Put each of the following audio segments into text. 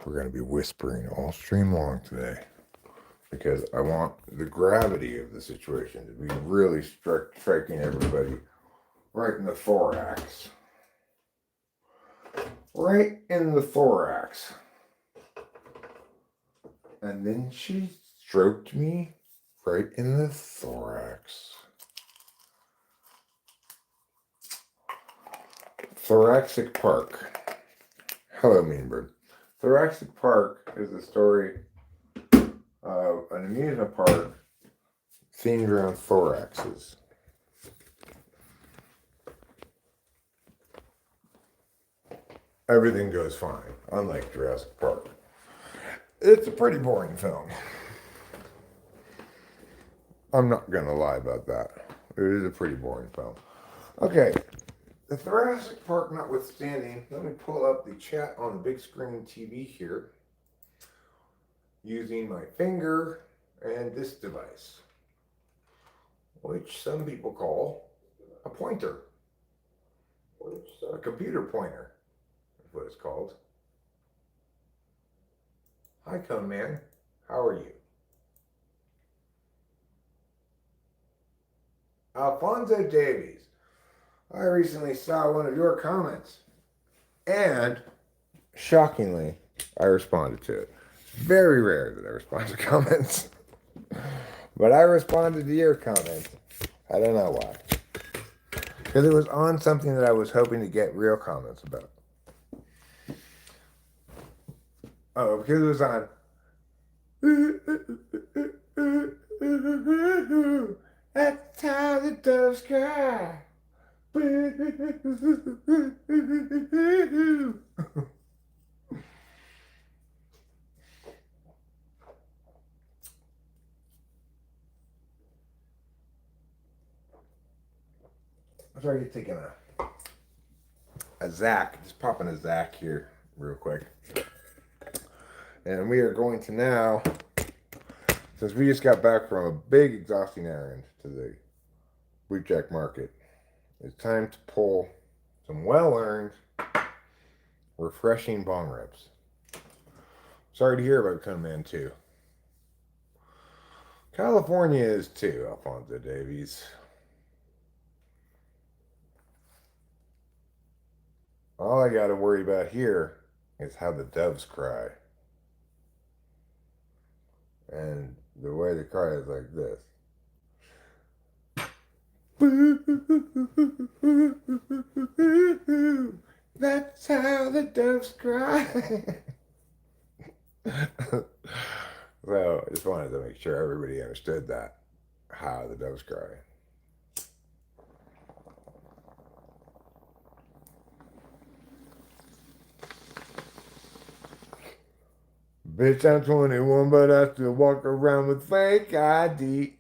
we're going to be whispering all stream long today because I want the gravity of the situation to be really striking everybody right in the thorax. Right in the thorax. And then she stroked me right in the thorax. Thoracic Park. Hello, Meanbird. Thoracic Park is the story of an amusement park themed around thoraxes. Everything goes fine, unlike Jurassic Park. It's a pretty boring film. I'm not going to lie about that. It is a pretty boring film. Okay, the Thoracic Park notwithstanding, let me pull up the chat on the big screen TV here using my finger and this device, which some people call a pointer, a computer pointer is what it's called. Hi, Cone Man. How are you? Alfonso Davies. I recently saw one of your comments, and shockingly, I responded to it. Very rare that I respond to comments, but I responded to your comment. I don't know why. Because it was on something that I was hoping to get real comments about. Oh, because it was on. That's how the doves cry. Sorry, you're taking a Zach, just popping a Zach here real quick. And we are going to now, since we just got back from a big exhausting errand to the Wheatjack market, it's time to pull some well-earned, refreshing bong rips. Sorry to hear about Cone Man 2. California is too, Alfonso Davies. All I got to worry about here is how the doves cry. And the way they cry is like this. That's how the doves cry. So I just wanted to make sure everybody understood that, how the doves cry. Bitch, I'm 21, but I still walk around with fake ID.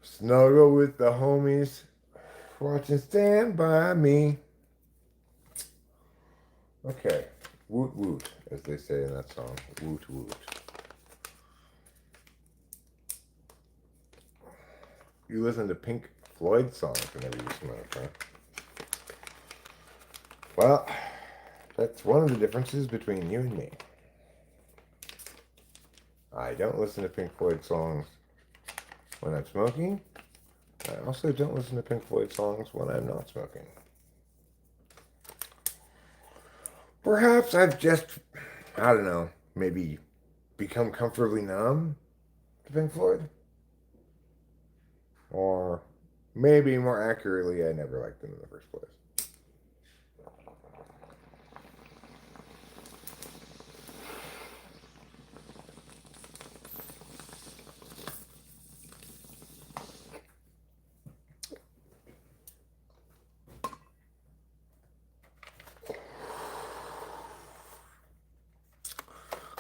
Snuggle with the homies, watching Stand By Me. Okay, woot woot, as they say in that song. Woot woot. You listen to Pink Floyd songs whenever you smoke, huh? Well, that's one of the differences between you and me. I don't listen to Pink Floyd songs when I'm smoking. I also don't listen to Pink Floyd songs when I'm not smoking. Perhaps I've just, I don't know, maybe become comfortably numb to Pink Floyd. Or maybe more accurately, I never liked them in the first place.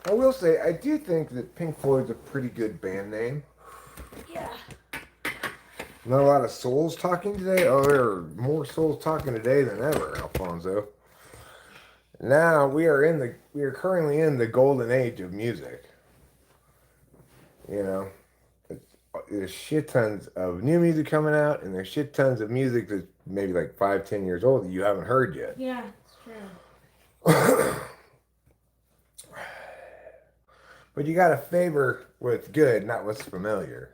I will say, I do think that Pink Floyd's a pretty good band name. Yeah. Not a lot of souls talking today. Oh, there are more souls talking today than ever, Alfonso. Now we are currently in the golden age of music. You know, there's shit tons of new music coming out, and there's shit tons of music that's maybe like 5-10 years old that you haven't heard yet. Yeah, it's True. But you got to favor what's good, not what's familiar.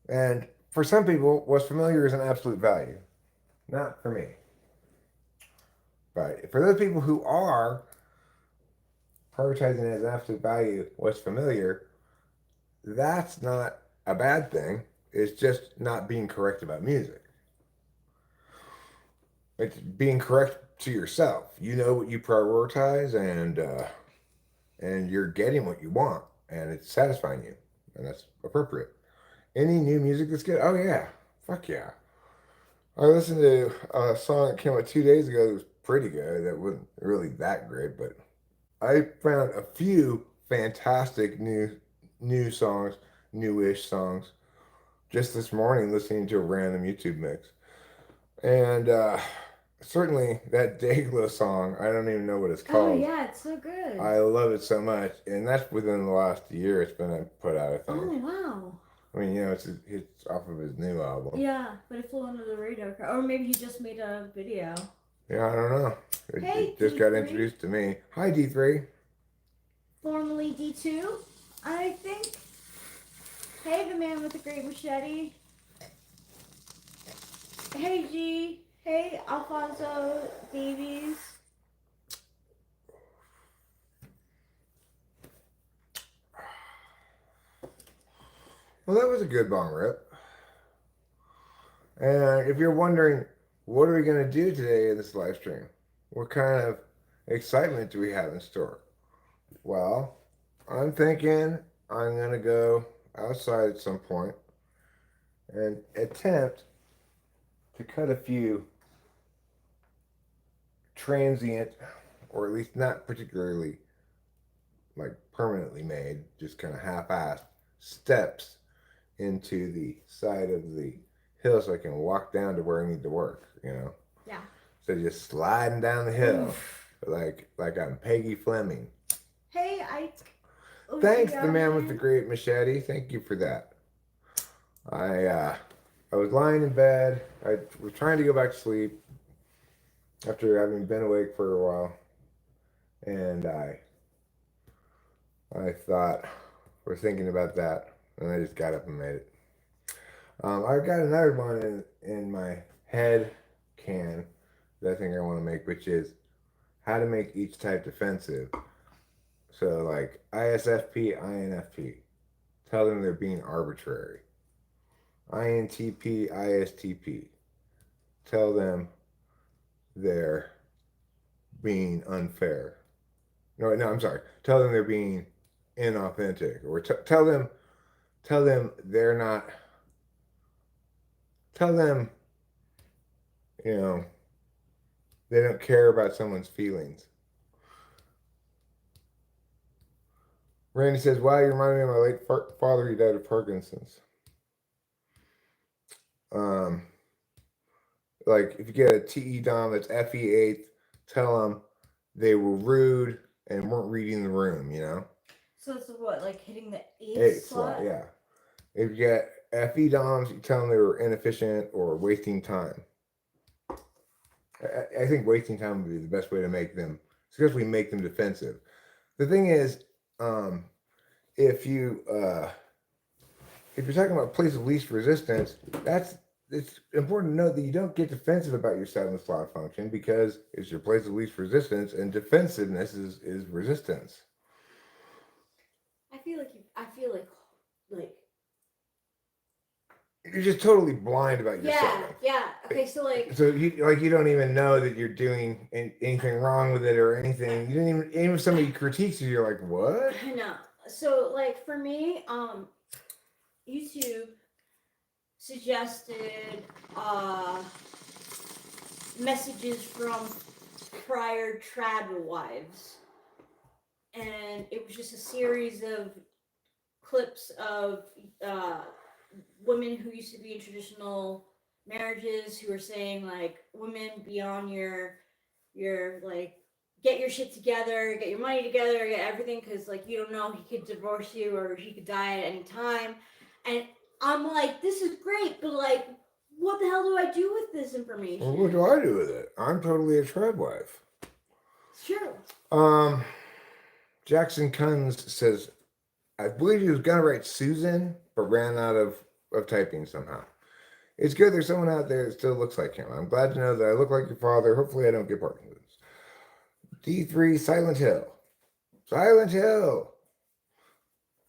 And for some people, what's familiar is an absolute value. Not for me. But for those people who are prioritizing as an absolute value what's familiar, that's not a bad thing. It's just not being correct about music. It's being correct to yourself. You know what you prioritize, and you're getting what you want, and it's satisfying you, and that's appropriate. Any new music that's good? Oh yeah, fuck yeah. I listened to a song that came out 2 days ago that was pretty good. That wasn't really that great, but I found a few fantastic new songs, newish songs, just this morning listening to a random YouTube mix. And certainly that Dayglow song, I don't even know what it's Oh called. yeah, it's so good. I love it so much, and that's within the last year it's been put out, I think. Oh wow. I mean, it's off of his new album. Yeah, but it flew under the radar. Or maybe he just made a video. Yeah, I don't know. Hey, it just got D3. introduced to me. Hi, D3. Formerly D2, I think. Hey, the man with the great machete. Hey, G. Hey, Alfonso Davies. Well, that was a good bong rip. And if you're wondering, what are we going to do today in this live stream? What kind of excitement do we have in store? Well, I'm thinking I'm going to go outside at some point and attempt to cut a few transient, or at least not particularly like permanently made, just kind of half-assed steps into the side of the hill so I can walk down to where I need to work, you know? Yeah. So just sliding down the hill like I'm Peggy Fleming. Hey, Ike. Thanks, the man with the great machete. Thank you for that. I was lying in bed. I was trying to go back to sleep after having been awake for a while, and I thought, we're thinking about that, and I just got up and made it. I've got another one in my head can that I think I want to make, which is how to make each type defensive. So like ISFP, INFP, tell them they're being arbitrary. INTP, ISTP, tell them they're being unfair. No, I'm sorry. Tell them they're being inauthentic, or tell them they're not. Tell them, you know, they don't care about someone's feelings. Randy says, "Wow, you remind me of my late father. He died of Parkinson's." Like if you get a TE Dom that's FE 8th, tell them they were rude and weren't reading the room, you know? So it's what, like hitting the eighth, Eighth slot? yeah. If you get FE Doms, you tell them they were inefficient or wasting time. I think wasting time would be the best way to make them, especially make them defensive. The thing is, if you're talking about place of least resistance, it's important to note that you don't get defensive about your 7th slot function because it's your place of least resistance, and defensiveness is resistance. I feel like you're just totally blind about yourself. Yeah. Okay, so you don't even know that you're doing anything wrong with it or anything. You didn't even if somebody critiques you, you're like, what? I know. So like for me, YouTube suggested messages from prior trad wives, and it was just a series of clips of women who used to be in traditional marriages who were saying like, women, be on your like, get your shit together, get your money together, get everything, because like you don't know, he could divorce you or he could die at any time. And I'm like, this is great, but like, what the hell do I do with this information? Well, what do I do with it? I'm totally a trad wife. Sure. Jackson Kunz says, I believe he was going to write Susan, but ran out of typing somehow. It's good there's someone out there that still looks like him. I'm glad to know that I look like your father. Hopefully I don't get Parkinson's. D3, Silent Hill. Silent Hill.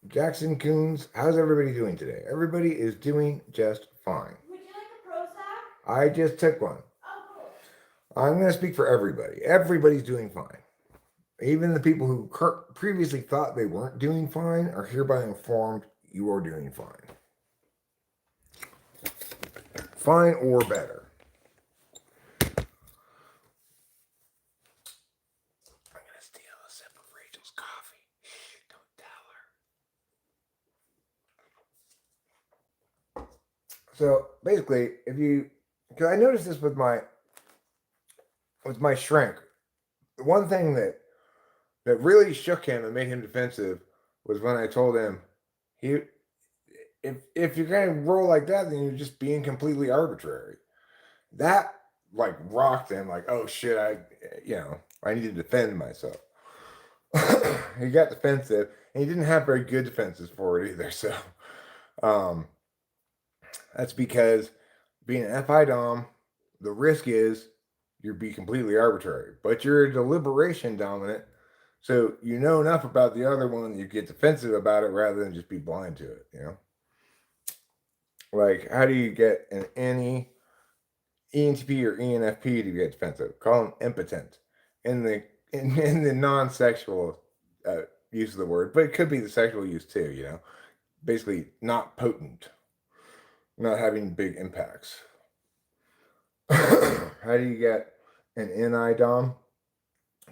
Jackson Coons, how's everybody doing today? Everybody is doing just fine. Would you like a Prozac? I just took one. Oh, cool. I'm going to speak for everybody. Everybody's doing fine. Even the people who previously thought they weren't doing fine are hereby informed you are doing fine. Fine or better. I'm going to steal a sip of Rachel's coffee. Don't tell her. So basically, because I noticed this with my shrink, the one thing that really shook him and made him defensive was when I told him, if you're going to roll like that, then you're just being completely arbitrary. That like rocked him, like, oh shit, I need to defend myself. He got defensive, and he didn't have very good defenses for it either. So that's because being an FI Dom, the risk is you'll be completely arbitrary, but you're a deliberation dominant. So you know enough about the other one that you get defensive about it rather than just be blind to it, Like, how do you get an ENTP or ENFP to get defensive? Call them impotent in the non-sexual use of the word, but it could be the sexual use too, Basically not potent, not having big impacts. How do you get an NI Dom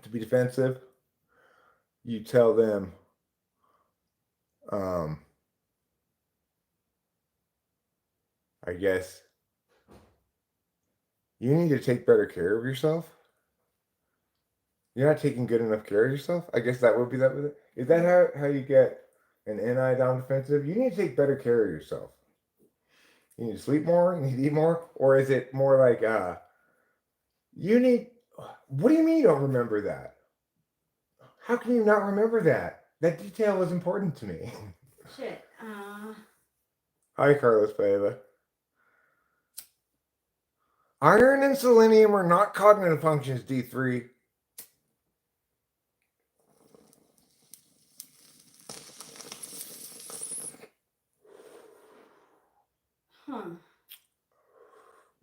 to be defensive? You tell them, I guess, you need to take better care of yourself. You're not taking good enough care of yourself. I guess that would be that with it. Is that how you get an NI Dom defensive? You need to take better care of yourself. You need to sleep more, you need to eat more, or is it more like what do you mean you don't remember that? How can you not remember that? That detail was important to me. Shit. Hi, Carlos Paiva. Iron and selenium are not cognitive functions, D3. Huh.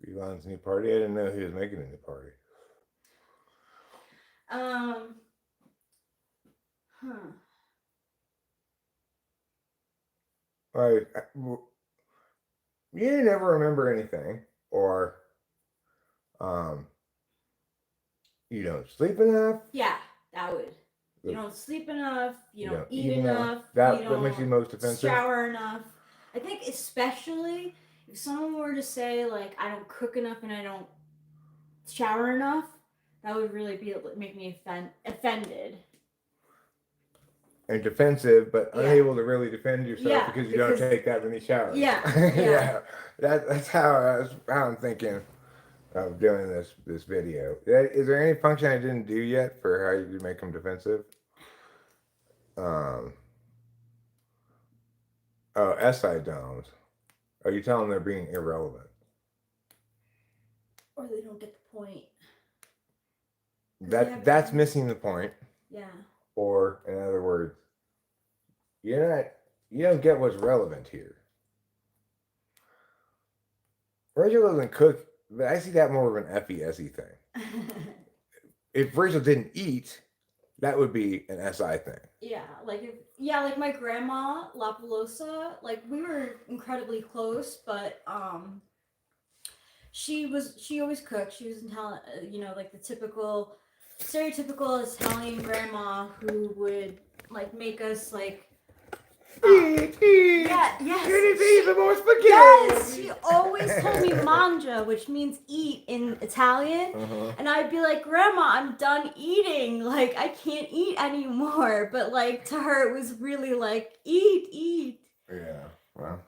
Elon's new party? I didn't know he was making a new party. Like, you never remember anything, or you don't sleep enough. Yeah, that would. You don't sleep enough. You don't eat enough. That makes you most offensive. Shower enough. I think especially if someone were to say like I don't cook enough and I don't shower enough, that would really make me offended. And defensive, but unable to really defend yourself because you don't take that many showers. Yeah. That's how I'm thinking of doing this video. Is there any function I didn't do yet for how you make them defensive? SI doms. Are you telling them they're being irrelevant? Or they don't get the point. That's missing the point. Yeah. Or, in other words, you don't get what's relevant here. Rachel doesn't cook, but I see that more of an FESE thing. If Rachel didn't eat, that would be an SI thing. Yeah, like my grandma, La Pelosa, like we were incredibly close, but she always cooked. She was Italian, like the stereotypical Italian grandma who would like make us like eat. Yes. Eat more spaghetti. Yes, she always told me mangia, which means eat in Italian. And I'd be like, Grandma, I'm done eating. Like, I can't eat anymore. But like to her, it was really like, eat. Yeah, well.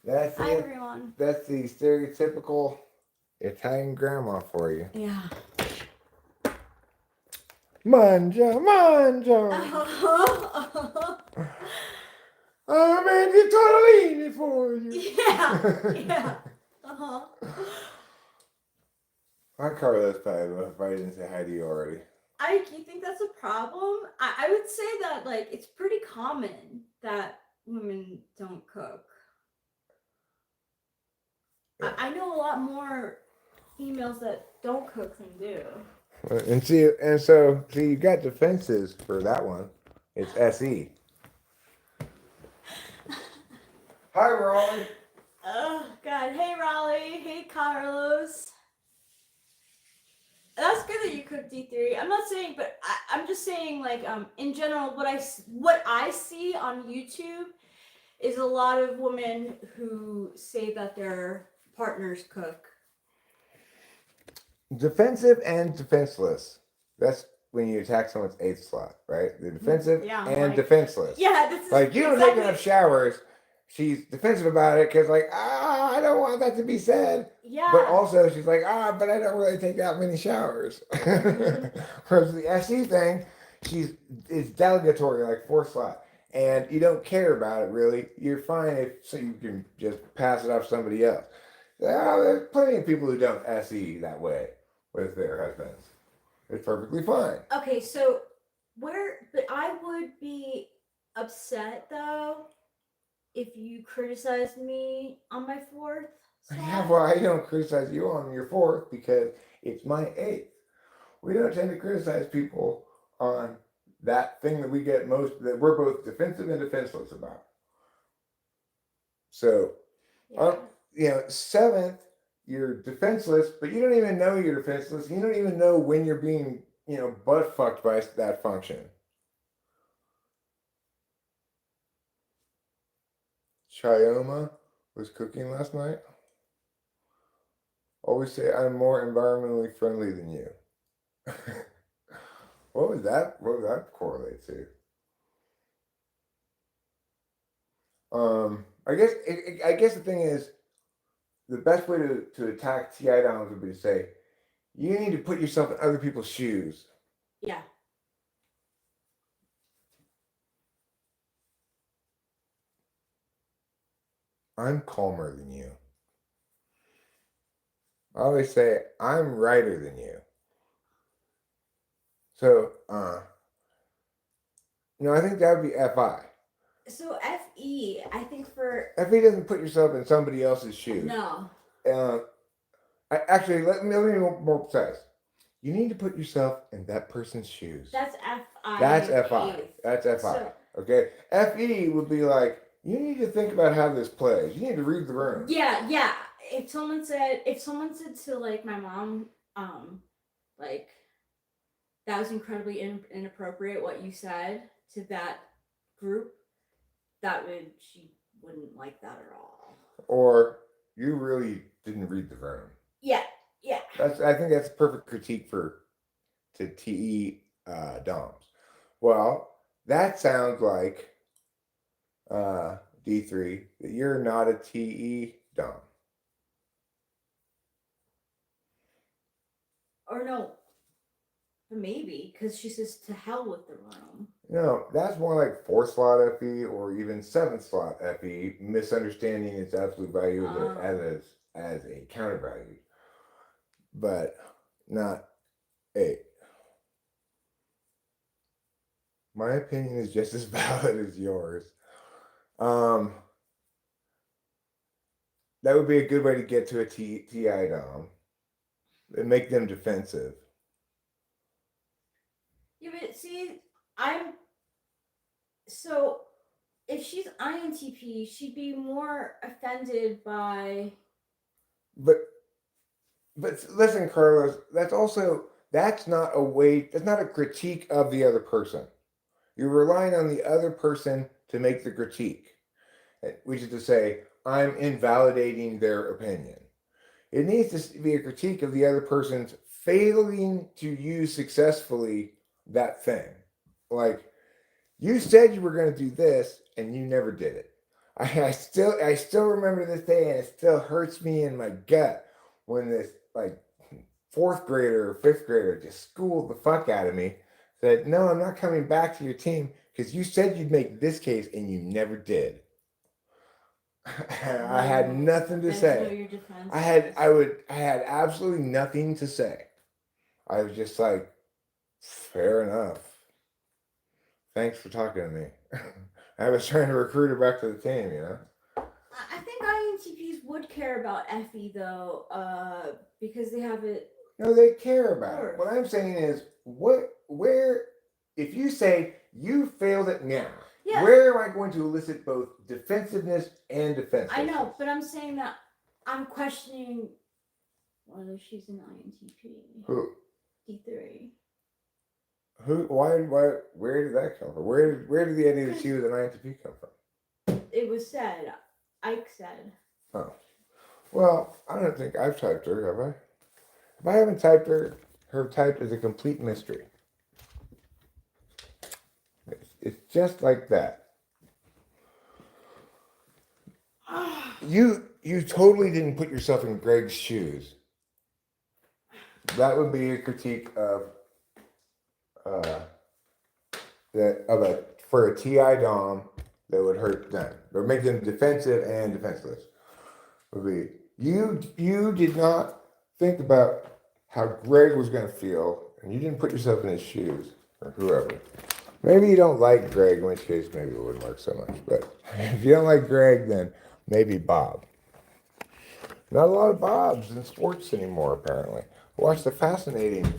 That's Hi, the everyone. that's the stereotypical Italian grandma for you. Yeah. Mangia, mangia. I made the tortellini for you. Yeah. Uh-huh. I cover those probably if I didn't say hi to you already. You think that's a problem? I would say that, like, it's pretty common that women don't cook. Yeah. I know a lot more females that don't cook than do. And so you got defenses for that one. It's SE. Hi, Raleigh. Oh, God. Hey, Raleigh. Hey, Carlos. That's good that you cook D3. I'm not saying, but I'm just saying, like, in general, what I see on YouTube is a lot of women who say that their partners cook. Defensive and defenseless. That's when you attack someone's eighth slot, right? The defensive and like, defenseless. Yeah, this is Like, you don't take enough showers. She's defensive about it because, like, I don't want that to be said. Yeah. But also, she's like, but I don't really take that many showers. Whereas the SE thing, it's delegatory, like fourth slot. And you don't care about it, really. You're fine so you can just pass it off to somebody else. There's plenty of people who don't SE that way with their husbands. It's perfectly fine. Okay, but I would be upset, though, if you criticized me on my fourth slot. Yeah, well, I don't criticize you on your fourth because it's my eighth. We don't tend to criticize people on that thing that we get most, that we're both defensive and defenseless about. So, seventh, you're defenseless, but you don't even know you're defenseless. You don't even know when you're being, butt fucked by that function. Chioma was cooking last night. Always say I'm more environmentally friendly than you. What would that correlate to? I guess the thing is, the best way to attack TI downs would be to say, you need to put yourself in other people's shoes. Yeah. I'm calmer than you. I always say I'm righter than you. So, I think that would be FI. So FE, I think for FE doesn't put yourself in somebody else's shoes. No. Let me be more precise. You need to put yourself in that person's shoes. That's FI. That's FI. That's FI. So, okay. FE would be like, you need to think about how this plays. You need to read the room. Yeah. If someone said to, like, my mom, like, that was incredibly inappropriate what you said to that group, she wouldn't like that at all. Or you really didn't read the room. Yeah. I think that's a perfect critique to TE DOMs. Well, that sounds like D3 that you're not a TE DOM. Or no, maybe, because she says to hell with the room. No, that's more like 4th slot FE or even 7th slot FE, misunderstanding its absolute value as a counter value, but not 8. My opinion is just as valid as yours. That would be a good way to get to a TI DOM and make them defensive. Yeah, but see, so if she's INTP, she'd be more offended by. But listen, Carlos, that's not a critique of the other person. You're relying on the other person to make the critique, which is to say, I'm invalidating their opinion. It needs to be a critique of the other person's failing to use successfully that thing. Like, you said you were going to do this and you never did it. I still remember this day, and it still hurts me in my gut when this like fourth grader or fifth grader just schooled the fuck out of me. Said, "No, I'm not coming back to your team because you said you'd make this case and you never did." I had nothing to say. I had absolutely nothing to say. I was just like, fair enough. Thanks for talking to me. I was trying to recruit her back to the team, you know. I think INTPs would care about FE though, because they have it. No, they care about it. What I'm saying is, where, if you say you failed it now, Yeah. where am I going to elicit both defensiveness and defensiveness? I know, but I'm saying that I'm questioning whether she's an INTP. Who? D3. Who? Why? Where did that come from? Where did the idea that she was an INTP come from? It was said. Ike said. Oh. Well, I don't think I've typed her, have I? If I haven't typed her, her type is a complete mystery. It's just like that. You totally didn't put yourself in Greg's shoes. That would be a critique of for a TI Dom that would hurt them. Or make them defensive and defenseless. Would be you did not think about how Greg was going to feel, and you didn't put yourself in his shoes, or whoever. Maybe you don't like Greg, in which case maybe it wouldn't work so much. But if you don't like Greg, then maybe Bob. Not a lot of Bobs in sports anymore, apparently. Watch the fascinating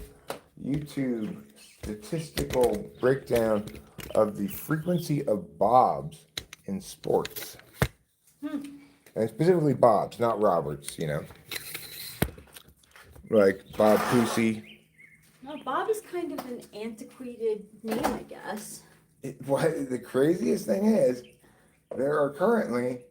YouTube statistical breakdown of the frequency of Bobs in sports. And specifically Bobs, not Roberts, you know. Like Bob Cousy. No, Bob is kind of an antiquated name, I guess. What the craziest thing is, there are currently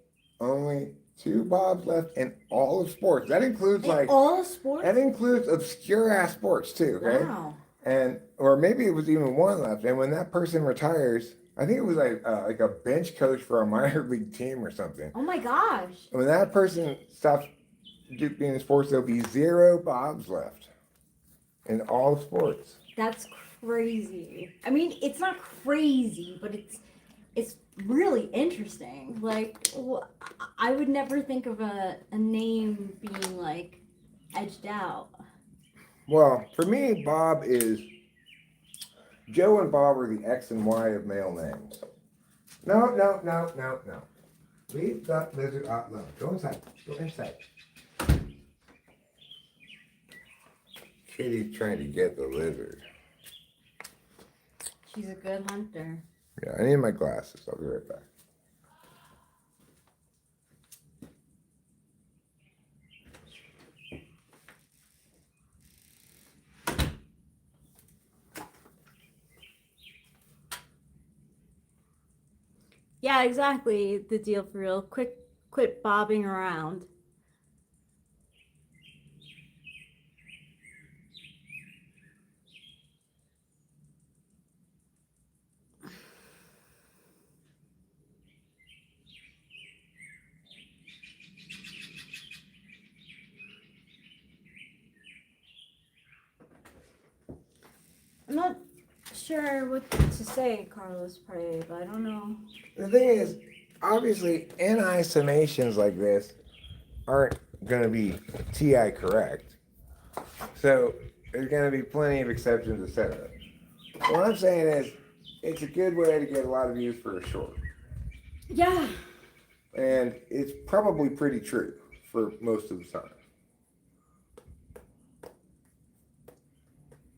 only 2 Bobs left in all of sports. That includes all sports. That includes obscure ass sports too. Okay. Wow. And or maybe it was even 1 left. And when that person retires, I think it was like a bench coach for a minor league team or something. Oh my gosh. And when that person stops being in sports, there'll be 0 Bobs left in all sports. That's crazy. I mean, it's not crazy, but it's really interesting. Like, I would never think of a name being like edged out. Well, for me, Bob is Joe and Bob are the X and Y of male names. No. Leave that lizard out alone. Go inside. Go inside. Kitty's trying to get the lizard. She's a good hunter. Yeah, I need my glasses. I'll be right back. Yeah, exactly. The deal for real. Quit bobbing around. I'm not sure what to say, Carlos Prey, but I don't know. The thing is, obviously, NI summations like this aren't going to be TI correct. So there's going to be plenty of exceptions, etc. What I'm saying is, it's a good way to get a lot of views for a short. Yeah. And it's probably pretty true for most of the time.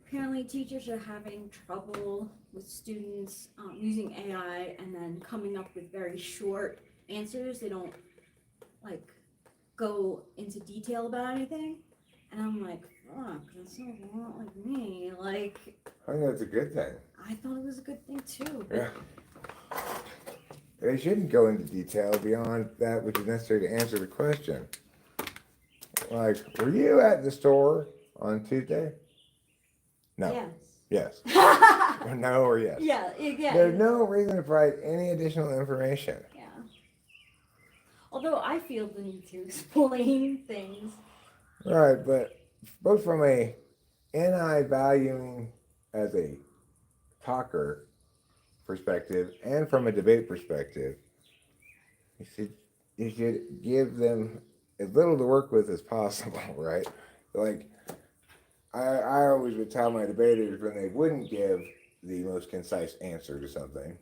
Apparently teachers are having trouble with students using AI and then coming up with very short answers. They don't like go into detail about anything. And I'm like, fuck, that sounds a lot like me. Like, I think that's a good thing. I thought it was a good thing too. Yeah. They shouldn't go into detail beyond that which is necessary to answer the question. Like, were you at the store on Tuesday? No. Yes. No or yes. Yeah. There's no reason to provide any additional information. Yeah. Although I feel the need to explain things. Right, but both from a NI valuing as a talker perspective and from a debate perspective, you should give them as little to work with as possible, right? Like I always would tell my debaters when they wouldn't give the most concise answer to something,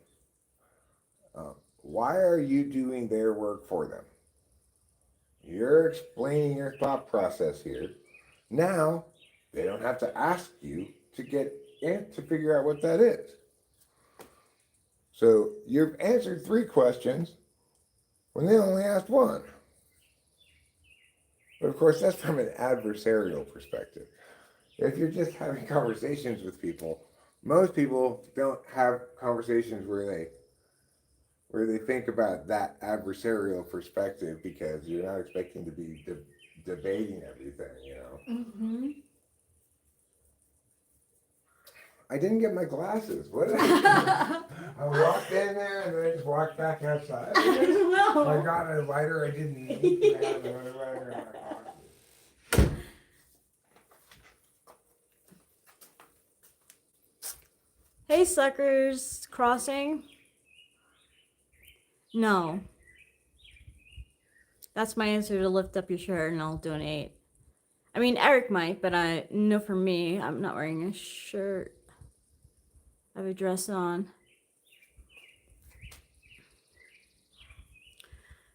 why are you doing their work for them? You're explaining your thought process here. Now they don't have to ask you to get in to figure out what that is. So you've answered 3 questions when they only asked 1. But of course, that's from an adversarial perspective. If you're just having conversations with people, most people don't have conversations where they think about that adversarial perspective because you're not expecting to be debating everything, you know. Mm-hmm. I didn't get my glasses. What did I do? I walked in there and then I just walked back outside. I don't know. I got a lighter I didn't need. I had a lighter in my pocket. Hey, suckers. Crossing? No. That's my answer to lift up your shirt and I'll donate. I mean, Eric might, but I know for me, I'm not wearing a shirt. I have a dress on.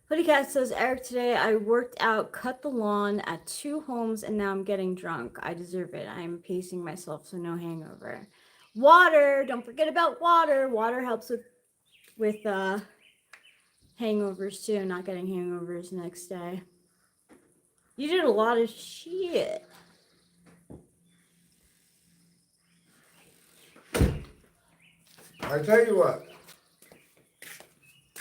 Hoodie Cat says, Eric, today I worked out, cut the lawn at 2 homes, and now I'm getting drunk. I deserve it. I'm pacing myself, so no hangover. Water! Don't forget about water. Water helps with hangovers too, not getting hangovers next day. You did a lot of shit. I tell you what,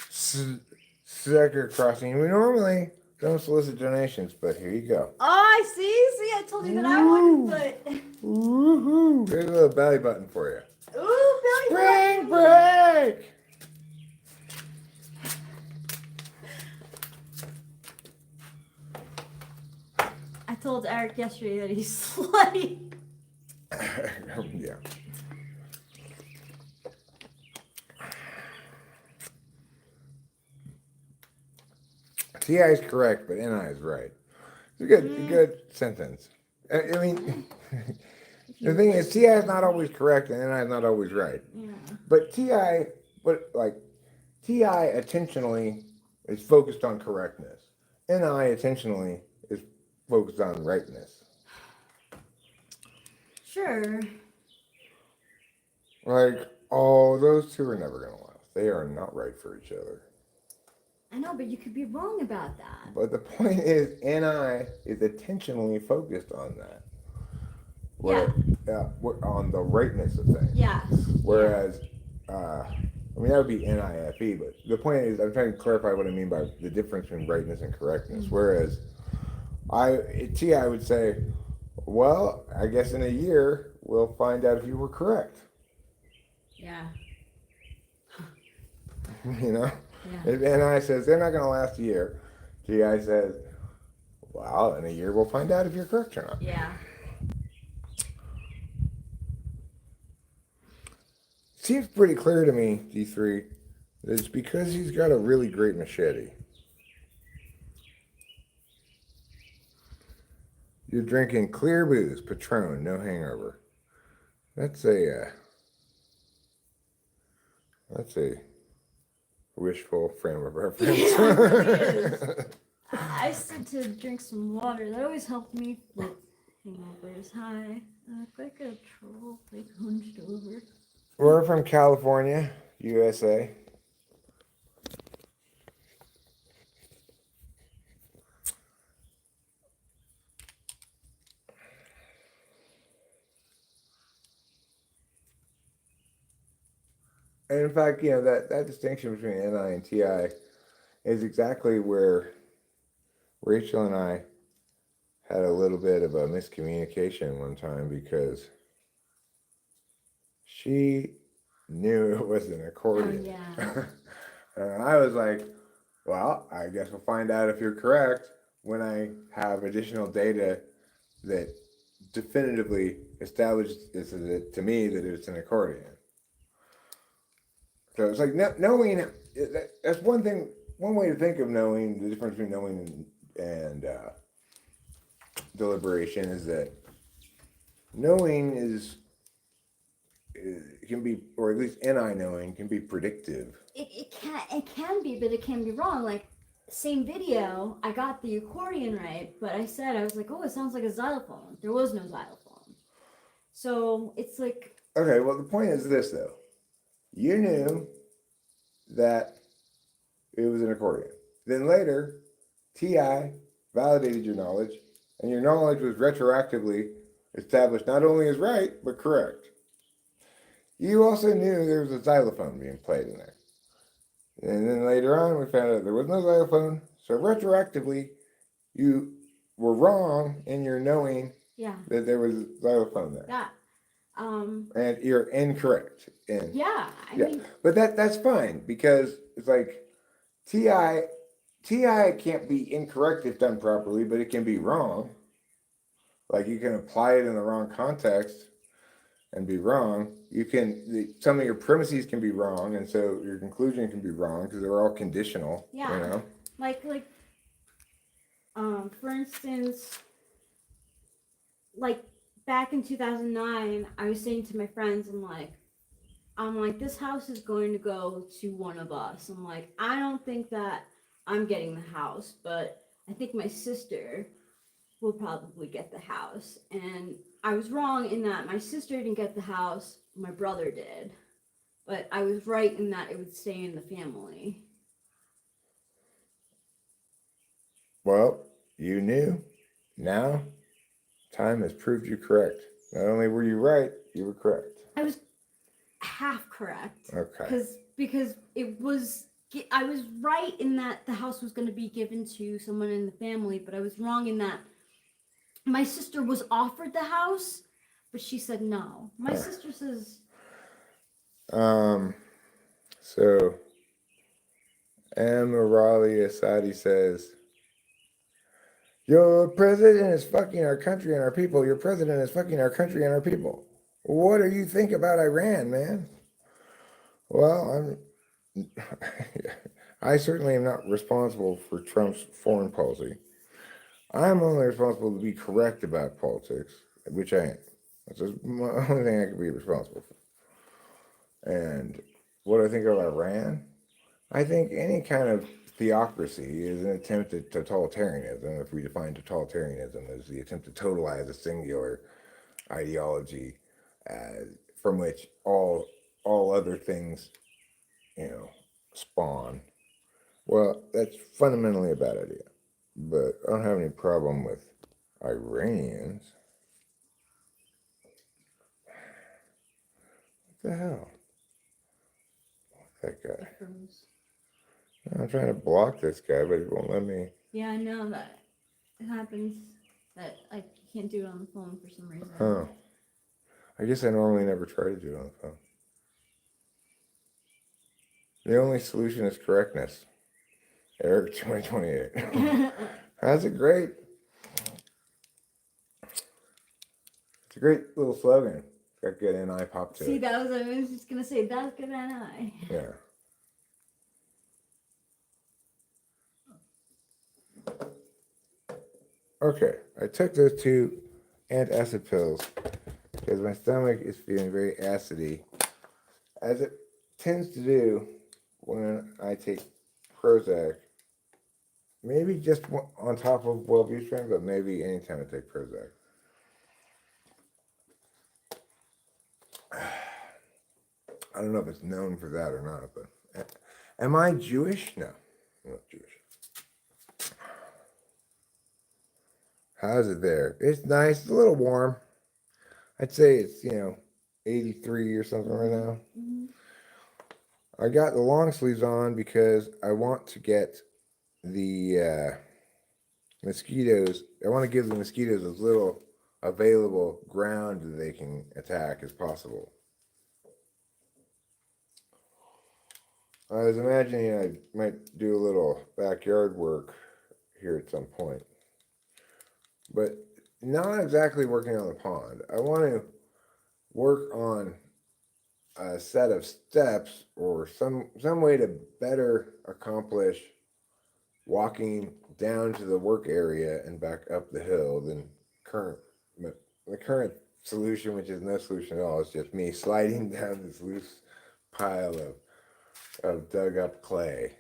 Sucker Crossing, we normally don't solicit donations, but here you go. Oh, I see. I told you that I wanted to put. Woohoo! There's a little belly button for you. Ooh, Billy. Spring break! I told Eric yesterday that he's slutty. Yeah. TI is correct, but NI is right. It's a good sentence. I mean, the thing is, TI is not always correct and NI is not always right. Yeah. But TI attentionally is focused on correctness. NI attentionally is focused on rightness. Sure. Like, oh, those two are never going to last. They are not right for each other. I know, but you could be wrong about that. But the point is, NI is attentionally focused on that. On the rightness of things. Yes. Whereas, I mean, that would be NIFE, but the point is, I'm trying to clarify what I mean by the difference between rightness and correctness. Mm-hmm. Whereas, TI would say, well, I guess in a year, we'll find out if you were correct. Yeah. You know? Yeah. If NI says they're not going to last a year, TI says, well, in a year, we'll find out if you're correct or not. Yeah. Seems pretty clear to me, D3, that it's because he's got a really great machete. You're drinking clear booze, Patron, no hangover. That's a wishful frame of reference. Yeah, I said to drink some water. That always helped me with hangovers. Hi. Quick troll, like hunched over. We're from California, USA. And in fact, you know, that distinction between NI and TI is exactly where Rachel and I had a little bit of a miscommunication one time because she knew it was an accordion. Oh, yeah. And I was like, Well, I guess we'll find out if you're correct when I have additional data that definitively establishes it to me that it's an accordion. So it's like knowing, that's one thing, one way to think of knowing, the difference between knowing and deliberation is that knowing can be, or at least NI knowing can be predictive. It can be, but it can be wrong. Like, same video, I got the accordion right, but I was like, oh, it sounds like a xylophone. There was no xylophone. So it's like, Okay, well, the point is this, though. You knew that it was an accordion. Then later, TI validated your knowledge, and your knowledge was retroactively established not only as right, but correct. You also knew there was a xylophone being played in there. And then later on, we found out there was no xylophone. So retroactively, you were wrong in your knowing yeah, that there was a xylophone there. that. And you're incorrect. Yeah, I Yeah, mean, but that's fine because it's like TI can't be incorrect if done properly, but it can be wrong. Like you can apply it in the wrong context and be wrong. You can some of your premises can be wrong, and so your conclusion can be wrong because they're all conditional. yeah, You know. for instance, like back in 2009, I was saying to my friends, I'm like, this house is going to go to one of us. I'm like, I don't think that I'm getting the house, but I think my sister will probably get the house. And I was wrong in that my sister didn't get the house, my brother did. But I was right in that it would stay in the family. Well, you knew. Now, time has proved you correct. Not only were you right, you were correct. I was half correct. Okay. Because I was right in that the house was going to be given to someone in the family, but I was wrong in that my sister was offered the house, but she said no. My sister says. So, M. Raleigh Asadi says, your president is fucking our country and our people. Your president is fucking our country and our people. What do you think about Iran, man? Well, I certainly am not responsible for Trump's foreign policy. I'm only responsible to be correct about politics, which I am. That's the only thing I can be responsible for. And what do I think of Iran? I think any kind of theocracy is an attempt at totalitarianism. If we define totalitarianism as the attempt to totalize a singular ideology, from which all other things, spawn. Well, that's fundamentally a bad idea. But I don't have any problem with Iranians. What the hell? That guy. I'm trying to block this guy, but he won't let me. Yeah, I know that it happens. That I can't do it on the phone for some reason. Huh. I guess I normally never try to do it on the phone. The only solution is correctness. Eric 2028. That's a great. It's a great little slogan. Got good NI pop to See, it. I was just gonna say that's good NI. Yeah. Okay, I took those 2 antacid pills because my stomach is feeling very acidy, as it tends to do when I take Prozac. Maybe just on top of Wellbutrin, but maybe anytime I take Prozac. I don't know if it's known for that or not, but am I Jewish? No, I'm not Jewish. How's it there? It's nice. It's a little warm. I'd say it's, 83 or something right now. Mm-hmm. I got the long sleeves on because I want to get the mosquitoes. I want to give the mosquitoes as little available ground that they can attack as possible. I was imagining I might do a little backyard work here at some point, but not exactly working on the pond. I want to work on a set of steps or some way to better accomplish walking down to the work area and back up the hill than current the current solution, which is no solution at all. It's just me sliding down this loose pile of dug up clay.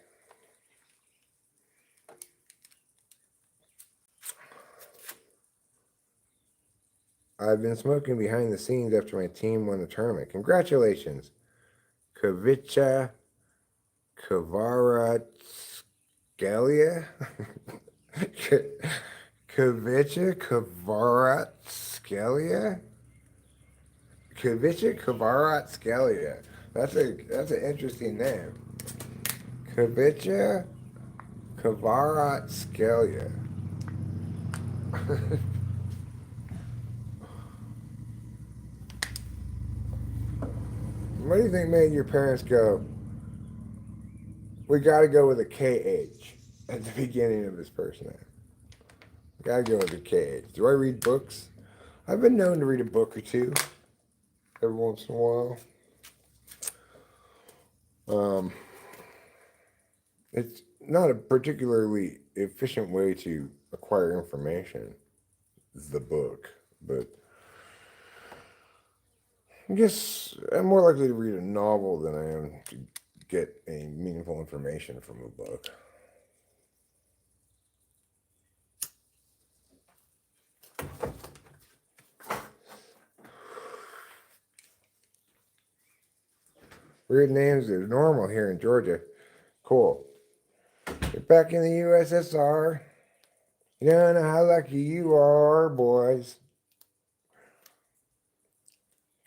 I've been smoking behind the scenes after my team won the tournament. Congratulations, Kavicha Kvaratskhelia. Kavicha Kvaratskhelia. Kavicha Kvaratskhelia. That's an interesting name. Kavicha Kvaratskhelia. What do you think made your parents go, we got to go with a KH at the beginning of this first name? Got to go with a KH. Do I read books? I've been known to read a book or two every once in a while. It's not a particularly efficient way to acquire information, the book, but I guess I'm more likely to read a novel than I am to get any meaningful information from a book. Weird names are normal here in Georgia. Cool. You're back in the USSR. You don't know how lucky you are, boys.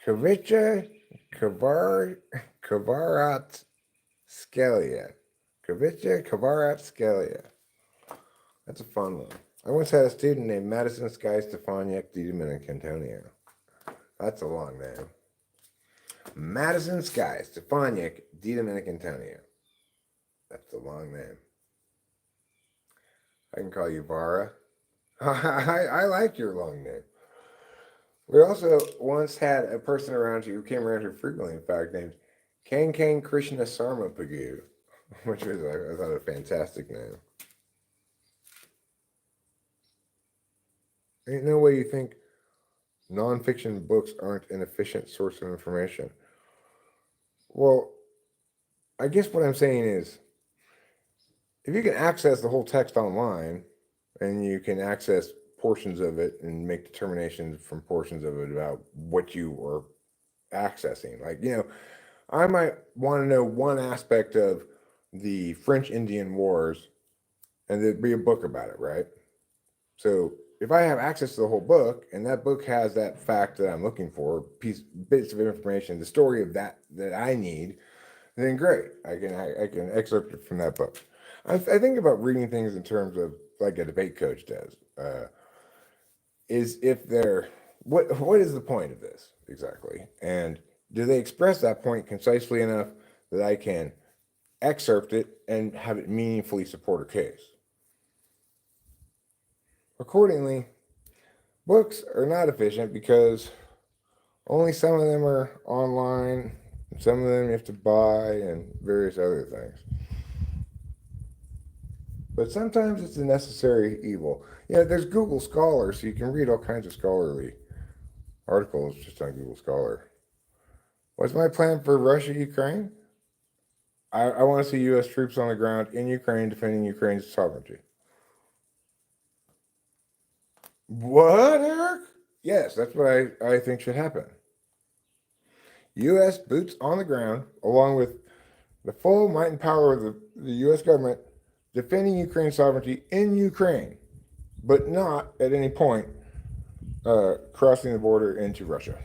Kavicha Kvaratskhelia. Kavicha Kvaratskhelia. That's a fun one. I once had a student named Madison Sky Stefaniak Di Domenicantonio. That's a long name. Madison Sky Stefaniak Di Domenicantonio. That's a long name. I can call you Vara. I like your long name. We also once had a person around here who came around here frequently, in fact, named Kang Krishna Sarma Pagu, which was, I thought, a fantastic name. Ain't no way you think nonfiction books aren't an efficient source of information. Well, I guess what I'm saying is, if you can access the whole text online, and you can access portions of it and make determinations from portions of it about what you are accessing. Like, I might want to know one aspect of the French Indian Wars, and there'd be a book about it, right? So if I have access to the whole book, and that book has that fact that I'm looking for, bits of information, the story of that I need, then great. I can excerpt it from that book. I think about reading things in terms of like a debate coach does. Is if they're what is the point of this exactly, and do they express that point concisely enough that I can excerpt it and have it meaningfully support a case? Accordingly, books are not efficient because only some of them are online, and some of them you have to buy, and various other things. But sometimes it's a necessary evil. There's Google Scholar, so you can read all kinds of scholarly articles just on Google Scholar. What's my plan for Russia, Ukraine? I want to see U.S. troops on the ground in Ukraine defending Ukraine's sovereignty. What, Eric? Yes, that's what I think should happen. U.S. boots on the ground, along with the full might and power of the U.S. government, defending Ukraine's sovereignty in Ukraine, but not at any point crossing the border into Russia.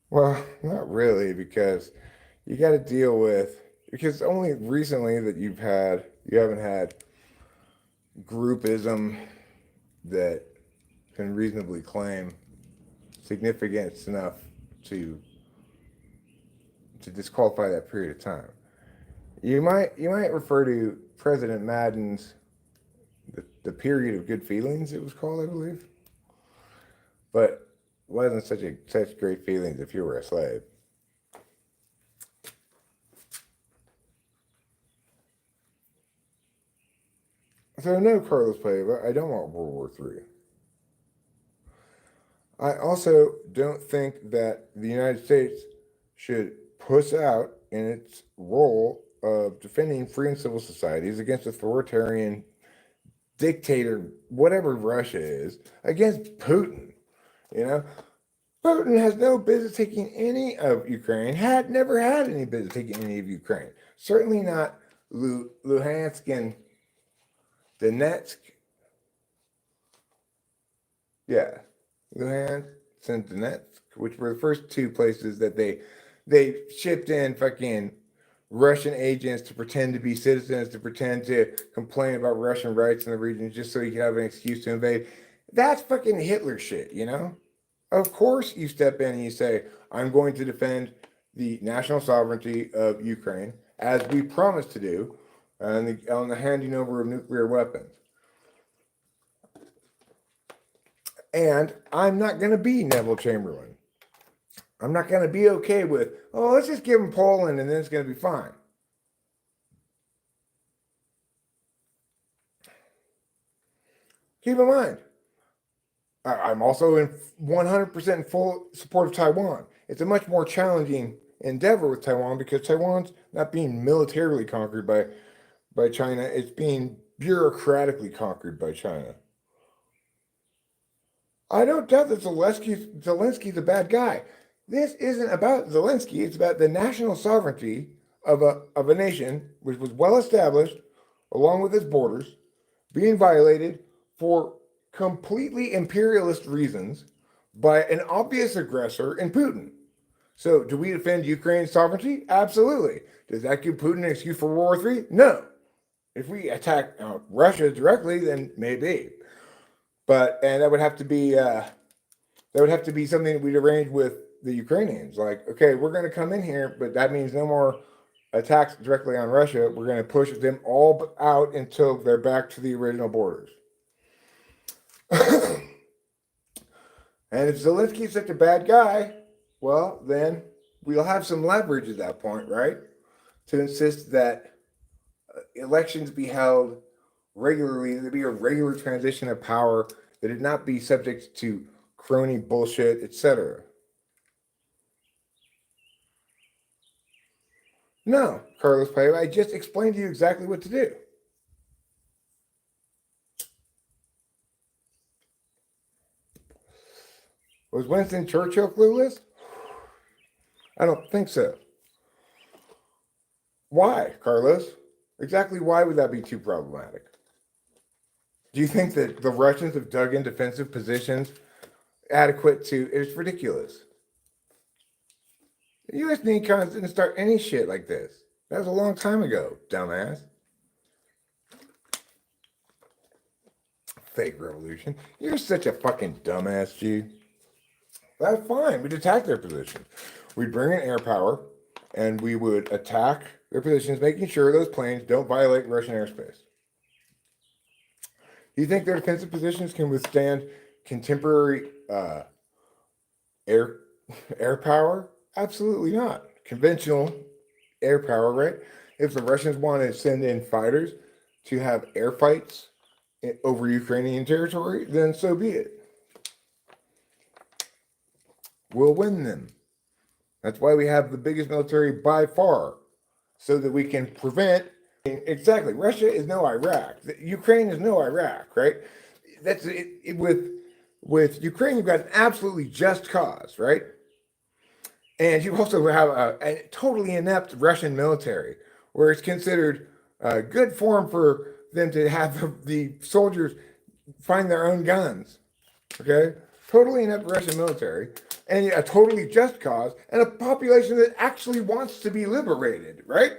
Well, not really, because you got to deal with, because only recently that you haven't had groupism that can reasonably claim significance enough to disqualify that period of time. You might refer to President Madden's the period of good feelings, it was called, I believe. But wasn't such great feelings if you were a slave. So no, Carlos Paiva, I don't want World War III. I also don't think that the United States should puss out in its role of defending free and civil societies against authoritarian dictator, whatever Russia is, against Putin. You know, Putin has no business taking any of Ukraine, had never had any business taking any of Ukraine. Certainly not Luhansk and Donetsk. Yeah, Luhansk and Donetsk, which were the first two places that they shipped in fucking Russian agents to pretend to be citizens, to pretend to complain about Russian rights in the region just so you could have an excuse to invade. That's fucking Hitler shit, you know? Of course you step in and you say, I'm going to defend the national sovereignty of Ukraine, as we promised to do, on the handing over of nuclear weapons. And I'm not going to be Neville Chamberlain. I'm not going to be okay with, oh, let's just give them Poland and then it's going to be fine. Keep in mind, I'm also in 100% in full support of Taiwan. It's a much more challenging endeavor with Taiwan because Taiwan's not being militarily conquered by China. It's being bureaucratically conquered by China. I don't doubt that Zelensky's a bad guy. This isn't about Zelensky. It's about the national sovereignty of a nation which was well established, along with its borders, being violated for completely imperialist reasons by an obvious aggressor in Putin. So, do we defend Ukraine's sovereignty? Absolutely. Does that give Putin an excuse for World War III? No. If we attack Russia directly, then maybe. And that would have to be something that we'd arrange with the Ukrainians. Like, okay, we're going to come in here, but that means no more attacks directly on Russia. We're going to push them all out until they're back to the original borders. And if Zelensky's such a bad guy, well, then we'll have some leverage at that point, right? To insist that elections be held regularly, there be a regular transition of power, that it not be subject to crony bullshit, etc. No, Carlos Paiva, I just explained to you exactly what to do. Was Winston Churchill clueless? I don't think so. Why, Carlos? Exactly why would that be too problematic? Do you think that the Russians have dug in defensive positions adequate to... It's ridiculous. The U.S. Necons didn't start any shit like this. That was a long time ago, dumbass. Fake revolution. You're such a fucking dumbass, G. That's fine. We'd attack their position. We'd bring in air power, and we would attack their positions, making sure those planes don't violate Russian airspace. Do you think their defensive positions can withstand contemporary air power? Absolutely not. Conventional air power, right? If the Russians want to send in fighters to have air fights over Ukrainian territory, then so be it. We'll win them. That's why we have the biggest military by far, so that we can prevent. Exactly. Russia is no Iraq. Ukraine is no Iraq, right? That's it. With Ukraine, you've got an absolutely just cause, right? And you also have a totally inept Russian military, where it's considered good form for them to have the soldiers find their own guns. Okay? Totally inept Russian military, and a totally just cause, and a population that actually wants to be liberated, right?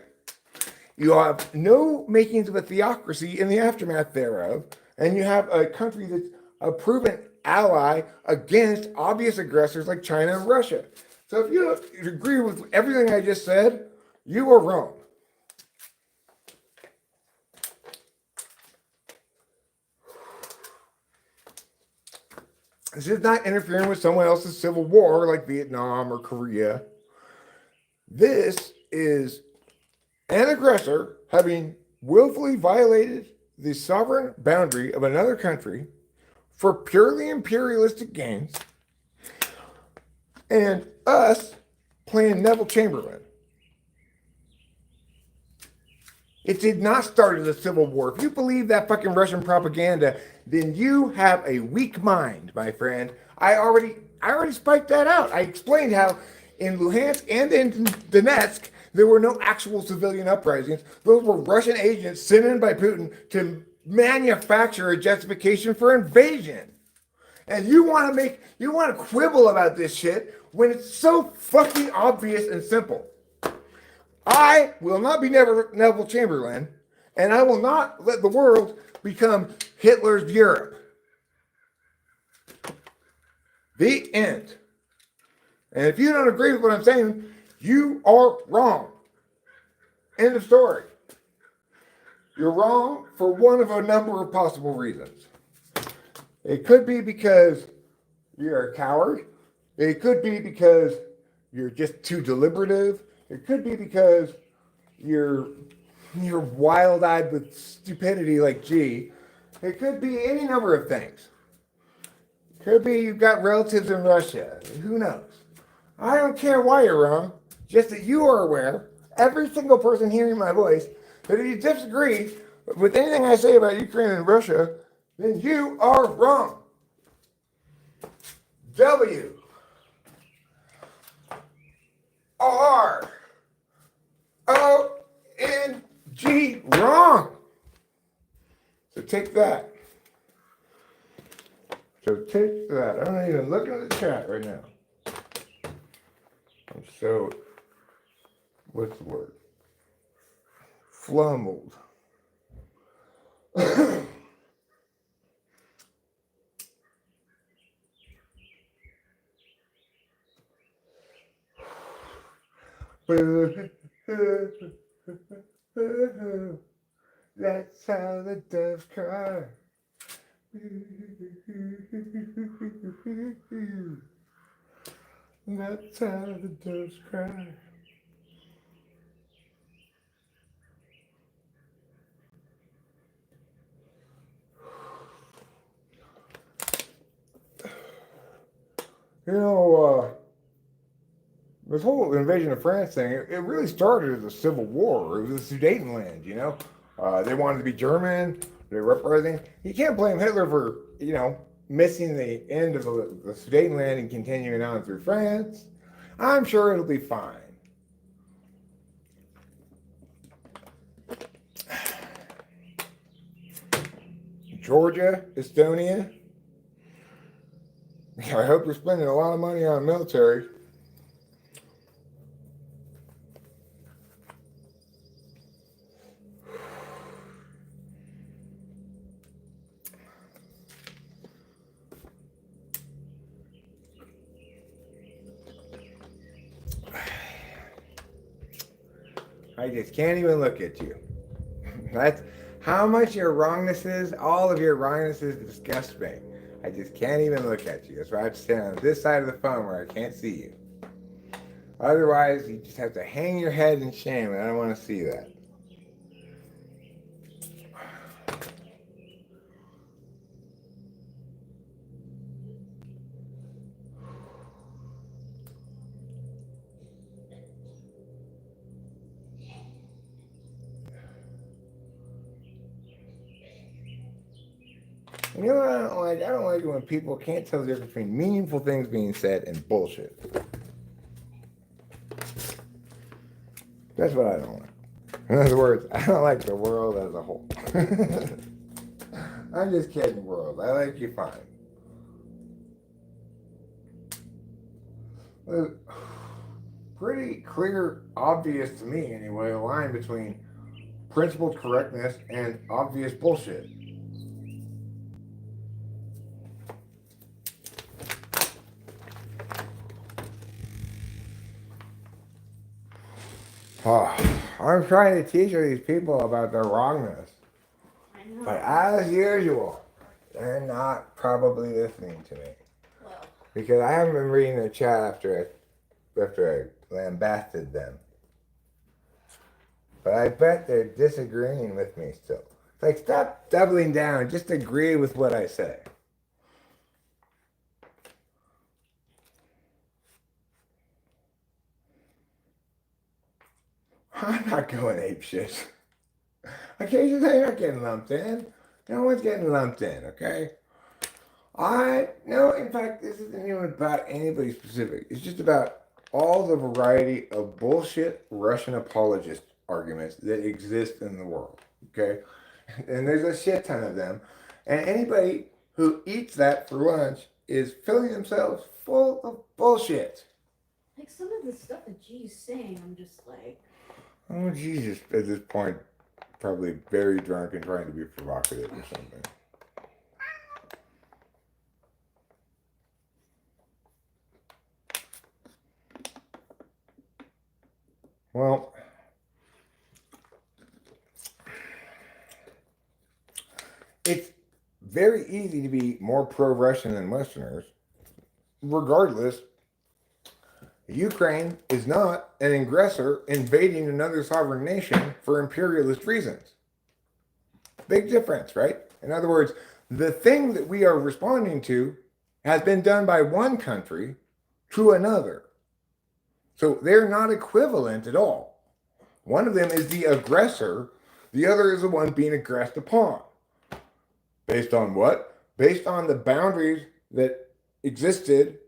You have no makings of a theocracy in the aftermath thereof, and you have a country that's a proven ally against obvious aggressors like China and Russia. So if you don't agree with everything I just said, you are wrong. This is not interfering with someone else's civil war like Vietnam or Korea. This is an aggressor having willfully violated the sovereign boundary of another country for purely imperialistic gains, and us playing Neville Chamberlain. It did not start as a civil war. If you believe that fucking Russian propaganda, then you have a weak mind, my friend. I already spiked that out. I explained how in Luhansk and in Donetsk, there were no actual civilian uprisings. Those were Russian agents sent in by Putin to manufacture a justification for invasion. And you want to quibble about this shit when it's so fucking obvious and simple. I will not be Neville Chamberlain, and I will not let the world become Hitler's Europe. The end. And if you don't agree with what I'm saying, you are wrong. End of story. You're wrong for one of a number of possible reasons. It could be because you're a coward. It could be because you're just too deliberative. It could be because you're wild-eyed with stupidity like G. It could be any number of things. It could be you've got relatives in Russia. Who knows? I don't care why you're wrong. Just that you are aware, every single person hearing my voice, that if you disagree with anything I say about Ukraine and Russia, then you are wrong. W. R. O-N-G. Wrong. So take that. I'm not even looking at the chat right now. I'm so, what's the word? Flumbled. That's how the doves cry. That's how the doves cry. You know, this whole invasion of France thing, it really started as a civil war. It was the Sudetenland, you know. They wanted to be German. They were uprising. You can't blame Hitler for, you know, missing the end of the Sudetenland and continuing on through France. I'm sure it'll be fine. Georgia, Estonia. I hope you're spending a lot of money on military. I just can't even look at you. That's how much your wrongness is. All of your wrongnesses disgust me. I just can't even look at you. That's why I have to stand on this side of the phone where I can't see you. Otherwise, you just have to hang your head in shame, and I don't want to see that. You know what I don't like? I don't like it when people can't tell the difference between meaningful things being said and bullshit. That's what I don't like. In other words, I don't like the world as a whole. I'm just kidding, world. I like you fine. Pretty clear, obvious to me anyway, a line between principled correctness and obvious bullshit. Oh, I'm trying to teach these people about their wrongness. I know. But as usual, they're not probably listening to me. Well, Because I haven't been reading their chat after I lambasted them. But I bet they're disagreeing with me still. It's like, stop doubling down. Just agree with what I say. I'm not going ape shit. Occasionally, I'm not getting lumped in. No one's getting lumped in, okay? No, in fact, this isn't even about anybody specific. It's just about all the variety of bullshit Russian apologist arguments that exist in the world, okay? And there's a shit ton of them. And anybody who eats that for lunch is filling themselves full of bullshit. like some of the stuff that G's saying, I'm just like, Oh, Jesus, at this point, probably very drunk and trying to be provocative or something. Well, it's very easy to be more pro-Russian than Westerners. Regardless, Ukraine is not an aggressor invading another sovereign nation for imperialist reasons. Big difference, right? In other words, the thing that we are responding to has been done by one country to another. So they're not equivalent at all. One of them is the aggressor, the other is the one being aggressed upon. Based on what? Based on the boundaries that existed,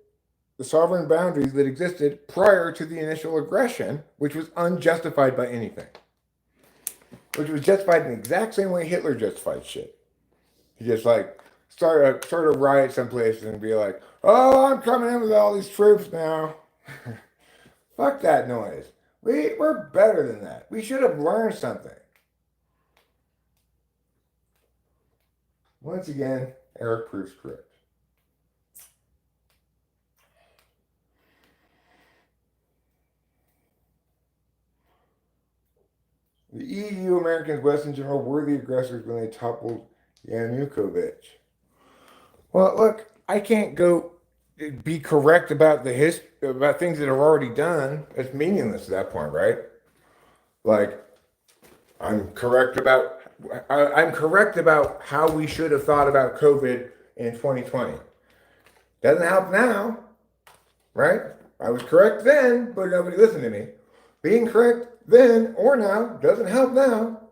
the sovereign boundaries that existed prior to the initial aggression, which was unjustified by anything. Which was justified in the exact same way Hitler justified shit. He just like start a riot someplace and be like, oh, I'm coming in with all these troops now. Fuck that noise. We're better than that. We should have learned something. Once again, Eric proves correct. The EU, Americans, West in general, were the aggressors when they toppled Yanukovych. Well, look, I can't go be correct about about things that are already done. It's meaningless at that point, right? Like, I'm correct about how we should have thought about COVID in 2020. Doesn't help now, right? I was correct then, but nobody listened to me. Being correct then or now doesn't help now.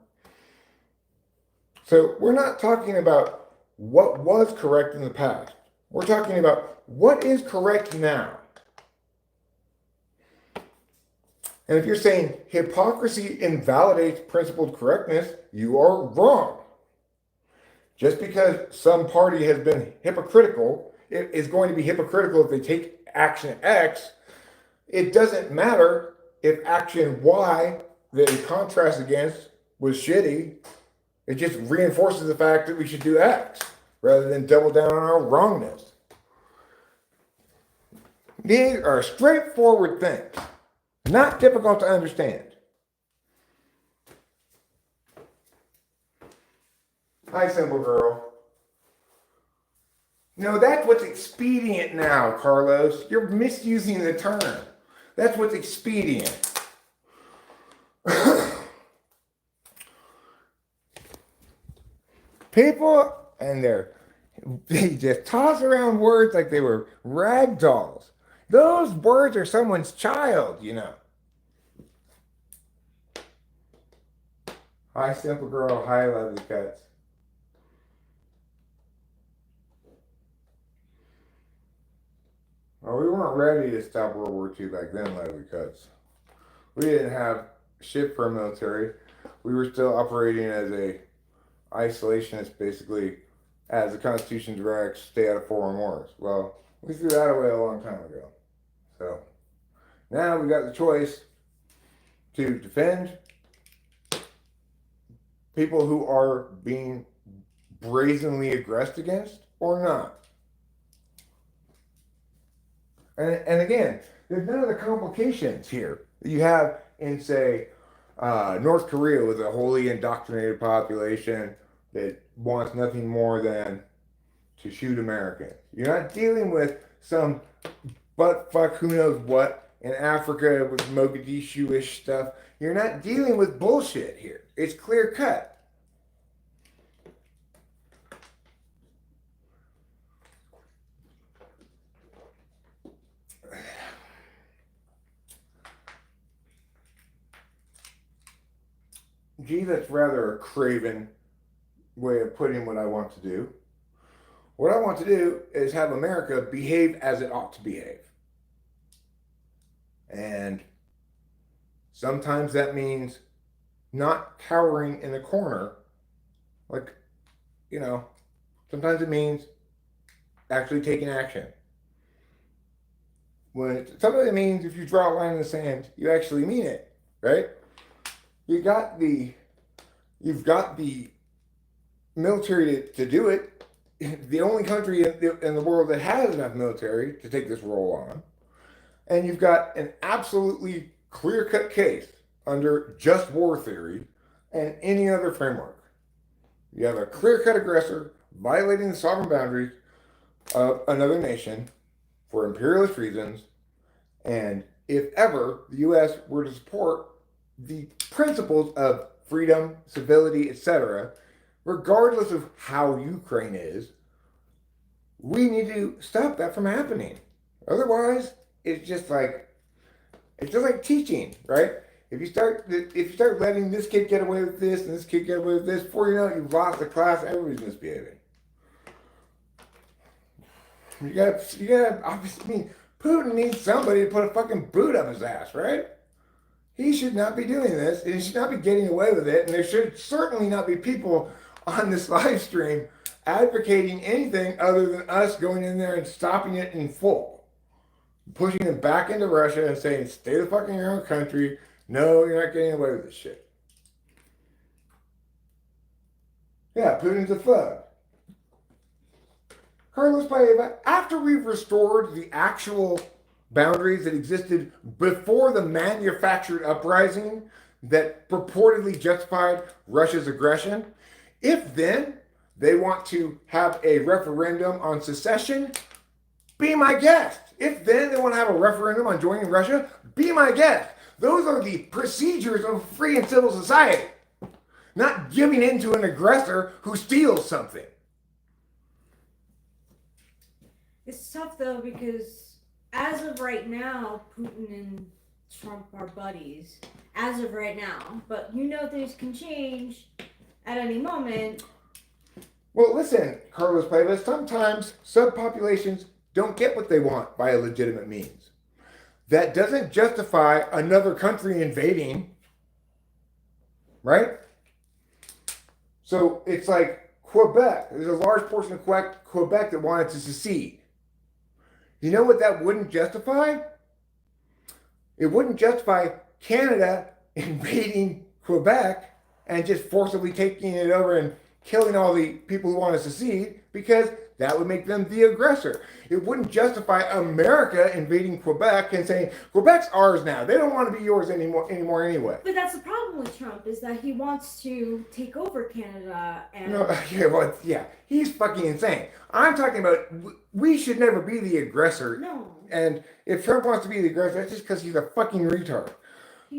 So we're not talking about what was correct in the past. We're talking about what is correct now. And if you're saying hypocrisy invalidates principled correctness, you are wrong. Just because some party has been hypocritical, it is going to be hypocritical if they take action X. It doesn't matter if action Y that it contrasts against was shitty. It just reinforces the fact that we should do X rather than double down on our wrongness. These are straightforward things, not difficult to understand. Hi, simple girl. No, that's what's expedient now, Carlos. You're misusing the term. That's what's expedient. People and they just toss around words like they were rag dolls. Those words are someone's child, you know. Hi, simple girl. Hi, lovely pets. Well, we weren't ready to stop World War II back then, lovely cuts. We didn't have shit for a military. We were still operating as a isolationist, basically, as the Constitution directs, stay out of foreign wars. Well, we threw that away a long time ago. So now we got the choice to defend people who are being brazenly aggressed against or not. And again, there's none of the complications here. You have in, say, North Korea with a wholly indoctrinated population that wants nothing more than to shoot Americans. You're not dealing with some butt fuck who knows what in Africa with Mogadishu-ish stuff. You're not dealing with bullshit here. It's clear cut. Gee, that's rather a craven way of putting what I want to do. What I want to do is have America behave as it ought to behave. And sometimes that means not cowering in a corner. Like, you know, sometimes it means actually taking action. Sometimes it means if you draw a line in the sand, you actually mean it, right? You've got the military to do it. The only country in the world that has enough military to take this role on. And you've got an absolutely clear-cut case under just war theory and any other framework. You have a clear-cut aggressor violating the sovereign boundaries of another nation for imperialist reasons. And if ever the U.S. were to support the principles of freedom, civility, etc., regardless of how Ukraine is, we need to stop that from happening. Otherwise, it's just like teaching, right? If you start letting this kid get away with this and this kid get away with this, before you know it, you've lost the class. Everybody's misbehaving. You gotta. Obviously, I mean, Putin needs somebody to put a fucking boot up his ass, right? He should not be doing this, and he should not be getting away with it. And there should certainly not be people on this live stream advocating anything other than us going in there and stopping it in full, pushing them back into Russia and saying, "Stay the fuck in your own country. No, you're not getting away with this shit." Yeah, Putin's a thug. Carlos Paiva, after we've restored the actual boundaries that existed before the manufactured uprising that purportedly justified Russia's aggression, if then they want to have a referendum on secession, be my guest. If then they want to have a referendum on joining Russia, be my guest. Those are the procedures of free and civil society, not giving in to an aggressor who steals something. It's tough though because as of right now, Putin and Trump are buddies. As of right now, but you know things can change at any moment. Well, listen, Carlos Paiva, sometimes subpopulations don't get what they want by a legitimate means. That doesn't justify another country invading, right? So it's like Quebec. There's a large portion of Quebec that wanted to secede. You know what that wouldn't justify? It wouldn't justify Canada invading Quebec and just forcibly taking it over and killing all the people who want to secede, because that would make them the aggressor. It wouldn't justify America invading Quebec and saying, Quebec's ours now. They don't want to be yours anymore anyway. But that's the problem with Trump, is that he wants to take over Canada and... Yeah, he's fucking insane. I'm talking about, we should never be the aggressor. No. And if Trump wants to be the aggressor, that's just because he's a fucking retard.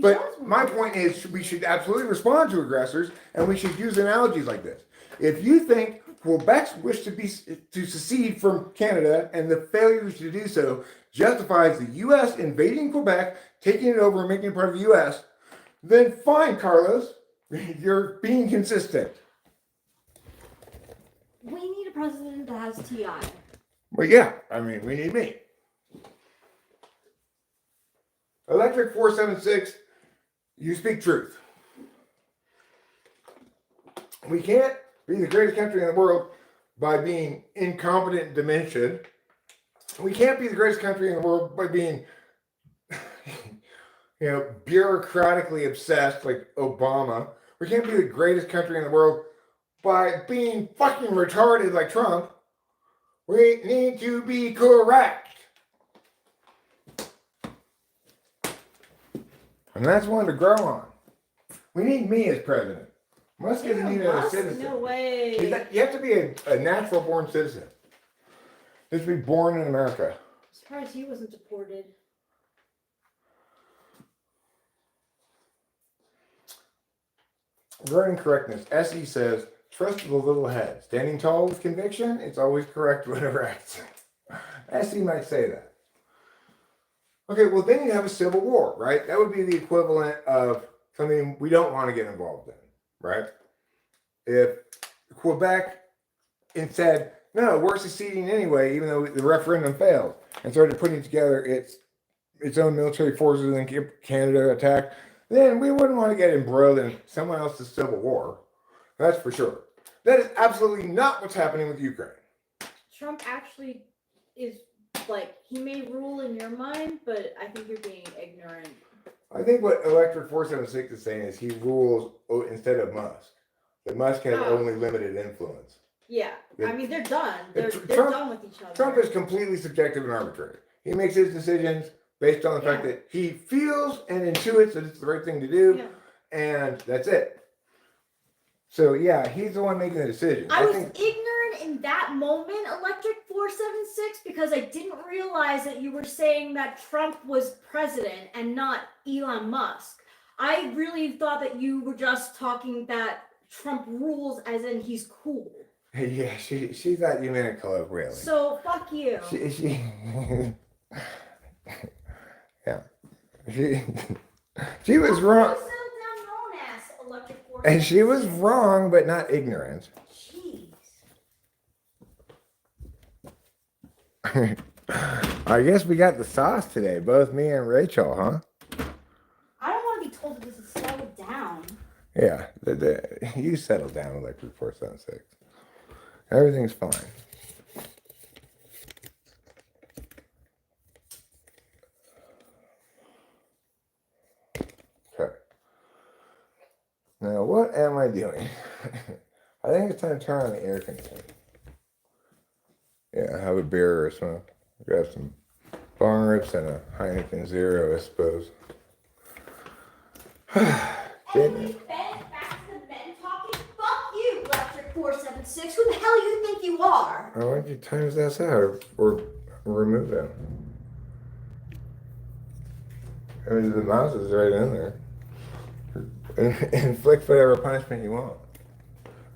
But my point is, we should absolutely respond to aggressors, and we should use analogies like this. If you think Quebec's wish to secede from Canada and the failure to do so justifies the U.S. invading Quebec, taking it over and making it part of the U.S., then fine, Carlos, you're being consistent. We need a president that has TI. Well, yeah, I mean, we need me. Electric 476, you speak truth. We can't be the greatest country in the world by being incompetent and diminished. We can't be the greatest country in the world by being, bureaucratically obsessed like Obama. We can't be the greatest country in the world by being fucking retarded like Trump. We need to be correct. And that's one to grow on. We need me as president. Musk isn't even a Musk? citizen. No way. You have to be a natural born citizen. Just be born in America. I'm surprised he wasn't deported. Regarding correctness, SE says, trust the little head. Standing tall with conviction, it's always correct whenever acts. SE might say that. Okay, well then you have a civil war, right? That would be the equivalent of something we don't want to get involved in, right? If Quebec said, no, we're seceding anyway, even though the referendum failed, and started putting together its own military forces and Canada attacked, then we wouldn't want to get embroiled in someone else's civil war. That's for sure. That is absolutely not what's happening with Ukraine. Trump actually is like, he may rule in your mind, but I think you're being ignorant. I think what Electric 476 is saying is he rules instead of Musk. That Musk has only limited influence. Yeah, I mean, they're done. They're Trump, done with each other. Trump is completely subjective and arbitrary. He makes his decisions based on the fact that he feels and intuits that it's the right thing to do, and that's it. So yeah, he's the one making the decision. I was ignorant in that moment, Electric 476, because I didn't realize that you were saying that Trump was president and not Elon Musk. I really thought that you were just talking that Trump rules as in he's cool. Yeah, she thought you meant it colloquially. So fuck you. Yeah. She was wrong. And she was wrong, but not ignorant. Jeez. I guess we got the sauce today, both me and Rachel, huh? I don't want to be told this is settled down. Yeah, you settle down, Electric 476. Everything's fine. Okay. Now, what am I doing? I think it's time to turn on the air conditioning. Yeah, have a beer or something. Grab some bong rips and a Heineken Zero, I suppose. Anyway, Ben, back to the men talking. Fuck you, Electric 476. Who the hell you think you are? Why don't you times that out or remove them? I mean, the mouse is right in there. Inflict whatever punishment you want.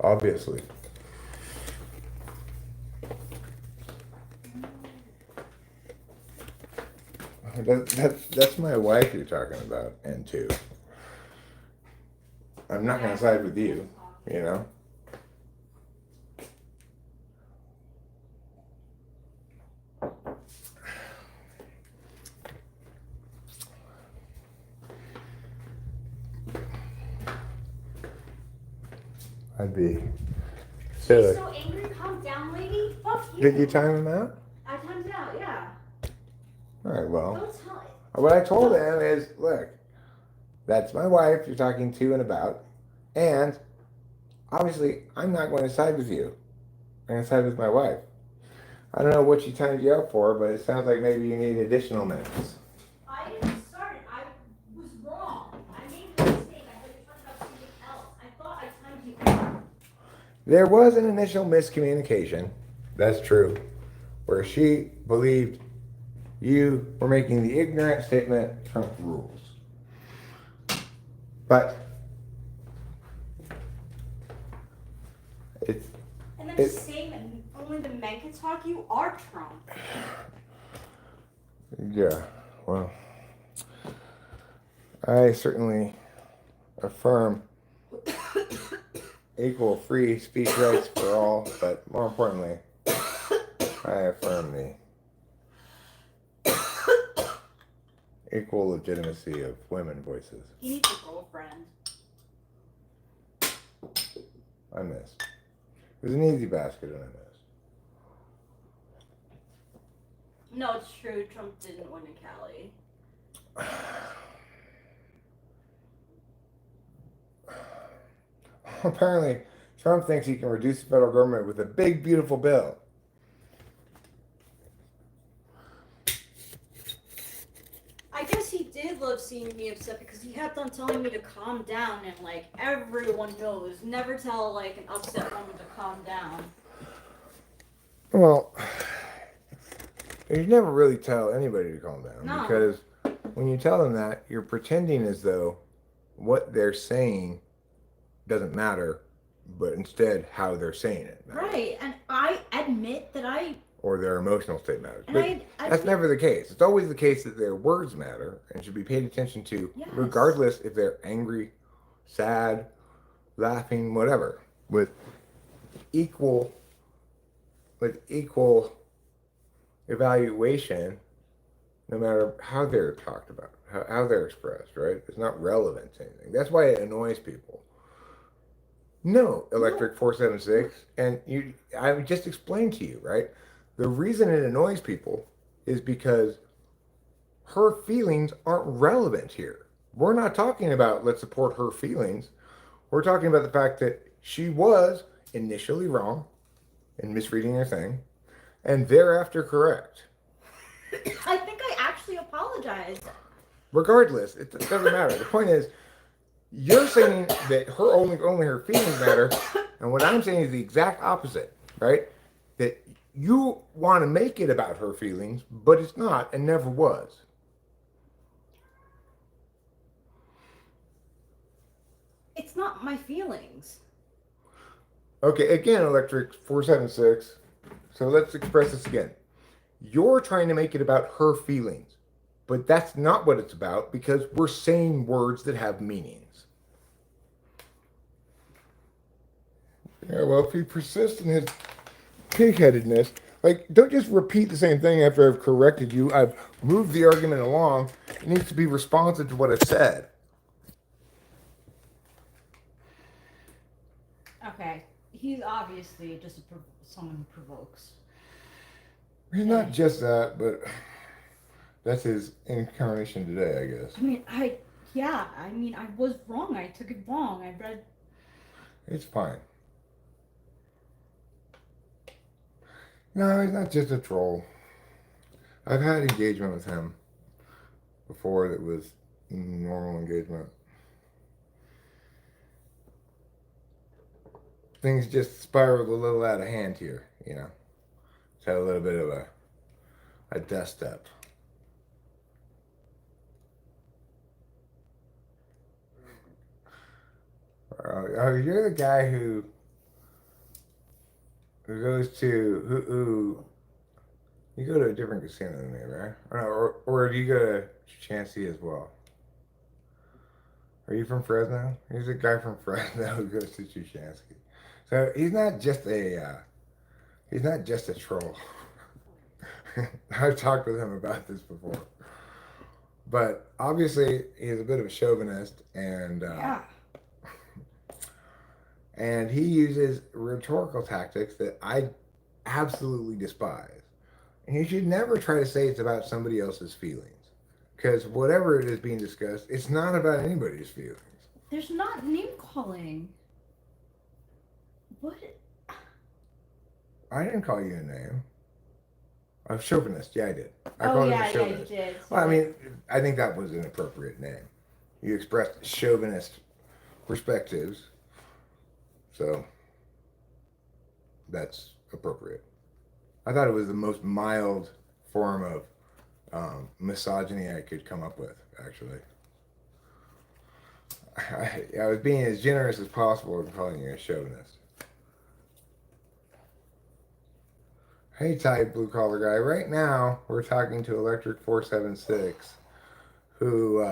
Obviously. That's my wife you're talking about, and two. I'm not gonna side with you, you know? I'd be silly. She's so angry. Calm down, lady. Fuck you. Did you time him out? I timed out, yeah. All right, well. Don't tell it. What I told him is, look, that's my wife you're talking to and about, and obviously I'm not going to side with you. I'm going to side with my wife. I don't know what she timed you out for, but it sounds like maybe you need additional minutes. I didn't start it. I was wrong. I made a mistake. I thought you were talking about something else. I thought I timed you out. There was an initial miscommunication, that's true, where she believed you were making the ignorant statement, Trump rules. But it's... And then just saying that only the men can talk, you are Trump. Yeah, well, I certainly affirm equal free speech rights for all, but more importantly, I affirm the equal legitimacy of women voices. He needs a girlfriend. I missed. It was an easy basket and I missed. No, it's true. Trump didn't win in Cali. Apparently, Trump thinks he can reduce the federal government with a big, beautiful bill. I guess he did love seeing me upset because he kept on telling me to calm down, and like everyone knows, never tell like an upset woman to calm down. Well, you never really tell anybody to calm down No. because when you tell them that, you're pretending as though what they're saying doesn't matter, but instead how they're saying it matters. Right, and I admit that Or their emotional state matters. and But I that's admit, never the case. It's always the case that their words matter and should be paid attention to, Yes. regardless if they're angry, sad, laughing, whatever, with equal evaluation, no matter how they're talked about, how they're expressed, right? It's not relevant to anything. That's why it annoys people. No, Electric 476, and I just explained to you, right? The reason it annoys people is because her feelings aren't relevant here. We're not talking about let's support her feelings. We're talking about the fact that she was initially wrong in misreading her thing, and thereafter correct. I think I actually apologized. Regardless, it doesn't matter. The point is, you're saying that only her feelings matter, and what I'm saying is the exact opposite, right? That you want to make it about her feelings, but it's not and never was. It's not my feelings. Okay, again, Electric 476. So let's express this again. You're trying to make it about her feelings, but that's not what it's about because we're saying words that have meanings. Yeah, well, if he persists in his pig-headedness, like, don't just repeat the same thing after I've corrected you. I've moved the argument along. It needs to be responsive to what I've said. Okay, he's obviously just someone who provokes. He's not just that, but that's his incarnation today, I guess. I mean, I was wrong. I took it wrong. I read. It's fine. No, he's not just a troll. I've had engagement with him before that was normal engagement. Things just spiraled a little out of hand here, you know. It's had a little bit of a dust up. Oh, you're the guy who goes to who you go to a different casino than me, right? Or do you go to Chansey as well? Are you from Fresno? He's a guy from Fresno who goes to Chansey. So he's not just a troll. I've talked with him about this before. But obviously he's a bit of a chauvinist and he uses rhetorical tactics that I absolutely despise. And you should never try to say it's about somebody else's feelings. Because whatever it is being discussed, it's not about anybody's feelings. There's not name calling. What? I didn't call you a name. A chauvinist. Yeah, I did. I Oh called him yeah, a yeah, you chauvinist. did. Well, I mean, I think that was an appropriate name. You expressed chauvinist perspectives. So, that's appropriate. I thought it was the most mild form of misogyny I could come up with, actually. I was being as generous as possible in calling you a chauvinist. Hey, tight blue collar guy. Right now, we're talking to Electric 476, who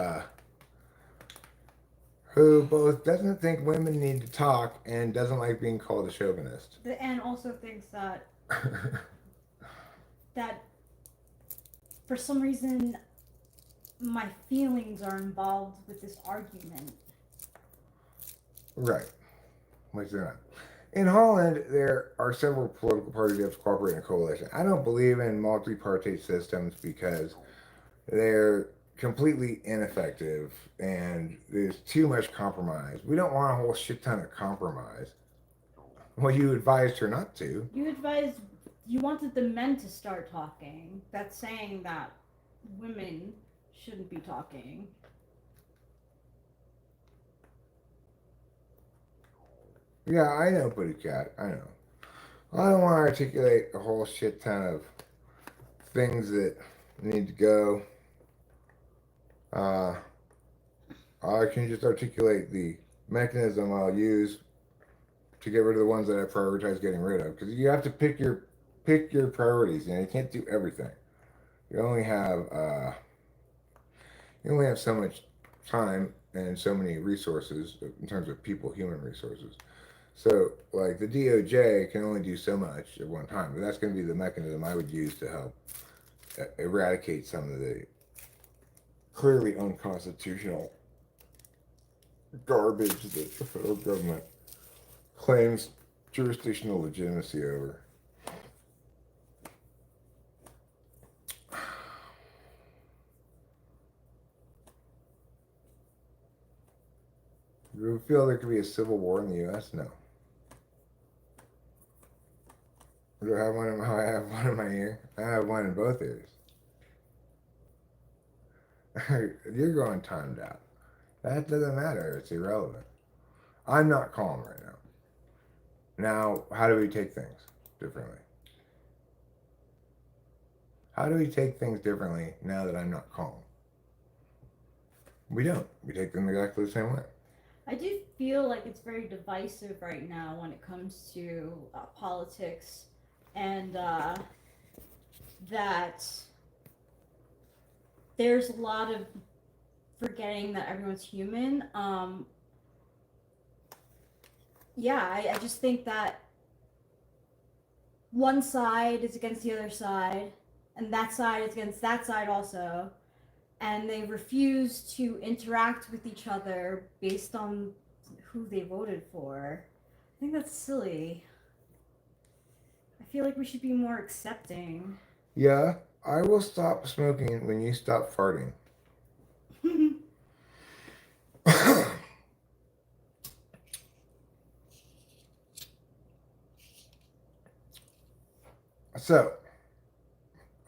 both doesn't think women need to talk and doesn't like being called a chauvinist. And also thinks that that for some reason my feelings are involved with this argument. Right. Which they're not. In Holland, there are several political parties that have to cooperate in a coalition. I don't believe in multi-party systems because they're completely ineffective and there's too much compromise. We don't want a whole shit ton of compromise. Well, you advised her not to. You wanted the men to start talking. That's saying that women shouldn't be talking. Yeah, I know, Buddy Cat. I know. I don't want to articulate a whole shit ton of things that need to go. Uh, I can just articulate the mechanism I'll use to get rid of the ones that I prioritize getting rid of. Because you have to pick your priorities. You know, you can't do everything. You only have so much time and so many resources in terms of people, human resources. So, like the DOJ can only do so much at one time, but that's going to be the mechanism I would use to help eradicate some of the clearly unconstitutional garbage that the federal government claims jurisdictional legitimacy over. Do you feel there could be a civil war in the U.S.? No. Do I have one in my ear? I have one in both ears. You're going timed out. That doesn't matter. It's irrelevant. I'm not calm right now. Now, how do we take things differently? How do we take things differently now that I'm not calm? We don't. We take them exactly the same way. I do feel like it's very divisive right now when it comes to politics, and that there's a lot of forgetting that everyone's human. I just think that one side is against the other side, and that side is against that side also, and they refuse to interact with each other based on who they voted for. I think that's silly. I feel like we should be more accepting. Yeah, I will stop smoking when you stop farting. So,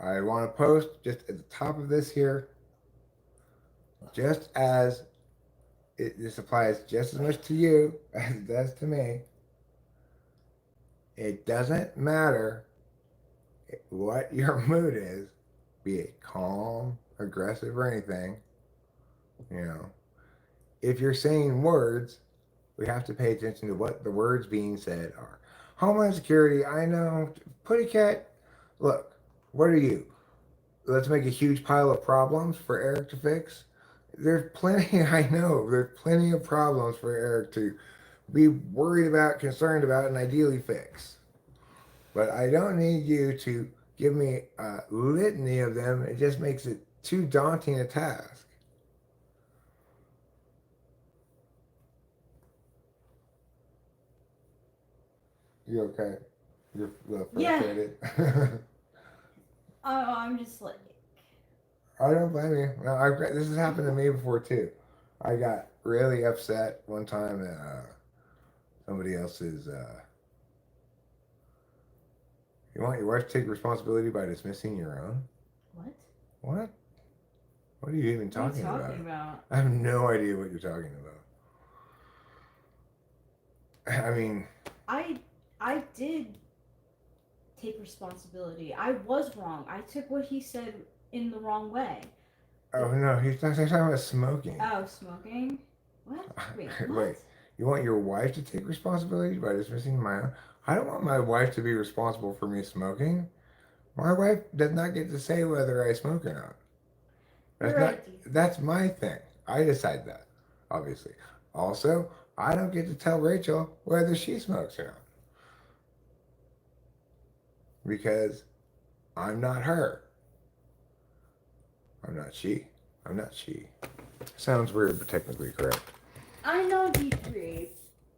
I want to post just at the top of this here, just as this applies just as much to you as it does to me. It doesn't matter what your mood is, be it calm, aggressive, or anything. You know, if you're saying words, we have to pay attention to what the words being said are. Homeland Security, I know. Putty Cat, look, what are you? Let's make a huge pile of problems for Eric to fix. There's plenty, I know, there's plenty of problems for Eric to be worried about, concerned about, and ideally fix. But I don't need you to give me a litany of them. It just makes it too daunting a task. You okay? You're frustrated? Yeah. Oh, I'm just like... I don't blame you. No, this has happened to me before too. I got really upset one time at somebody else's. You want your wife to take responsibility by dismissing your own? What? What? What are you even talking, what are you talking about? I have no idea what you're talking about. I mean, I did take responsibility. I was wrong. I took what he said in the wrong way. oh no, he's talking about smoking. Oh, smoking? What? Wait, what? Wait, you want your wife to take responsibility by dismissing my own? I don't want my wife to be responsible for me smoking. My wife does not get to say whether I smoke or not. That's right. That's my thing. I decide that, obviously. Also, I don't get to tell Rachel whether she smokes or not. Because I'm not her. I'm not she. I'm not she. Sounds weird, but technically correct. I know D3,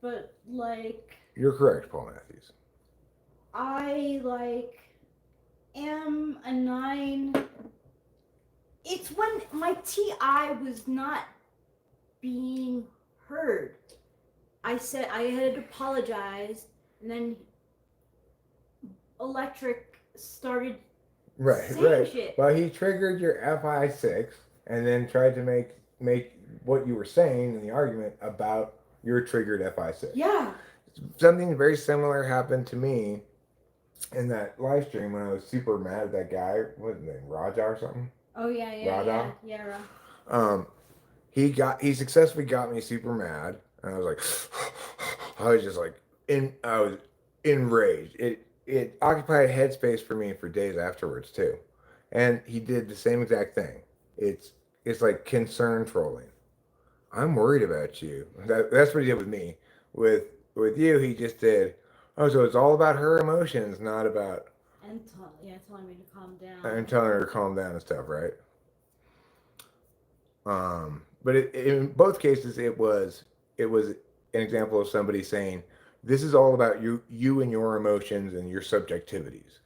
but like... You're correct, Paul Matthews. I am a 9. It's when my TI was not being heard. I said I had apologized, and then Electric started saying shit. Well, he triggered your FI6 and then tried to make what you were saying in the argument about your triggered FI6. Yeah. Something very similar happened to me in that live stream when I was super mad at that guy. What was his name? Raja or something? Oh yeah, Rada? yeah. Um, he successfully got me super mad, and I was like, I was just like I was enraged. It occupied headspace for me for days afterwards too, and he did the same exact thing. It's like concern trolling. I'm worried about you. That's what he did with me. With you, he just did. Oh, so it's all about her emotions, not about. And telling me to calm down. And telling her to calm down and stuff, right? But in both cases, it was an example of somebody saying, "This is all about you and your emotions and your subjectivities.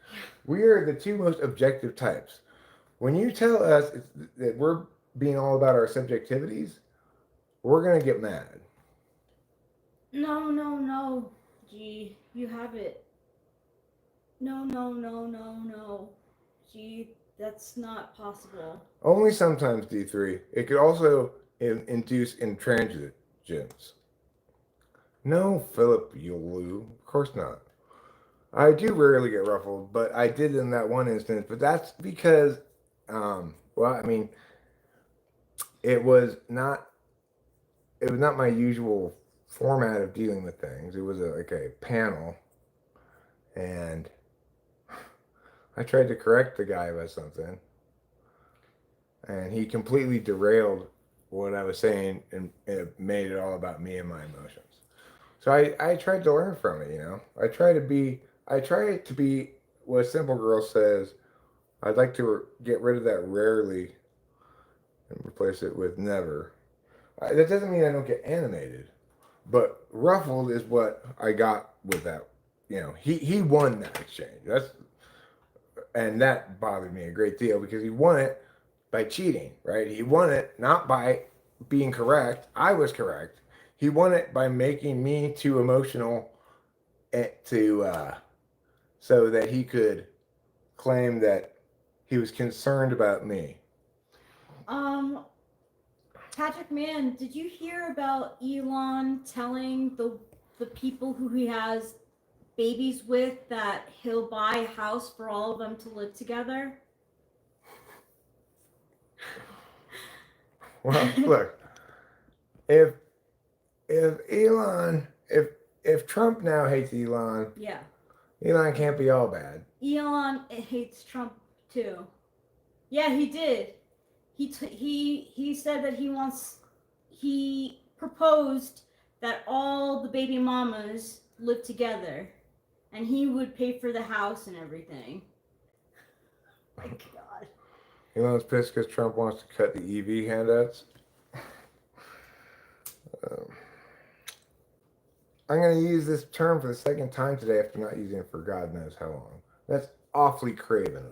We are the two most objective types. When you tell us that we're being all about our subjectivities, we're gonna get mad." No. Gee, you have it. No. Gee, that's not possible. Only sometimes, D3. It could also induce intransigence. No, Philip Yulu. Of course not. I do rarely get ruffled, but I did in that one instance. But that's because, well, I mean, it was not my usual format of dealing with things. It was like a panel, and I tried to correct the guy about something, and he completely derailed what I was saying and it made it all about me and my emotions. So I tried to learn from it, you know. I try to be what Simple Girl says. I'd like to get rid of that rarely and replace it with never. That doesn't mean I don't get animated, but ruffled is what I got with that. You know, he won that exchange. And that bothered me a great deal because he won it by cheating, right? He won it not by being correct. I was correct. He won it by making me too emotional so that he could claim that he was concerned about me. Patrick Mann, did you hear about Elon telling the people who he has babies with that he'll buy a house for all of them to live together? Well, look, if Trump now hates Elon, Yeah. Elon can't be all bad. Elon hates Trump too. Yeah, he did. He said that he proposed that all the baby mamas live together, and he would pay for the house and everything. My God. Elon's pissed because Trump wants to cut the EV handouts. I'm going to use this term for the second time today after not using it for God knows how long. That's awfully craven.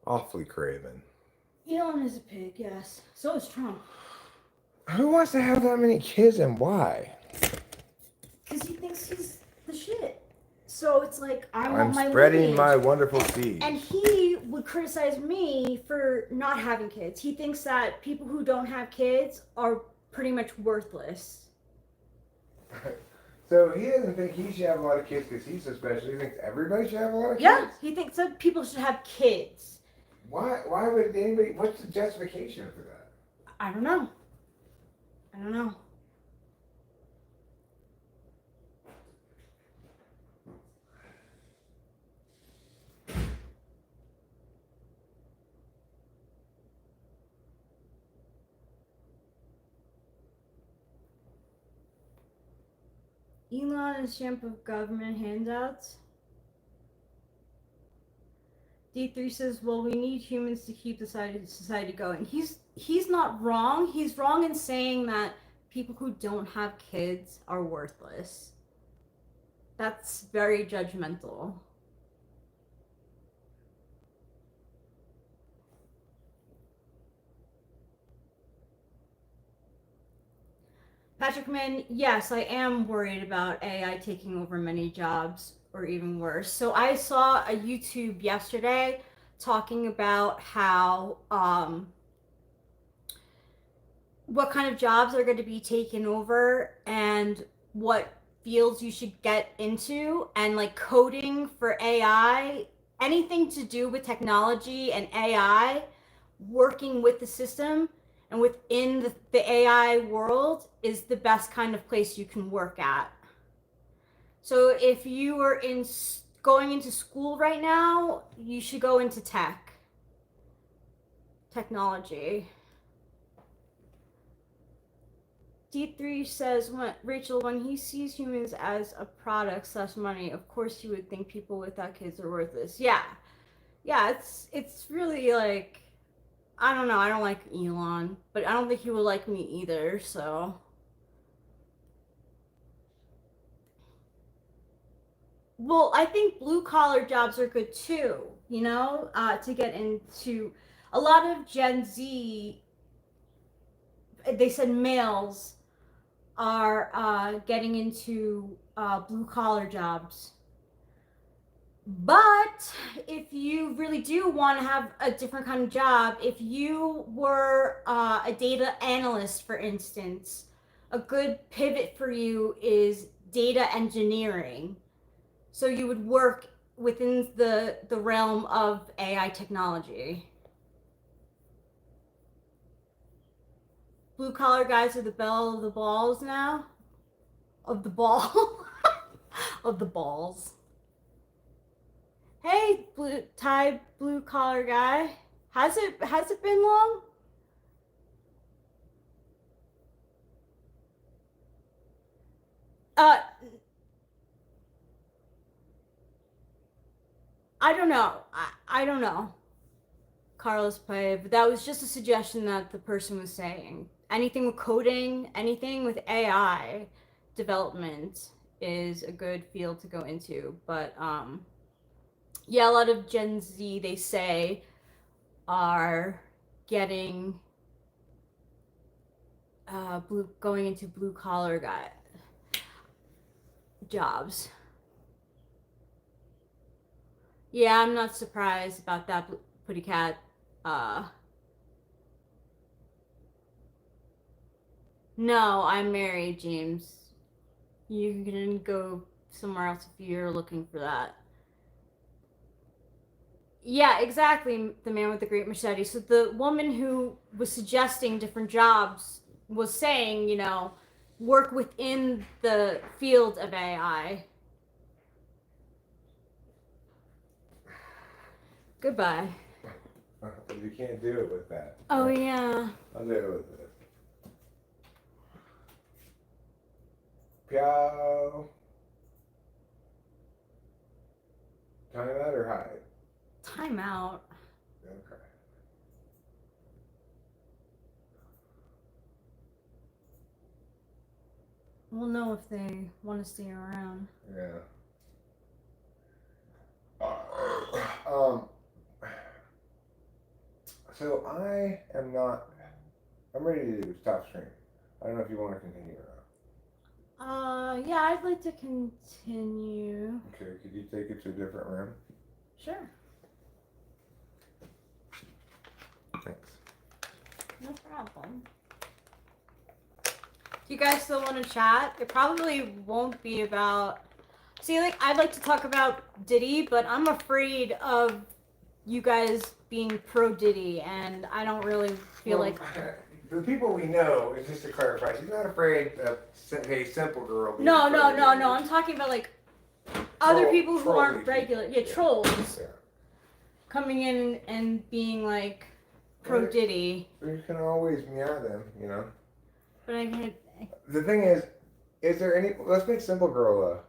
Awfully craven. Elon is a pig, yes. So is Trump. Who wants to have that many kids and why? Because he thinks he's the shit. So it's like, I'm my spreading lineage. my wonderful seed. And he would criticize me for not having kids. He thinks that people who don't have kids are pretty much worthless. So he doesn't think he should have a lot of kids because he's so special. He thinks everybody should have a lot of kids? Yeah, he thinks that people should have kids. Why would anybody, what's the justification for that? I don't know. Elon is champ of government handouts. D3 says, well, we need humans to keep the society going. He's not wrong. He's wrong in saying that people who don't have kids are worthless. That's very judgmental. Patrick Mann, yes, I am worried about AI taking over many jobs, or even worse. So I saw a YouTube yesterday talking about how what kind of jobs are going to be taken over and what fields you should get into, and like coding for AI, anything to do with technology and AI, working with the system and within the AI world is the best kind of place you can work at. So if you are going into school right now, you should go into technology. D3 says, Rachel, when he sees humans as a product / money, of course you would think people without kids are worthless. Yeah. Yeah, it's really like, I don't know. I don't like Elon, but I don't think he would like me either, so. Well, I think blue collar jobs are good too, to get into. A lot of Gen Z, they said males are getting into blue collar jobs. But if you really do want to have a different kind of job, if you were a data analyst, for instance, a good pivot for you is data engineering. So you would work within the realm of AI technology. Blue collar guys are the belle of the balls now. Of the ball. Of the balls. Hey, blue collar guy. Has it been long? Uh, I don't know. I don't know. Carlos Pay, but that was just a suggestion that the person was saying. Anything with coding, anything with AI development is a good field to go into. But yeah, a lot of Gen Z, they say, are getting going into blue collar jobs. Yeah, I'm not surprised about that, Putty Cat. No, I'm married, James. You can go somewhere else if you're looking for that. Yeah, exactly, the man with the great machete. So the woman who was suggesting different jobs was saying, work within the field of AI. Goodbye. You can't do it with that. Oh, yeah. I'll do it with this. Piao. Time out or hide? Time out. Okay. We'll know if they want to stay around. Yeah. So I am not. I'm ready to stop stream. I don't know if you want to continue or not. Yeah, I'd like to continue. Okay, could you take it to a different room? Sure. Thanks. No problem. Do you guys still want to chat? It probably won't be about. See, like, I'd like to talk about Diddy, but I'm afraid of you guys being pro Diddy, and I don't really feel like. The people we know, is just to clarify, she's not afraid of a simple girl. No. I'm talking about like other people who aren't regular. Yeah, trolls. Yeah. Coming in and being like pro Diddy. You can always meow them, But I can't. The thing is there any? Let's make simple girl.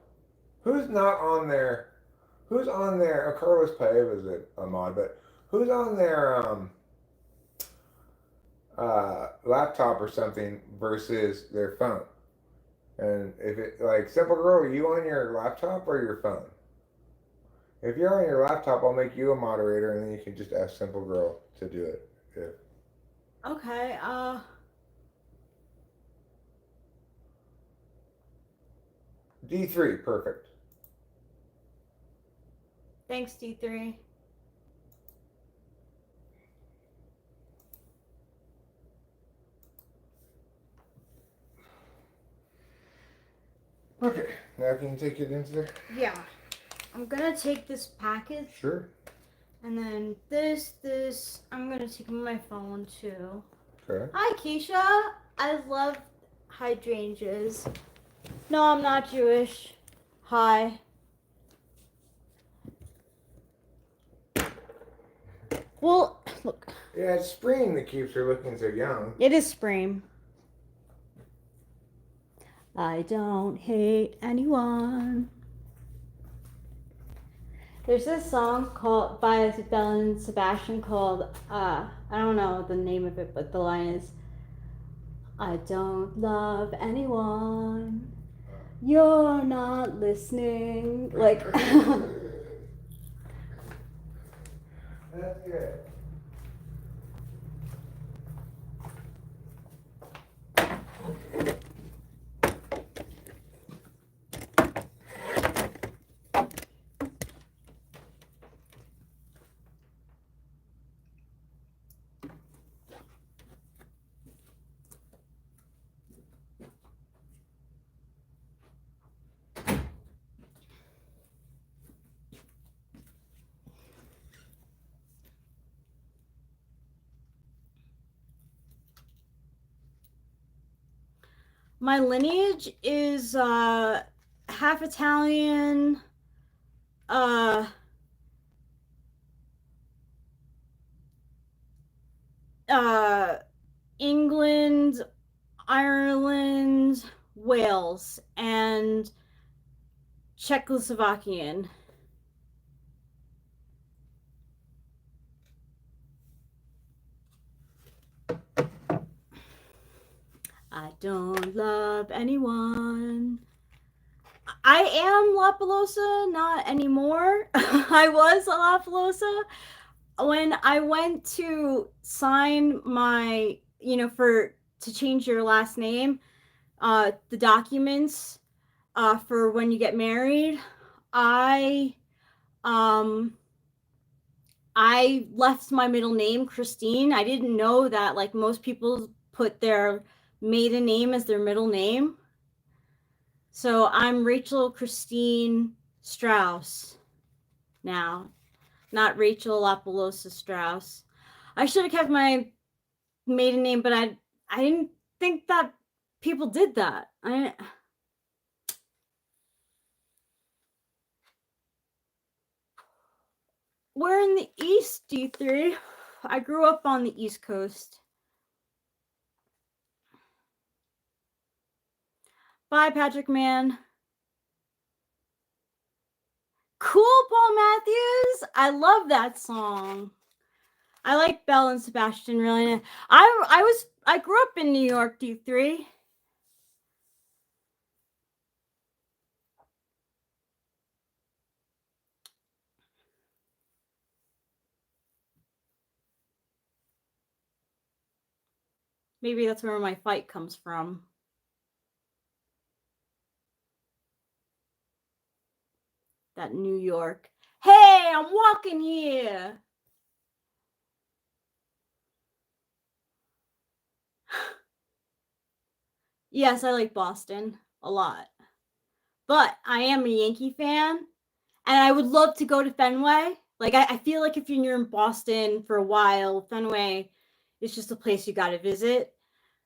Who's not on there? Who's on there? Carlos Pave is a mod, but who's on their laptop or something versus their phone? And if it like simple girl, are you on your laptop or your phone? If you're on your laptop, I'll make you a moderator, and then you can just ask simple girl to do it. Yeah. Okay. D3, perfect. Thanks, D3. Okay, now can you take it into there? Yeah. I'm gonna take this package. Sure. And then this, I'm gonna take my phone too. Okay. Hi, Keisha. I love hydrangeas. No, I'm not Jewish. Hi. Well, look. Yeah, it's spring that keeps her looking so young. It is spring. I don't hate anyone. There's this song called by Belle and Sebastian called I don't know the name of it, but the line is I don't love anyone. You're not listening. Like That's good. my lineage is half Italian, England, Ireland, Wales, and Czechoslovakian. I don't love anyone. I am La Pelosa, not anymore. I was a La Pelosa. When I went to sign my, to change your last name, the documents for when you get married, I left my middle name Christine. I didn't know that like most people put their maiden name as their middle name. So I'm Rachel Christine Strauss now, not Rachel La Pelosa Strauss. I should have kept my maiden name, but I didn't think that people did that. We're in the East, D3. I grew up on the East Coast. Bye, Patrick Man. Cool, Paul Matthews. I love that song. I like Belle and Sebastian really. I grew up in New York, D3. Maybe that's where my fight comes from. That New York. Hey, I'm walking here. Yes, I like Boston a lot. But I am a Yankee fan, and I would love to go to Fenway. Like, I feel like if you're in Boston for a while, Fenway is just a place you got to visit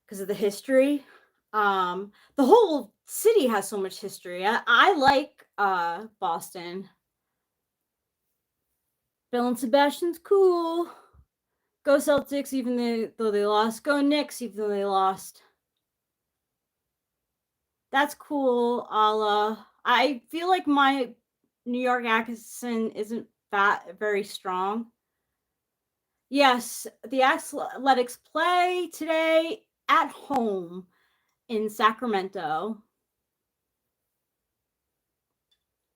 because of the history. The whole city has so much history. I like Boston. Bill and Sebastian's cool. Go Celtics, even though they lost. Go Knicks, even though they lost. That's cool. I feel like my New York accent isn't that very strong. Yes, the Athletics play today at home in Sacramento.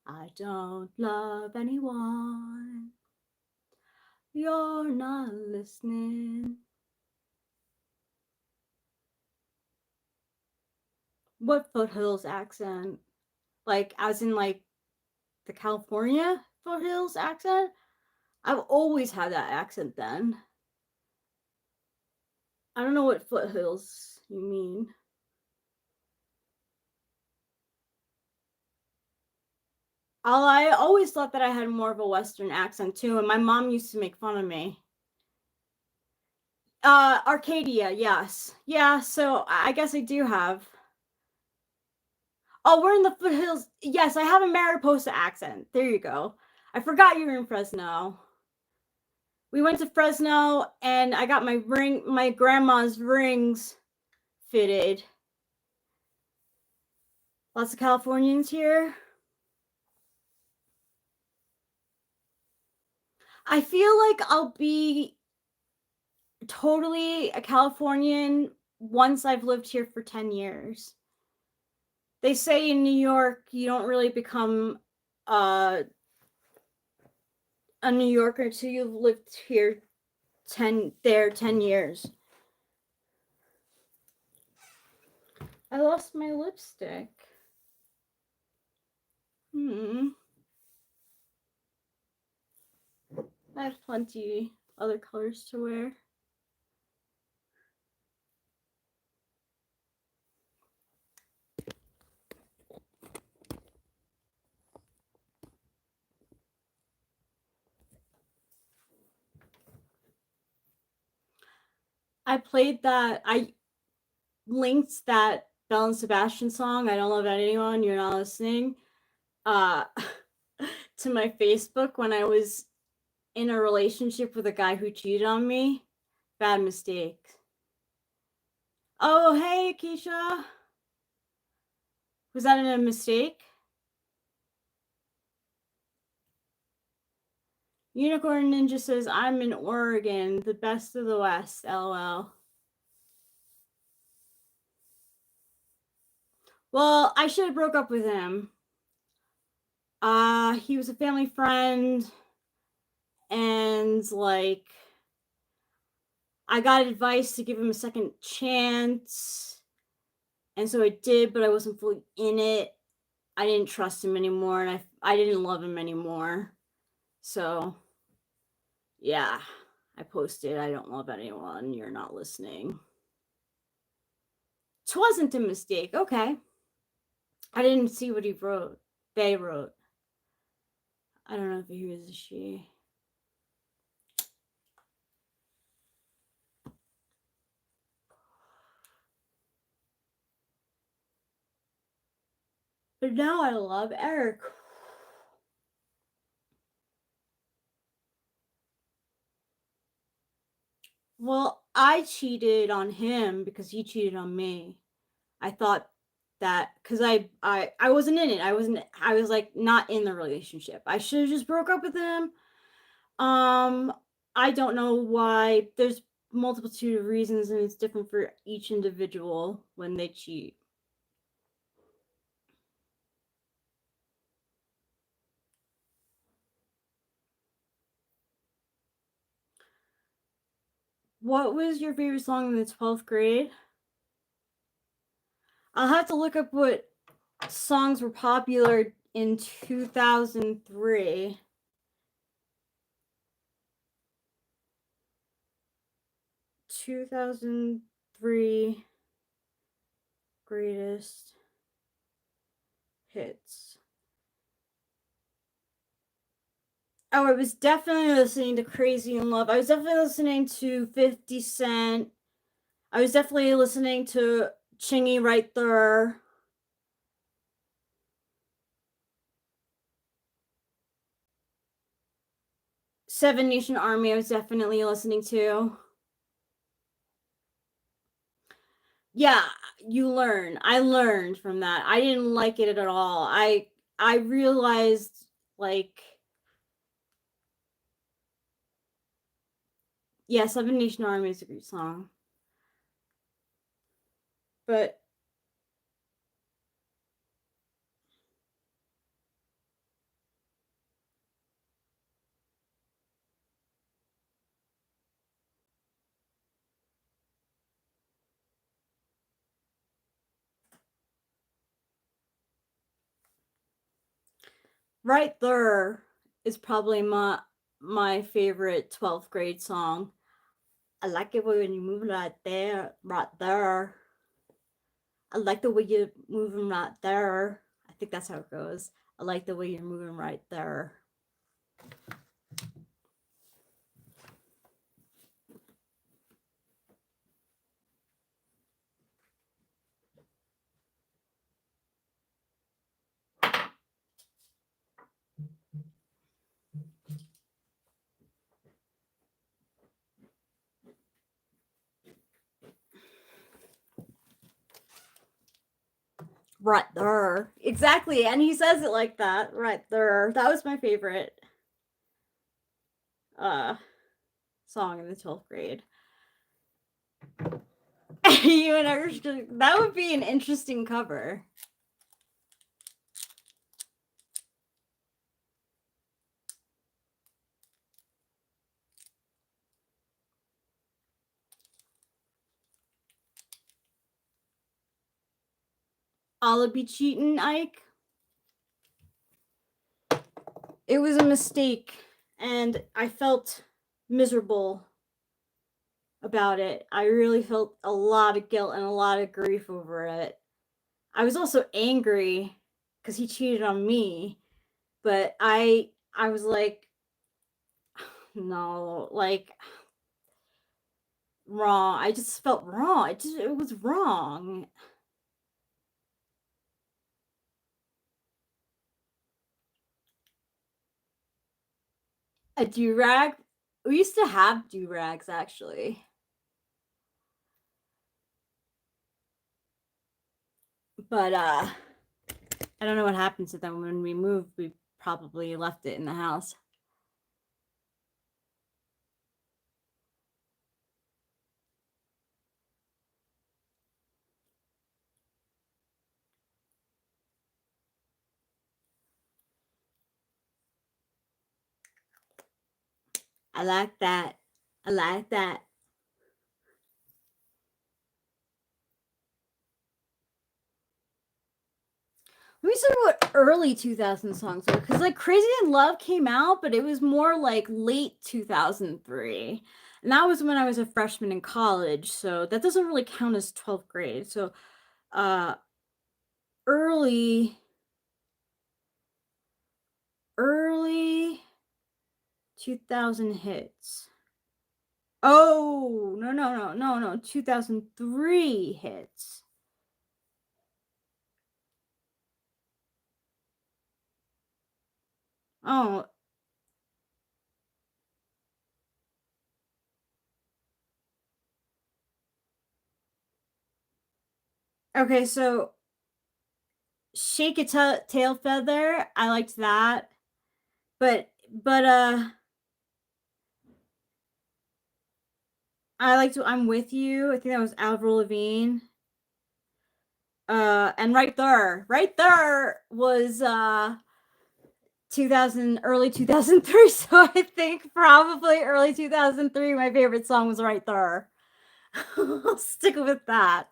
I don't love anyone. You're not listening. What foothills accent? Like, as in, like, the California foothills accent? I've always had that accent then. I don't know what foothills you mean. I always thought that I had more of a Western accent too, and my mom used to make fun of me. Arcadia, yes. Yeah, so I guess I do have. Oh, we're in the foothills. Yes, I have a Mariposa accent. There you go. I forgot you were in Fresno. We went to Fresno and I got my grandma's rings fitted. Lots of Californians here. I feel like I'll be totally a Californian once I've lived here for 10 years. They say in New York, you don't really become a New Yorker until you've lived here 10 years. I lost my lipstick. I have plenty other colors to wear. I linked that Belle and Sebastian song, I Don't Love Anyone, You're Not Listening, to my Facebook when I was in a relationship with a guy who cheated on me. Bad mistake. Oh, hey, Keisha. Was that a mistake? Unicorn Ninja says, I'm in Oregon, the best of the West, LOL. Well, I should have broke up with him. He was a family friend, and like, I got advice to give him a second chance, and so I did, but I wasn't fully in it. I didn't trust him anymore, and I didn't love him anymore. So, yeah, I posted, I don't love anyone, you're not listening. 'Twasn't a mistake, okay. I didn't see what they wrote. I don't know if he was a she. But now I love Eric. Well, I cheated on him because he cheated on me. I thought that because I wasn't in it. I was like not in the relationship. I should have just broke up with him. I don't know why. There's multitude of reasons and it's different for each individual when they cheat. What was your favorite song in the 12th grade? I'll have to look up what songs were popular in 2003. 2003 greatest hits. Oh, I was definitely listening to Crazy in Love. I was definitely listening to 50 Cent. I was definitely listening to Chingy Right There. Seven Nation Army, I was definitely listening to. Yeah, you learn. I learned from that. I didn't like it at all. I realized, like, yeah, Seven Nation Army is a great song. But Right There is probably my favorite 12th grade song. I like it when you move right there, right there. I like the way you're moving right there. I think that's how it goes. I like the way you're moving right there. Right there. Exactly. And he says it like that. Right there. That was my favorite song in the 12th grade. You and I, that would be an interesting cover. I'll be cheating, Ike. It was a mistake, and I felt miserable about it. I really felt a lot of guilt and a lot of grief over it. I was also angry because he cheated on me, but I was like, no, like wrong. I just felt wrong. It was wrong. A do-rag? We used to have do-rags, actually. But I don't know what happened to them when we moved. We probably left it in the house. I like that. I like that. Let me see what early 2000 songs were, because like Crazy in Love came out, but it was more like late 2003. And that was when I was a freshman in college, so that doesn't really count as 12th grade. So early 2000 hits. Oh, no. 2003 hits. Oh. Okay, so Shake a Tail Feather, I liked that. But I liked I'm With You. I think that was Avril Lavigne. And Right There was early 2003, so I think probably early 2003 my favorite song was Right There. I'll stick with that.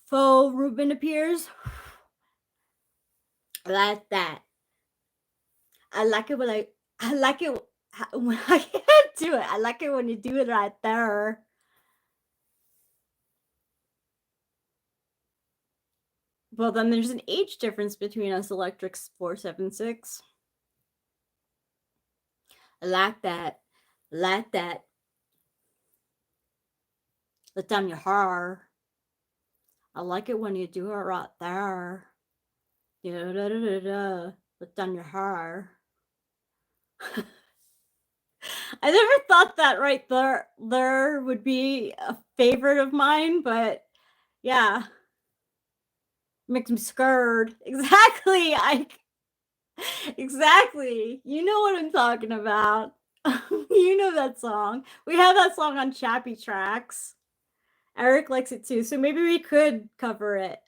Faux Ruben appears. I like that. I like it when I like it when I can't do it. I like it when you do it right there. Well, then there's an age difference between us, Electrics 476. I like that. I like that. Let down your hair. I like it when you do it right there. Da-da-da-da-da. Let down your hair. I never thought that right there would be a favorite of mine, but yeah. Makes me scared. Exactly. Exactly. You know what I'm talking about. You know that song. We have that song on Chappy Tracks. Eric likes it too, so maybe we could cover it.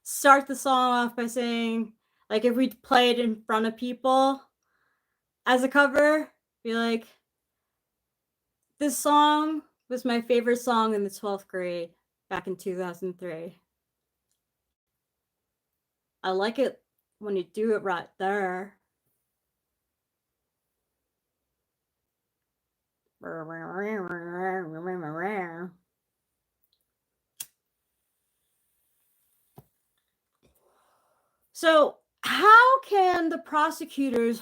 Start the song off by saying, like, if we play it in front of people as a cover, be like, this song was my favorite song in the 12th grade back in 2003. I like it when you do it right there. So how can the prosecutors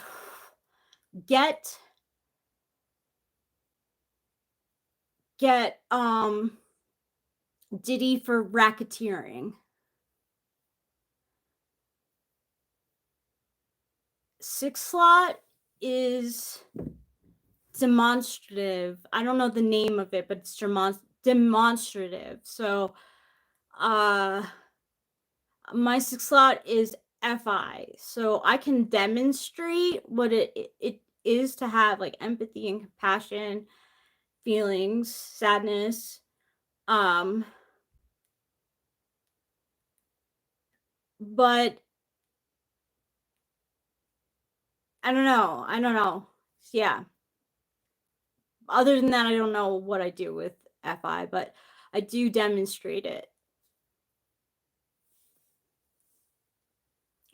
get Diddy for racketeering? Six Slot is demonstrative. I don't know the name of it, but it's demonstrative. So my Six Slot is FI. So I can demonstrate what it is to have like empathy and compassion, feelings, sadness. But I don't know. Yeah. Other than that, I don't know what I do with FI, but I do demonstrate it.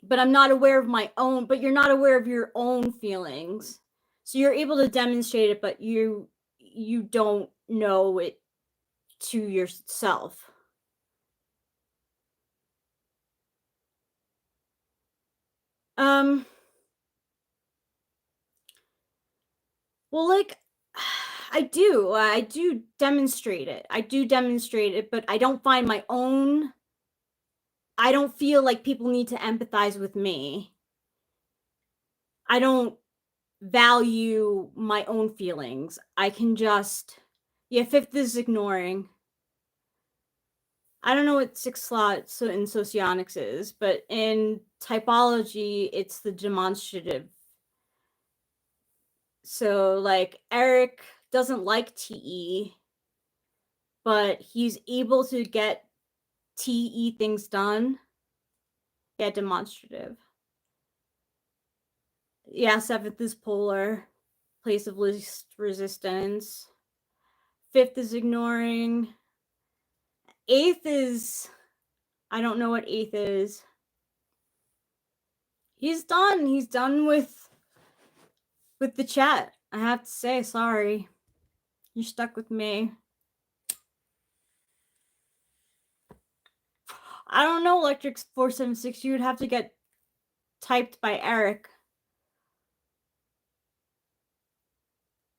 But I'm not aware of my own, but you're not aware of your own feelings. So you're able to demonstrate it, but you don't know it to yourself. Well, like I do demonstrate it. But I don't find my own. I don't feel like people need to empathize with me. I don't value my own feelings. I can just, yeah, fifth is ignoring. I don't know what Six Slot in socionics is, but in typology, it's the demonstrative. So, like, Eric doesn't like TE, but he's able to get TE things done. Yeah, demonstrative. Yeah, seventh is polar, place of least resistance. Fifth is ignoring. Eighth is, I don't know what eighth is. He's done with the chat. I have to say, sorry. You're stuck with me. I don't know, Electric 476. You would have to get typed by Eric.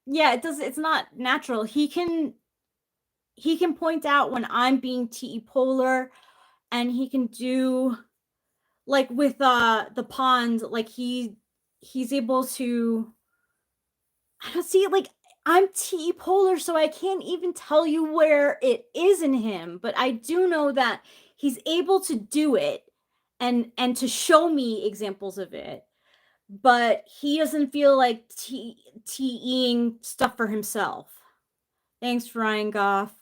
Yeah, it's not natural. He can point out when I'm being TE polar, and he can do, like, with the pond, like he's able to, I don't see it, like, I'm TE polar, so I can't even tell you where it is in him, but I do know that he's able to do it and to show me examples of it, but he doesn't feel like TEing stuff for himself. Thanks, Ryan Goff.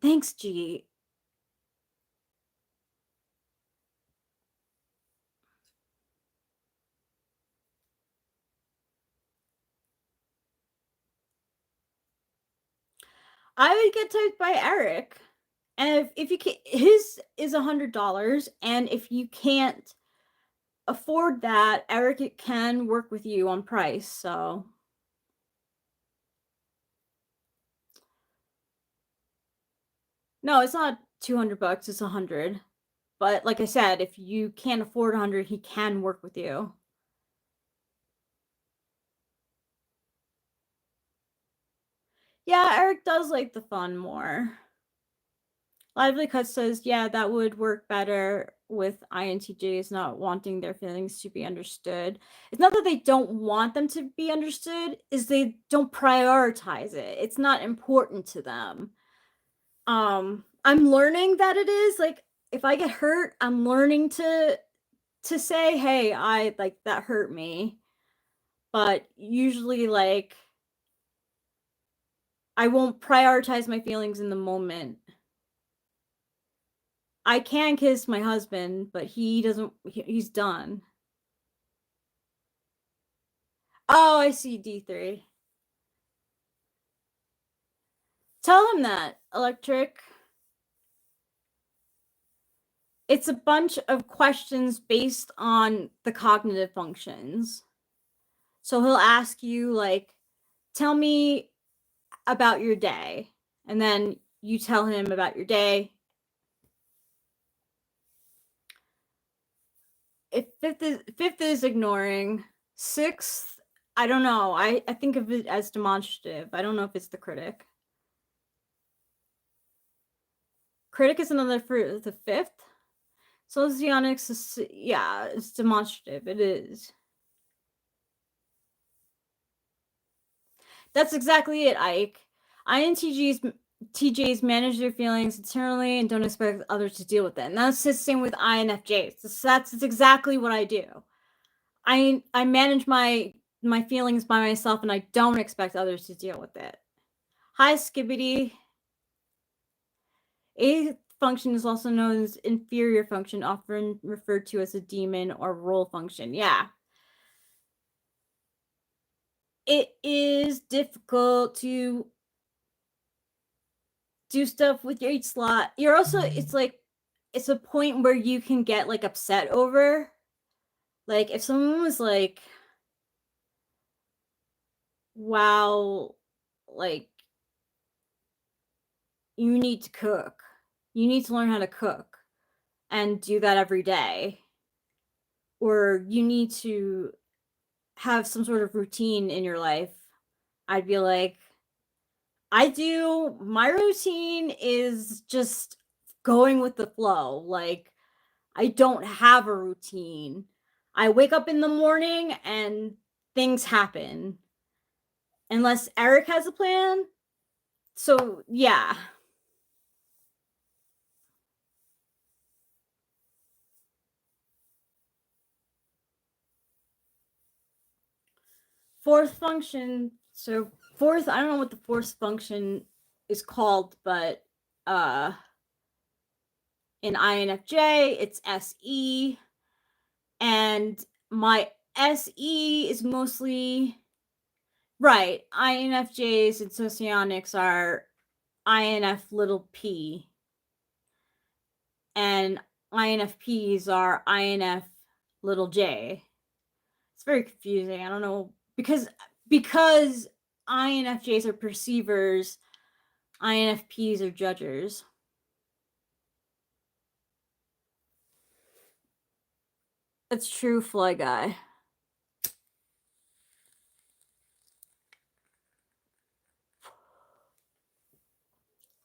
Thanks, G. I would get typed by Eric. And if you can, his is $100, and if you can't afford that, Eric can work with you on price. So no, it's not $200, it's 100. But like I said, if you can't afford 100, he can work with you. Yeah, Eric does like the fun more. Lively Cut says, yeah, that would work better with INTJs not wanting their feelings to be understood. It's not that they don't want them to be understood, is they don't prioritize it. It's not important to them. I'm learning that it is. Like, if I get hurt, I'm learning to say, hey, I like that hurt me. But usually, like, I won't prioritize my feelings in the moment. I can kiss my husband, but he doesn't, he's done. Oh, I see D3. Tell him that, Electric. It's a bunch of questions based on the cognitive functions. So he'll ask you, like, tell me about your day. And then you tell him about your day. if fifth is ignoring. Sixth, I don't know. I think of it as demonstrative. I don't know if it's the critic. Critic is another for the fifth. Socionics is, yeah, it's demonstrative. It is. That's exactly it, Ike. INTJs manage their feelings internally and don't expect others to deal with it. And that's the same with INFJs. That's exactly what I do. I manage my feelings by myself and I don't expect others to deal with it. Hi, Skibbity. A function is also known as inferior function, often referred to as a demon or role function. Yeah. It is difficult to do stuff with your each slot. You're also, it's like, it's a point where you can get like upset over. Like if someone was like, wow, like you need to cook. You need to learn how to cook and do that every day. Or you need to have some sort of routine in your life. I'd be like, my routine is just going with the flow. Like, I don't have a routine. I wake up in the morning and things happen. Unless Eric has a plan. So, yeah. Fourth function. So, fourth, I don't know what the fourth function is called, but in INFJ, it's SE. And my SE is mostly right. INFJs and socionics are INF little p. And INFPs are INF little j. It's very confusing. I don't know. Because INFJs are perceivers, INFPs are judgers. That's true, Fly Guy.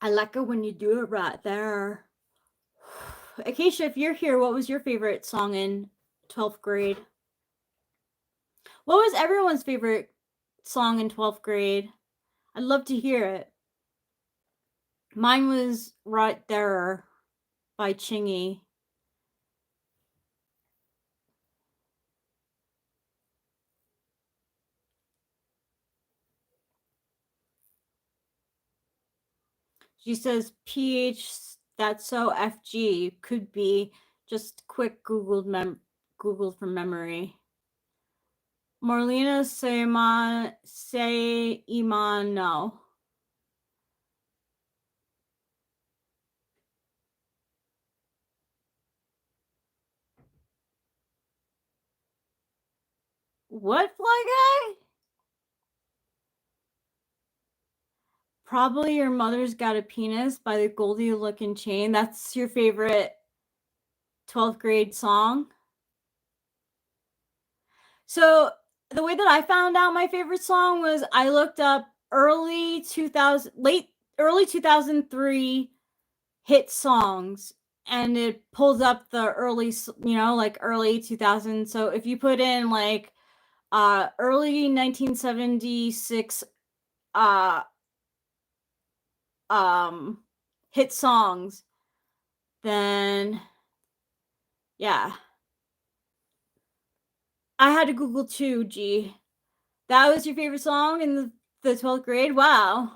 I like it when you do it right there. Acacia, if you're here, what was your favorite song in 12th grade? What was everyone's favorite song in 12th grade? I'd love to hear it. Mine was Right There by Chingy. She says PH, that's so FG, could be just quick Googled from memory. Marlena say Iman no. What, Fly Guy? Probably Your Mother's Got a Penis by the Goldie Looking Chain. That's your favorite 12th grade song? So the way that I found out my favorite song was I looked up early 2003 hit songs and it pulls up the early, like early 2000. So if you put in like early 1976 hit songs, then yeah. I had to Google too, G. That was your favorite song in the 12th grade? Wow.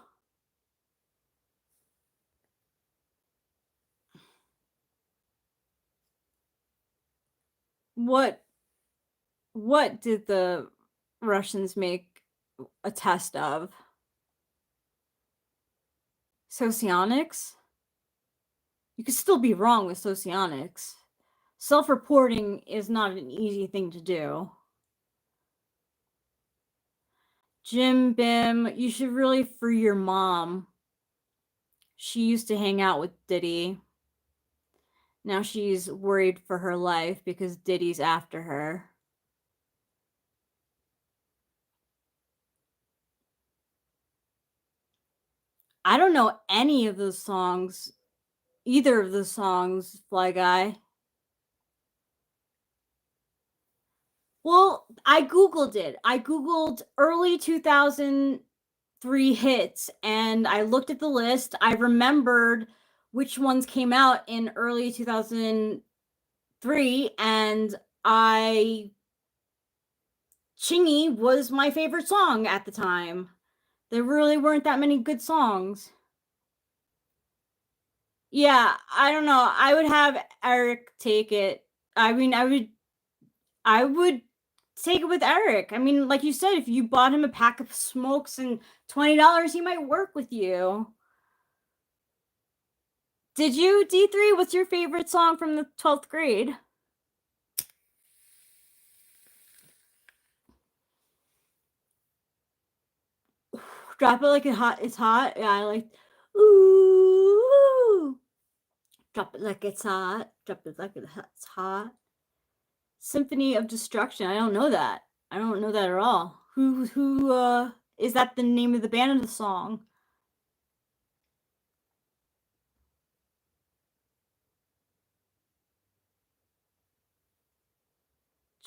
What did the Russians make a test of? Socionics? You could still be wrong with socionics. Self-reporting is not an easy thing to do. Jim Bim, you should really free your mom. She used to hang out with Diddy. Now she's worried for her life because Diddy's after her. I don't know any of those songs, either of those songs, Fly Guy. Well, I Googled it. I Googled early 2003 hits and I looked at the list. I remembered which ones came out in early 2003 and Chingy was my favorite song at the time. There really weren't that many good songs. Yeah, I don't know. I would have Eric take it. I mean, I would take it with Eric. I mean, like you said, if you bought him a pack of smokes and $20, he might work with you. Did you, D3? What's your favorite song from the 12th grade? Drop it like it's hot. Yeah, I like. Ooh, drop it like it's hot. Drop it like it's hot. Symphony of Destruction. I don't know that. I don't know that at all. Who is that the name of the band of the song?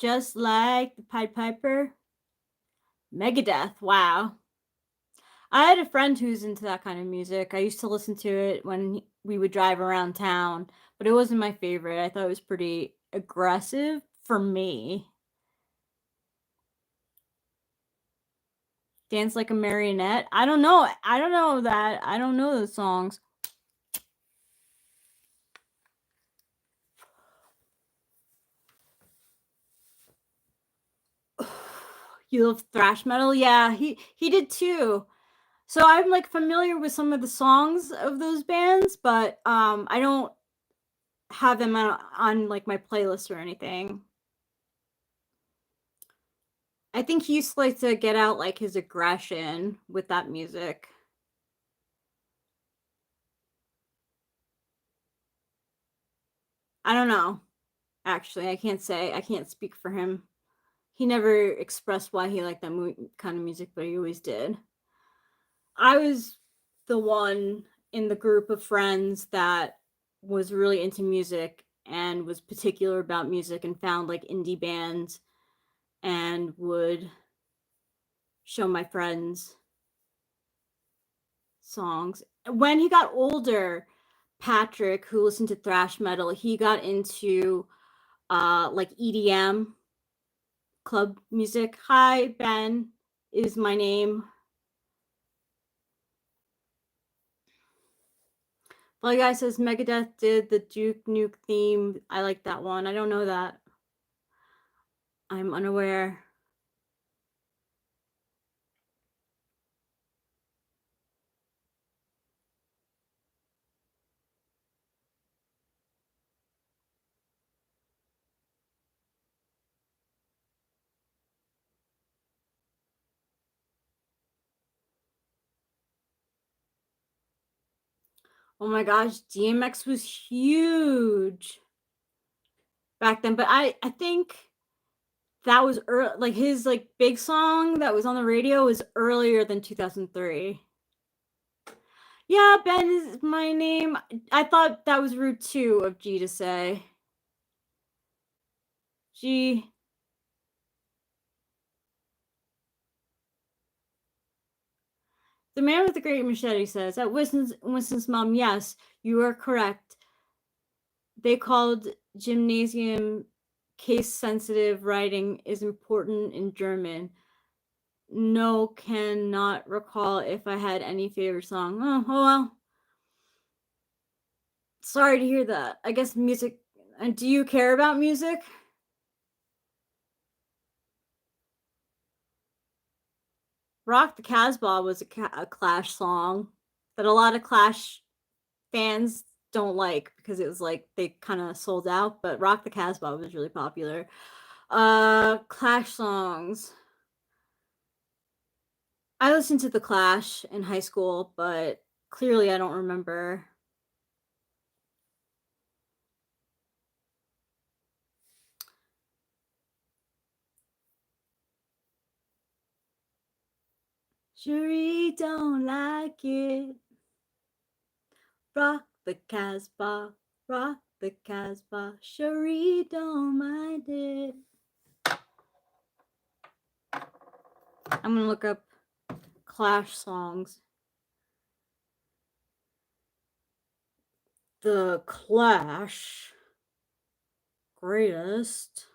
Just like the Pied Piper. Megadeth. Wow. I had a friend who's into that kind of music. I used to listen to it when we would drive around town, but it wasn't my favorite. I thought it was pretty aggressive for me. Dance Like a Marionette. I don't know. I don't know that. I don't know those songs. You love thrash metal? Yeah, he did too. So I'm like familiar with some of the songs of those bands, but I don't have them on like my playlist or anything. I think he used to like to get out like his aggression with that music. I don't know. Actually, I can't say. I can't speak for him. He never expressed why he liked that kind of music, but he always did. I was the one in the group of friends that was really into music and was particular about music and found like indie bands and would show my friends songs. When he got older, Patrick, who listened to thrash metal, he got into like EDM club music. Hi, Ben is my name. Well, guy says Megadeth did the Duke Nuke theme. I like that one. I don't know that. I'm unaware. Oh my gosh, DMX was huge back then, but I think that was like his like big song that was on the radio was earlier than 2003. Yeah, Ben is my name. I thought that was rude too of G to say. G. The man with the great machete says, at Winston's mom, yes, you are correct. They called gymnasium case sensitive writing is important in German. No, cannot recall if I had any favorite song. Oh well. Sorry to hear that. I guess music. And do you care about music? Rock the Casbah was a Clash song that a lot of Clash fans don't like because it was like they kind of sold out, but Rock the Casbah was really popular. Clash songs. I listened to The Clash in high school, but clearly I don't remember. Cherie don't like it. Rock the Casbah, rock the Casbah. Cherie don't mind it. I'm gonna look up Clash songs. The Clash greatest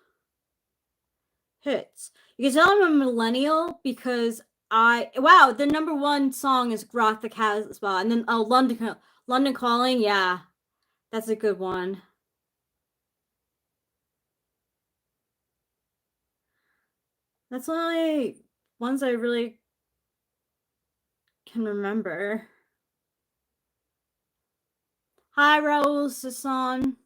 hits. You can tell I'm a millennial because the number one song is Rock the Casbah, and then London Calling. Yeah, that's a good one. That's the only ones I really can remember. Hi, Raul Sasson.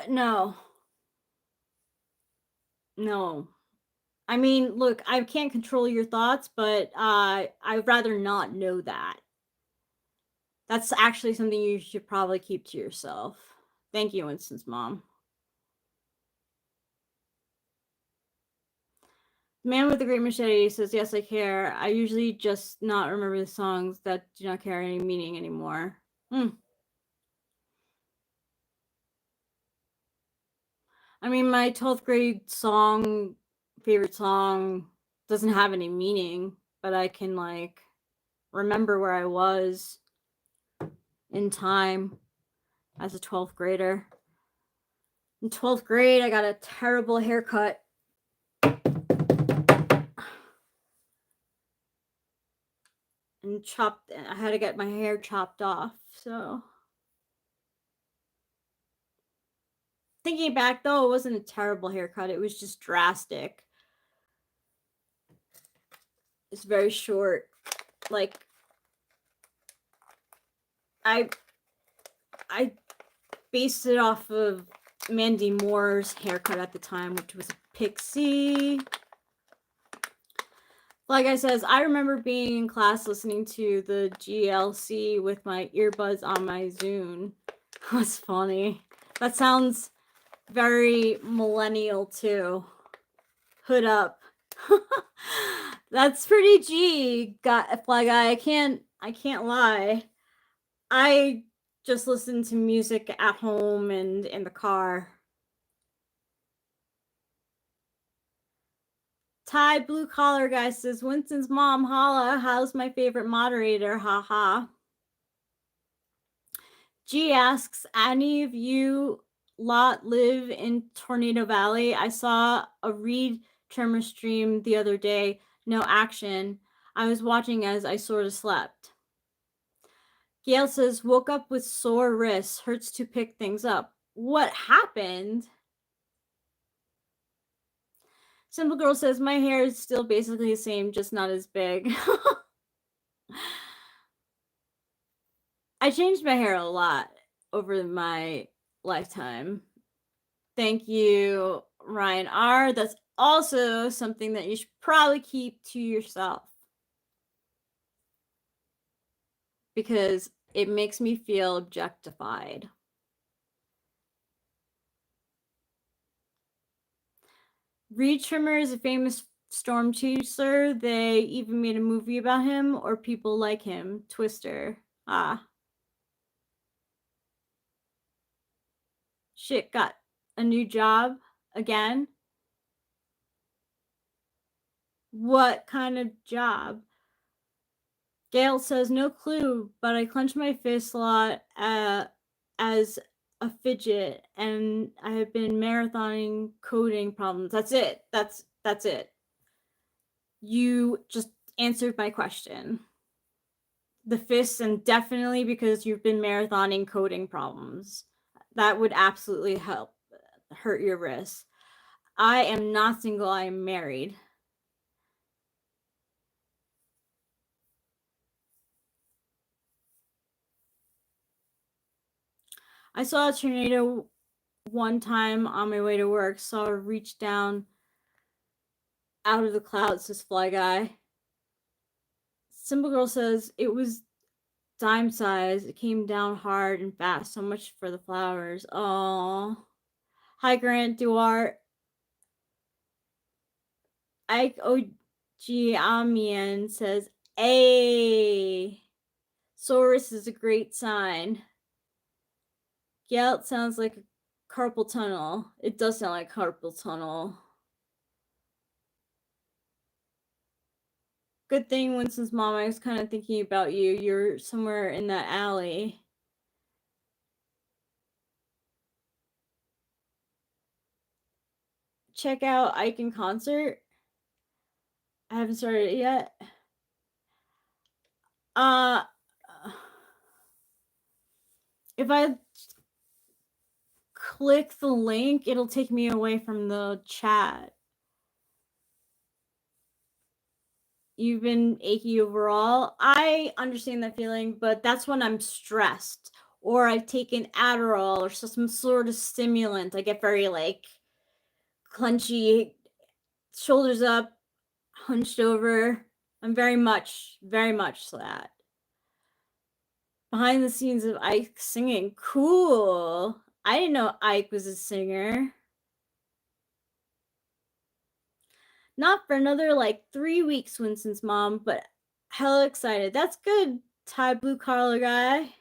No. No. I mean, look, I can't control your thoughts, but I'd rather not know that. That's actually something you should probably keep to yourself. Thank you, Winston's mom. Man with the Great Machete says, yes, I care. I usually just not remember the songs that do not carry any meaning anymore. I mean, my 12th grade favorite song, doesn't have any meaning, but I can, like, remember where I was in time as a 12th grader. In 12th grade, I got a terrible haircut. And I had to get my hair chopped off, so. Thinking back, though, it wasn't a terrible haircut. It was just drastic. It's very short. Like, I based it off of Mandy Moore's haircut at the time, which was a pixie. Like I says, I remember being in class listening to the GLC with my earbuds on my Zune. That's funny. That sounds very millennial too. Hood up. That's pretty G, Fly Guy. I can't lie. I just listen to music at home and in the car. Ty Blue Collar Guy says, Winston's mom, holla, how's my favorite moderator? Haha. G asks, any of you lot live in Tornado Valley? I saw a Reed Trimmer stream the other day. No action. I was watching as I sort of slept. Gail says, woke up with sore wrists. Hurts to pick things up. What happened? Simple Girl says, my hair is still basically the same, just not as big. I changed my hair a lot over my lifetime. Thank you, Ryan R. That's also something that you should probably keep to yourself, because it makes me feel objectified. Reed Trimmer is a famous storm chaser. They even made a movie about him, or people like him. Twister. Shit, got a new job again. What kind of job? Gail says, no clue, but I clench my fist a lot as a fidget, and I have been marathoning coding problems. That's it. That's it. You just answered my question. The fists, and definitely because you've been marathoning coding problems. That would absolutely hurt your wrists. I am not single, I am married. I saw a tornado one time on my way to work. Saw her reach down out of the clouds, this Fly Guy. Simple Girl says, it was dime size. It came down hard and fast. So much for the flowers. Oh, Hi, Grant Duarte. Ike Ogiamian says, "A Saurus is a great sign." Yeah, it sounds like a carpal tunnel. It does sound like carpal tunnel. Good thing, Winston's mom, I was kind of thinking about you. You're somewhere in that alley. Check out Ike in concert. I haven't started it yet. If I click the link, it'll take me away from the chat. You've been achy overall. I understand that feeling, but that's when I'm stressed or I've taken Adderall or some sort of stimulant. I get very like clenchy, shoulders up, hunched over. I'm very much that. Behind the scenes of Ike singing. Cool. I didn't know Ike was a singer. Not for another like 3 weeks, Winston's mom, but hella excited. That's good, Thai blue collar guy.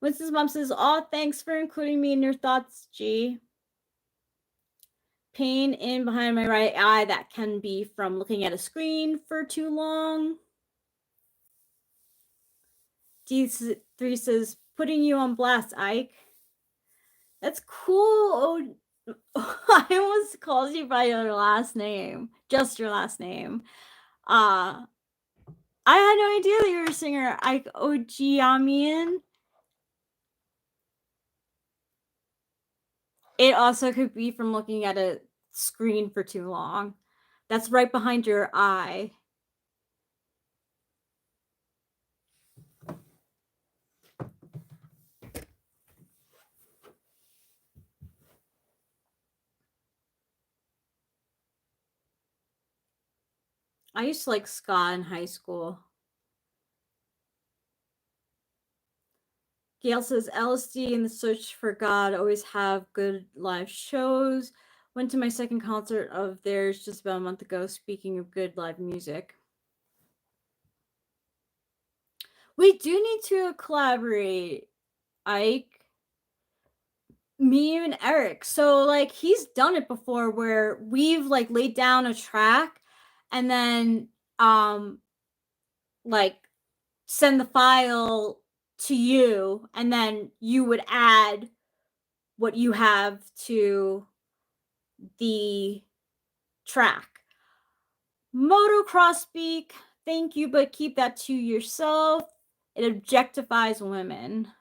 Winston's mom says, "Oh, thanks for including me in your thoughts, G." Pain in behind my right eye, that can be from looking at a screen for too long. D3 says, "Putting you on blast, Ike." That's cool. I almost called you by your last name. Just your last name. I had no idea that you were a singer, Ike Ogiamian. It also could be from looking at a screen for too long. That's right behind your eye. I used to like ska in high school. Gail says, "LSD and the Search for God always have good live shows. Went to my second concert of theirs just about a month ago. Speaking of good live music. We do need to collaborate, Ike. Me and Eric. So like he's done it before where we've like laid down a track and then like send the file to you and then you would add what you have to the track. Motocross speak, thank you, but keep that to yourself. It objectifies women.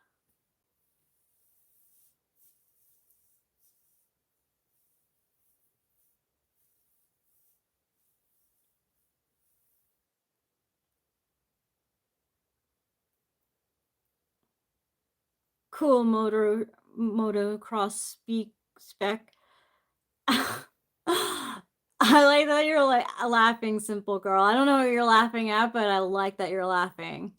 Cool motocross speak spec. I like that you're like laughing, simple girl. I don't know what you're laughing at, but I like that you're laughing.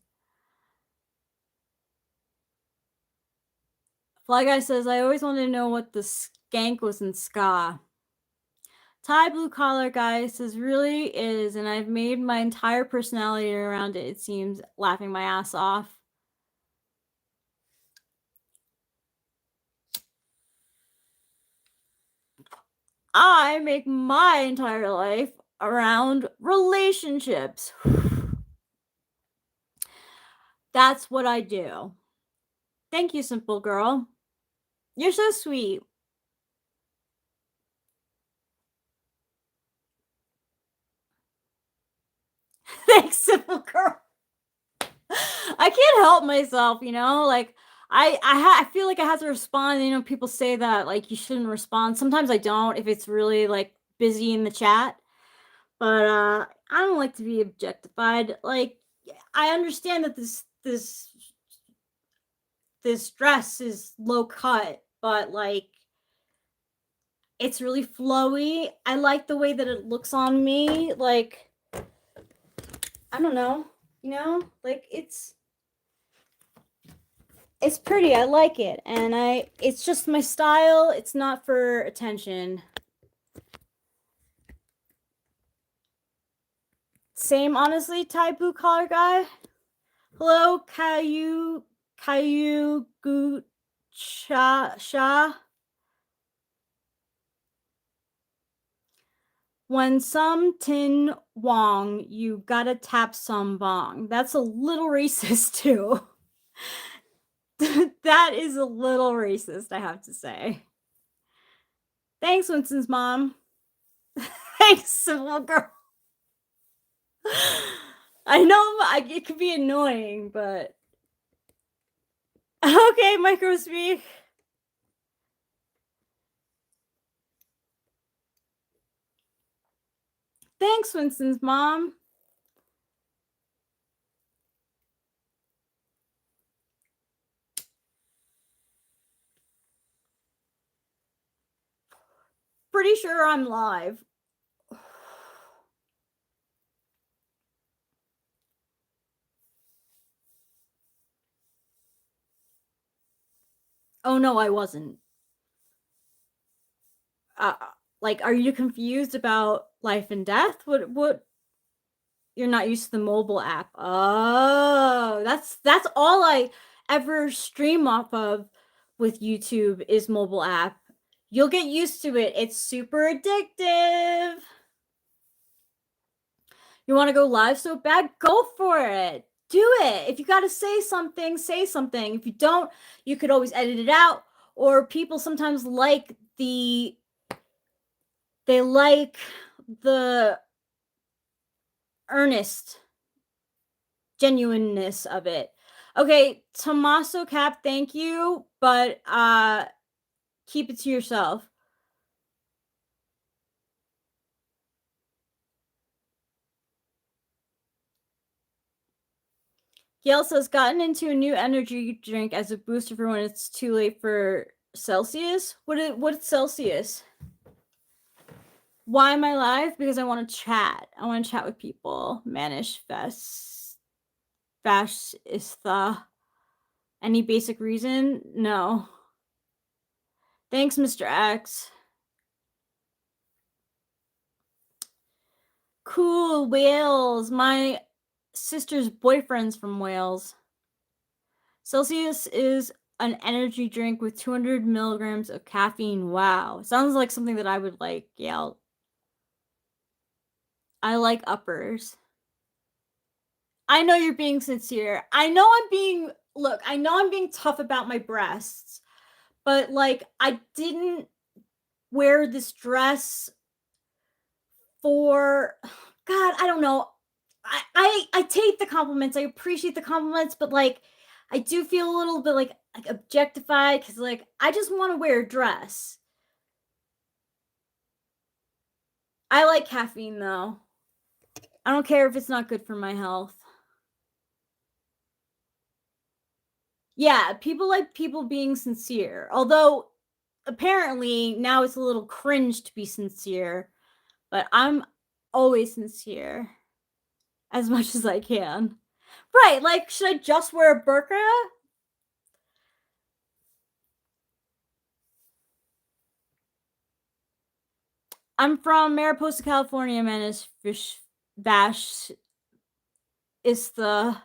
Fly Guy says, "I always wanted to know what the skank was in ska." Thai blue collar guy says, "Really is, and I've made my entire personality around it, it seems," laughing my ass off. I make my entire life around relationships. That's what I do. Thank you, simple girl. You're so sweet. Thanks, simple girl. I can't help myself, you know, like I feel like I have to respond. You know, people say that like you shouldn't respond. Sometimes I don't if it's really like busy in the chat. But I don't like to be objectified. Like I understand that this dress is low cut, but like it's really flowy. I like the way that it looks on me. Like I don't know, you know, like it's It's pretty. I like it. And it's just my style. It's not for attention. Same, honestly, Thai blue collar guy. Hello, Caillou Gu Sha. When some tin wong, you gotta tap some bong. That's a little racist too. That is a little racist, I have to say. Thanks, Winston's mom. Thanks, Civil Girl. I know it could be annoying, but okay, micro speak. Thanks, Winston's mom. Pretty sure I'm live. Oh no, I wasn't. Like, are you confused about life and death? What? You're not used to the mobile app. Oh, that's all I ever stream off of with YouTube is mobile app. You'll get used to it. It's super addictive. You want to go live so bad? Go for it. Do it. If you got to say something, say something. If you don't, you could always edit it out. Or people sometimes like the earnest genuineness of it. Okay, Tommaso Cap, thank you, but keep it to yourself. Gail says, gotten into a new energy drink as a booster for when it's too late for Celsius. What's Celsius? Why am I live? Because I want to chat. I want to chat with people. Manish Vash is the any basic reason? No. Thanks, Mr. X. Cool, Wales. My sister's boyfriend's from Wales. Celsius is an energy drink with 200 milligrams of caffeine. Wow. Sounds like something that I would like. Yeah. I like uppers. I know you're being sincere. I know I'm being tough about my breasts, but like, I didn't wear this dress for, God, I don't know. I take the compliments. I appreciate the compliments, but like, I do feel a little bit like objectified because like, I just want to wear a dress. I like caffeine though. I don't care if it's not good for my health. Yeah, people like people being sincere. Although apparently now it's a little cringe to be sincere, but I'm always sincere as much as I can. Right, like, should I just wear a burqa? I'm from Mariposa, California, Manish Bash is the...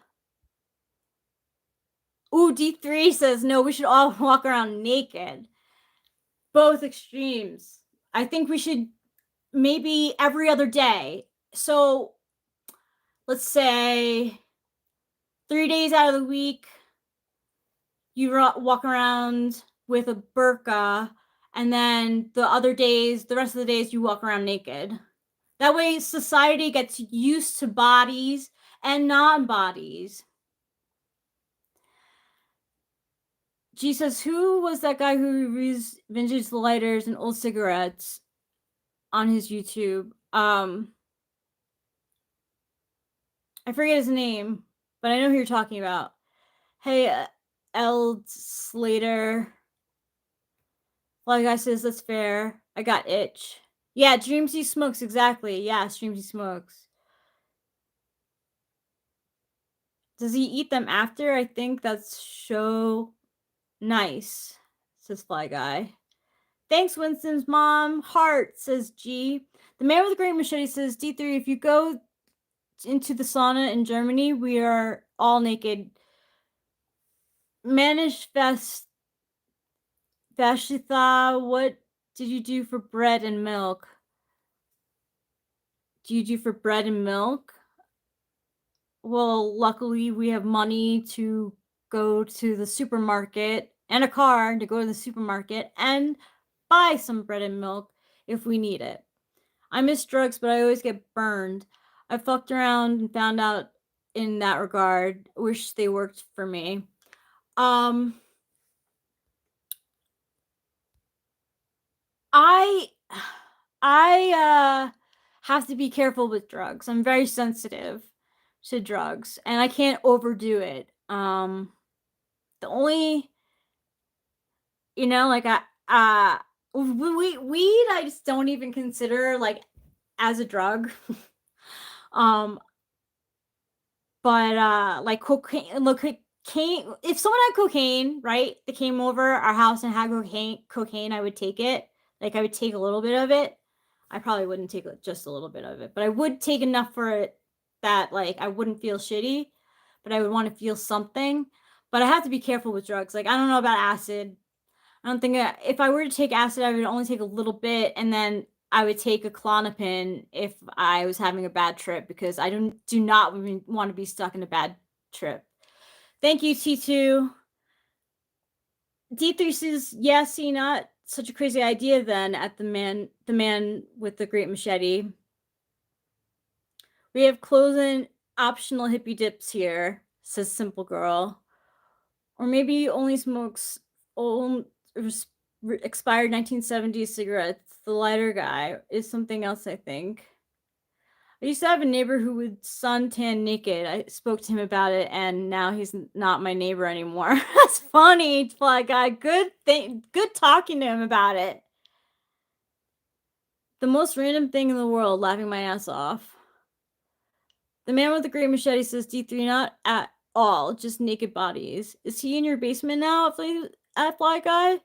Ooh, D3 says, no, we should all walk around naked. Both extremes. I think we should maybe every other day. So, let's say 3 days out of the week, you walk around with a burqa, and then the rest of the days, you walk around naked. That way, society gets used to bodies and non-bodies. G says, who was that guy who reviews vintage lighters and old cigarettes on his YouTube? I forget his name, but I know who you're talking about. Hey, L. Slater. Like guy says, that's fair. I got itch. Yeah, Dreamsy smokes, exactly. Yeah, Dreamsy smokes. Does he eat them after? I think that's show Nice, says Fly Guy. Thanks, Winston's mom. Heart, says G. The man with the great machete says, D3, if you go into the sauna in Germany, we are all naked. Manish Vashitha, what did you do for bread and milk? Do you do for bread and milk? Well, luckily we have money to go to the supermarket and a car to go to the supermarket and buy some bread and milk if we need it. I miss drugs, but I always get burned. I fucked around and found out in that regard. Wish they worked for me. I have to be careful with drugs. I'm very sensitive to drugs and I can't overdo it. The only, like weed I just don't even consider like as a drug. But like cocaine, if someone had cocaine, right? They came over our house and had cocaine, I would take it. Like I would take a little bit of it. I probably wouldn't take just a little bit of it, but I would take enough for it that like I wouldn't feel shitty, but I would want to feel something. But I have to be careful with drugs. Like I don't know about acid. I don't think if I were to take acid, I would only take a little bit, and then I would take a Klonopin if I was having a bad trip because I do not want to be stuck in a bad trip. Thank you, T2. D3 says, yeah, see, not such a crazy idea then at the man with the great machete. We have closing optional hippie dips here, says Simple Girl. Or maybe he only smokes old expired 1970s cigarettes. The lighter guy is something else, I think. I used to have a neighbor who would suntan naked. I spoke to him about it, and now he's not my neighbor anymore. That's funny, Fly Guy. Good talking to him about it. The most random thing in the world, laughing my ass off. The man with the great machete says, D3, not at all, just naked bodies. Is he in your basement now at Fly Guy?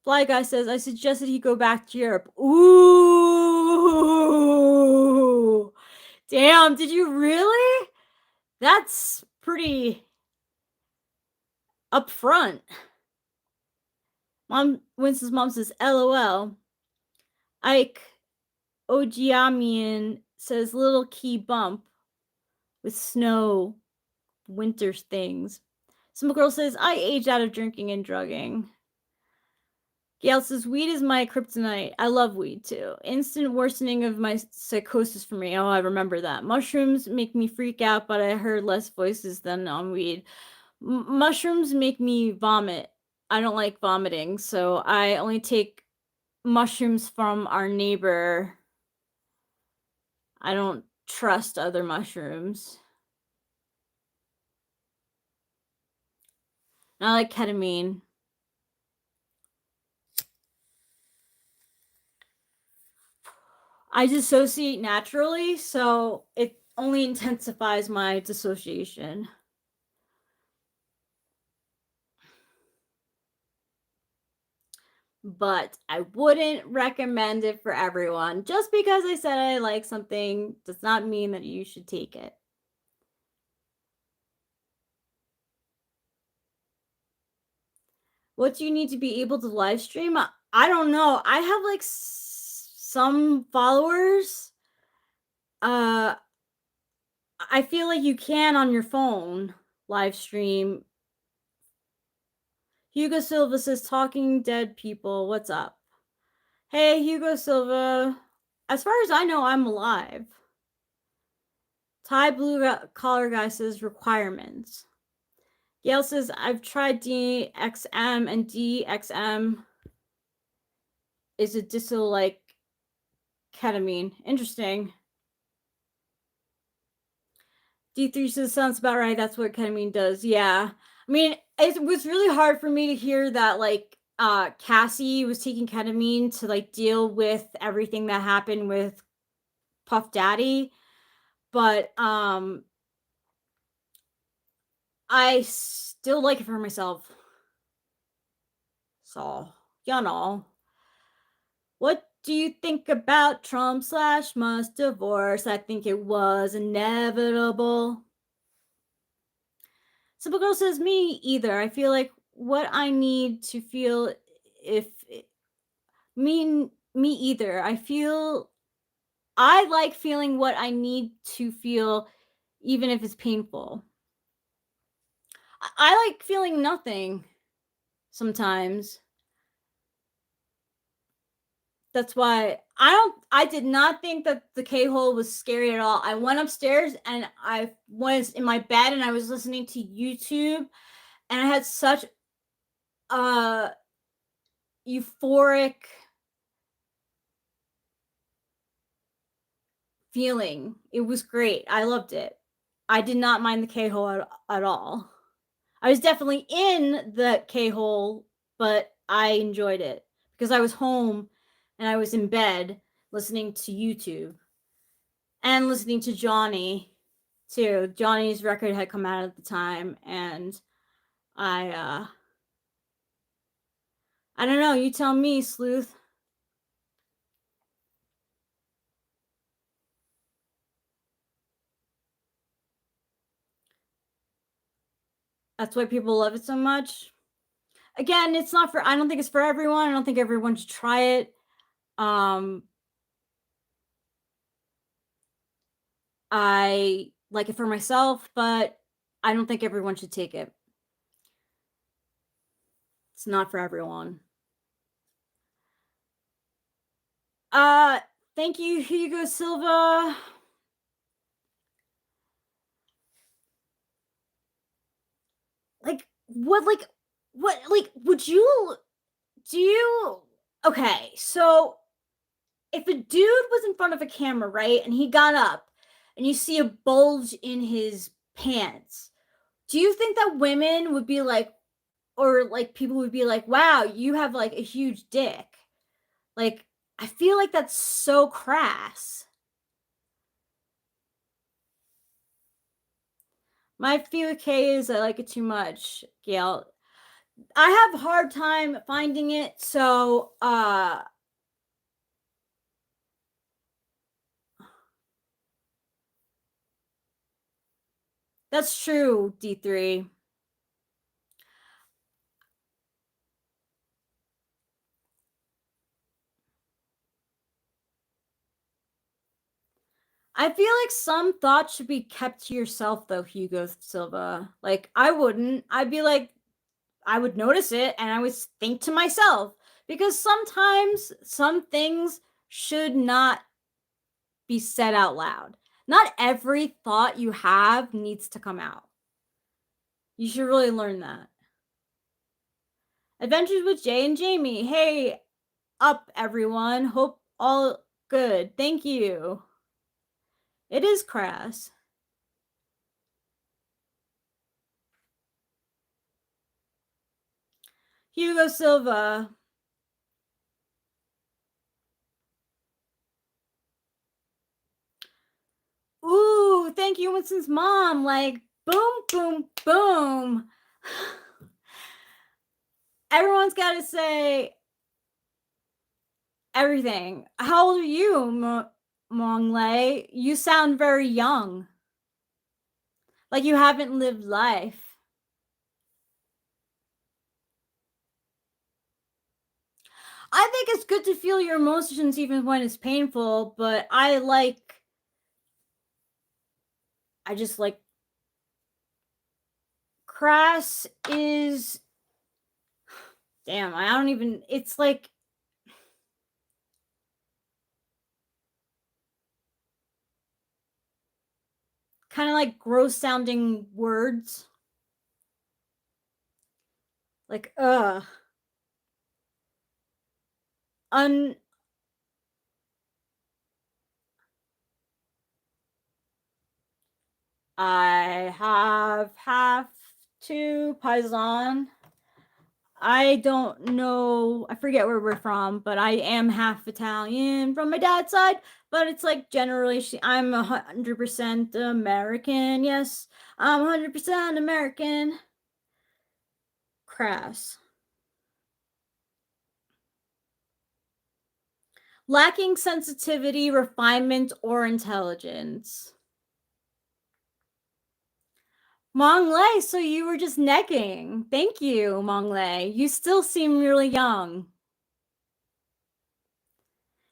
Fly Guy says, I suggested he go back to Europe. Ooh. Damn, did you really? That's pretty upfront. Winston's mom says, LOL. Ike Ojiamian says, little key bump with snow, winter things. Some girl says, I aged out of drinking and drugging. Gail says, weed is my kryptonite. I love weed too. Instant worsening of my psychosis for me. Oh, I remember that. Mushrooms make me freak out, but I heard less voices than on weed. Mushrooms make me vomit. I don't like vomiting, so I only take mushrooms from our neighbor. I don't trust other mushrooms. I like ketamine. I dissociate naturally, so it only intensifies my dissociation. But I wouldn't recommend it for everyone. Just because I said I like something does not mean that you should take it. What do you need to be able to live stream? I don't know. I have like some followers. I feel like you can on your phone live stream. Hugo Silva says, talking dead people. What's up? Hey, Hugo Silva. As far as I know, I'm alive. Thai blue collar guy says, requirements. Gail says, I've tried DXM, and DXM is a disso like ketamine. Interesting. D3 says, sounds about right. That's what ketamine does. Yeah. I mean, it was really hard for me to hear that, like, Cassie was taking ketamine to, like, deal with everything that happened with Puff Daddy. But, I still like it for myself. So, you know. What do you think about Trump/Musk divorce? I think it was inevitable. Simple Girl says, me either. I feel like what I need to feel if me either. I like feeling what I need to feel even if it's painful. I like feeling nothing sometimes. That's why I did not think that the K-hole was scary at all. I went upstairs and I was in my bed and I was listening to YouTube and I had such a euphoric feeling. It was great. I loved it. I did not mind the K-hole at all. I was definitely in the K-hole, but I enjoyed it because I was home and I was in bed listening to YouTube and listening to Johnny too. Johnny's record had come out at the time, and I don't know, you tell me, Sleuth. That's why people love it so much. Again, it's not for, I don't think it's for everyone. I don't think everyone should try it. I like it for myself, but I don't think everyone should take it. It's not for everyone. Thank you, Hugo Silva. Would you okay, so if a dude was in front of a camera, right, and he got up and you see a bulge in his pants, do you think that women would be like, or like people would be like, wow, you have like a huge dick? Like, I feel like that's so crass. My feel okay is I like it too much, Gail. I have a hard time finding it, so that's true, D3. I feel like some thoughts should be kept to yourself, though, Hugo Silva. Like, I wouldn't. I'd be like, I would notice it and I would think to myself, because sometimes some things should not be said out loud. Not every thought you have needs to come out. You should really learn that. Adventures with Jay and Jamie. Hey, up, everyone. Hope all good. Thank you. It is crass. Hugo Silva. Ooh, thank you, Winston's mom. Like, boom, boom, boom. Everyone's got to say everything. How old are you, Monglei? You sound very young. Like you haven't lived life. I think it's good to feel your emotions even when it's painful, but I just like crass is, damn, I don't even, it's like kind of like gross sounding words. Like, I have to Paisan. I don't know, I forget where we're from, but I am half Italian from my dad's side, but it's like generally I'm 100% American. Yes, I'm 100% American. Crass. Lacking sensitivity, refinement, or intelligence. Mong Lei, so you were just necking. Thank you, Mong Lei. You still seem really young.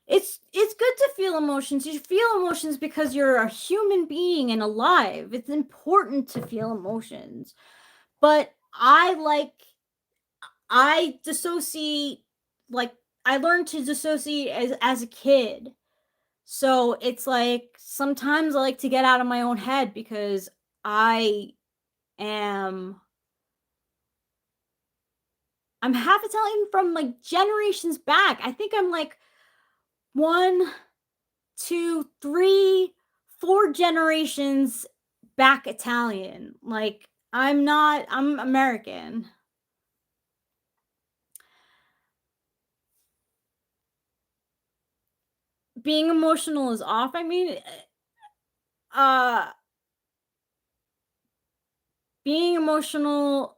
It's good to feel emotions. You feel emotions because you're a human being and alive. It's important to feel emotions. But I dissociate, like, I learned to dissociate as a kid. So it's like sometimes I like to get out of my own head because I'm half Italian from like generations back. I think I'm like 1, 2, 3, 4 generations back Italian. Like I'm American. Being emotional is off. I mean, being emotional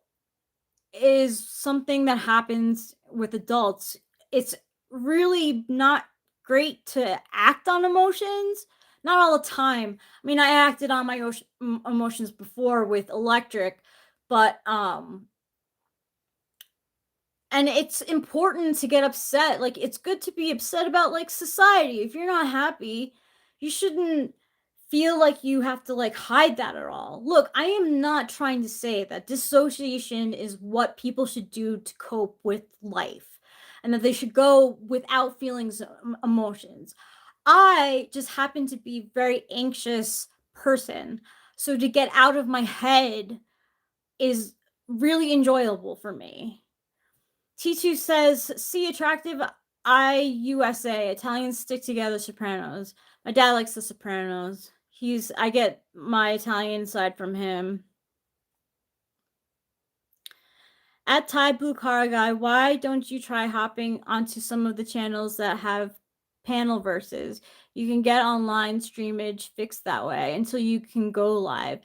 is something that happens with adults. It's really not great to act on emotions. Not all the time. I mean, I acted on my emotions before with electric, but and it's important to get upset. Like it's good to be upset about like society. If you're not happy, you shouldn't feel like you have to like hide that at all. Look, I am not trying to say that dissociation is what people should do to cope with life and that they should go without feelings emotions. I just happen to be a very anxious person. So to get out of my head is really enjoyable for me. T2 says, see attractive IUSA, Italians stick together Sopranos. My dad likes the Sopranos. I get my Italian side from him. At Thai Blue Car Guy, why don't you try hopping onto some of the channels that have panel verses? You can get online streamage fixed that way until you can go live.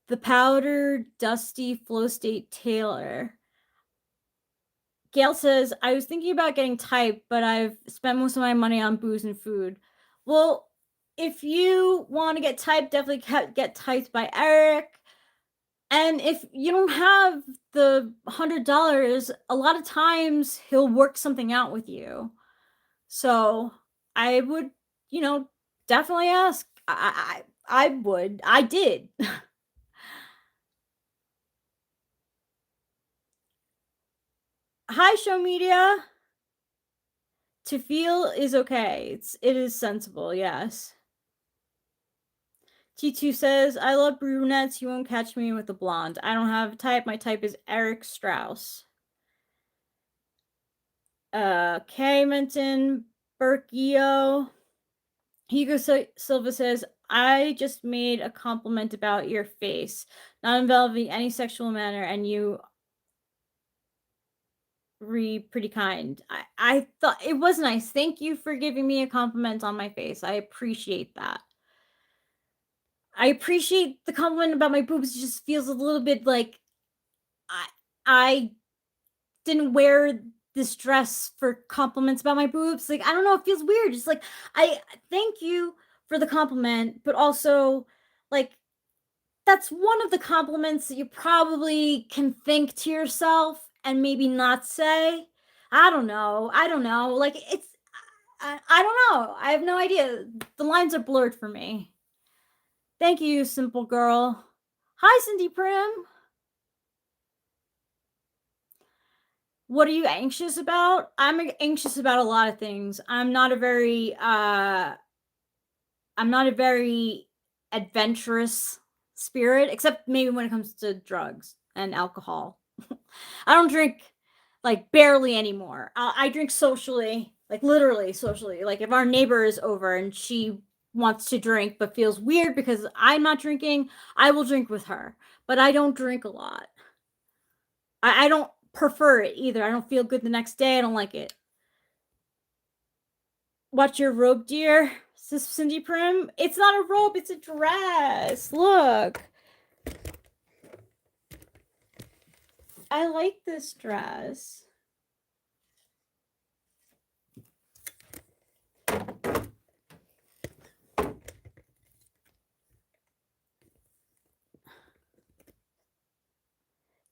The Powder Dusty Flow State Taylor. Gail says, I was thinking about getting type, but I've spent most of my money on booze and food. Well, if you want to get typed, definitely get typed by Eric. And if you don't have the $100, a lot of times he'll work something out with you. So I would, definitely ask. I would. I did. Hi, Show Media. To feel is okay. It is sensible, yes. T2 says, I love brunettes. You won't catch me with a blonde. I don't have a type. My type is Eric Strauss. Kay Menton, Berkio. Hugo Silva says, I just made a compliment about your face, not involving any sexual manner, and you pretty kind. I thought it was nice. Thank you for giving me a compliment on my face. I appreciate that. I appreciate the compliment about my boobs. It just feels a little bit like I didn't wear this dress for compliments about my boobs. Like, I don't know, it feels weird. Just like, I thank you for the compliment, but also, like, that's one of the compliments that you probably can think to yourself and maybe not say. I don't know. Like, I don't know. I have no idea. The lines are blurred for me. Thank you, simple girl. Hi, Cindy Prim. What are you anxious about? I'm anxious about a lot of things. I'm not a very adventurous spirit, except maybe when it comes to drugs and alcohol. I don't drink like barely anymore. I drink socially, like literally socially. Like if our neighbor is over and she wants to drink but feels weird because I'm not drinking, I will drink with her. But I don't drink a lot. I don't prefer it either. I don't feel good the next day. I don't like it. Watch your robe, dear, says Cindy Prim. It's not a robe, it's a dress. Look. I like this dress.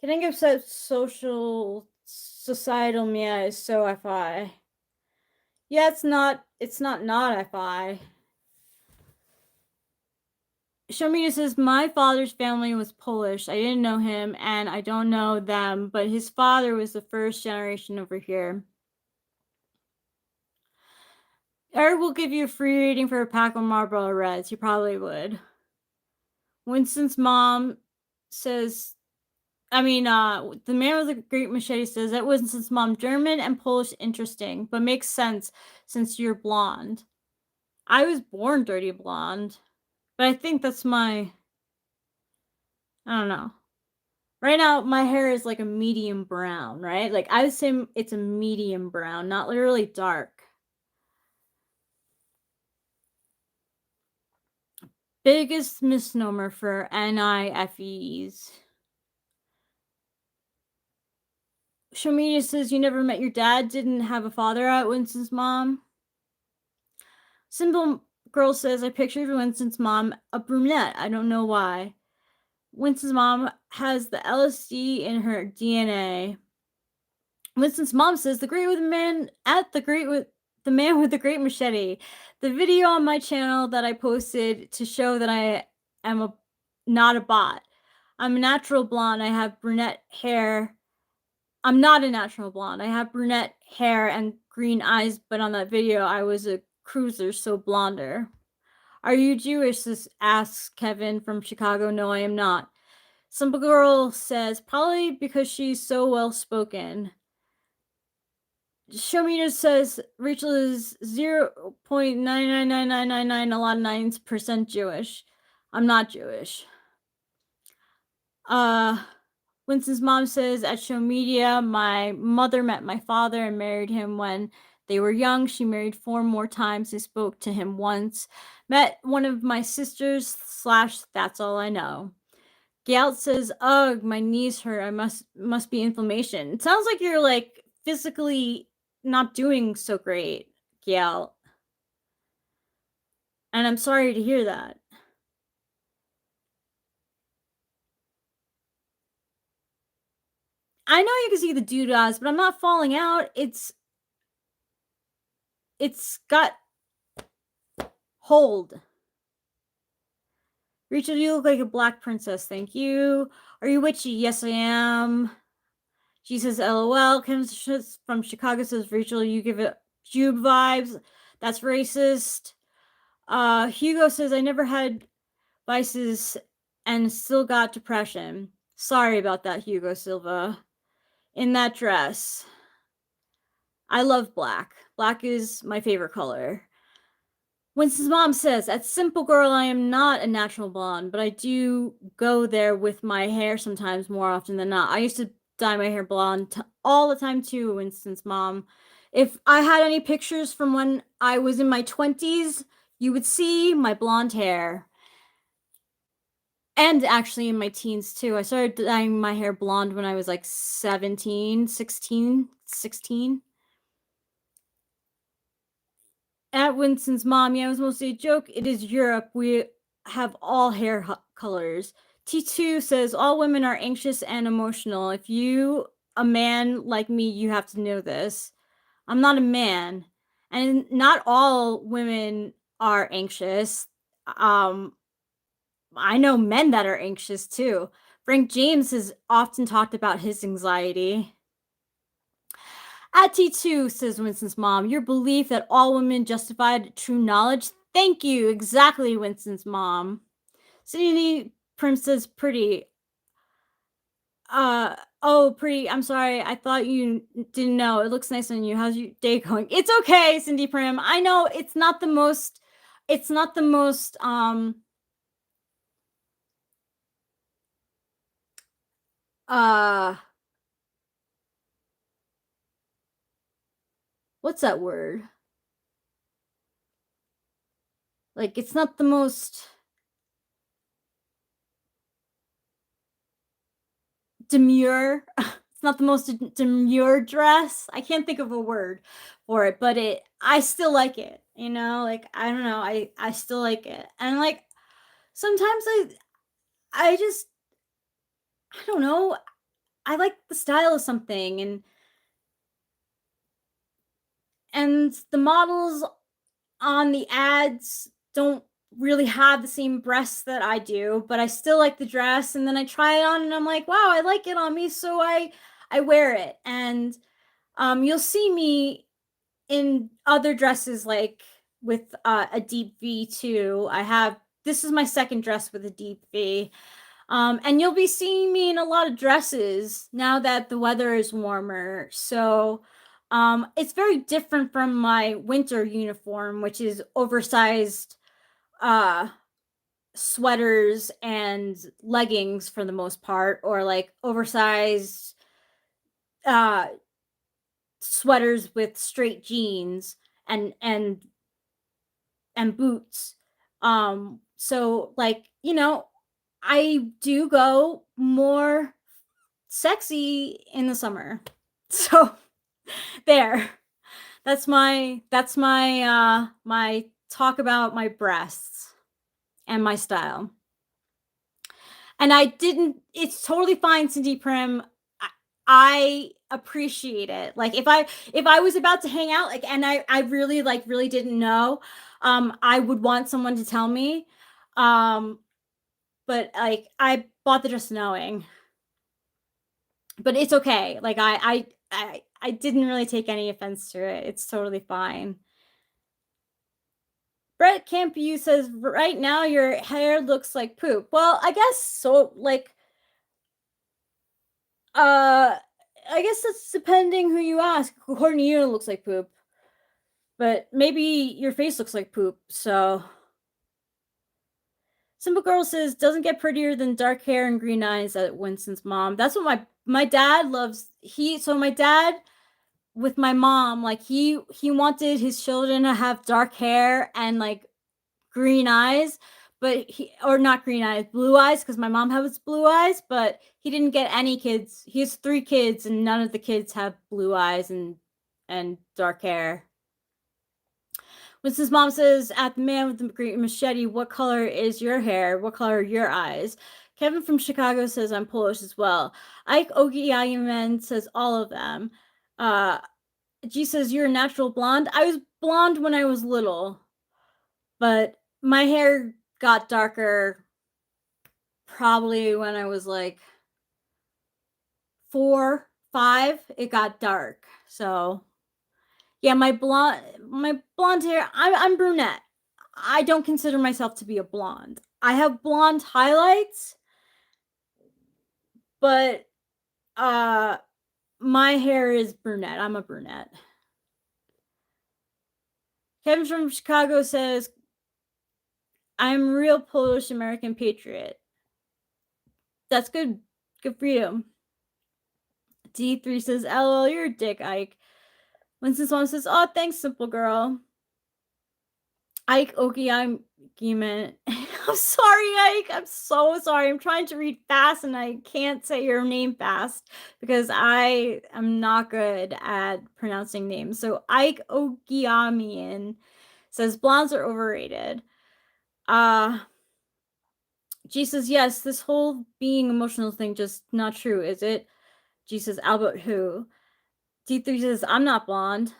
Getting upset social societal Mia is so FI. Yeah, it's not FI. Shomita says, my father's family was Polish. I didn't know him and I don't know them, but his father was the first generation over here. Eric will give you a free reading for a pack of Marlboro Reds. He probably would. Winston's mom says, the man with the great machete says that Winston's mom, German and Polish, interesting, but makes sense since you're blonde. I was born dirty blonde, but I think that's I don't know. Right now, my hair is like a medium brown, right? Like, I would say it's a medium brown, not literally dark. Biggest misnomer for NIFEs. Shomita says, you never met your dad, didn't have a father at Winston's mom. Simple Girl says, I pictured Winston's mom a brunette. I don't know why. Winston's mom has the LSD in her DNA. Winston's mom says, the man with the great machete. The video on my channel that I posted to show that I am not a bot. I'm a natural blonde. I have brunette hair. I'm not a natural blonde. I have brunette hair and green eyes, but on that video, I was a cruiser, so blonder. Are you Jewish? Asks Kevin from Chicago. No, I am not. Simple Girl says, probably because she's so well spoken. Shomita says Rachel is 0.99999 a lot of 9% Jewish. I'm not Jewish. Winston's mom says at Show Media, my mother met my father and married him when they were young. She married 4 more times. I spoke to him once. Met one of my sisters / that's all I know. Galt says, ugh, my knees hurt. I must be inflammation. It sounds like you're like physically not doing so great, Galt. And I'm sorry to hear that. I know you can see the doodahs, but I'm not falling out. It's got hold. Rachel, you look like a black princess. Thank you. Are you witchy? Yes, I am. She says, LOL. Kim from Chicago says, Rachel, you give it Jube vibes. That's racist. Hugo says, I never had vices and still got depression. Sorry about that, Hugo Silva. In that dress. I love black. Black is my favorite color. Winston's mom says, at Simple Girl, I am not a natural blonde, but I do go there with my hair sometimes more often than not. I used to dye my hair blonde all the time too, Winston's mom. If I had any pictures from when I was in my 20s, you would see my blonde hair. And actually in my teens too. I started dyeing my hair blonde when I was like 16. At Winston's mom, yeah, it was mostly a joke. It is Europe. We have all hair colors. T2 says, all women are anxious and emotional. If you, a man like me, you have to know this. I'm not a man. And not all women are anxious. I know men that are anxious too. Frank James has often talked about his anxiety. At T2, says Winston's mom, your belief that all women justified true knowledge. Thank you. Exactly, Winston's mom. Cindy Prim says pretty. Pretty. I'm sorry. I thought you didn't know. It looks nice on you. How's your day going? It's okay, Cindy Prim. I know it's not the most. What's that word? Like, it's not the most demure. It's not the most demure dress. I can't think of a word for it, but I still like it, you know? Like, I don't know, I still like it. And like sometimes I just, I don't know, I like the style of something, and the models on the ads don't really have the same breasts that I do, but I still like the dress, and then I try it on and I'm like, wow, I like it on me, so I wear it. And you'll see me in other dresses, like with a deep V too. This is my second dress with a deep V. And you'll be seeing me in a lot of dresses now that the weather is warmer. So it's very different from my winter uniform, which is oversized uh, sweaters and leggings for the most part, or like oversized uh, sweaters with straight jeans and boots. So like, you know, I do go more sexy in the summer. So there. That's my talk about my breasts and my style. And it's totally fine, Cindy Prim. I appreciate it. Like if I was about to hang out, like, and I really didn't know, I would want someone to tell me. But like I bought the dress knowing. But it's okay. Like I didn't really take any offense to it. It's totally fine. Brett Campu says, right now your hair looks like poop. Well, I guess so. Like, I guess that's depending who you ask. According to you, it looks like poop. But maybe your face looks like poop. So, Simple Girl says, doesn't get prettier than dark hair and green eyes at Winston's mom. That's what my dad loves. My dad with my mom, like he wanted his children to have dark hair and like green eyes, but not green eyes, blue eyes, because my mom has blue eyes, but he didn't get any kids. He has 3 kids and none of the kids have blue eyes and dark hair. Winston's mom says, at the man with the great machete, what color is your hair? What color are your eyes? Kevin from Chicago says, I'm Polish as well. Ike Ogiyaman says, all of them. G says, you're a natural blonde. I was blonde when I was little, but my hair got darker probably when I was like 4, 5. It got dark. So yeah, my blonde hair, I'm brunette. I don't consider myself to be a blonde. I have blonde highlights, but my hair is brunette. I'm a brunette. Kevin from Chicago says, I'm real Polish American patriot. That's good. Good for you. D3 says, LOL, you're a dick, Ike. Winston's mom says, oh, thanks, simple girl. Ike Oki, I'm sorry, Ike. I'm so sorry. I'm trying to read fast and I can't say your name fast because I am not good at pronouncing names. So Ike Ogiamian says blondes are overrated. G says, yes, this whole being emotional thing just not true, is it? G says, Albert who? D3 says, I'm not blonde.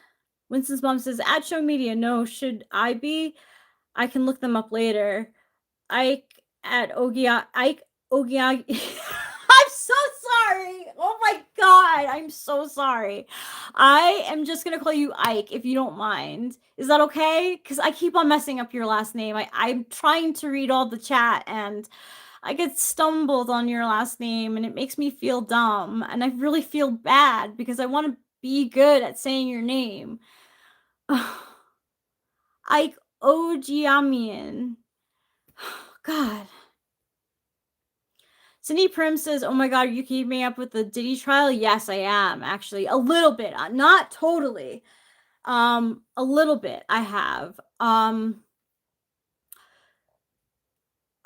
Winston's mom says, at show media, no, should I be? I can look them up later. Ike Ogia. I'm so sorry. Oh my god, I'm so sorry. I am just gonna call you Ike if you don't mind. Is that okay? Because I keep on messing up your last name. I'm trying to read all the chat and I get stumbled on your last name and it makes me feel dumb. And I really feel bad because I want to be good at saying your name. Ike Ogiamian. God. Cindy Prim says, oh my god, are you keeping me up with the Diddy trial? Yes, I am, actually. A little bit. Not totally. A little bit I have.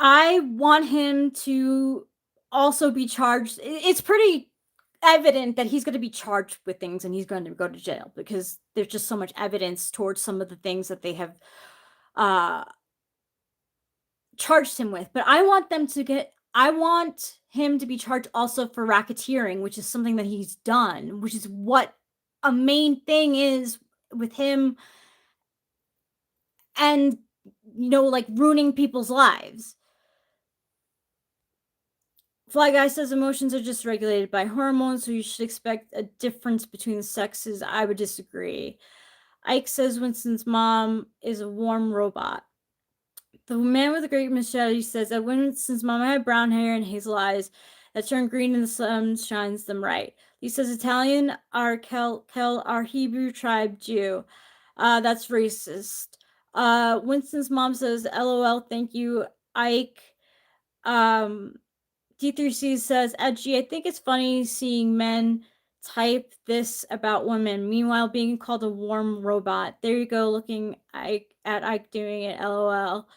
I want him to also be charged. It's pretty evident that he's going to be charged with things and he's going to go to jail because there's just so much evidence towards some of the things that they have charged him with. But I want him to be charged also for racketeering, which is something that he's done, which is what a main thing is with him, and like ruining people's lives. Fly Guy says emotions are just regulated by hormones, so you should expect a difference between the sexes. I would disagree. Ike says Winston's mom is a warm robot. The man with the great machete says that Winston's mom had brown hair and hazel eyes that turn green in the sun shines them right. He says Italian are Kel are Hebrew tribe Jew. That's racist. Winston's mom says LOL, thank you, Ike. D3C says, edgy, I think it's funny seeing men type this about women, meanwhile being called a warm robot. There you go, looking at Ike doing it, LOL.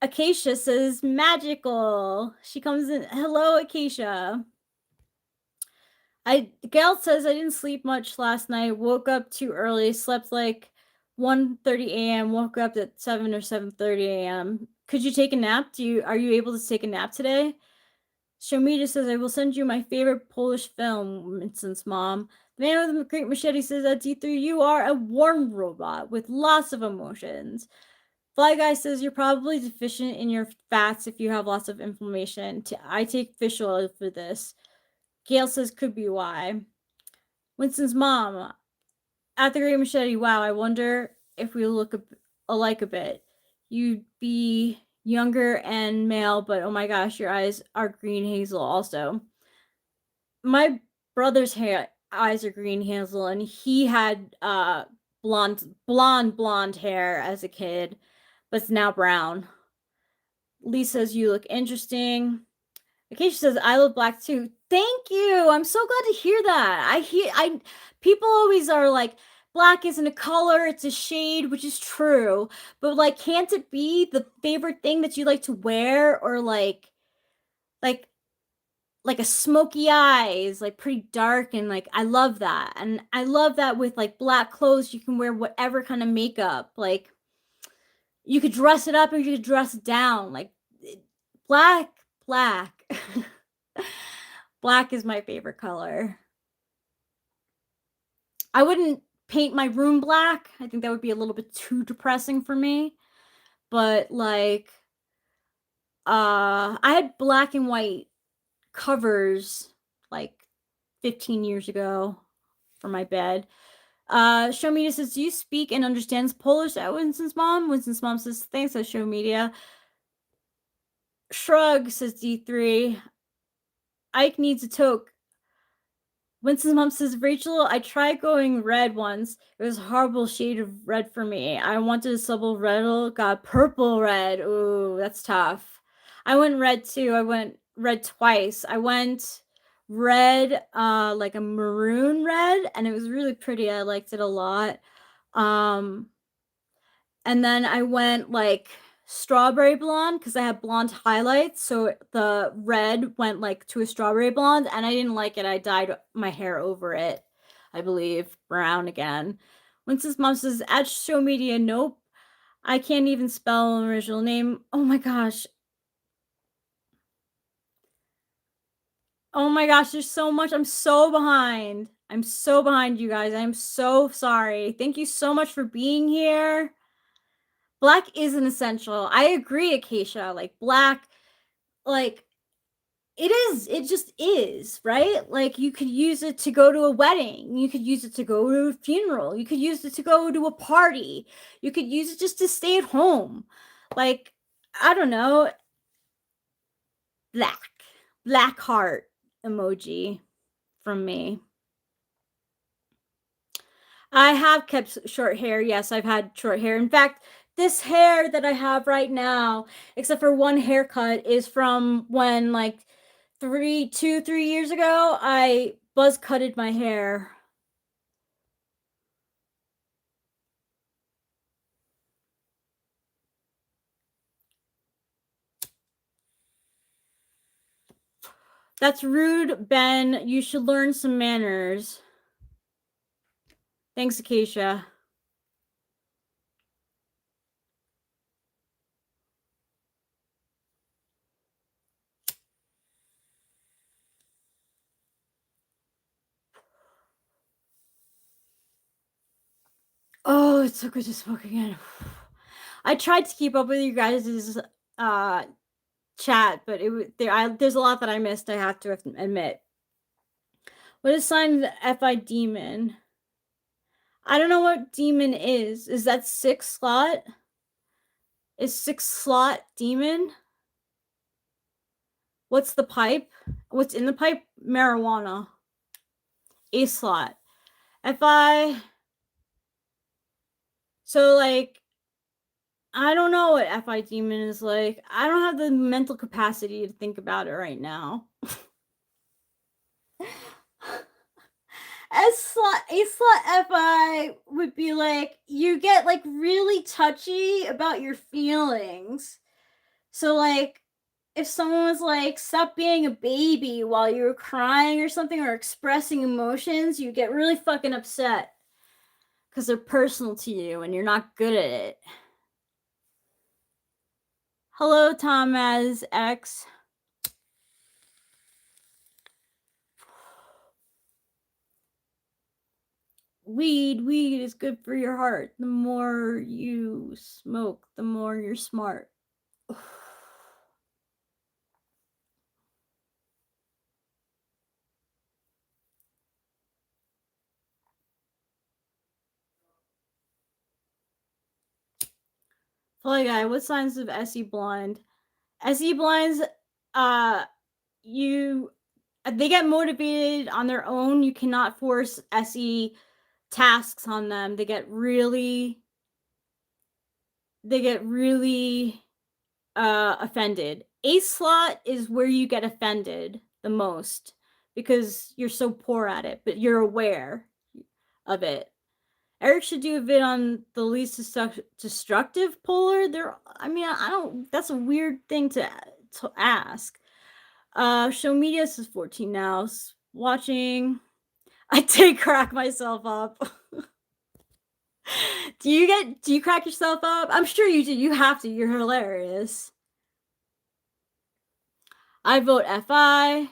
Acacia says, magical. She comes in, hello, Acacia. Gail says, I didn't sleep much last night, woke up too early, slept like 1:30 a.m., woke up at 7 or 7:30 a.m. Could you take a nap? Are you able to take a nap today? Shomita says, I will send you my favorite Polish film, Winston's mom. The man with the great machete says that D3, you are a warm robot with lots of emotions. Fly Guy says, you're probably deficient in your fats if you have lots of inflammation. I take fish oil for this. Gail says, could be why. Winston's mom, at the great machete, wow, I wonder if we look alike a bit. You'd be younger and male, but oh my gosh, your eyes are green hazel also. My brother's eyes are green hazel, and he had blonde hair as a kid, but it's now brown. Lee says, you look interesting. Acacia says, I love black too. Thank you. I'm so glad to hear that. People always are like, black isn't a color, it's a shade, which is true. But like, can't it be the favorite thing that you like to wear, or like a smoky eyes, like pretty dark, and like I love that. And I love that with like black clothes, you can wear whatever kind of makeup. Like you could dress it up or you could dress it down. Like black. Black is my favorite color. I wouldn't paint my room black. I think that would be a little bit too depressing for me. But like I had black and white covers like 15 years ago for my bed. Show Media says, do you speak and understands Polish at Winston's mom? Winston's mom says, thanks at Show Media. Shrug, says D3. Ike needs a toke. Winston's mom says, Rachel, I tried going red once. It was a horrible shade of red for me. I wanted a subtle red, got purple red. Ooh, that's tough. I went red too. I went red twice. I went red, like a maroon red, and it was really pretty. I liked it a lot. And then I went like strawberry blonde because I had blonde highlights, so the red went like to a strawberry blonde, and I didn't like it. I dyed my hair over it, I believe, brown again. Winston's mom says, at Show Media, nope. I can't even spell an original name. Oh my gosh. Oh my gosh, there's so much. I'm so behind. I'm so behind, you guys. I'm so sorry. Thank you so much for being here. Black is an essential. I agree, Acacia. Like black, like it is. It just is, right? Like you could use it to go to a wedding. You could use it to go to a funeral. You could use it to go to a party. You could use it just to stay at home. Like, I don't know. Black heart emoji from me. I have kept short hair. Yes, I've had short hair. In fact, this hair that I have right now, except for one haircut, is from when like 3 years ago, I buzz cutted my hair. That's rude, Ben. You should learn some manners. Thanks, Acacia. Oh, it's so good to smoke again. I tried to keep up with you guys' chat, but there's a lot that I missed, I have to admit. What is sign of the FI demon? I don't know what demon is. Is that 6 slot? Is 6 slot demon? What's the pipe? What's in the pipe? Marijuana. A slot. FI. So, like, I don't know what FI demon is like. I don't have the mental capacity to think about it right now. A slot FI would be like, you get like really touchy about your feelings. So, like, if someone was like, stop being a baby while you were crying or something, or expressing emotions, you get really fucking upset because they're personal to you and you're not good at it. Hello, Thomas X. Weed is good for your heart. The more you smoke, the more you're smart. Fly guy, what signs of SE blind? SE blinds, they get motivated on their own. You cannot force SE tasks on them. They get really offended. A slot is where you get offended the most because you're so poor at it, but you're aware of it. Eric should do a vid on the least destructive polar. I don't. That's a weird thing to ask. Show media is 14 now. Watching. I did crack myself up. Do you crack yourself up? I'm sure you do. You have to. You're hilarious. I vote FI.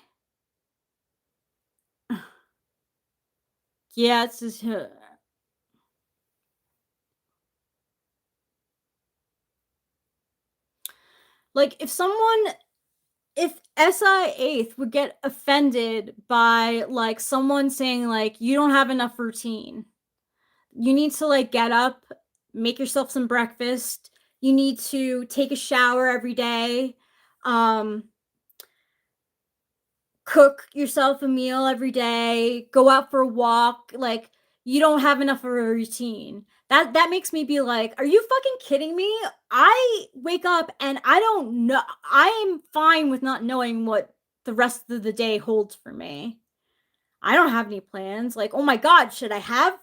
Yeah, it's just. Like, if SI 8th would get offended by, like, someone saying, like, you don't have enough routine. You need to, like, get up, make yourself some breakfast. You need to take a shower every day. Cook yourself a meal every day. Go out for a walk. Like, you don't have enough of a routine. That makes me be like, are you fucking kidding me? I wake up and I don't know. I'm fine with not knowing what the rest of the day holds for me. I don't have any plans. Like, oh my god, should I have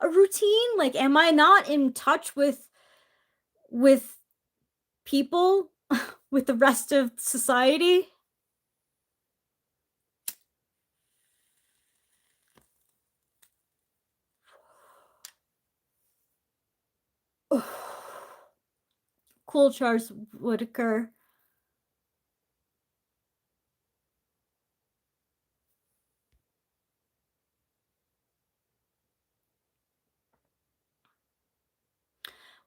a routine? Like, am I not in touch with people, with the rest of society? Cool, Charles Whitaker.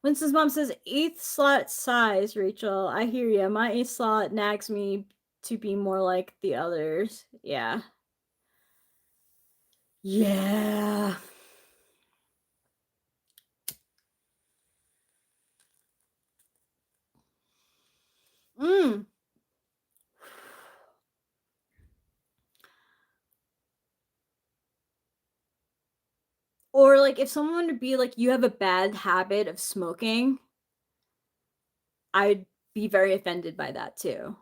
Winston's mom says 8th slot size, Rachel. I hear you. My 8th slot nags me to be more like the others. Yeah. Yeah. Or, like, if someone would be like, you have a bad habit of smoking, I'd be very offended by that too.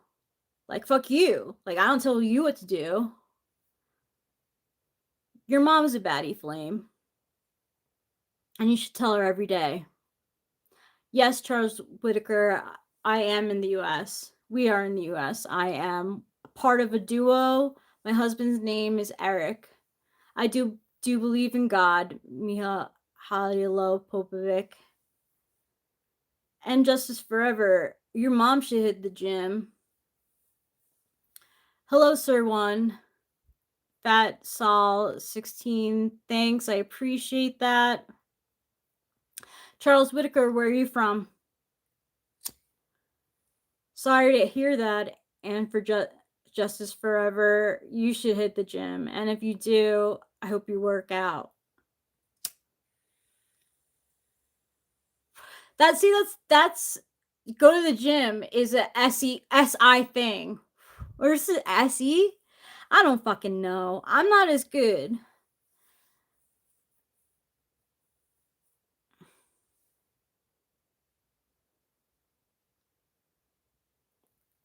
Like, fuck you. Like, I don't tell you what to do. Your mom's a baddie flame. And you should tell her every day. Yes, Charles Whitaker, I am in the US. We are in the US. I am part of a duo. My husband's name is Eric. I do believe in God. Miha Halilo Popovic. And Justice Forever. Your mom should hit the gym. Hello, Sir One. Fat Sol 16. Thanks. I appreciate that. Charles Whitaker, where are you from? Sorry to hear that. And for Justice Forever, you should hit the gym. And if you do, I hope you work out. That's go to the gym is a SI thing. Or is it SE? I don't fucking know. I'm not as good.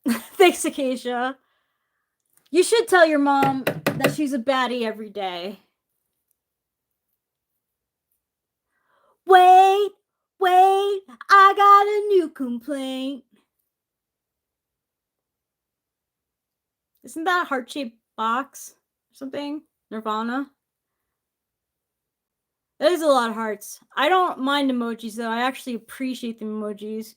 Thanks, Acacia. You should tell your mom that she's a baddie every day. Wait, I got a new complaint. Isn't that a heart-shaped box or something? Nirvana? That is a lot of hearts. I don't mind emojis, though. I actually appreciate the emojis.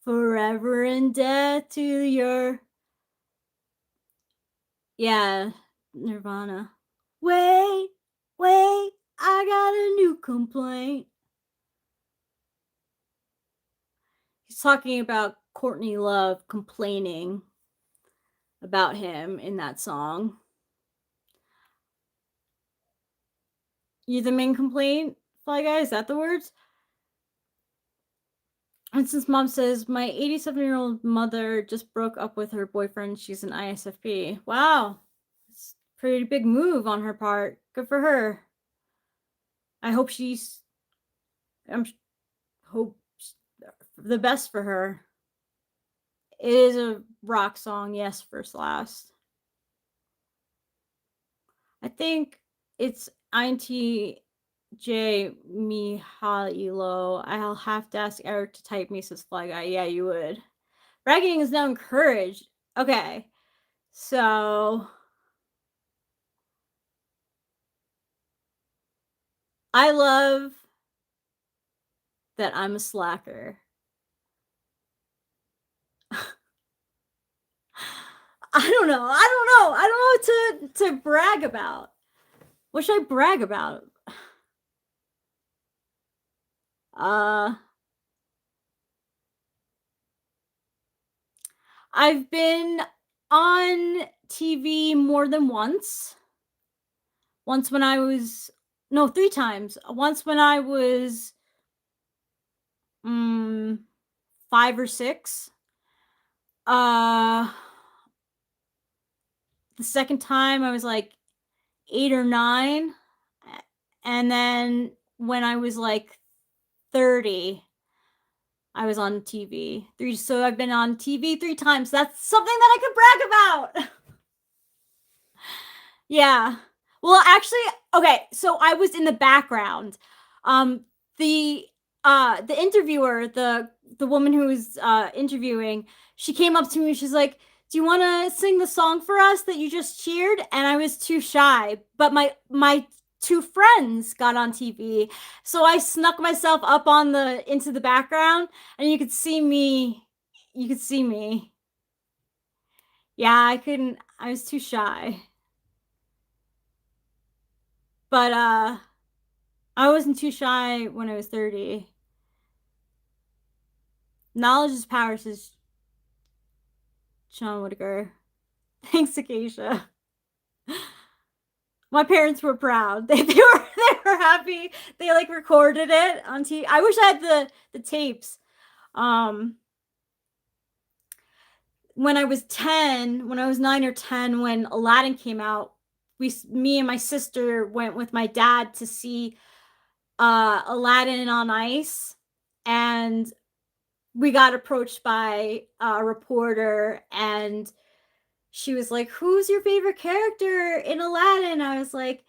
Forever in debt to your... Yeah, Nirvana. Wait, I got a new complaint. He's talking about Courtney Love complaining about him in that song. You the main complaint, Fly Guy? Is that the words? And since mom says, my 87-year-old mother just broke up with her boyfriend. She's an ISFP. Wow. It's a pretty big move on her part. Good for her. I hope hope the best for her. It is a rock song, yes, first last. I think it's INTJ Mihailo. I'll have to ask Eric to type me, says Fly Guy. Yeah, you would. Bragging is now encouraged. Okay. So I love that I'm a slacker. I don't know what to brag about. What should I brag about? I've been on TV more than once. Once when I was... No, 3 times. Once when I was 5 or 6. The second time I was like 8 or 9. And then when I was like 30, I was on TV. So I've been on TV 3 times. That's something that I could brag about. Yeah. Well, actually, okay, so I was in the background. The interviewer, the woman who was interviewing, she came up to me and she's like, do you want to sing the song for us that you just cheered? And I was too shy, but my 2 friends got on TV. So I snuck myself up into the background and you could see me. Yeah, I was too shy. But I wasn't too shy when I was 30. Knowledge is power, says Sean Whitaker. Thanks, Acacia. My parents were proud. They were happy. They like recorded it on TV. I wish I had the tapes. When I was 10, when I was 9 or 10, when Aladdin came out, me and my sister went with my dad to see Aladdin on Ice, and we got approached by a reporter, and she was like, who's your favorite character in Aladdin? I was like,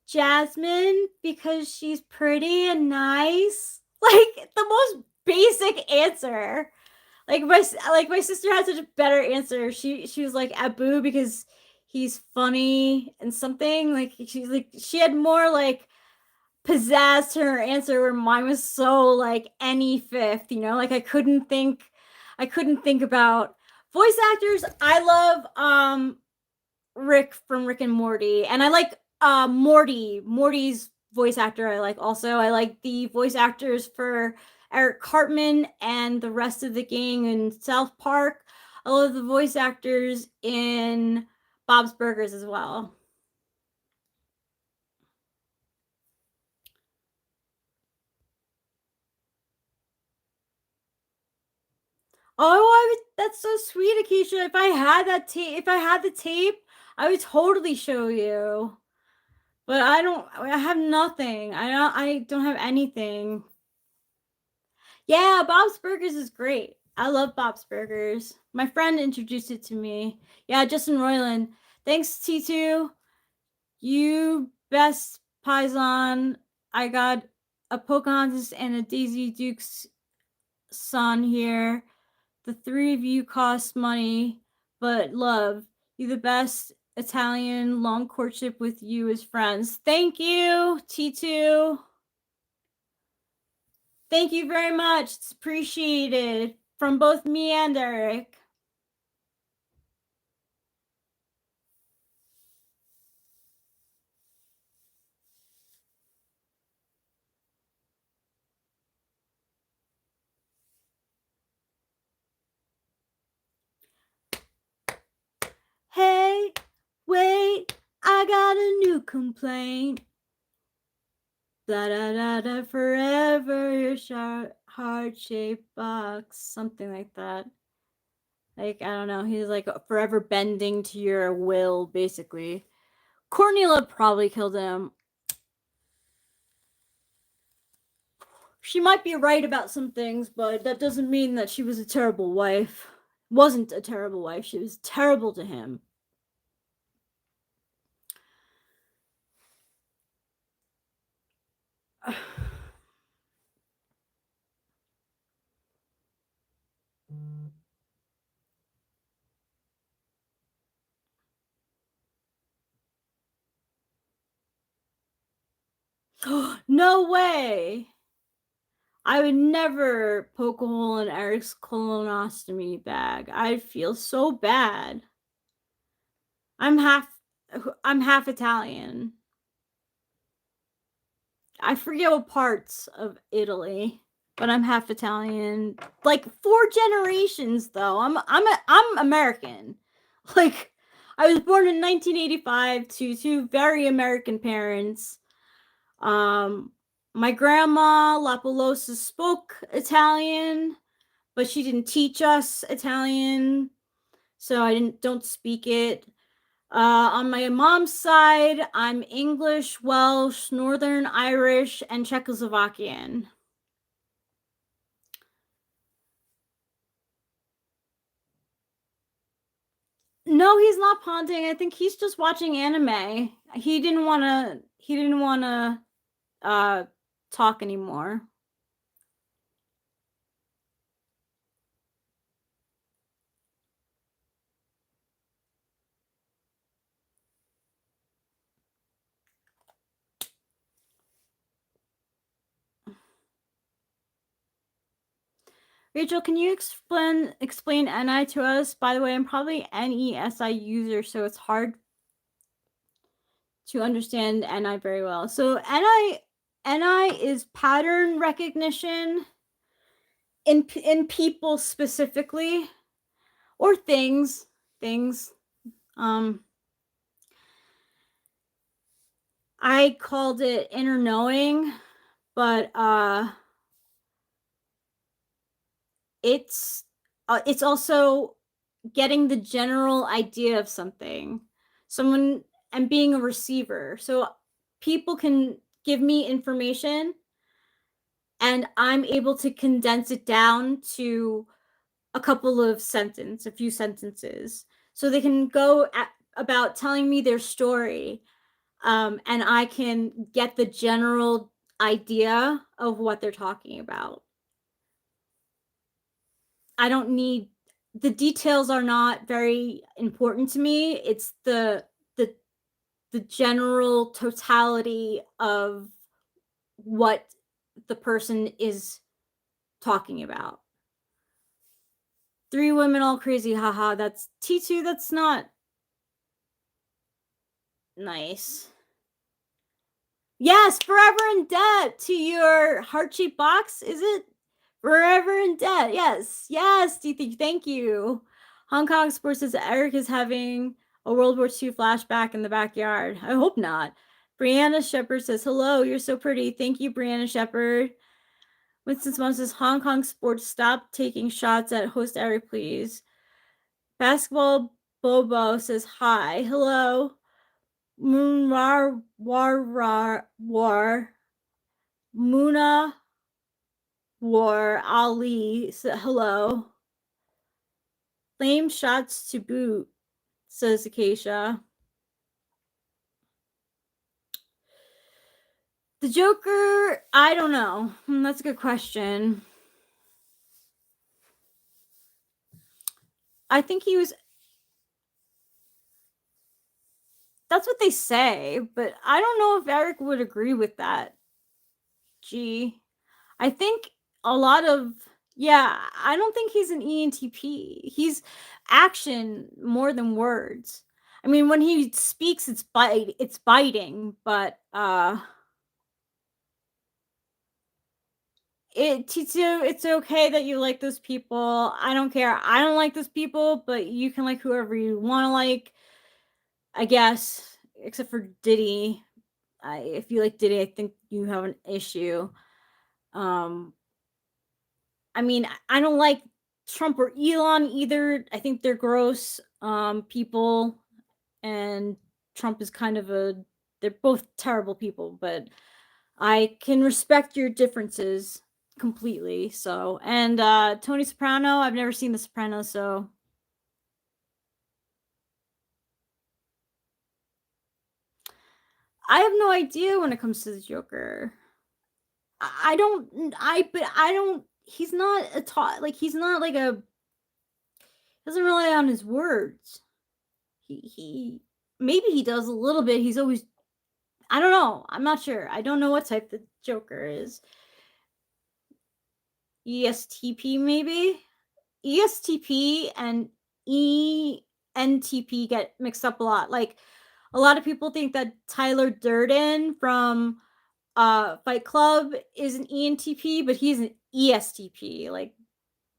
Jasmine, because she's pretty and nice. Like, the most basic answer. my sister had such a better answer. She was like Abu because he's funny and something. Like she's like she had more like pizzazz to her answer where mine was so like any fifth, you know? Like I couldn't think about voice actors. I love Rick from Rick and Morty. And I like Morty's voice actor. I like also. I like the voice actors for Eric Cartman and the rest of the gang in South Park. I love the voice actors in Bob's Burgers as well. Oh, that's so sweet, Akeisha. If I had that tape, if I had the tape, I would totally show you. But I don't. I have nothing. I don't have anything. Yeah, Bob's Burgers is great. I love Bob's Burgers. My friend introduced it to me. Yeah, Justin Roiland. Thanks, T2. You best Paisan. I got a Pocahontas and a Daisy Duke's son here. The three of you cost money, but love. You the best Italian long courtship with you as friends. Thank you, T2. Thank you very much. It's appreciated from both me and Eric. Hey, wait, I got a new complaint. Da da da da, forever your heart-shaped box. Something like that. Like, I don't know. He's like forever bending to your will, basically. Courtney Love probably killed him. She might be right about some things, but that doesn't mean that she was a terrible wife. Wasn't a terrible wife. She was terrible to him. No way. I would never poke a hole in Eric's colonostomy bag. I'd feel so bad. I'm half Italian. I forget what parts of Italy, but I'm half Italian. Like 4 generations though. I'm American. Like I was born in 1985 to 2 very American parents. My grandma La Pelosa spoke Italian, but she didn't teach us Italian, so I don't speak it. On my mom's side, I'm English, Welsh, Northern Irish, and Czechoslovakian. No, he's not ponting. I think he's just watching anime. He didn't want to talk anymore. Rachel, can you explain NI to us? By the way, I'm probably NESI user, so it's hard to understand NI very well. So NI is pattern recognition in people specifically, or things. I called it inner knowing, but it's also getting the general idea of something, someone, and being a receiver. So people can give me information and I'm able to condense it down to a few sentences. So they can go about telling me their story, and I can get the general idea of what they're talking about. I don't need, the details are not very important to me. It's the general totality of what the person is talking about. 3 women all crazy, haha. That's T2. That's not nice. Yes, forever in debt to your heart-shaped box. Is it forever in debt? Yes, D3. Thank you. Hong Kong Sports says Eric is having a World War II flashback in the backyard. I hope not. Brianna Shepard says, hello, you're so pretty. Thank you, Brianna Shepard. Winston's mom says, Hong Kong Sports, stop taking shots at host Eric, please. Basketball Bobo says, hi, hello. Moonwar War Muna War Ali said, hello. Lame shots to boot, says Acacia. The Joker, I don't know. That's a good question. I think he was. That's what they say, but I don't know if Eric would agree with that. Gee. I think a lot of. Yeah, I don't think he's an ENTP. He's action more than words. I mean, when he speaks, it's biting, but it's okay that you like those people. I don't care. I don't like those people, but you can like whoever you want to like, I guess, except for Diddy. If you like Diddy, I think you have an issue. I mean, I don't like Trump or Elon either. I think they're gross people, and Trump is kind of they're both terrible people, but I can respect your differences completely. So, and Tony Soprano, I've never seen The Sopranos, so I have no idea when it comes to the Joker. He's not he's not like doesn't rely on his words. He maybe he does a little bit. He's always, I don't know. I'm not sure. I don't know what type the Joker is. ESTP maybe? ESTP and ENTP get mixed up a lot. Like a lot of people think that Tyler Durden from Fight Club is an ENTP, but he's an ESTP. Like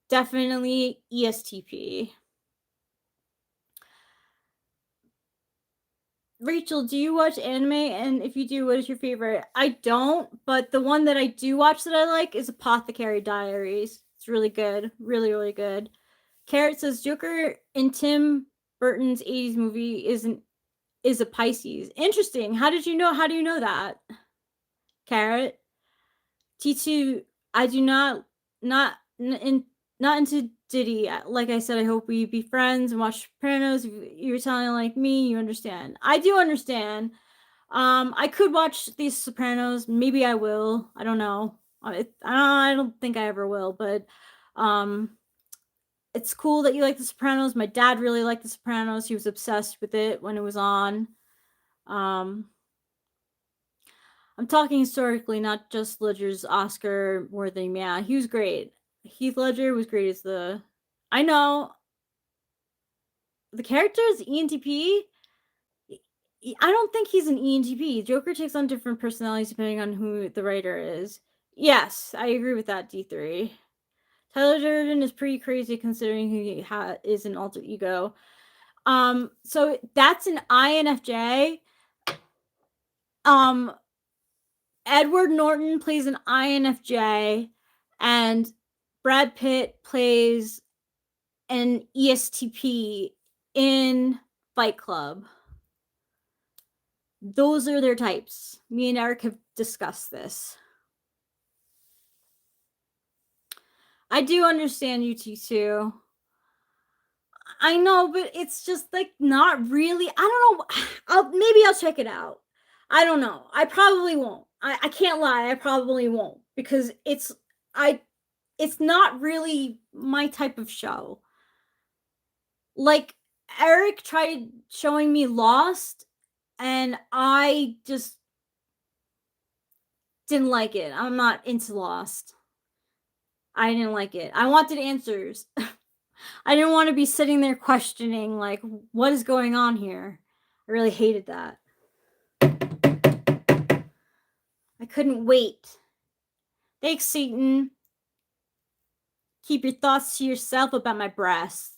definitely ESTP. Rachel, do you watch anime? And if you do, what is your favorite? I don't, but the one that I do watch that I like is Apothecary Diaries. It's really good. Really, really good. Carrot says Joker in Tim Burton's 80s movie is a Pisces. Interesting. How do you know that? Carrot. T2, I do not into Diddy. Like I said, I hope we be friends and watch Sopranos. If you're Italian like me, you understand. I do understand. I could watch these Sopranos. Maybe I will. I don't know. I don't think I ever will, but it's cool that you like the Sopranos. My dad really liked the Sopranos. He was obsessed with it when it was on. I'm talking historically, not just Ledger's Oscar worthy. Yeah, he was great. Heath Ledger was great as I know. The character is ENTP. I don't think he's an ENTP. Joker takes on different personalities depending on who the writer is. Yes, I agree with that, D3. Tyler Durden is pretty crazy considering he is an alter ego. So that's an INFJ. Edward Norton plays an INFJ, and Brad Pitt plays an ESTP in Fight Club. Those are their types. Me and Eric have discussed this. I do understand you too. I know, but it's just like not really. I don't know. Maybe I'll check it out. I don't know. I probably won't. I can't lie. I probably won't because it's not really my type of show. Like, Eric tried showing me Lost, and I just didn't like it. I'm not into Lost. I didn't like it. I wanted answers. I didn't want to be sitting there questioning, like, what is going on here? I really hated that. I couldn't wait. Thanks, Satan. Keep your thoughts to yourself about my breasts.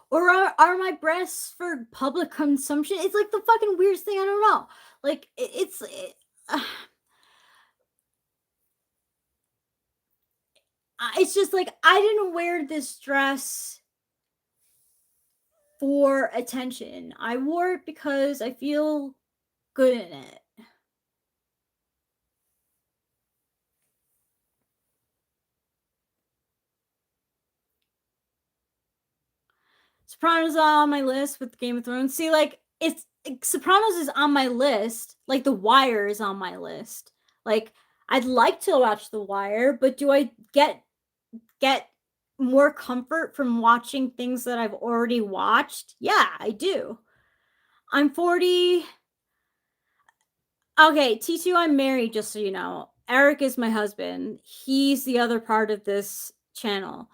Or are my breasts for public consumption? It's like the fucking weirdest thing. I don't know. Like, it's just like, I didn't wear this dress for attention. I wore it because I feel good in it. Sopranos on my list with Game of Thrones. See, like, Sopranos is on my list. Like, The Wire is on my list. Like, I'd like to watch The Wire, but do I get more comfort from watching things that I've already watched? Yeah, I do. I'm 40. Okay, T2, I'm married, just so you know. Eric is my husband. He's the other part of this channel.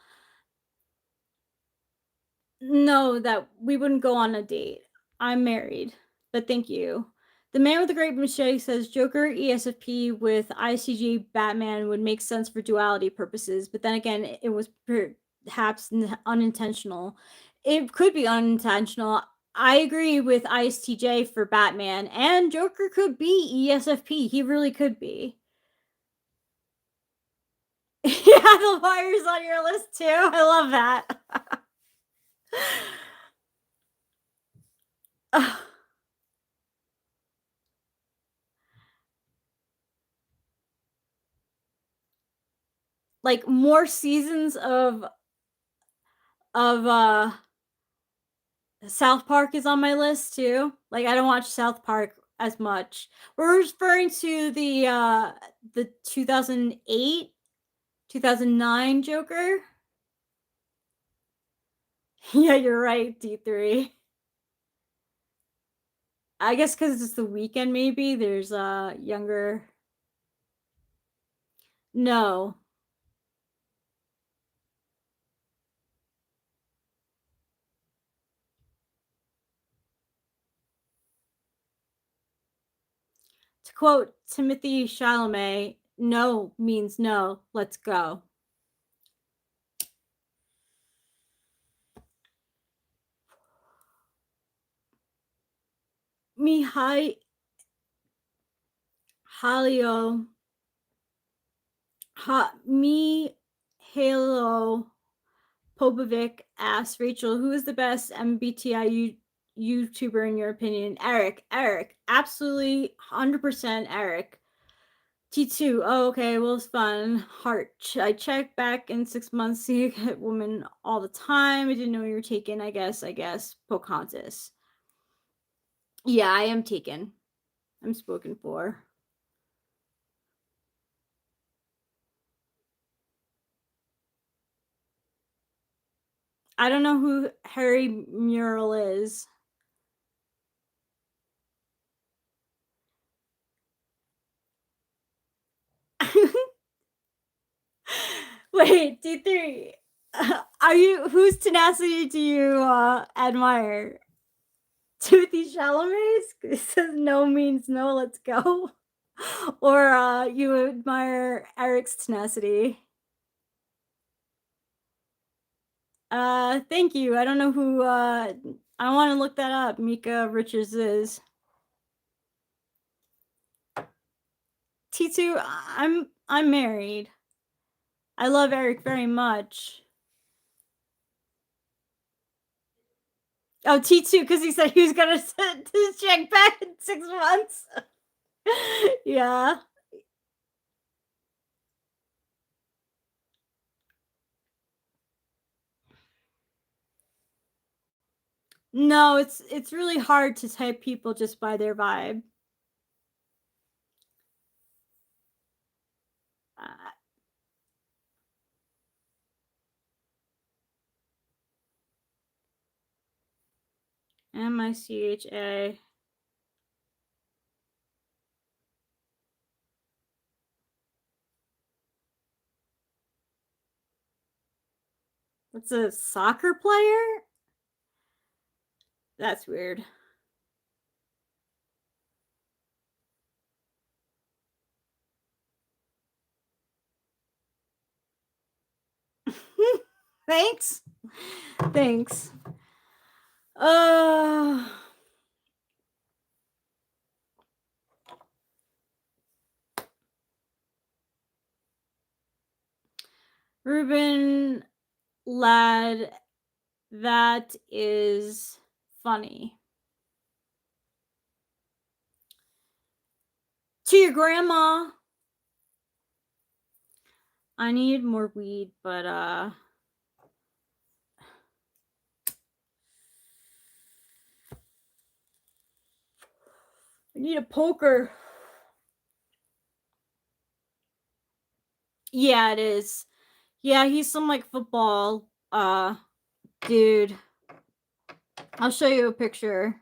No, that we wouldn't go on a date. I'm married, but thank you. The Man with the Great Machete says Joker ESFP with ICG Batman would make sense for duality purposes, but then again, it was perhaps unintentional. It could be unintentional. I agree with ISTJ for Batman, and Joker could be ESFP. He really could be. Yeah, The Wire's on your list too. I love that. Like, more seasons of South Park is on my list too. Like, I don't watch South Park as much. We're referring to the 2008, 2009 Joker. Yeah, you're right, D3. I guess because it's the weekend, maybe there's younger. No. To quote Timothy Chalamet, no means no, let's go. Halio Halo Popovic asks Rachel, who is the best MBTI YouTuber in your opinion? Eric, absolutely 100% Eric. T2, oh, okay, well, it's fun. Heart, I check back in 6 months, see a woman all the time. I didn't know you were taken, I guess. Pocahontas. Yeah, I am taken. I'm spoken for. I don't know who Harry Mural is. Wait, D3. Whose tenacity do you admire? Timothy Chalamet? It says no means no, let's go. Or you admire Eric's tenacity? Thank you. I don't know who I want to look that up. Mika Richards is. T2, I'm married. I love Eric very much. Oh, T2, because he said he was gonna check back in 6 months. Yeah. No, it's really hard to type people just by their vibe. Micha. That's a soccer player? That's weird. Thanks. Thanks. Ruben Lad, that is funny. To your grandma. I need more weed, but I need a poker. Yeah, it is. Yeah, he's some like football dude. I'll show you a picture.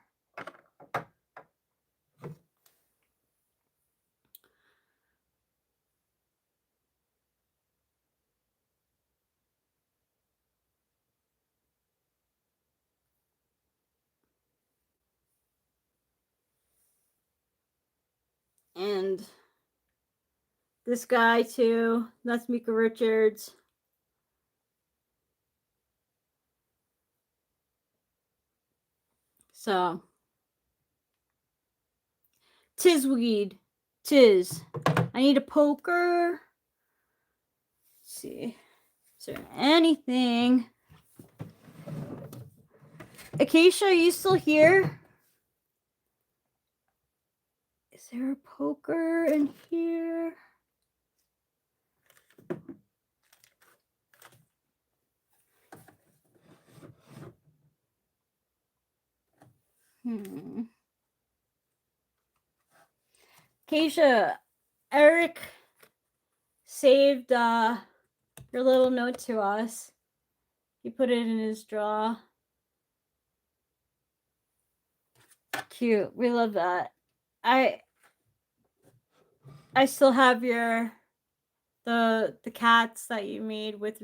And this guy too. That's Mika Richards. So tis weed. Tis. I need a poker. Let's see. Is there anything? Acacia, are you still here? Is there a poker in here? Acacia, Eric saved your little note to us. He put it in his drawer. Cute. We love that. I still have the cats that you made with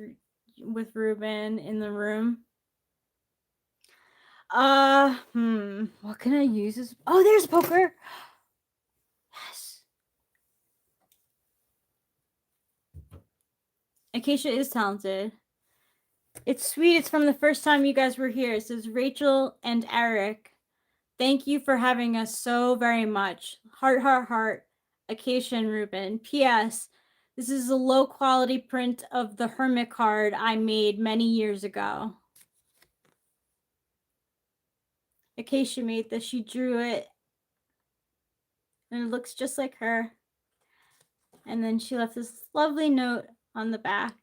Ruben in the room. What can I use as... Oh, there's a poker. Yes. Acacia is talented. It's sweet. It's from the first time you guys were here. It says Rachel and Eric. Thank you for having us so very much. Heart, heart, heart. Acacia and Ruben. P.S. This is a low quality print of the Hermit card I made many years ago. Acacia made this. She drew it. And it looks just like her. And then she left this lovely note on the back.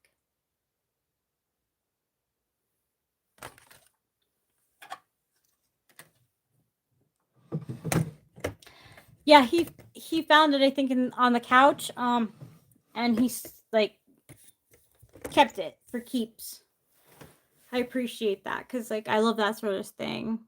Yeah, he found it, I think, on the couch. And he's like kept it for keeps. I appreciate that because like I love that sort of thing.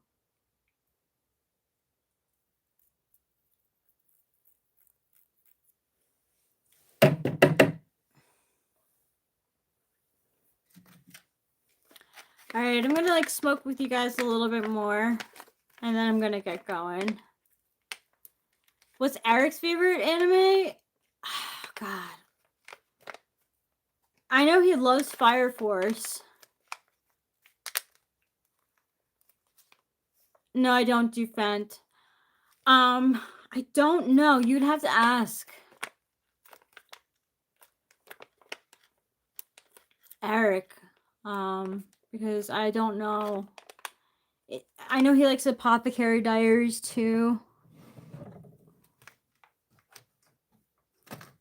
All right, I'm gonna like smoke with you guys a little bit more, and then I'm gonna get going. What's Eric's favorite anime? Oh, God, I know he loves Fire Force. No, I don't do Fent. I don't know. You'd have to ask Eric. Because I don't know. I know he likes Apothecary Diaries too.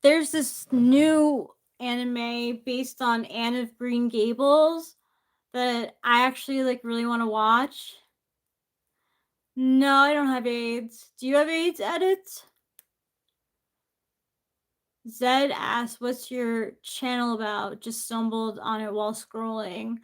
there's this new anime based on Anne of Green Gables that I actually like really want to watch. No, I don't have AIDS. Do you have AIDS, Edits? Zed asks, "What's your channel about?" Just stumbled on it while scrolling.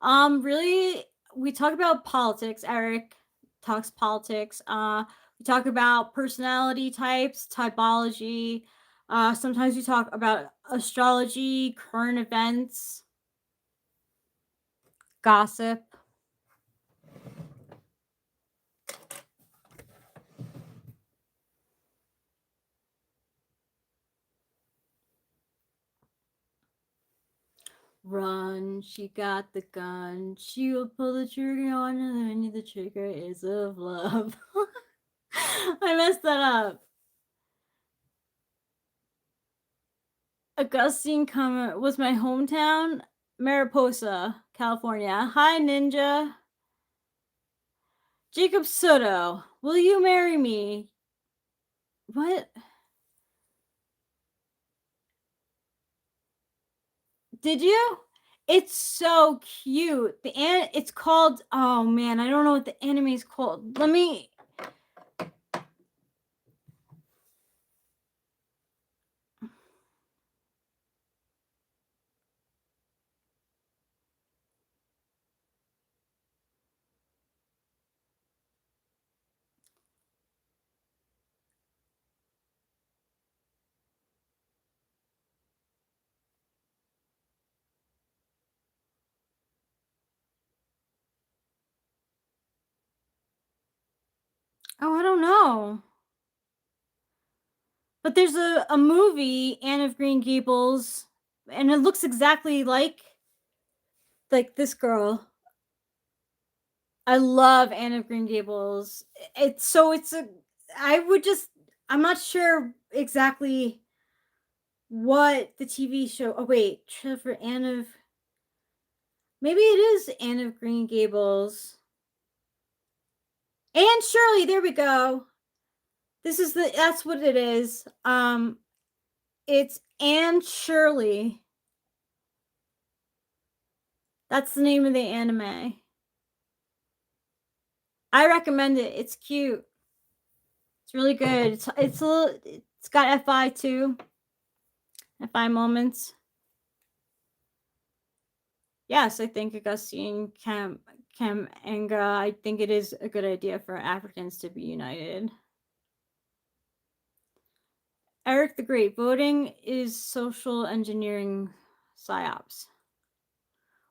Really, we talk about politics. Eric talks politics. We talk about personality types, typology. Sometimes we talk about astrology, current events, gossip. Run, she got the gun. She will pull the trigger on and then the trigger is of love. I messed that up. Augustine was my hometown, Mariposa, California. Hi, Ninja. Jacob Soto, will you marry me? What? Did you? It's so cute. It's called, oh man, I don't know what the anime is called. Let me. Oh, I don't know. But there's a movie, Anne of Green Gables, and it looks exactly like this girl. I love Anne of Green Gables. I'm not sure exactly what the TV show. Oh wait, for maybe it is Anne of Green Gables. Anne Shirley, there we go. That's what it is. It's Anne Shirley. That's the name of the anime. I recommend it. It's cute. It's really good. It's got FI too. FI moments. Yes, I think Augustine Anga. I think it is a good idea for Africans to be united. Eric the Great, voting is social engineering psyops.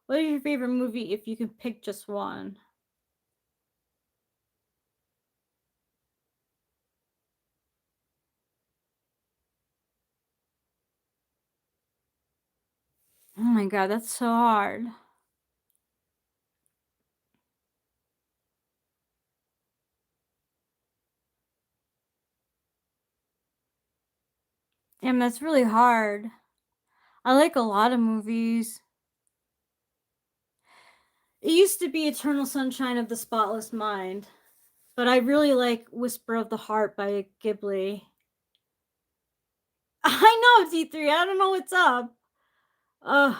What is your favorite movie if you can pick just one? Oh my god, that's so hard. Damn, that's really hard. I like a lot of movies. It used to be Eternal Sunshine of the Spotless Mind, but I really like Whisper of the Heart by Ghibli. I know, D3. I don't know what's up. Ugh.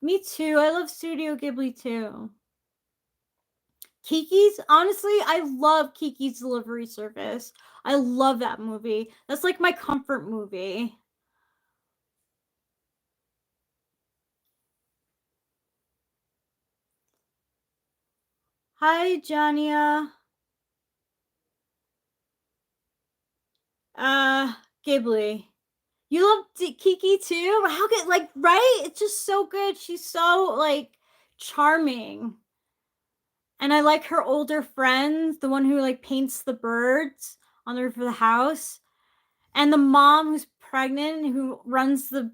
Me too. I love Studio Ghibli too. Kiki's, honestly, I love Kiki's Delivery Service. I love that movie. That's like my comfort movie. Hi, Jania. Ghibli. You love Kiki too? How could, right? It's just so good. She's so, charming. And I like her older friend, the one who, paints the birds on the roof of the house. And the mom who's pregnant, who runs the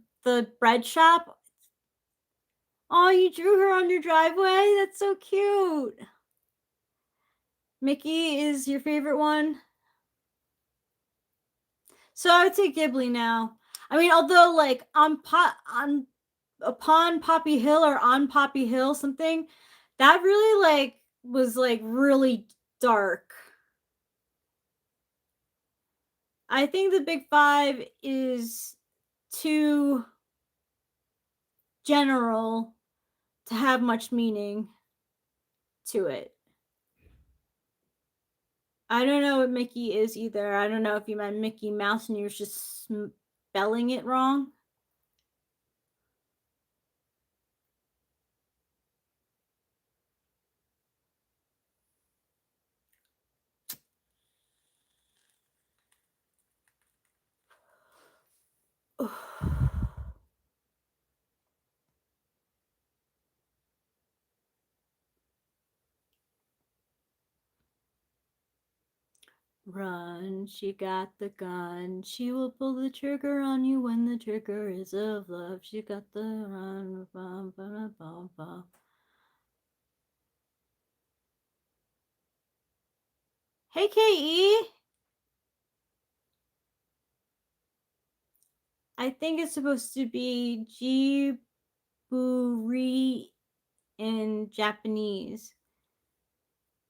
bread shop. Oh, you drew her on your driveway? That's so cute. Mickey is your favorite one? So I would say Ghibli now. I mean, although like upon Poppy Hill or on Poppy Hill, something that really like was like really dark. I think the Big Five is too general to have much meaning to it. I don't know what Mickey is either. I don't know if you meant Mickey Mouse and you were just spelling it wrong. Run, she got the gun. She will pull the trigger on you when the trigger is of love. She got the run. Bum, bum, bum, bum. Hey, K.E. I think it's supposed to be Jiburi in Japanese.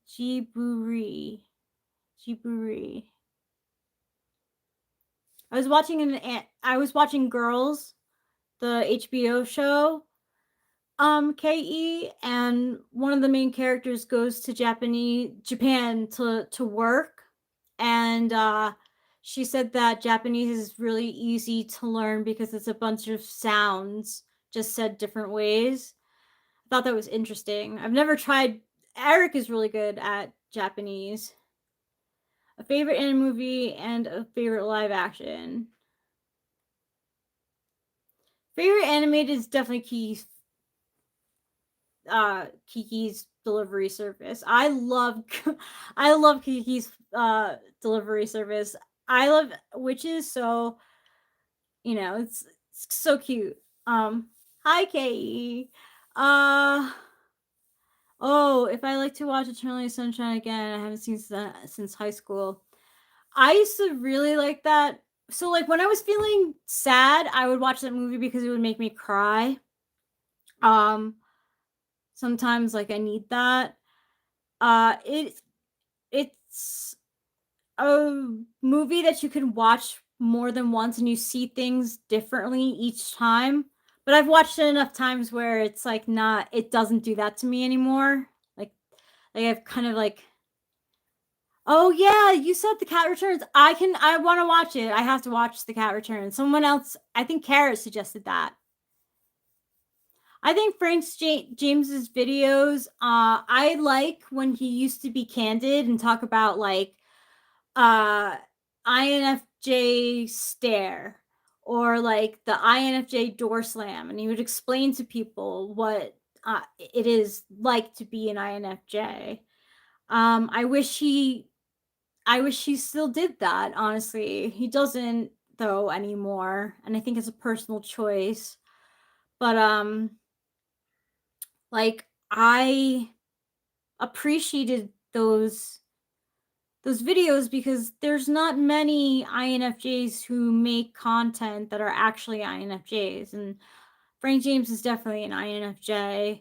Jiburi. Jiburi. I was watching Girls, the HBO show, KE, and one of the main characters goes to Japan to work, and she said that Japanese is really easy to learn because it's a bunch of sounds just said different ways. I thought that was interesting. I've never tried. Eric is really good at Japanese. A favorite anime movie and a favorite live action. Favorite animated is definitely Kiki's delivery service. I love Kiki's delivery service. I love witches, so you know it's so cute. Hi Ke. Oh, if I like to watch Eternally Sunshine again, I haven't seen that since high school. I used to really like that. So like when I was feeling sad, I would watch that movie because it would make me cry. Sometimes like I need that. It's a movie that you can watch more than once and you see things differently each time. But I've watched it enough times where it's like it doesn't do that to me anymore. Like I've kind of like, oh yeah, you said The Cat Returns. I want to watch it. I have to watch The Cat Returns. Someone else, I think Carrot suggested that. I think James's videos, I like when he used to be candid and talk about like INFJ stare or like the INFJ door slam, and he would explain to people what it is like to be an INFJ. I wish he still did that. Honestly, he doesn't though anymore, and I think it's a personal choice. But like I appreciated those videos because there's not many INFJs who make content that are actually INFJs, and Frank James is definitely an INFJ,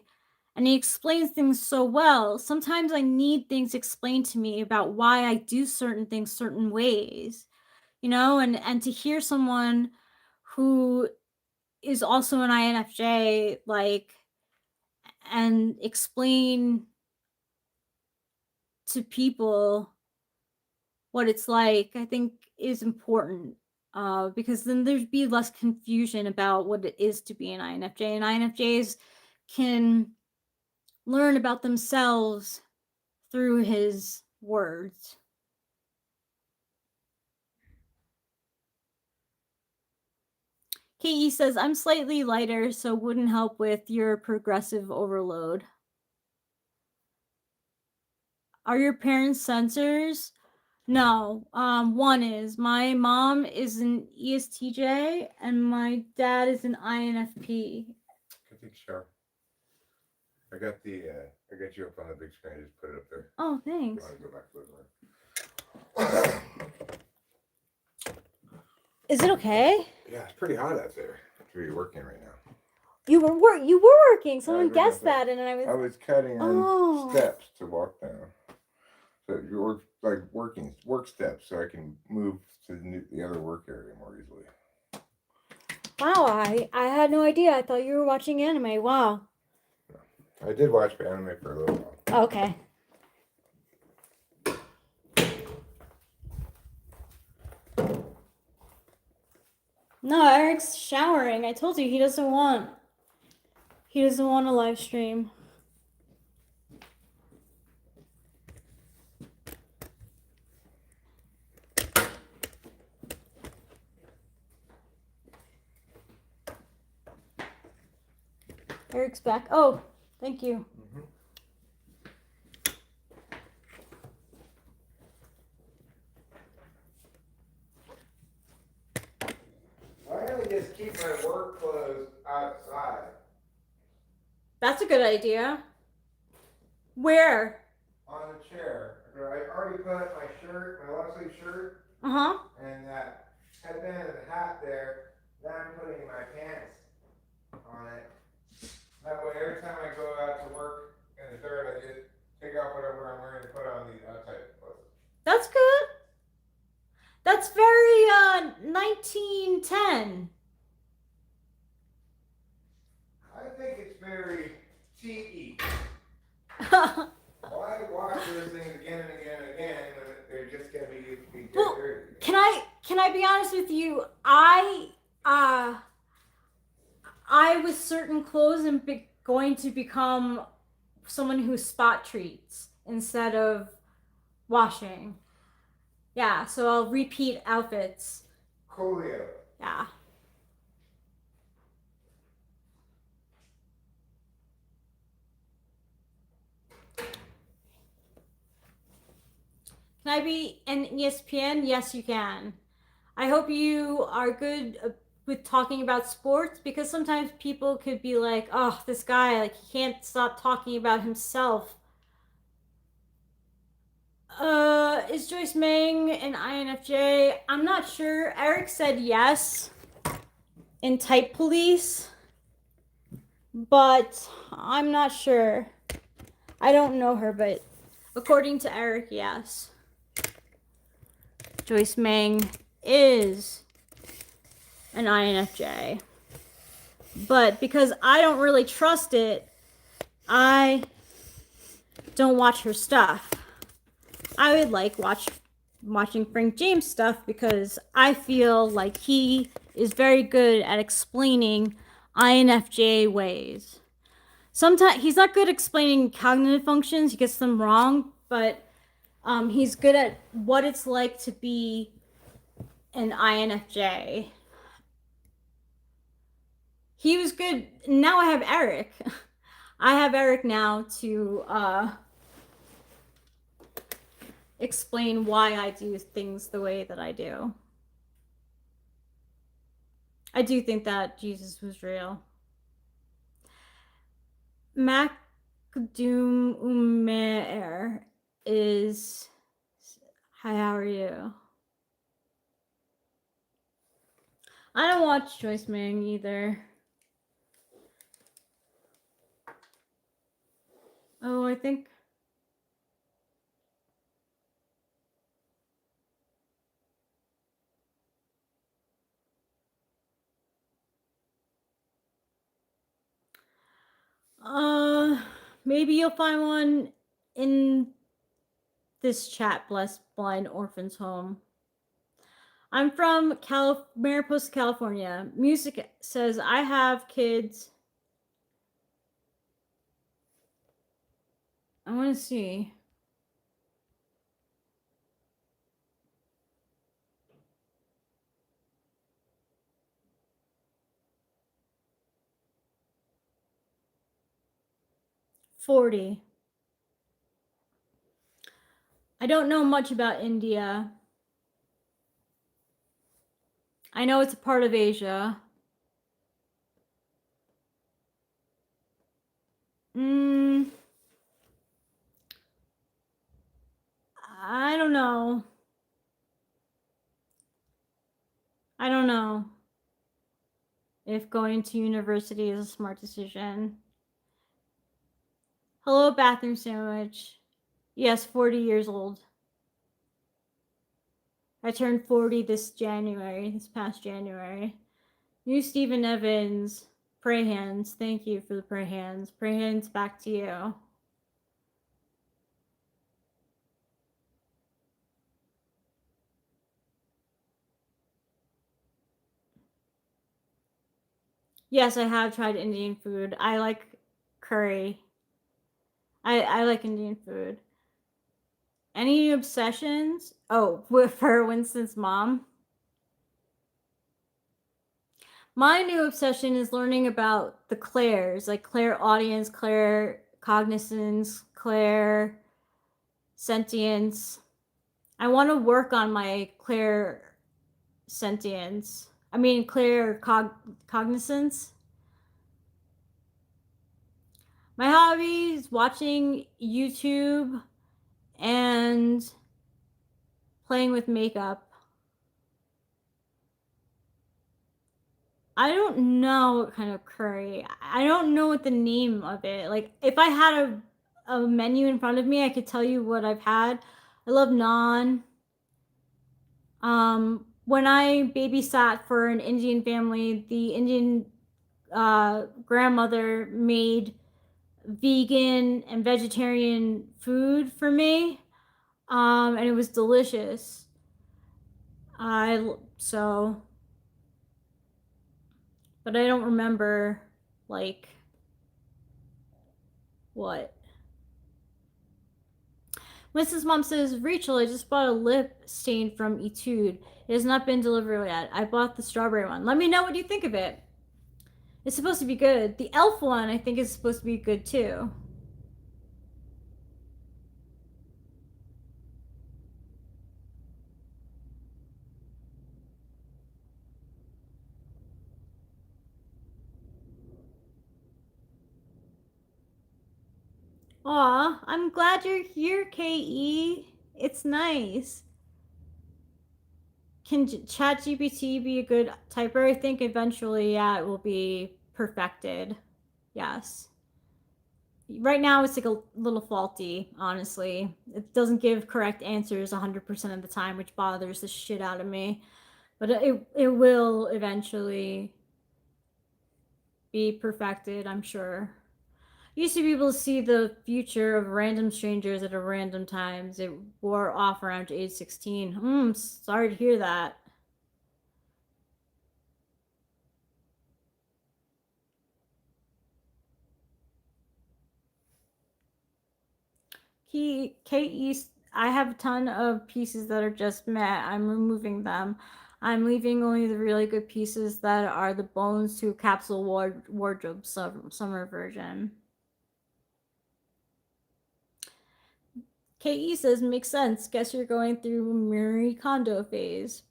and he explains things so well. Sometimes I need things explained to me about why I do certain things certain ways, and to hear someone who is also an INFJ like and explain to people what it's like, I think is important, because then there'd be less confusion about what it is to be an INFJ, and INFJs can learn about themselves through his words. KE says, I'm slightly lighter, so wouldn't help with your progressive overload. Are your parents censors? No, one is. My mom is an ESTJ and my dad is an INFP. I think sure. I got you up on the big screen. I just put it up there. Oh, thanks. You want to go back to Is it okay? Yeah, it's pretty hot out there to be working right now. You were working. Someone was guessed working. that, and I was. I was cutting on Oh. steps to walk down. So you're like work steps, so I can move to the other work area more easily. Wow, I had no idea. I thought you were watching anime. Wow. I did watch anime for a little while. Okay. No, Eric's showering. I told you he doesn't want a live stream. Eric's back. Oh, thank you. Why don't we just keep my work clothes outside? That's a good idea. Where? On the chair. I already put my shirt, my long sleeve shirt, Uh-huh. and that headband and the hat there. Then I'm putting my pants on it. That way, every time I go out to work in the dirt, I just take off whatever I'm wearing and put on the outside clothes. That's good. That's very 1910. I think it's very TE. Why wash those things again and again and again when they're just gonna be Well, dirty? Can I be honest with you? I with certain clothes am going to become someone who spot treats instead of washing. Yeah, so I'll repeat outfits. Coolio. Yeah. Can I be an ESPN? Yes, you can. I hope you are good with talking about sports, because sometimes people could be like, oh, this guy, like, he can't stop talking about himself. Is Joyce Meng an INFJ? I'm not sure. Eric said yes in Type Police, but I'm not sure. I don't know her, but according to Eric, yes. Joyce Meng is an INFJ. But because I don't really trust it, I don't watch her stuff. I would like watching Frank James stuff because I feel like he is very good at explaining INFJ ways. Sometimes he's not good at explaining cognitive functions, he gets them wrong, but he's good at what it's like to be an INFJ. He was good. Now I have Eric. I have Eric now to explain why I do things the way that I do. I do think that Jesus was real. Mac Doom Umer is... Hi, how are you? I don't watch Joyce Meng either. Oh, I think... maybe you'll find one in this chat, Blessed Blind Orphans Home. I'm from Mariposa, California. Music says I have kids. I want to see. $40. I don't know much about India. I know it's a part of Asia. I don't know. I don't know if going to university is a smart decision. Hello, bathroom sandwich. Yes, 40 years old. I turned 40 this past January. New Stephen Evans. Pray hands. Thank you for the pray hands. Pray hands back to you. Yes, I have tried Indian food. I like curry. I like Indian food. Any new obsessions? Oh, for Winston's mom. My new obsession is learning about the clairs, like clairaudience, clair cognizance, clair sentience. I want to work on my clair sentience. I mean, clair cognizance. My hobby is watching YouTube and playing with makeup. I don't know what kind of curry. I don't know what the name of it. Like, if I had a menu in front of me, I could tell you what I've had. I love naan. When I babysat for an Indian family, the Indian grandmother made vegan and vegetarian food for me, and it was delicious. But I don't remember like what. Mrs. Mom says, Rachel, I just bought a lip stain from Etude. It has not been delivered yet. I bought the strawberry one. Let me know what you think of it. It's supposed to be good. The elf one, I think, is supposed to be good too. Aw, I'm glad you're here, KE. It's nice. Can ChatGPT be a good typer? I think eventually, yeah, it will be perfected. Yes. Right now, it's like a little faulty, honestly. It doesn't give correct answers 100% of the time, which bothers the shit out of me. But it will eventually be perfected, I'm sure. Used to be able to see the future of random strangers at a random times. It wore off around age 16. Sorry to hear that. I have a ton of pieces that are just met. I'm removing them. I'm leaving only the really good pieces that are the bones to a capsule wardrobe summer version. KE says, makes sense. Guess you're going through Marie Kondo phase.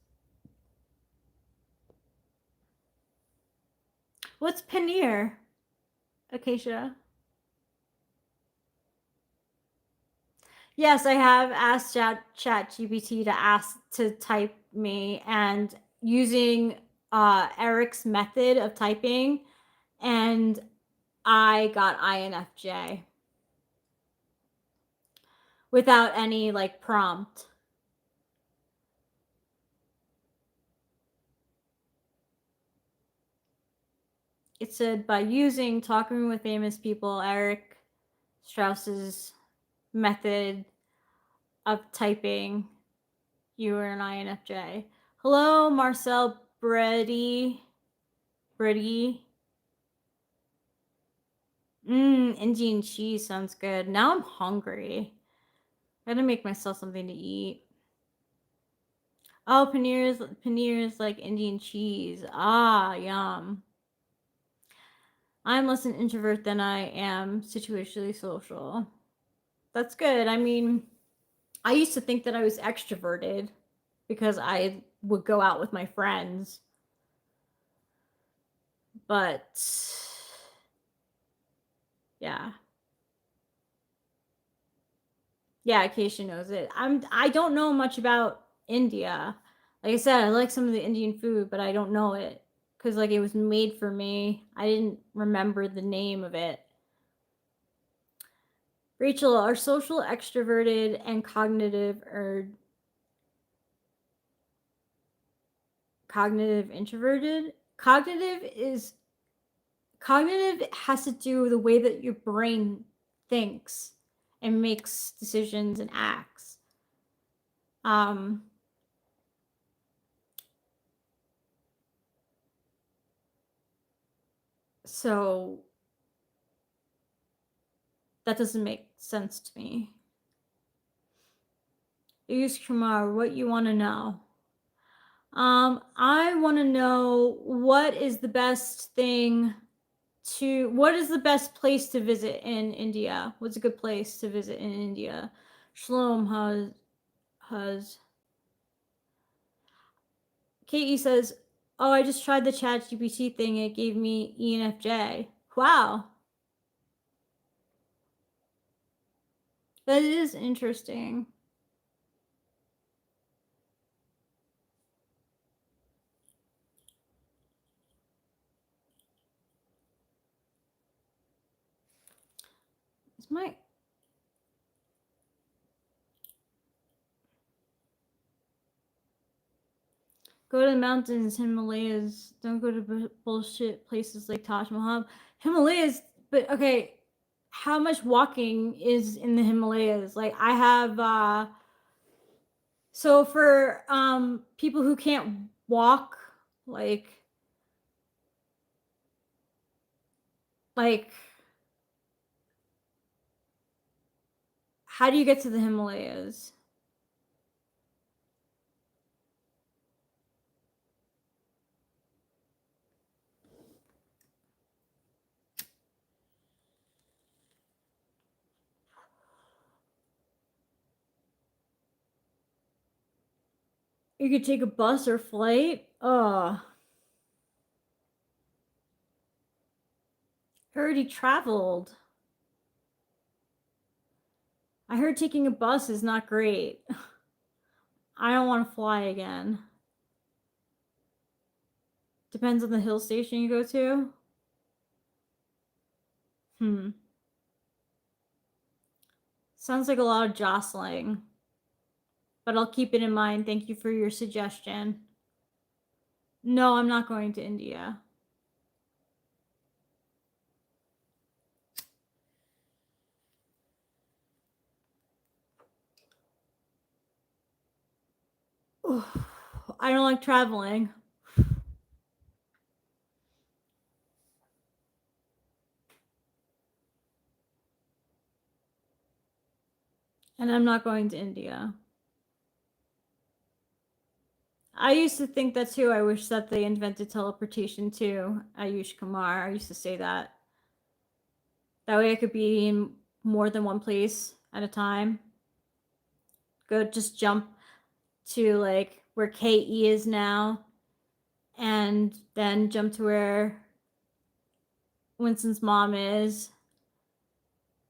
What's paneer, Acacia? Yes, I have asked ChatGPT to type me, and using Eric's method of typing, and I got INFJ without any like prompt. It said, by using talking with famous people, Eric Strauss's method of typing, you are an INFJ. Hello, Marcel Brady. Indian cheese sounds good. Now I'm hungry. I gotta make myself something to eat. Oh, paneer is like Indian cheese. Ah, yum. I'm less an introvert than I am situationally social. That's good. I mean, I used to think that I was extroverted because I would go out with my friends. But yeah. Yeah, Acacia knows it. I don't know much about India. Like I said, I like some of the Indian food, but I don't know it because like it was made for me. I didn't remember the name of it. Rachel, are social extroverted and cognitive or cognitive introverted? Cognitive has to do with the way that your brain thinks and makes decisions and acts. So that doesn't make sense to me. Ayush Kumar, what you want to know? I want to know what is the best place to visit in India? What's a good place to visit in India? Shalom has Katie says, "Oh, I just tried the Chat GPT thing. It gave me ENFJ. Wow, that is interesting." Is my Go to the mountains, Himalayas. Don't go to bullshit places like Taj Mahal. Himalayas, but okay, how much walking is in the Himalayas? Like I have so for people who can't walk, like how do you get to the Himalayas? You could take a bus or flight. I already traveled. I heard taking a bus is not great. I don't want to fly again. Depends on the hill station you go to. Sounds like a lot of jostling. But I'll keep it in mind. Thank you for your suggestion. No, I'm not going to India. I don't like traveling. And I'm not going to India. I used to think that too. I wish that they invented teleportation too. Ayush Kumar. I used to say that. That way I could be in more than one place at a time. Just jump to like where KE is now. And then jump to where Winston's mom is.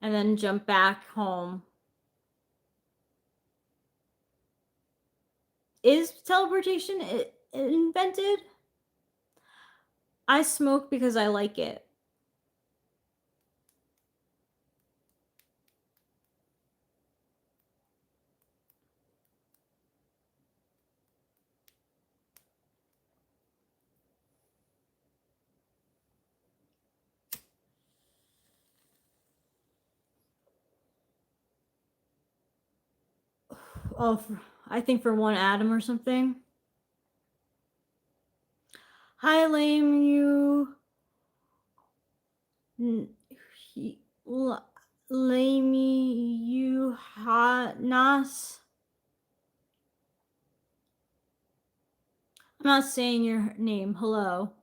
And then jump back home. Is teleportation invented? I smoke because I like it. Oh, I think for one atom or something. Hi, lame you. Lame you hot nas. I'm not saying your name. Hello.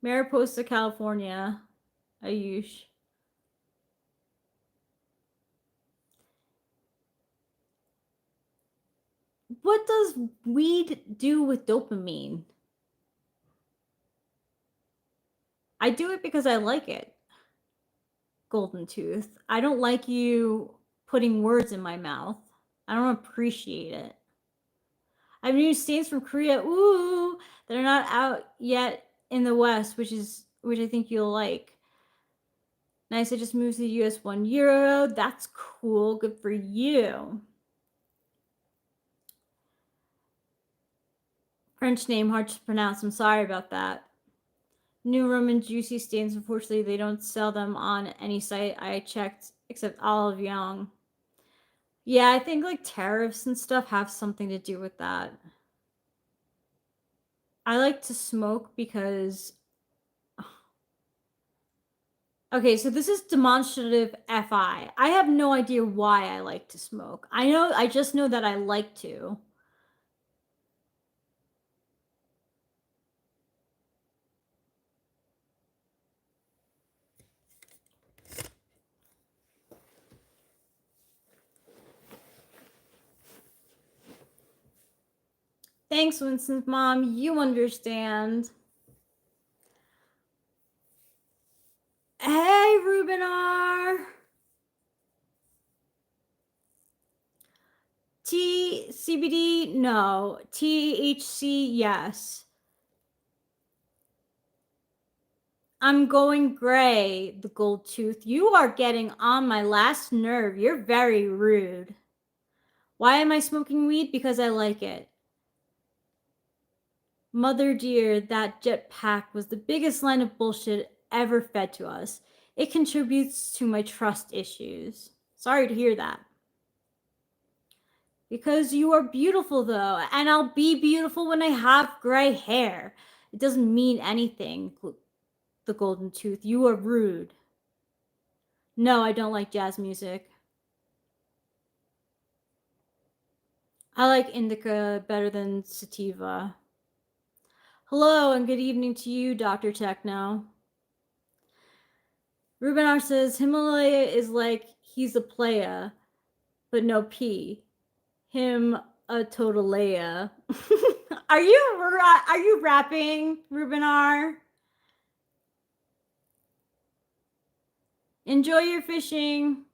Mariposa, California. Ayush. What does weed do with dopamine? I do it because I like it. Golden Tooth. I don't like you putting words in my mouth. I don't appreciate it. I have new stains from Korea, ooh, that are not out yet in the West, which I think you'll like. Nice, I just moved to the US €1. That's cool. Good for you. French name, hard to pronounce. I'm sorry about that. New Roman juicy stains. Unfortunately, they don't sell them on any site I checked except Olive Young. Yeah, I think like tariffs and stuff have something to do with that. I like to smoke because... Okay, so this is demonstrative FI. I have no idea why I like to smoke. I just know that I like to. Thanks, Winston's mom. You understand. Hey, Ruben R. CBD, no. THC, yes. I'm going gray, the gold tooth. You are getting on my last nerve. You're very rude. Why am I smoking weed? Because I like it. Mother dear, that jetpack was the biggest line of bullshit ever fed to us. It contributes to my trust issues. Sorry to hear that. Because you are beautiful, though, and I'll be beautiful when I have gray hair. It doesn't mean anything, the golden tooth. You are rude. No, I don't like jazz music. I like indica better than sativa. Hello and good evening to you, Dr. Techno. Ruben R says Himalaya is like he's a playa, but no P. Him a totalaya. Are you rapping, Ruben R? Enjoy your fishing.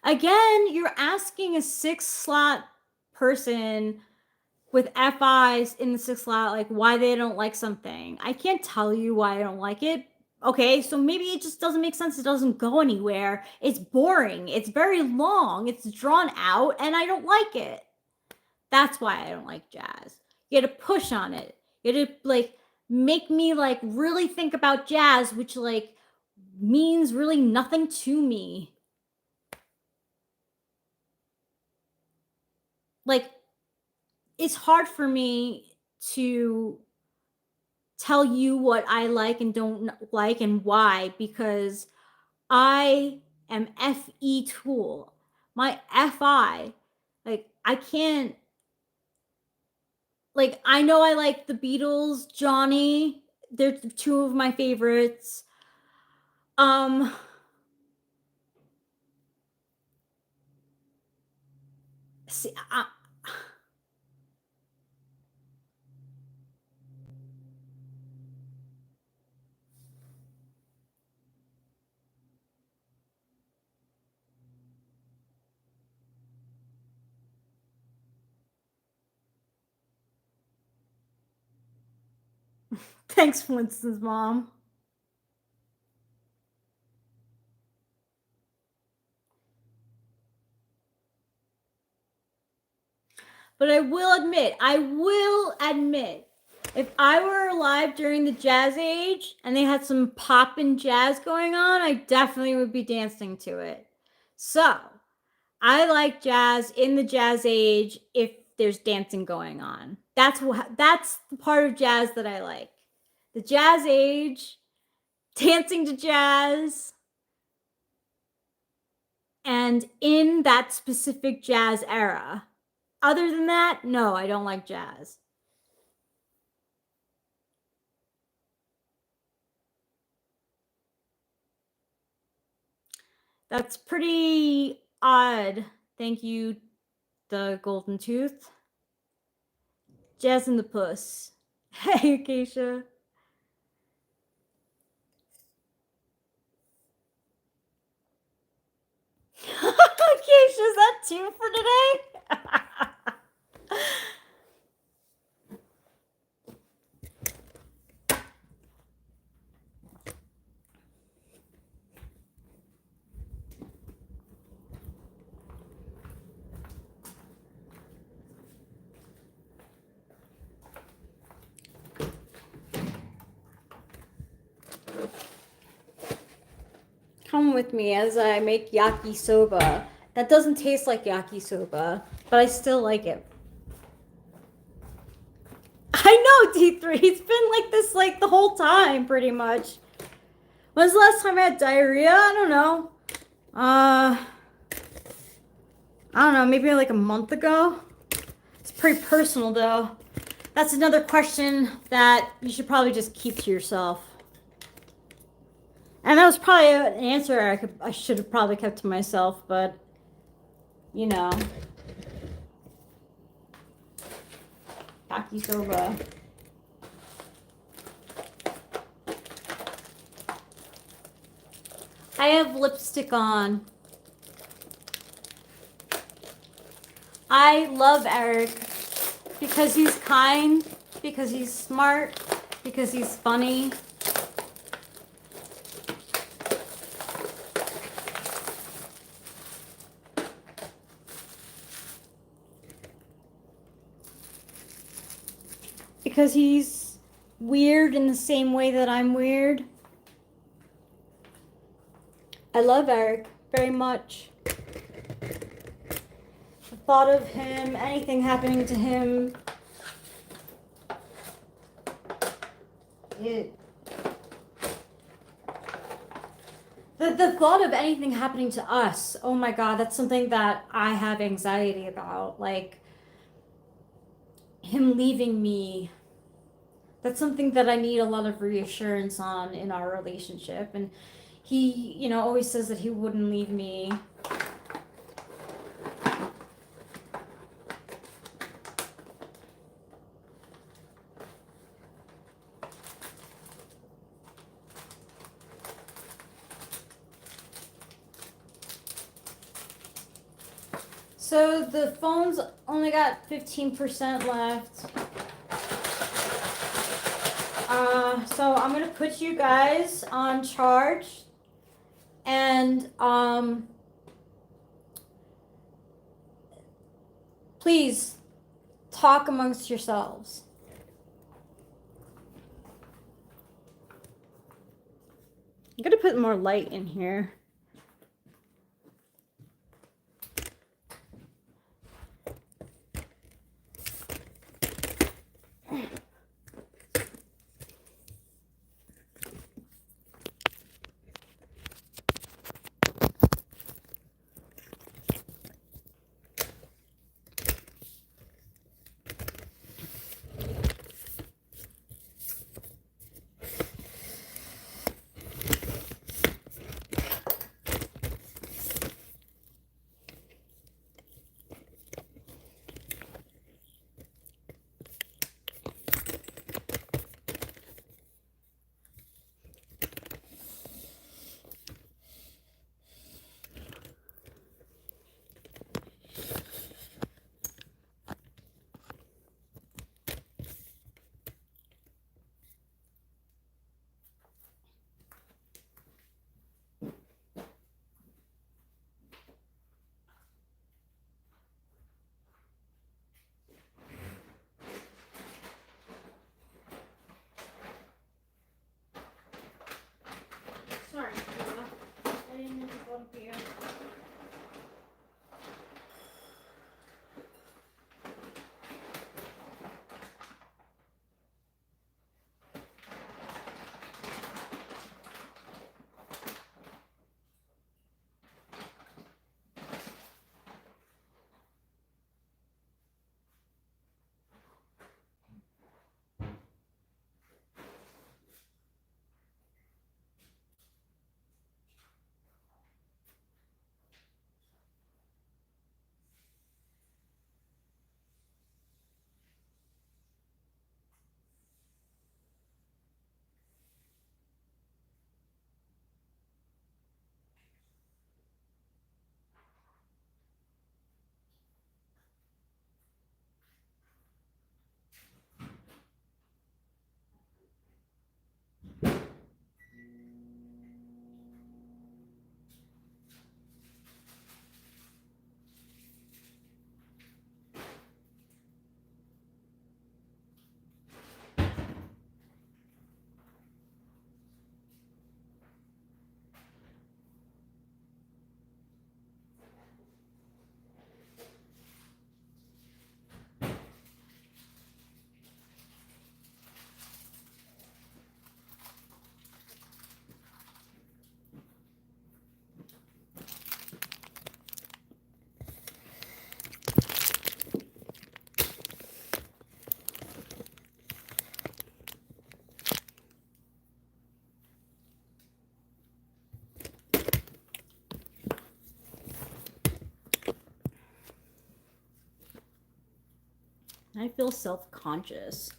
Again, you're asking a 6-slot person with FIs in the 6th slot, like why they don't like something. I can't tell you why I don't like it. Okay, so maybe it just doesn't make sense. It doesn't go anywhere. It's boring. It's very long. It's drawn out, and I don't like it. That's why I don't like jazz. You had to push on it. You had to like make me like really think about jazz, which like means really nothing to me. Like, it's hard for me to tell you what I like and don't like and why, because I am FE tool. My FI, like, I can't, like, I know I like the Beatles, Johnny, they're two of my favorites. See, thanks, Winston's mom. But I will admit, if I were alive during the jazz age and they had some poppin' jazz going on, I definitely would be dancing to it. So, I like jazz in the jazz age if there's dancing going on. That's the part of jazz that I like. The jazz age, dancing to jazz, and in that specific jazz era. Other than that, no, I don't like jazz. That's pretty odd. Thank you, the golden tooth. Jazz and the puss. Hey, Acacia. come with me as I make yakisoba. That doesn't taste like yakisoba, but I still like it. I know, D3. It's been like this like the whole time, pretty much. When's the last time I had diarrhea? I don't know. I don't know, maybe like a month ago. It's pretty personal though. That's another question that you should probably just keep to yourself. And that was probably an answer I should have probably kept to myself, but you know. Yakisoba. I have lipstick on. I love Eric because he's kind, because he's smart, because he's funny. Because he's weird in the same way that I'm weird. I love Eric very much. The thought of him, anything happening to him, the thought of anything happening to us, oh my God, that's something that I have anxiety about. Like, him leaving me, that's something that I need a lot of reassurance on in our relationship. And he, you know, always says that he wouldn't leave me. So the phone's only got 15% left. So I'm gonna put you guys on charge, and please talk amongst yourselves. I'm gonna put more light in here. I feel self-conscious.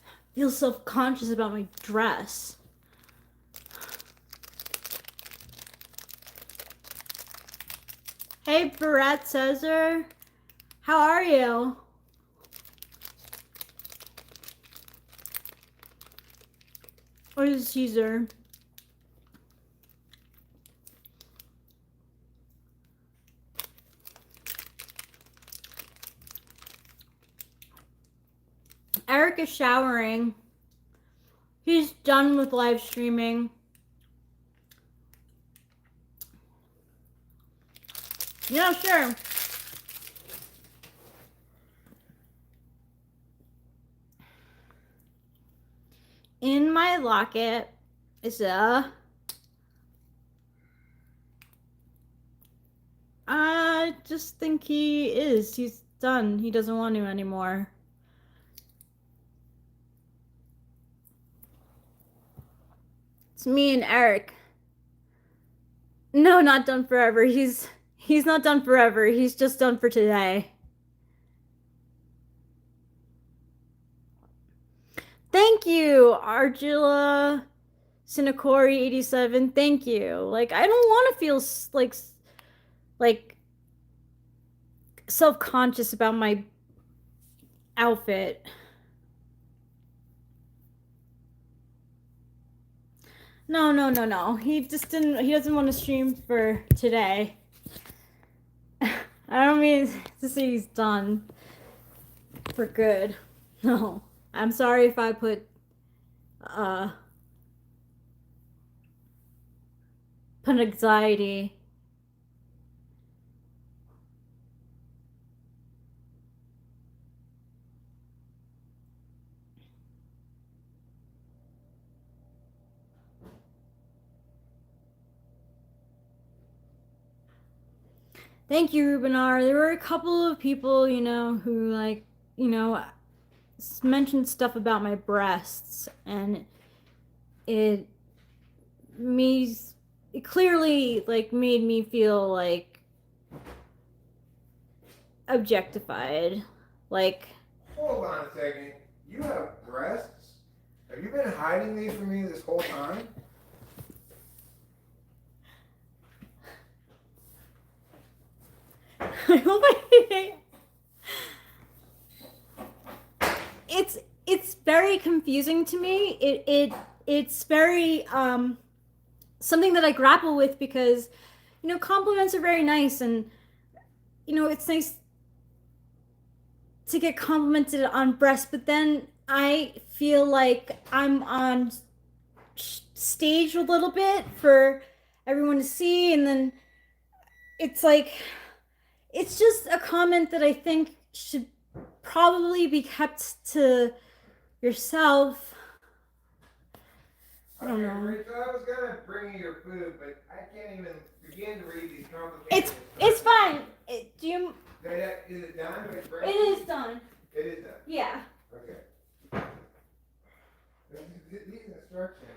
I feel self-conscious about my dress. Hey, Barat Cesar. How are you? Or is it Caesar? Eric is showering. He's done with live streaming. Yeah, sure. In my locket is a... I just think he is. He's done. He doesn't want to anymore. It's me and Eric. No, not done forever. He's not done forever. He's just done for today. Thank you, Argilla Sinacori 87. Thank you. Like, I don't want to feel like self-conscious about my outfit. No. He just didn't. He doesn't want to stream for today. I don't mean to say he's done for good. No. I'm sorry if I put anxiety. Thank you, Rubinar. There were a couple of people, you know, who like, you know, mentioned stuff about my breasts, and it clearly like made me feel like objectified. Like, Hold on a second. You have breasts? Have you been hiding these from me this whole time? I hope it's very confusing to me. It's very something that I grapple with, because, you know, compliments are very nice, and, you know, it's nice to get complimented on breasts, but then I feel like I'm on stage a little bit for everyone to see, and then it's like, it's just a comment that I think should probably be kept to yourself. I don't know. Rachel, I was gonna bring you your food, but I can't even begin to read these complicated. It's fine. Is it done? It is done. It is done. Yeah. Okay. These instructions,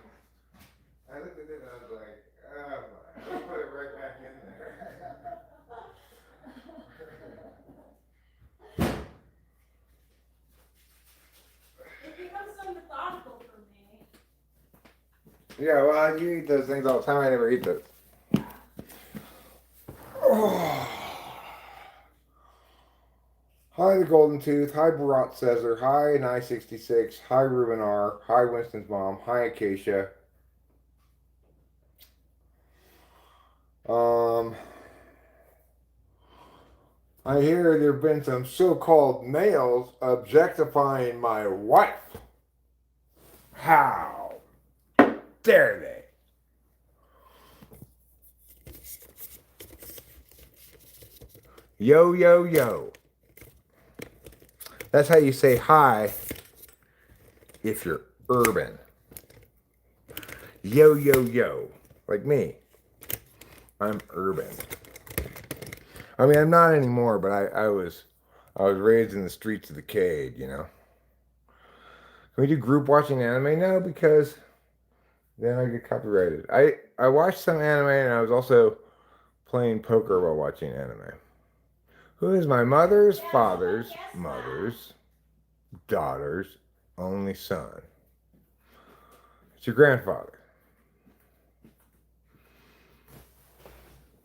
I looked at it and I was like, oh my, I'll put it right back in there. It becomes so methodical for me. Yeah, well, you eat those things all the time. I never eat those. Oh. Hi, the Golden Tooth. Hi, Barat Cesar. Hi, Nye66. Hi, Ruben R. Hi, Winston's mom. Hi, Acacia. I hear there have been some so-called males objectifying my wife. How dare they? Yo, yo, yo. That's how you say hi if you're urban. Yo, yo, yo. Like me. I'm urban. I mean, I'm not anymore, but I was raised in the streets of the cade, you know. Can we do group watching anime? No, because then I get copyrighted. I watched some anime, and I was also playing poker while watching anime. Who is my mother's father's mother's daughter's only son. It's your grandfather.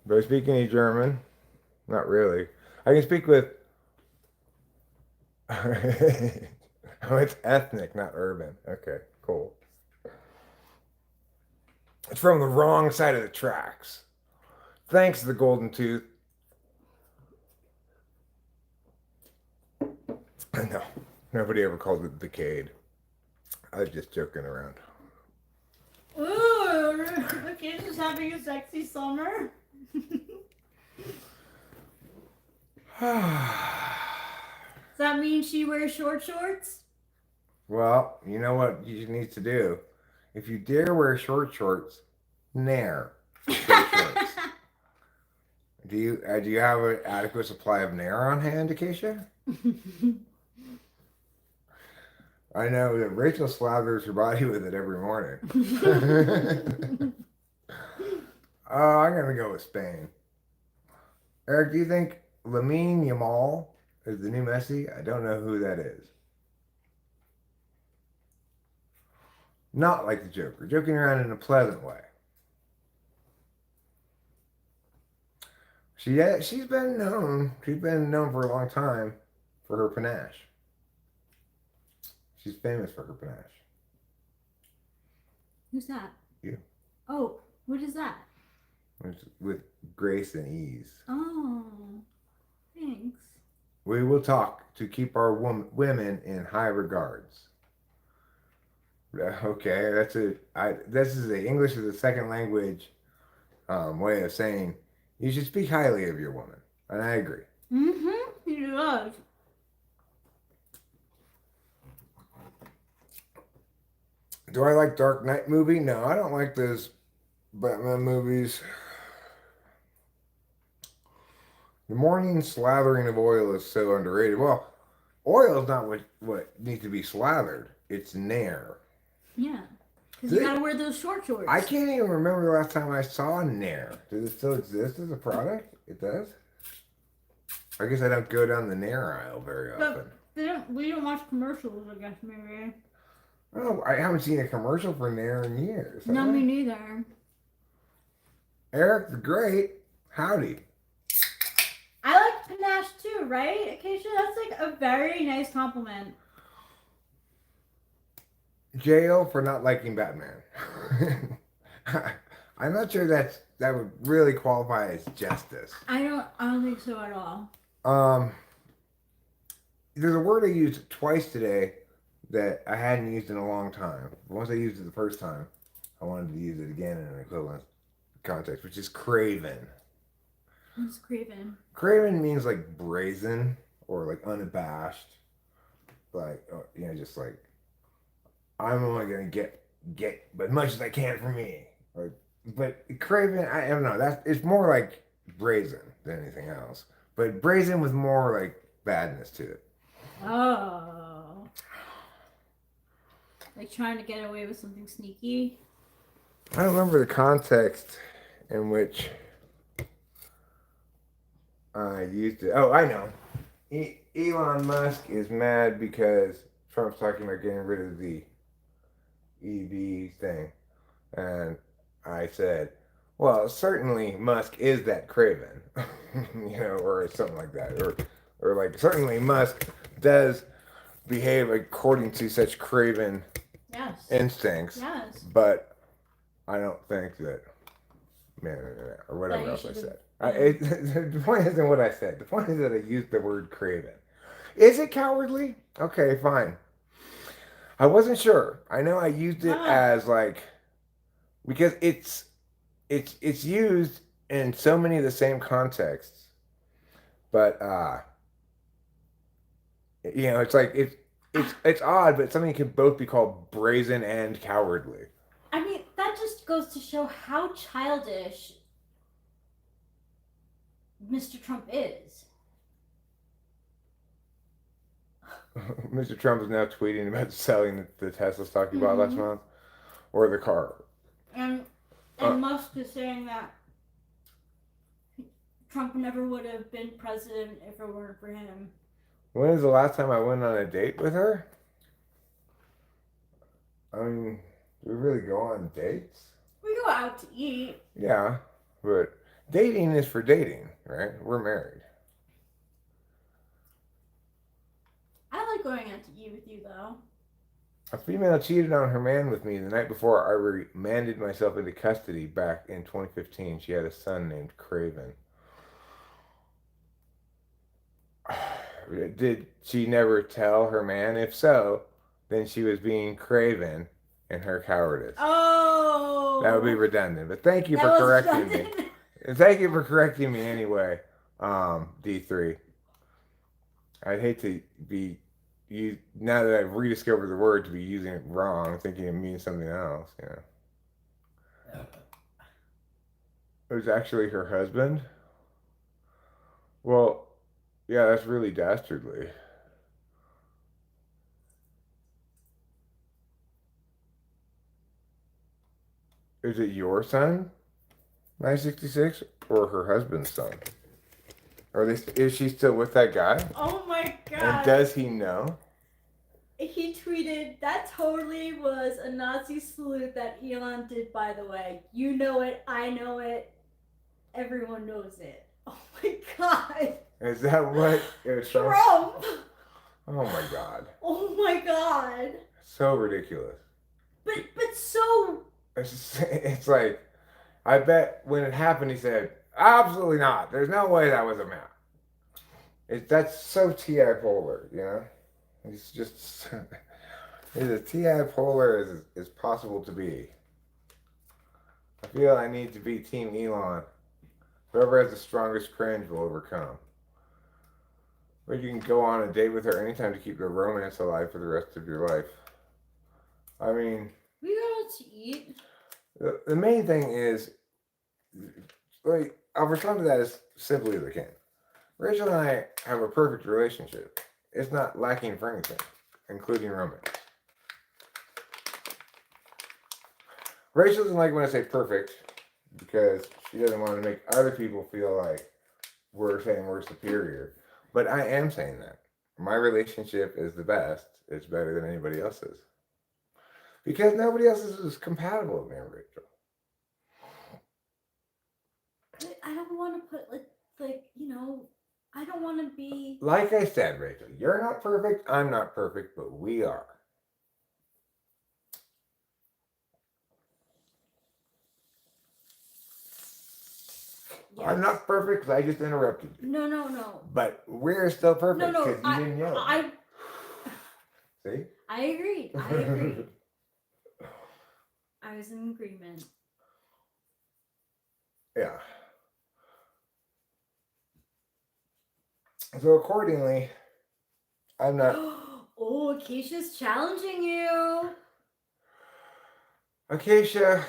Do I speak any German? Not really. I can speak with. Oh, it's ethnic, not urban. Okay, cool. It's from the wrong side of the tracks. Thanks to the golden tooth. No, nobody ever called it decayed. I was just joking around. Ooh, the kid's just having a sexy summer. Does that mean she wears short shorts? Well, you know what you need to do? If you dare wear short shorts, nair. Short shorts. Do you have an adequate supply of nair on hand, Acacia? I know that Rachel slathers her body with it every morning. Oh, I'm gonna go with Spain. Eric, do you think Lamine Yamal is the new Messi? I don't know who that is. Not like the Joker, joking around in a pleasant way. She's been known for a long time for her panache. She's famous for her panache. Who's that? You. Oh, what is that? With grace and ease. Oh, thanks. We will talk to keep our women in high regards. Okay, this is a English as a second language way of saying you should speak highly of your woman, and I agree. Mm-hmm. You love. Do I like Dark Knight movie? No, I don't like those Batman movies. The morning slathering of oil is so underrated. Well, oil is not what needs to be slathered. It's nair. Yeah. Because you gotta wear those short shorts. I can't even remember the last time I saw nair. Does it still exist as a product? It does? I guess I don't go down the nair aisle very often. We don't watch commercials, I guess, maybe. Oh, I haven't seen a commercial for nair in years. No, me neither. Eric the Great, howdy. I like panache too, right? Acacia, that's like a very nice compliment. Jail for not liking Batman. I'm not sure that would really qualify as justice. I don't think so at all. There's a word I used twice today that I hadn't used in a long time. Once I used it the first time, I wanted to use it again in an equivalent context, which is craven. What's craven? Craven means like brazen or like unabashed, like just like I'm only gonna get as much as I can for me. Like, but craven, I don't know. It's more like brazen than anything else. But brazen with more like badness to it. Oh. Like trying to get away with something sneaky? I don't remember the context in which I used it. Oh, I know. Elon Musk is mad because Trump's talking about getting rid of the EV thing. And I said, well, certainly Musk is that craven. Or something like that. Or like, certainly Musk does behave according to such craven instincts. Yes. But I don't think that, or whatever else I said. The point isn't what I said. The point is that I used the word craven. Is it cowardly? Okay, fine. I wasn't sure. I know I used it as like, because it's used in so many of the same contexts, but it's like it's odd, but something can both be called brazen and cowardly. I mean, that just goes to show how childish Mr. Trump is. Mr. Trump is now tweeting about selling the Tesla stock he bought last month, or the car. And Musk is saying that Trump never would have been president if it weren't for him. When is the last time I went on a date with her? I mean, do we really go on dates? We go out to eat. Yeah, but dating is for dating, right? We're married. I like going out to eat with you, though. A female cheated on her man with me the night before I remanded myself into custody back in 2015. She had a son named Craven. Did she never tell her man? If so, then she was being craven in her cowardice. Oh. That would be redundant, but thank you That for was correcting me. redundant. And thank you for correcting me anyway, D3. I'd hate to be now that I've rediscovered the word, to be using it wrong, thinking it means something else. Yeah. It was actually her husband. Well, yeah, that's really dastardly. Is it your son, 966, or her husband's son? Is she still with that guy? Oh my god. And does he know? He tweeted, that totally was a Nazi salute that Elon did, by the way. You know it, I know it, everyone knows it. Oh my god. Is that what it was from? Trump! Oh my god. Oh my god. So ridiculous. But so... It's like, I bet when it happened he said, absolutely not. There's no way that was a man. That's so T.I. Polar, you know? He's just he's as T.I. Polar as possible to be. I feel I need to be Team Elon. Whoever has the strongest cringe will overcome. Or you can go on a date with her anytime to keep the romance alive for the rest of your life. I mean, We go out to eat. the main thing is, like, I'll respond to that as simply as I can. Rachel and I have a perfect relationship. It's not lacking for anything, including romance. Rachel doesn't like when I say perfect because she doesn't want to make other people feel like we're saying we're superior. But I am saying that. My relationship is the best. It's better than anybody else's. Because nobody else's is compatible with me and Rachel. I don't want to put, like, you know, I don't want to be... Like I said, Rachel, you're not perfect, I'm not perfect, but we are. Yes. I'm not perfect because I just interrupted you. No. But we're still perfect No, because you didn't yell. See? I agreed. I was in agreement. Yeah. So accordingly, I'm not... Oh, Acacia's challenging you. Acacia,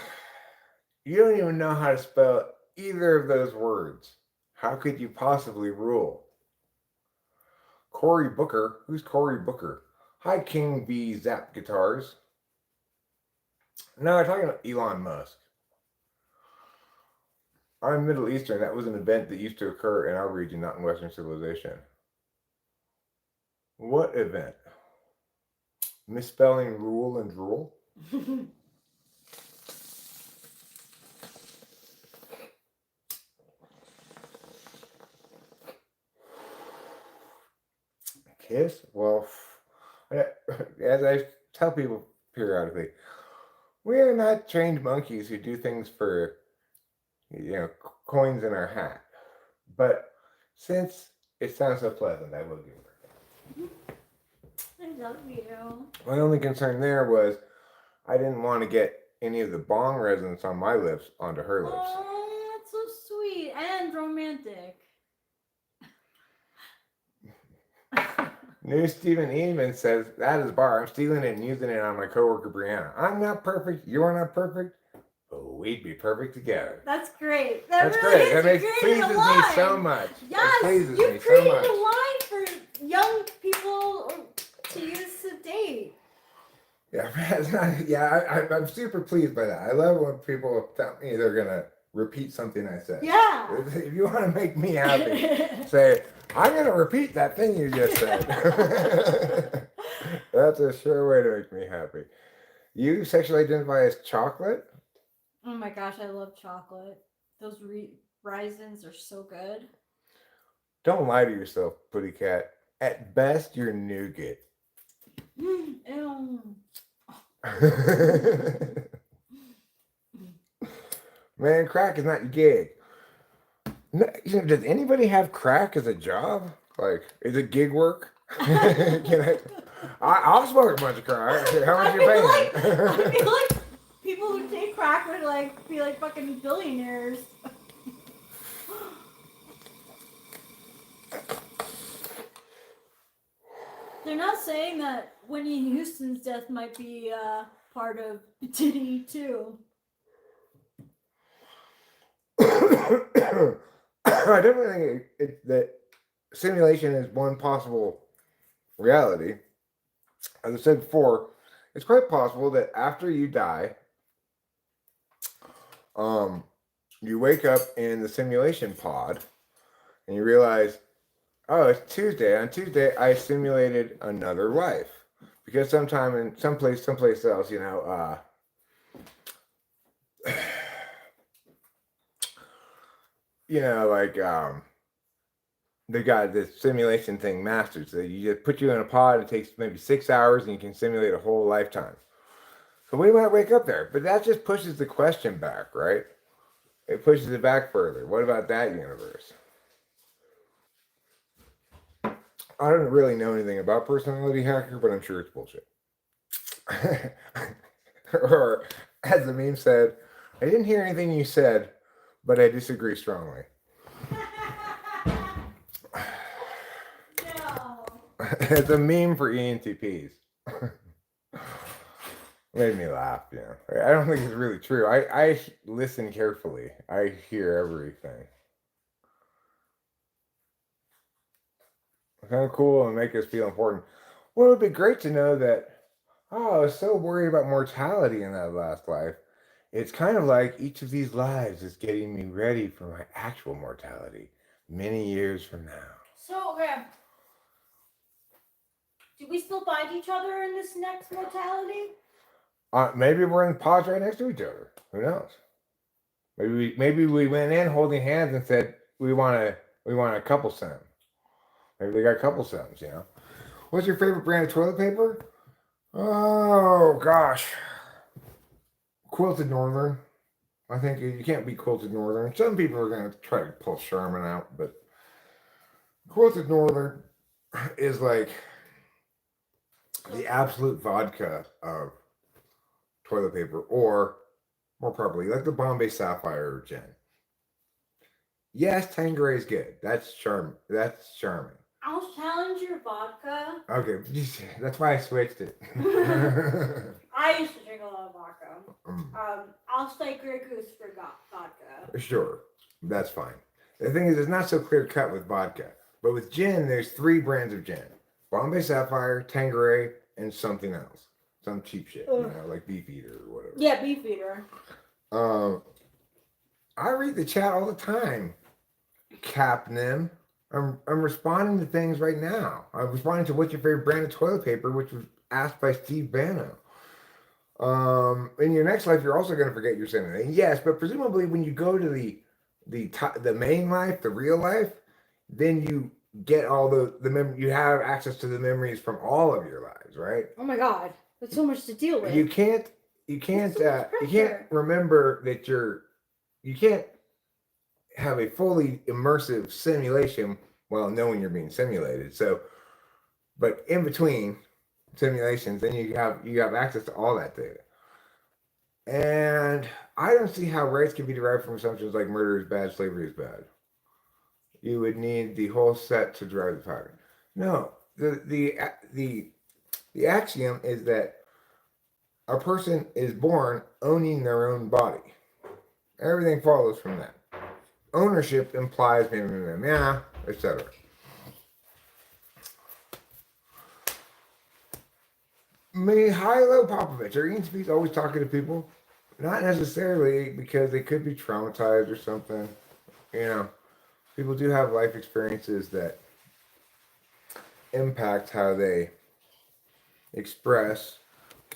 you don't even know how to spell either of those words. How could you possibly rule? Cory Booker. Who's Cory Booker? Hi, King B Zap Guitars. No, we're talking about Elon Musk. I'm Middle Eastern. That was an event that used to occur in our region, not in Western civilization. What event? Misspelling rule and drool? Kiss? Well, as I tell people periodically, we are not trained monkeys who do things for, coins in our hat. But since it sounds so pleasant, I will give it. I love you. My only concern there was I didn't want to get any of the bong resins on my lips onto her lips. Oh, that's so sweet and romantic. New Stephen Eamon says, that is bar. I'm stealing it and using it on my coworker Brianna. I'm not perfect. You're not perfect. But we'd be perfect together. That's great. That's really great. Is. Pleases me so much. Yes, you created a line for young people to use to date. Yeah, it's not, I'm super pleased by that. I love when people tell me they're going to repeat something I said. Yeah. If you want to make me happy, say, I'm going to repeat that thing you just said. That's a sure way to make me happy. You sexually identify as chocolate? Oh my gosh, I love chocolate. Those raisins are so good. Don't lie to yourself, Putty Cat. At best, you're nougat. Ew. Man, crack is not your gig. No, does anybody have crack as a job? Like, is it gig work? I'll smoke a bunch of crack. How much you paying? I feel like people who take crack would like be like fucking billionaires. They're not saying that Whitney Houston's death might be part of Diddy too. I definitely think that simulation is one possible reality. As I said before, it's quite possible that after you die, you wake up in the simulation pod and you realize, oh, it's Tuesday. On Tuesday, I simulated another life because sometime in someplace else, you know, like they got this simulation thing mastered. So you just put you in a pod. It takes maybe 6 hours, and you can simulate a whole lifetime. So we might wake up there, but that just pushes the question back, right? It pushes it back further. What about that universe? I don't really know anything about personality hacker, but I'm sure it's bullshit. Or, as the meme said, I didn't hear anything you said, but I disagree strongly. No. It's a meme for ENTPs. Made me laugh, yeah. I don't think it's really true. I listen carefully. I hear everything. Kind of cool and make us feel important. Well, it would be great to know that, oh, I was so worried about mortality in that last life. It's kind of like each of these lives is getting me ready for my actual mortality many years from now. So, okay. Do we still find each other in this next mortality? Maybe we're in pods right next to each other. Who knows? Maybe we went in holding hands and said we want a couple sim. Maybe they got couple sims, you know. What's your favorite brand of toilet paper? Oh gosh, Quilted Northern. I think you can't beat Quilted Northern. Some people are gonna try to pull Charmin out, but Quilted Northern is like the absolute vodka of toilet paper, or more properly, like the Bombay Sapphire Gin. Yes, Tanqueray is good. That's charming. I'll challenge your vodka. Okay, that's why I switched it. I used to drink a lot of vodka. I'll say Grey Goose for vodka. Sure, that's fine. The thing is, it's not so clear cut with vodka. But with gin, there's 3 brands of gin. Bombay Sapphire, Tanqueray, and something else. Some cheap shit, you know, like Beefeater or whatever. Yeah, Beefeater. I read the chat all the time. Capnim. I'm responding to things right now. I'm responding to what's your favorite brand of toilet paper, which was asked by Steve Bano. In your next life, you're also going to forget your sanity. Yes, but presumably when you go to the main life, the real life, then you get all you have access to the memories from all of your lives, right? Oh my god, that's so much to deal with. You can't remember that you can't have a fully immersive simulation while knowing you're being simulated. So, but in between simulations, then you have access to all that data. And I don't see how rights can be derived from assumptions like murder is bad, slavery is bad. You would need the whole set to drive the pattern. No, the axiom is that a person is born owning their own body. Everything follows from that. Ownership implies etc. Mihailo Popovich. Are ENTPs always talking to people? Not necessarily because they could be traumatized or something. You know, people do have life experiences that impact how they express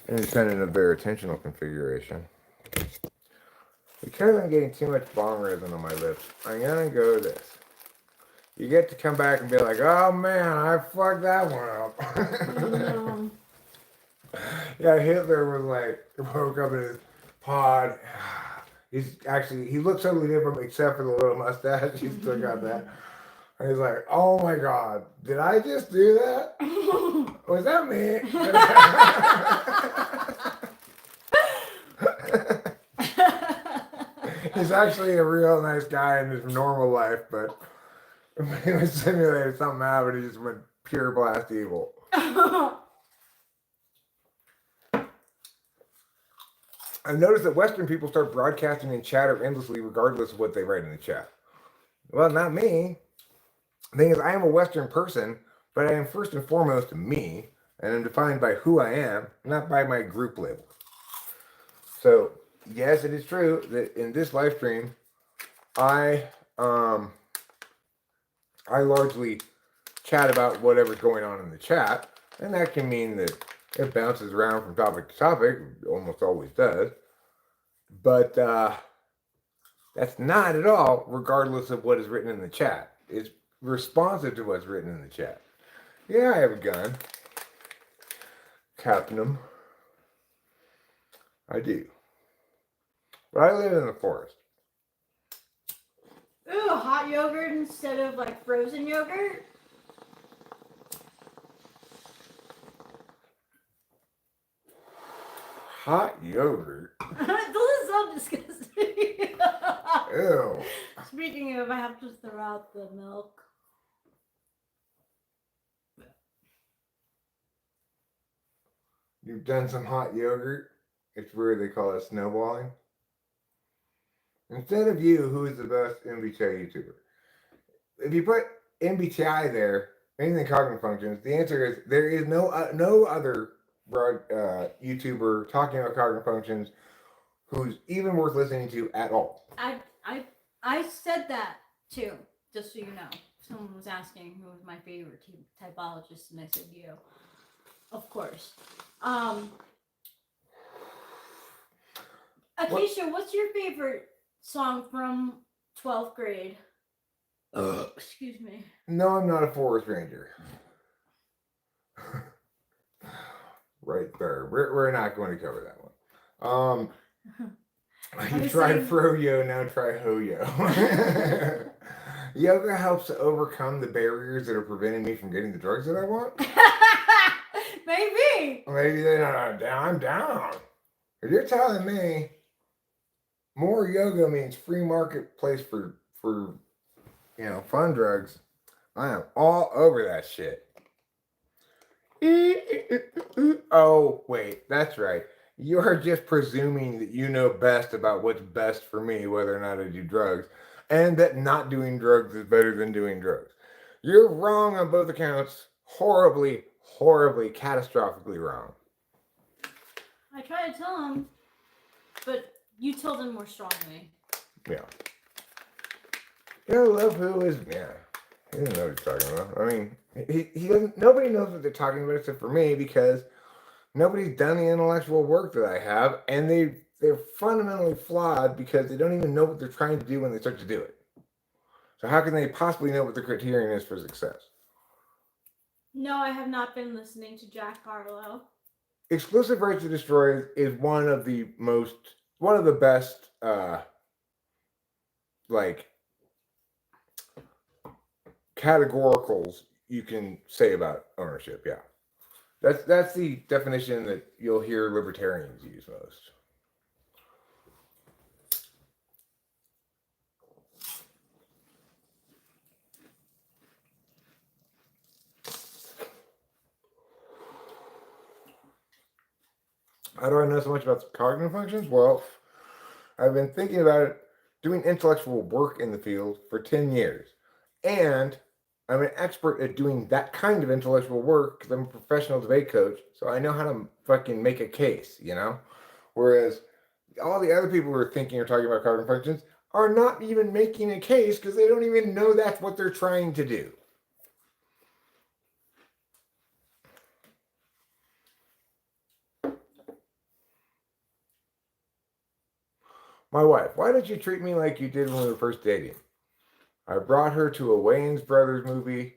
independent of their attentional configuration. Because I'm getting too much bong resin on my lips, I'm gonna go this. You get to come back and be like, oh man, I fucked that one up. No. Yeah, Hitler was like, woke up in his pod. He looks totally different except for the little mustache. He's still got that. And he's like, oh my god, did I just do that? Was that me? He's actually a real nice guy in his normal life, but he was simulated something happened. He just went pure blast evil. I've noticed that Western people start broadcasting in chatter endlessly regardless of what they write in the chat. Well, not me. The thing is, I am a Western person, but I am first and foremost me, and I'm defined by who I am, not by my group label. So, yes, it is true that in this live stream, I largely chat about whatever's going on in the chat, and that can mean that it bounces around from topic to topic, almost always does, but that's not at all regardless of what is written in the chat. It's responsive to what's written in the chat. Yeah, I have a gun. Captain, I do. But I live in the forest. Ooh, hot yogurt instead of like frozen yogurt. Hot yogurt? Doesn't sound disgusting. Ew. Speaking of, I have to throw out the milk. You've done some hot yogurt? It's weird they call it snowballing. Instead of you, who is the best MBTI YouTuber? If you put MBTI there, anything cognitive functions, the answer is there is no other YouTuber talking about cognitive functions who's even worth listening to at all. I said that too, just so you know. Someone was asking who was my favorite typologist, and I said you. Of course. Akeisha, what's your favorite song from 12th grade? Excuse me. No, I'm not a forest ranger. Right there. We're not going to cover that one. You tried fro-yo, now try ho-yo. Yoga helps to overcome the barriers that are preventing me from getting the drugs that I want. Maybe. Maybe they're not. I'm down. If you're telling me more yoga means free marketplace for fun drugs, I am all over that shit. Oh, wait, that's right. You are just presuming that you know best about what's best for me, whether or not I do drugs, and that not doing drugs is better than doing drugs. You're wrong on both accounts. Horribly, horribly, catastrophically wrong. I try to tell him, but you told him more strongly. Yeah. Love who is, yeah. He doesn't know what he's talking about. I mean, he doesn't, nobody knows what they're talking about except for me, because nobody's done the intellectual work that I have, and they're fundamentally flawed because they don't even know what they're trying to do when they start to do it. So how can they possibly know what the criterion is for success? No, I have not been listening to Jack Harlow. Exclusive Rights to Destroy is one of the best, categoricals you can say about ownership. Yeah, that's the definition that you'll hear libertarians use most. How do I know so much about cognitive functions? Well, I've been thinking about it, doing intellectual work in the field for 10 years. And I'm an expert at doing that kind of intellectual work because I'm a professional debate coach. So I know how to fucking make a case, Whereas all the other people who are thinking or talking about cognitive functions are not even making a case because they don't even know that's what they're trying to do. My wife, why don't you treat me like you did when we were first dating? I brought her to a Wayans Brothers movie,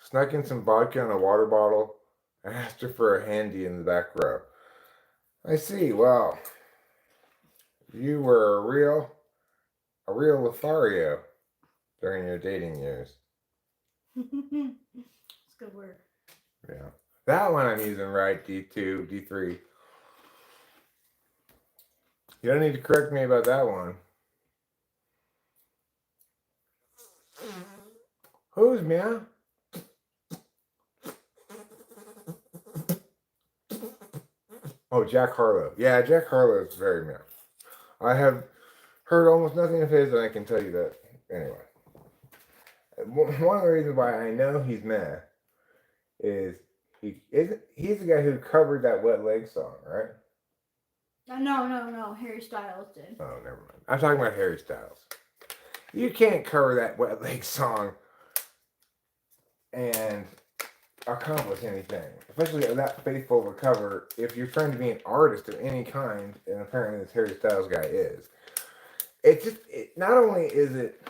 snuck in some vodka in a water bottle, and asked her for a handy in the back row. I see. Well, you were a real Lothario during your dating years. It's a good word. Yeah. That one I'm using right, D2, D3. You don't need to correct me about that one. Who's meow? Oh, Jack Harlow. Yeah, Jack Harlow is very meow. I have heard almost nothing of his, and I can tell you that. Anyway. One of the reasons why I know he's mad is he's the guy who covered that Wet Leg song, right? No. Harry Styles did. Oh, never mind. I'm talking about Harry Styles. You can't cover that Wet Leg song and accomplish anything, especially that faithful of a cover, if you're trying to be an artist of any kind, and apparently this Harry Styles guy is. It's just, not only is it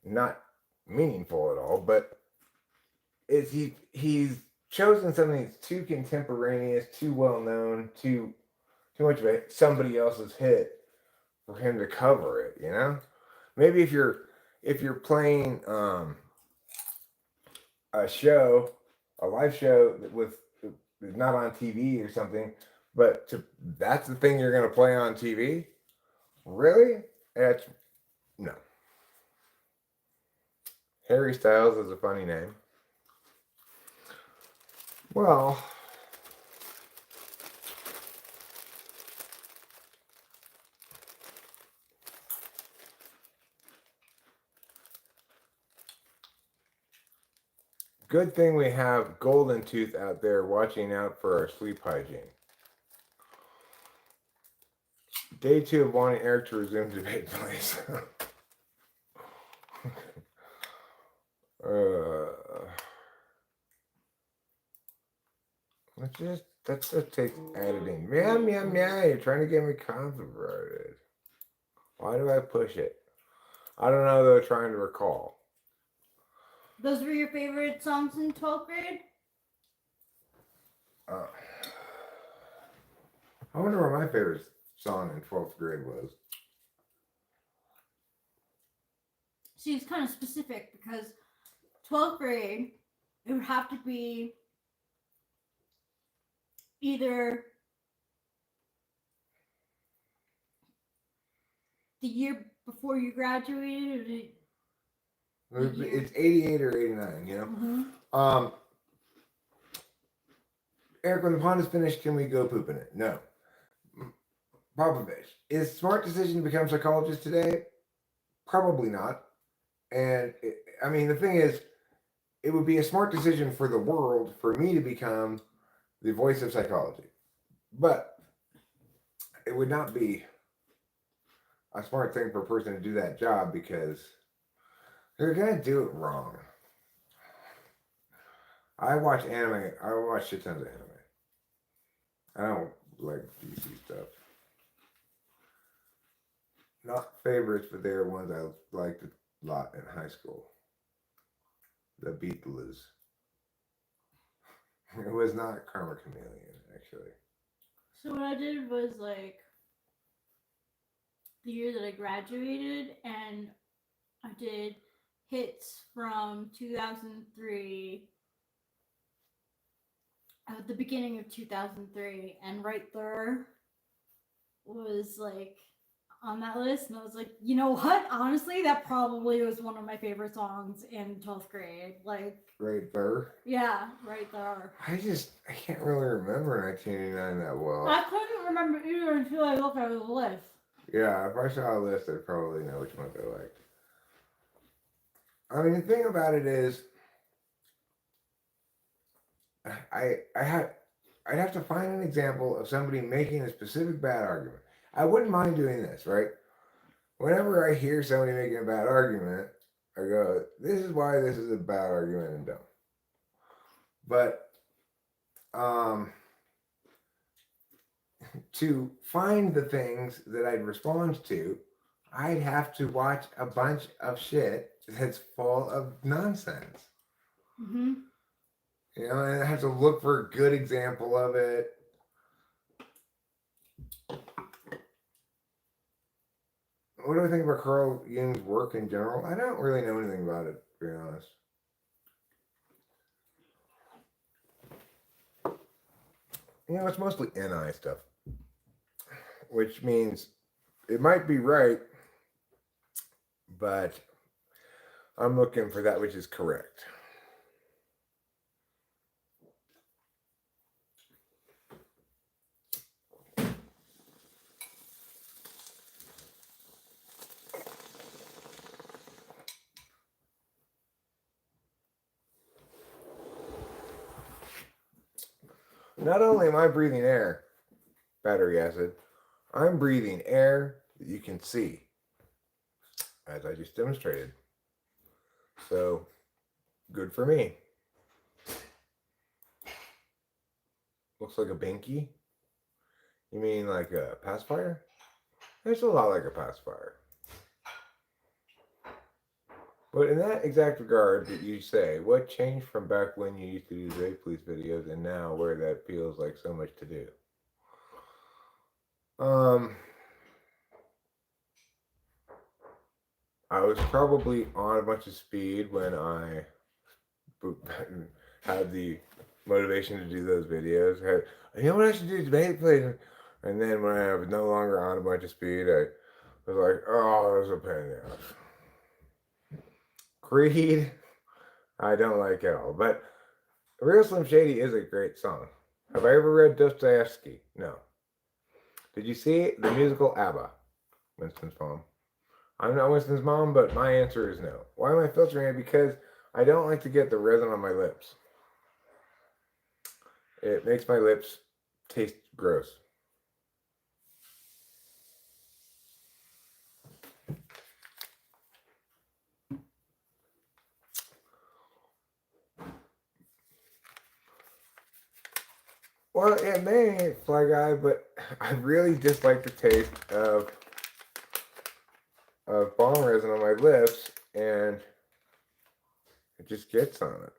not meaningful at all, but he's chosen something that's too contemporaneous, too well known, too much of somebody else's hit for him to cover it. You know, maybe if you're playing a show, a live show with not on TV or something, but that's the thing you're going to play on TV. Really? That's no. Harry Styles is a funny name. Well, good thing we have Golden Tooth out there watching out for our sleep hygiene. Day 2 of wanting Eric to resume debate, please. That's just take editing. Meow, meow, meow. You're trying to get me copyrighted. Why do I push it? I don't know, though, trying to recall. Those were your favorite songs in 12th grade? I wonder what my favorite song in 12th grade was. See, it's kind of specific because 12th grade, it would have to be either the year before you graduated or It's 88 or 89, you know? Mm-hmm. Eric, when the pond is finished, can we go poop in it? No. Popovich. Is smart decision to become psychologist today? Probably not. And the thing is, it would be a smart decision for the world for me to become the voice of psychology. But it would not be a smart thing for a person to do that job because they're going to do it wrong. I watch anime. I watch shit tons of anime. I don't like DC stuff. Not favorites, but they're ones I liked a lot in high school. The Beatles. It was not Karma Chameleon, actually. So what I did was the year that I graduated, and I did hits from 2003, at the beginning of 2003, and Right There was on that list, and I was like, you know what? Honestly, that probably was one of my favorite songs in 12th grade. Right There? Yeah, Right There. I can't really remember 1989 that well. I couldn't remember either until I looked at the list. Yeah, if I saw a list, I'd probably know which ones I liked. I mean, the thing about it is, I'd have to find an example of somebody making a specific bad argument. I wouldn't mind doing this, right? Whenever I hear somebody making a bad argument, I go, this is why this is a bad argument and dumb. But to find the things that I'd respond to, I'd have to watch a bunch of shit that's full of nonsense. Mm-hmm. You know, and I have to look for a good example of it. What do I think about Carl Jung's work in general? I don't really know anything about it, to be honest. You know, it's mostly NI stuff, which means it might be right, but I'm looking for that which is correct. Not only am I breathing air, battery acid, I'm breathing air that you can see, as I just demonstrated. So, good for me. Looks like a binky. You mean like a pacifier? It's a lot like a pacifier. But in that exact regard that you say, what changed from back when you used to do debate police videos and now where that feels like so much to do? I was probably on a bunch of speed when I had the motivation to do those videos. You know what I should do, debate police? And then when I was no longer on a bunch of speed, I was like, oh, there's a pain in the ass. Creed, I don't like at all. But Real Slim Shady is a great song. Have I ever read Dostoevsky? No. Did you see the musical ABBA? Winston's poem. I'm not Winston's mom, but my answer is no. Why am I filtering it? Because I don't like to get the resin on my lips. It makes my lips taste gross. Well, it may, Fly Guy, but I really dislike the taste of bong resin on my lips, and it just gets on it.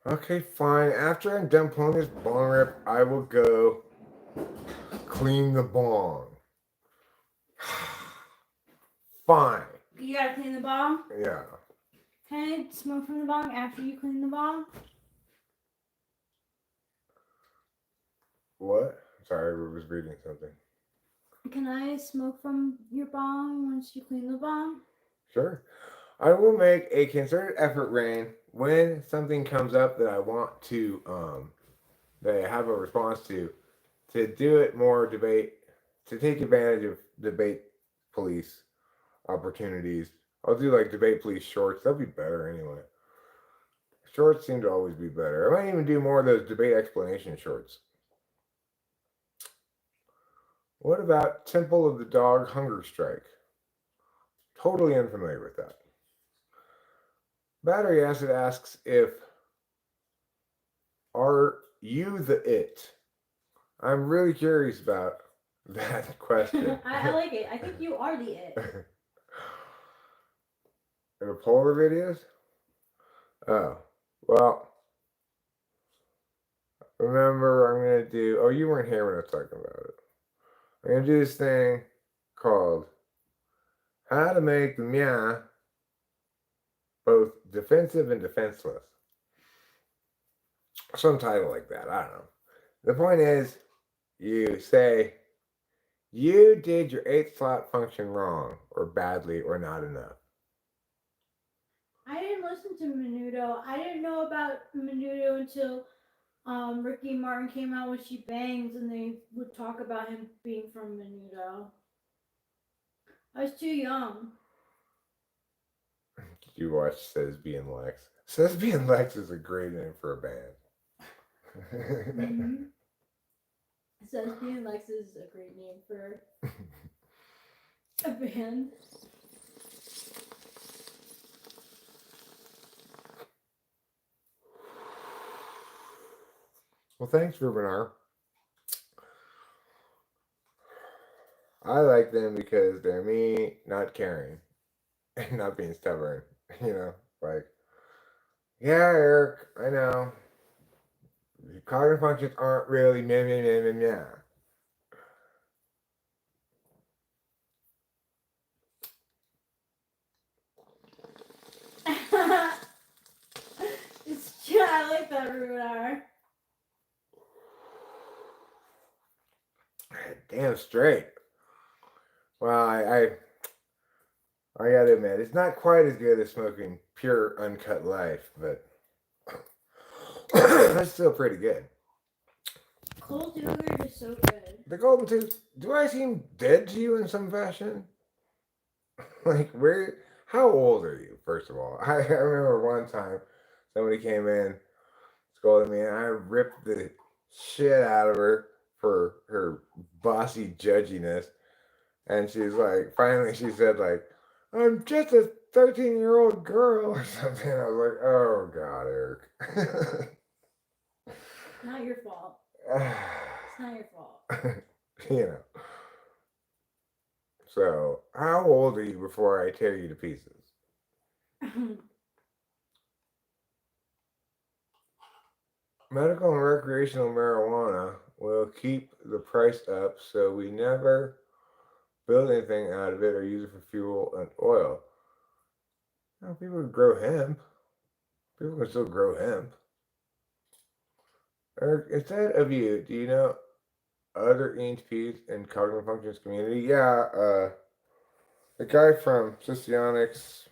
Okay, fine. After I'm done pulling this bong rip, I will go clean the bong. Fine. You gotta clean the bong? Yeah. Can I smoke from the bong after you clean the bong? What? Sorry, I was reading something. Can I smoke from your bong once you clean the bong? Sure. I will make a concerted effort, Rain, when something comes up that I want to, that I have a response to do it more debate, to take advantage of debate police opportunities. I'll do like debate police shorts. That'll be better anyway. Shorts seem to always be better. I might even do more of those debate explanation shorts. What about Temple of the Dog Hunger Strike? Totally unfamiliar with that. Battery Acid asks if, are you the it? I'm really curious about that question. I like it. I think you are the it. In the polar videos? Oh, well, remember I'm going to do, oh, you weren't here when I was talking about it. I'm going to do this thing called How to Make the Meow Both Defensive and Defenseless. Some title like that, I don't know. The point is, you say, you did your 8th slot function wrong, or badly, or not enough. I didn't listen to Menudo. I didn't know about Menudo until Ricky Martin came out with She Bangs and they would talk about him being from Menudo. I was too young. You watch Sesbi and Lex. Sesbi and Lex is a great name for a band. Mm-hmm. Says being Lex is a great name for a band. Well, thanks, Rubenar. I like them because they're me not caring and not being stubborn. You know, like, yeah, Eric, I know. Cognitive functions aren't really meh, meh, meh, meh, meh. I like that, Runar. Damn straight. Well, I gotta admit, it's not quite as good as smoking pure uncut life, but that's still pretty good. Cold yogurt is so good. The golden tooth. Do I seem dead to you in some fashion? Like, where? How old are you? First of all, I remember one time somebody came in, scolded me, and I ripped the shit out of her for her bossy judginess. And she's like, finally, she said, like, I'm just a 13-year-old girl or something. I was like, oh, God, Eric. Not your fault. It's not your fault. You know. So, how old are you before I tear you to pieces? Medical and recreational marijuana will keep the price up, so we never build anything out of it or use it for fuel and oil. Now, people can grow hemp. People can still grow hemp. Eric, instead of you, do you know other ENTPs in cognitive functions community? Yeah, the guy from Scionics,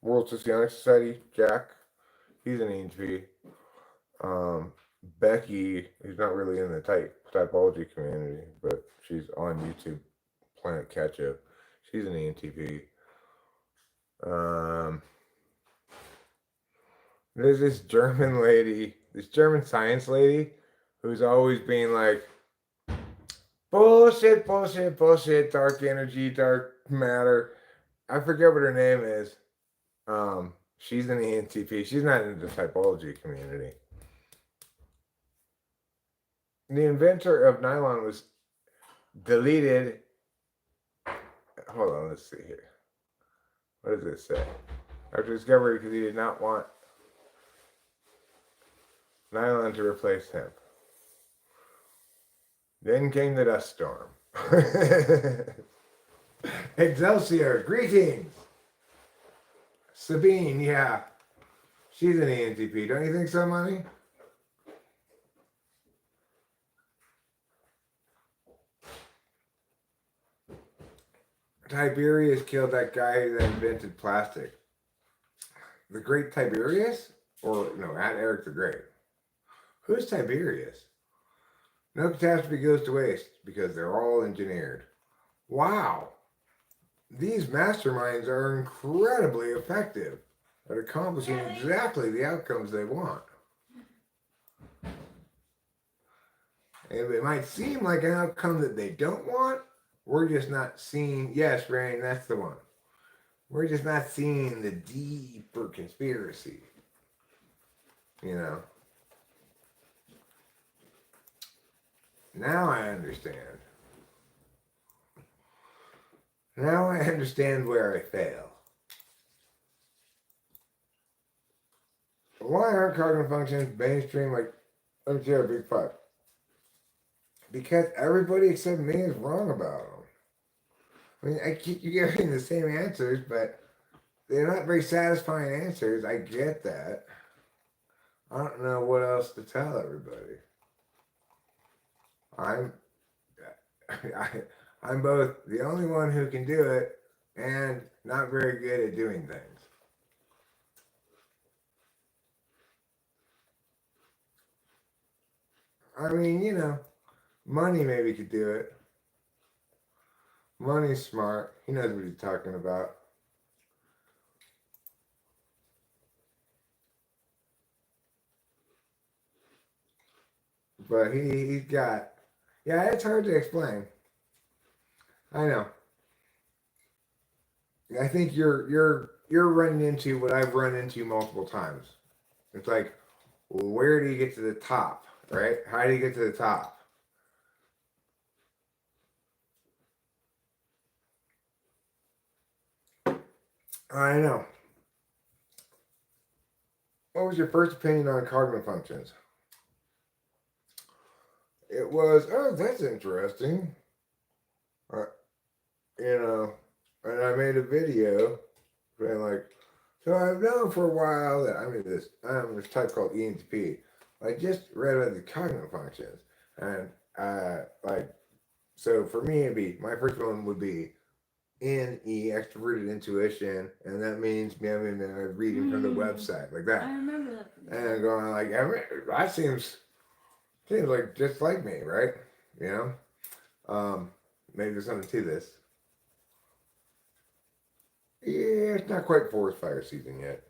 World Scionics Society, Jack, he's an ENTP. Becky, who's not really in the typology community, but she's on YouTube, Planet Ketchup. She's an ENTP. There's this German lady, this German science lady, who's always being like, bullshit, bullshit, bullshit, dark energy, dark matter. I forget what her name is. She's an ENTP. She's not in the typology community. The inventor of nylon was deleted. Hold on, let's see here. What does it say? After discovery, because he did not want nylon to replace hemp. Then came the dust storm. Excelsior, greetings. Sabine, yeah. She's an ENTP. Don't you think so, Money? Tiberius killed that guy that invented plastic. The Great Tiberius? Or, no, not Eric the Great. Who's Tiberius? No catastrophe goes to waste because they're all engineered. Wow. These masterminds are incredibly effective at accomplishing exactly the outcomes they want. And it might seem like an outcome that they don't want. We're just not seeing, yes, Rain, that's the one. We're just not seeing the deeper conspiracy. You know. Now I understand. Now I understand where I fail. Why aren't cognitive functions mainstream like MTR Big Five? Because everybody except me is wrong about them. I mean, I keep getting the same answers, but they're not very satisfying answers. I get that. I don't know what else to tell everybody. I'm both the only one who can do it and not very good at doing things. I mean, you know, Money maybe could do it. Money's smart. He knows what he's talking about. But he's got, yeah, it's hard to explain. I know. I think you're running into what I've run into multiple times. It's like, well, where do you get to the top, right? How do you get to the top? I know. What was your first opinion on cognitive functions? It was, oh, that's interesting. You know, and I made a video saying like, so I've known for a while that I'm in this type called ENTP. I just read about the cognitive functions, and like, so for me it'd be, my first one would be NE, extroverted intuition, and that means me having a reading from the website like that. I remember that. And going like, that seems like just like me, right? You know, maybe there's something to this. Yeah, it's not quite forest fire season yet.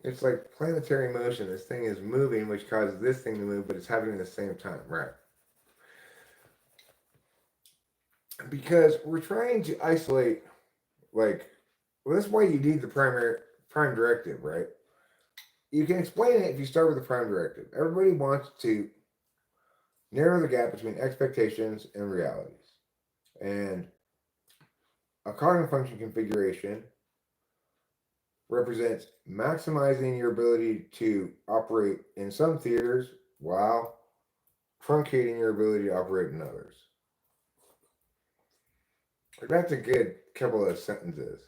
It's like planetary motion. This thing is moving, which causes this thing to move, but it's happening at the same time, right? Because we're trying to isolate, like, well, that's why you need the prime directive, right? You can explain it if you start with the prime directive. Everybody wants to narrow the gap between expectations and realities. And a cognitive function configuration represents maximizing your ability to operate in some theaters while truncating your ability to operate in others. That's a good couple of sentences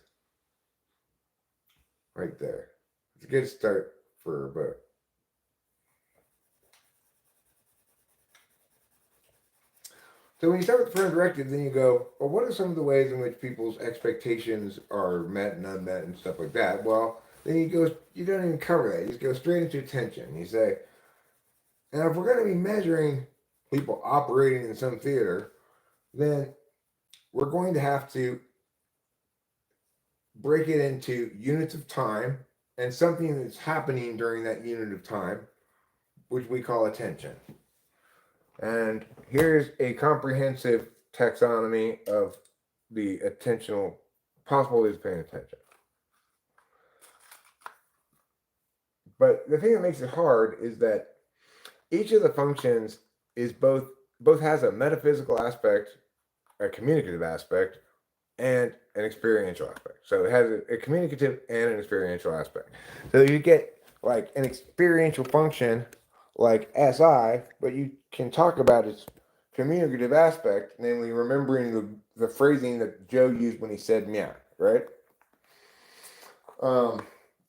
right there. It's a good start for a book. So when you start with the prime directive, then you go, well, what are some of the ways in which people's expectations are met and unmet and stuff like that? Well, then you don't even cover that. You just go straight into attention. You say, now if we're going to be measuring people operating in some theater, then we're going to have to break it into units of time and something that's happening during that unit of time, which we call attention. And here's a comprehensive taxonomy of the attentional possibilities of paying attention. But the thing that makes it hard is that each of the functions is both has a metaphysical aspect, a communicative aspect, and an experiential aspect. So it has a communicative and an experiential aspect. So you get like an experiential function like SI, but you can talk about its communicative aspect, namely remembering the phrasing that Joe used when he said meow, right?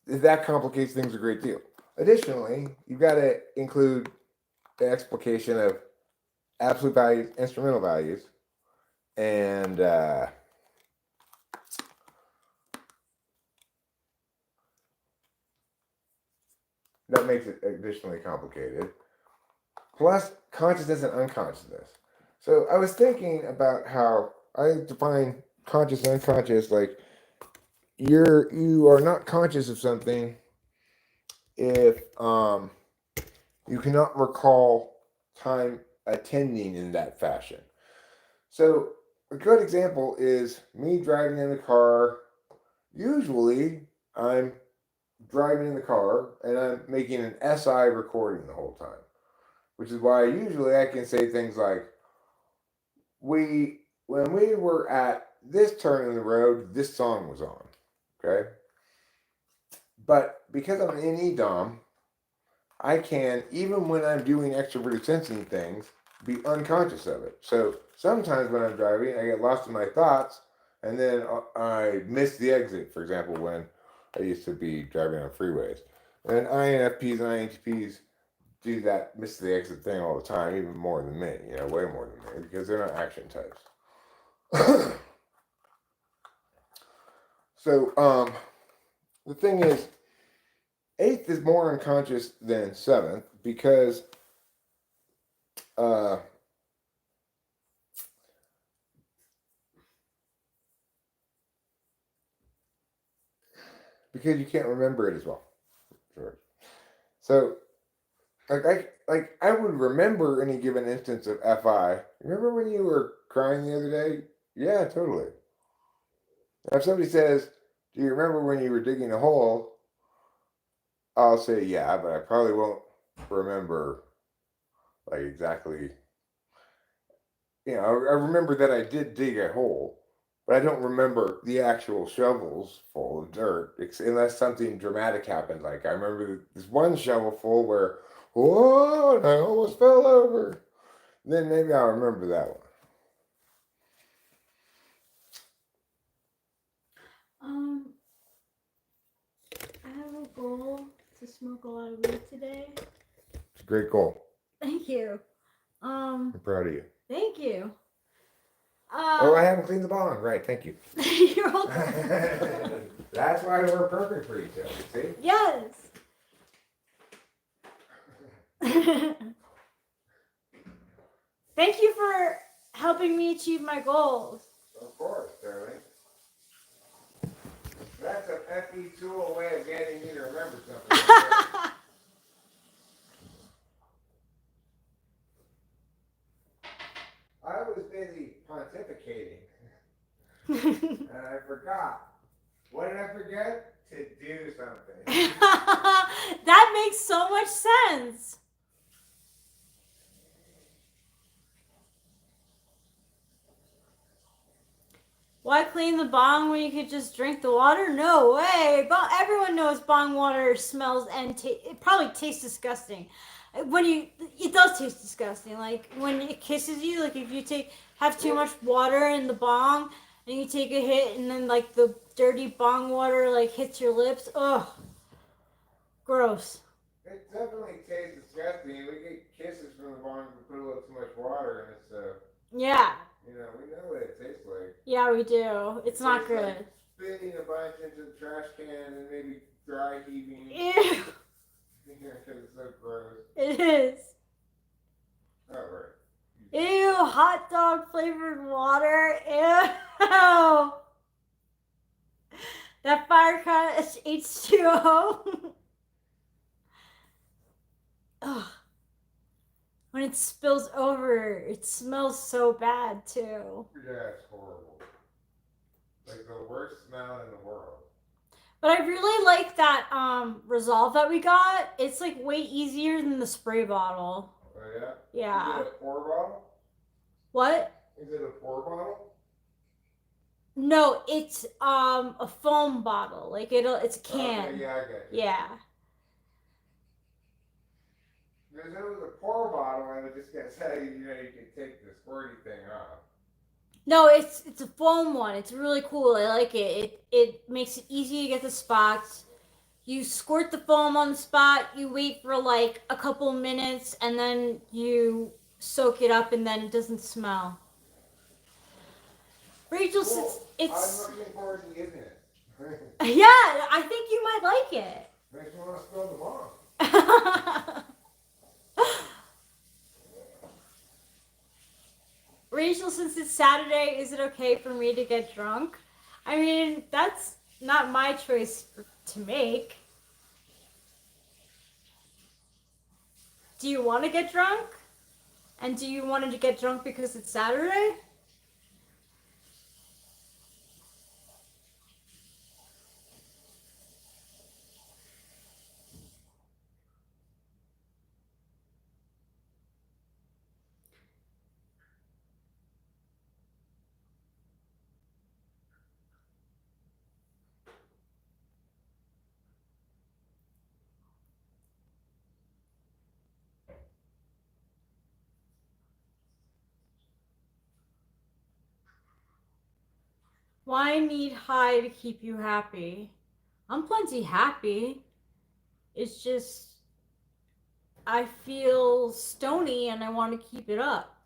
That complicates things a great deal. Additionally, you've got to include the explication of absolute values, instrumental values, and that makes it additionally complicated. Plus consciousness and unconsciousness. So I was thinking about how I define conscious and unconscious, like you are not conscious of something if you cannot recall time attending in that fashion. So a good example is me driving in the car. Usually I'm driving in the car and I'm making an SI recording the whole time, which is why usually I can say things like, when we were at this turn in the road, this song was on, okay? But because I'm in EDOM, I can, even when I'm doing extroverted sensing things, be unconscious of it. So sometimes when I'm driving, I get lost in my thoughts, and then I miss the exit, for example, when I used to be driving on freeways. And INFPs and INTPs do that miss the exit thing all the time, even more than me, way more than me, because they're not action types. So the thing is, 8th is more unconscious than 7th because you can't remember it as well. Sure. So I would remember any given instance of FI. Remember when you were crying the other day? Yeah, totally. If somebody says, "Do you remember when you were digging a hole?" I'll say, "Yeah," but I probably won't remember like exactly. I remember that I did dig a hole, but I don't remember the actual shovels full of dirt, unless something dramatic happened. Like I remember this one shovel full where, whoa, and I almost fell over. Then maybe I'll remember that one. I have a goal to smoke a lot of weed today. It's a great goal. Thank you. I'm proud of you. Thank you. Oh, I haven't cleaned the bong. Right, thank you. You're welcome. That's why we're perfect for each other, see? Yes. Thank you for helping me achieve my goals. Of course, darling. That's a FE tool way of getting you to remember something. I was busy pontificating, and I forgot. What did I forget? To do something. That makes so much sense. Why clean the bong when you could just drink the water? No way. Everyone knows bong water smells and it probably tastes disgusting. It does taste disgusting. Like when it kisses you, like if you have too much water in the bong and you take a hit and then like the dirty bong water like hits your lips. Ugh. Gross. It definitely tastes disgusting. We get kisses from the bong if we put a little too much water, and it's Yeah. we know what it tastes like. Yeah, we do. It's not tastes good. Like spitting a bunch into the trash can and maybe dry heaving. Ew. Because it's so gross. It is. Oh, right. Ew, hot dog flavored water. Ew. That fire cut H2O. Ugh. When it spills over, it smells so bad too. Yeah, it's horrible. Like the worst smell in the world. But I really like that Resolve that we got. It's like way easier than the spray bottle. Oh yeah? Yeah. Is it a pour bottle? What? Is it a pour bottle? No, it's a foam bottle. Like it's a can. Okay, yeah, I get you. Yeah. Because if it was a pour bottle, I was just gonna say, you can take the squirty thing off. No, it's a foam one. It's really cool. I like it. It makes it easy to get the spots. You squirt the foam on the spot. You wait for like a couple minutes, and then you soak it up, and then it doesn't smell. Rachel says it's. I'm looking forward to using it. Yeah, I think you might like it. Makes me want to spill the bong. Rachel, since it's Saturday, is it okay for me to get drunk? I mean, that's not my choice to make. Do you want to get drunk? And do you want to get drunk because it's Saturday? Why need high to keep you happy? I'm plenty happy. It's just I feel stony and I want to keep it up.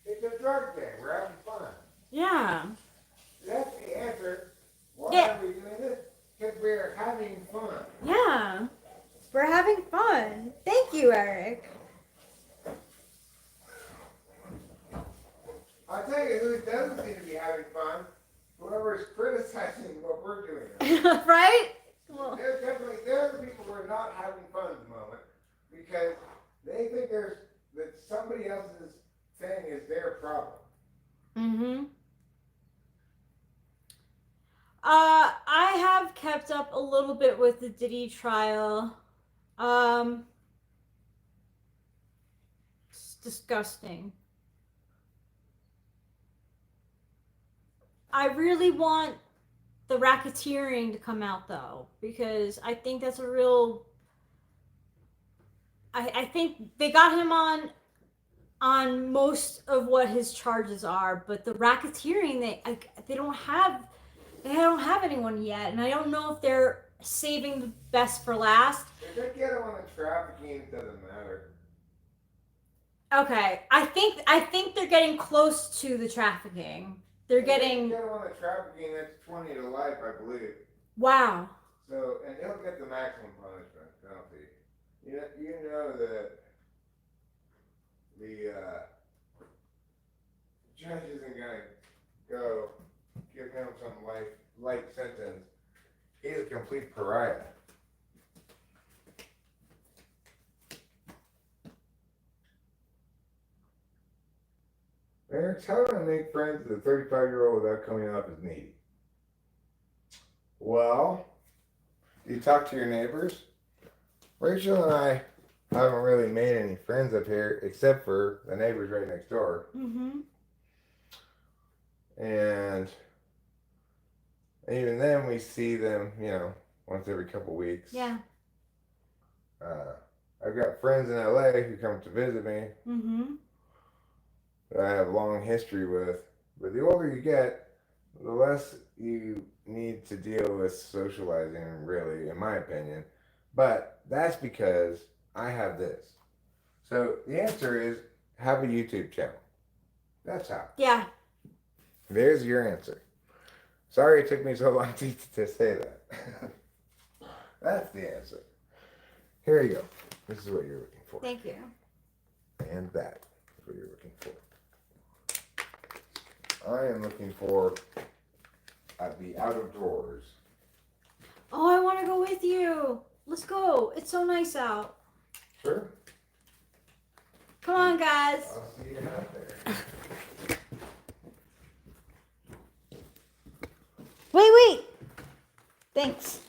It's a drug day. We're having fun. Yeah. That's the answer. Why Yeah. are we doing this? Because we're having fun. Yeah. We're having fun. Thank you, Eric. I'll tell you who doesn't seem to be having fun. Whoever's criticizing what we're doing. Right? Well, There are the people who are not having fun at the moment. because they think that somebody else's thing is their problem. Mm-hmm. I have kept up a little bit with the Diddy trial. It's disgusting. I really want the racketeering to come out though, because I think that's a real. I think they got him on most of what his charges are, but the racketeering they don't have anyone yet, and I don't know if they're saving the best for last. If they get him on the trafficking, it doesn't matter. Okay, I think they're getting close to the trafficking. They're getting. If they get him on the trafficking, that's 20 to life, I believe. Wow. So, and he'll get the maximum punishment penalty. You know that the judge isn't gonna go give him some light sentence. He's a complete pariah. Eric, how do I make friends with a 35-year-old without coming off as needy? Well, you talk to your neighbors. Rachel and I haven't really made any friends up here except for the neighbors right next door. Mm-hmm. And even then we see them, once every couple weeks. Yeah. I've got friends in LA who come to visit me Mm-hmm. that I have a long history with. But the older you get, the less you need to deal with socializing, really, in my opinion. But that's because I have this. So the answer is have a YouTube channel. That's how. Yeah. There's your answer. Sorry it took me so long to say that. That's the answer. Here you go. This is what you're looking for. Thank you. And that is what you're looking for. I am looking for the out of doors. Oh, I want to go with you. Let's go. It's so nice out. Sure. Come on, guys. I'll see you out there. Wait. Thanks.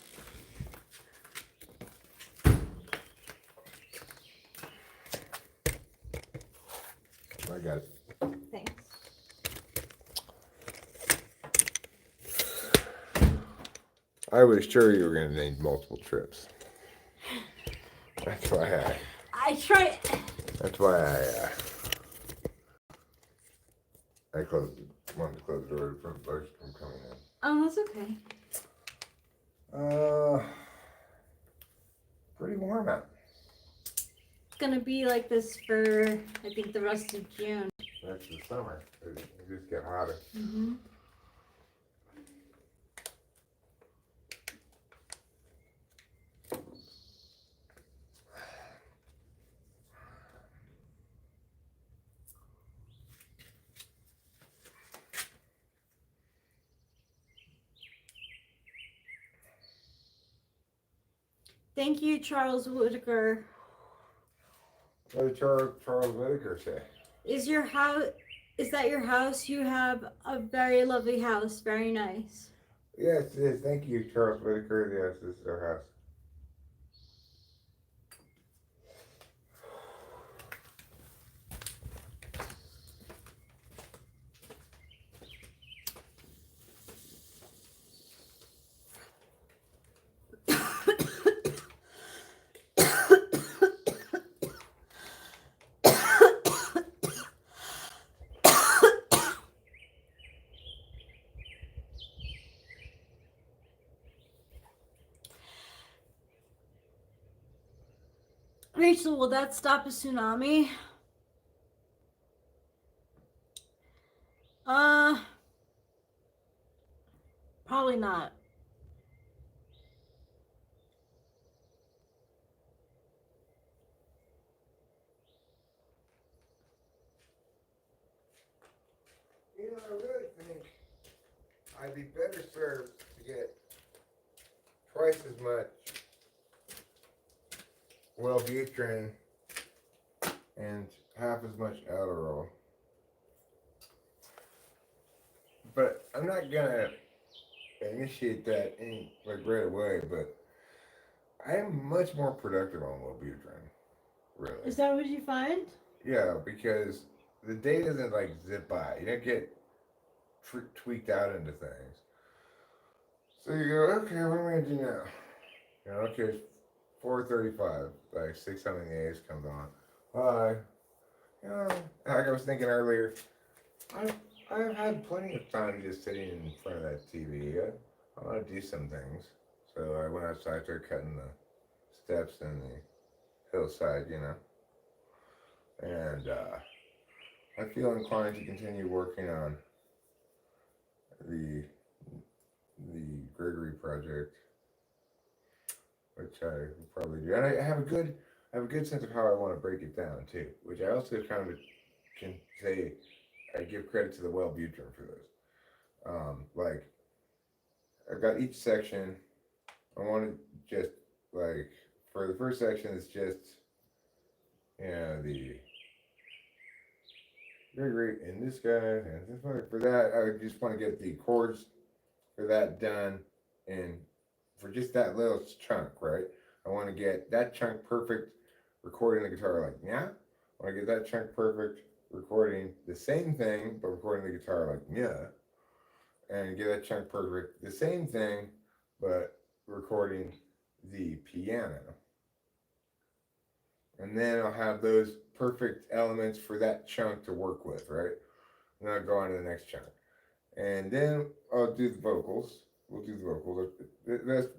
I got it. Thanks. I was sure you were going to need multiple trips. That's why I tried. That's why I wanted to close the door to prevent bugs from coming in. Oh, that's okay. Pretty warm out. It's gonna be like this for I think the rest of June. That's the summer. It just get hotter. Mm-hmm. Thank you, Charles Whitaker. What did Charles Whitaker say? Is that your house? You have a very lovely house. Very nice. Yes, it is. Thank you, Charles Whitaker. Yes, this is our house. Rachel, will that stop a tsunami? Probably not. I really think I'd be better served to get twice as much Wellbutrin and half as much Adderall. But I'm not gonna initiate that right away. But I am much more productive on Wellbutrin. Really. Is that what you find? Yeah, because the day doesn't like zip by. You don't get tweaked out into things. So you go, okay, what am I gonna do now? You know, okay, 4:35, like 6 something A's comes on. Hi. You know, like I was thinking earlier, I've had plenty of time just sitting in front of that TV. I want to do some things. So I went outside, started cutting the steps in the hillside, you know. And I feel inclined to continue working on the Gregory project, which I will probably do. And I have a good sense of how I want to break it down too, which I also kind of can say I give credit to the Wellbutrin for this. Like I've got each section. I want to just like for the first section, it's just the Gregory and this guy and this one. For that, I just want to get the chords for that done, and for just that little chunk, right? I want to get that chunk perfect, recording the guitar like yeah. I want to get that chunk perfect, recording the same thing but recording the guitar like yeah, and get that chunk perfect, the same thing but recording the piano. And then I'll have those perfect elements for that chunk to work with, right? And then I'll go on to the next chunk. And then I'll do the vocals. We'll do the vocals.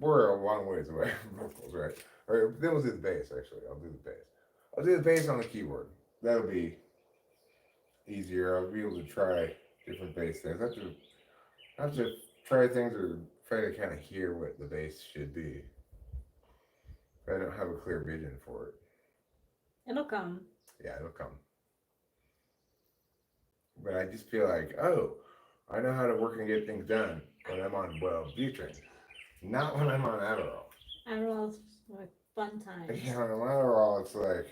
We're a long ways away from vocals, right? Or then we'll do the bass, actually. I'll do the bass. I'll do the bass on the keyboard. That'll be easier. I'll be able to try different bass things. I have to try things or try to kind of hear what the bass should be. I don't have a clear vision for it. It'll come. Yeah, it'll come. But I just feel like, oh, I know how to work and get things done when I'm on Wellbutrin, not when I'm on Adderall. Adderall's like fun times. You know, on Adderall, it's like,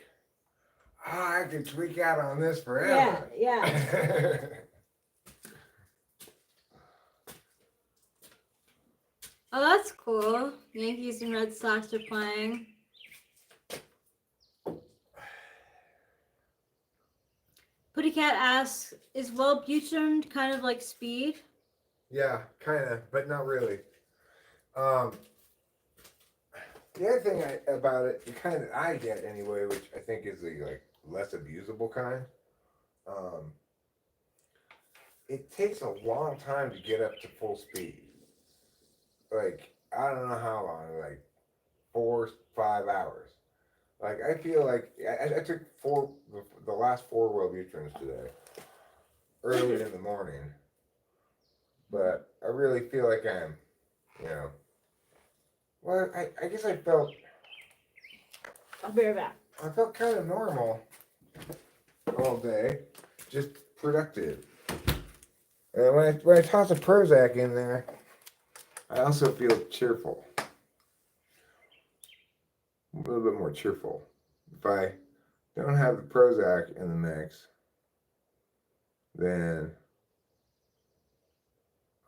I could tweak out on this forever. Yeah. Oh, that's cool. Yankees and Red Sox are playing. Putty Cat asks, is Wellbutrin kind of like speed? Yeah, kind of, but not really. The other thing about it, the kind that I get anyway, which I think is the like less abusable kind, it takes a long time to get up to full speed. Like I don't know how long, like 4, 5 hours. Like I feel like I took the last 4 Wellbutrins today, early in the morning. But I really feel like I'm, well, I guess I felt. I'll be right back. I felt kind of normal all day, just productive. And when I toss a Prozac in there, I also feel cheerful. A little bit more cheerful. If I don't have the Prozac in the mix, then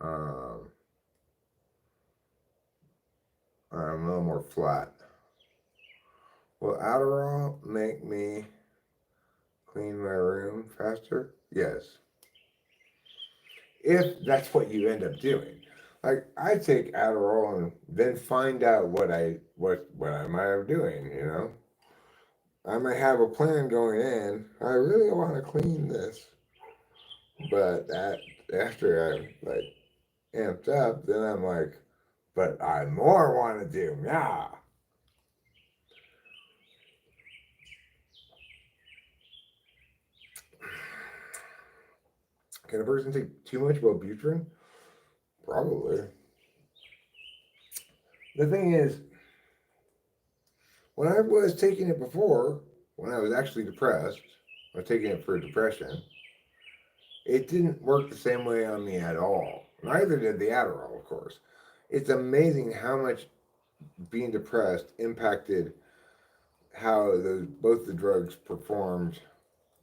I'm a little more flat. Will Adderall make me clean my room faster? Yes. If that's what you end up doing. Like I take Adderall and then find out what I might have doing, I might have a plan going in. I really want to clean this. But after I'm like amped up, then I'm like, but I more want to do, yeah. Can a person take too much Wellbutrin? Probably. The thing is, when I was taking it before, when I was actually depressed, I was taking it for depression, it didn't work the same way on me at all. Neither did the Adderall, of course. It's amazing how much being depressed impacted how those both the drugs performed,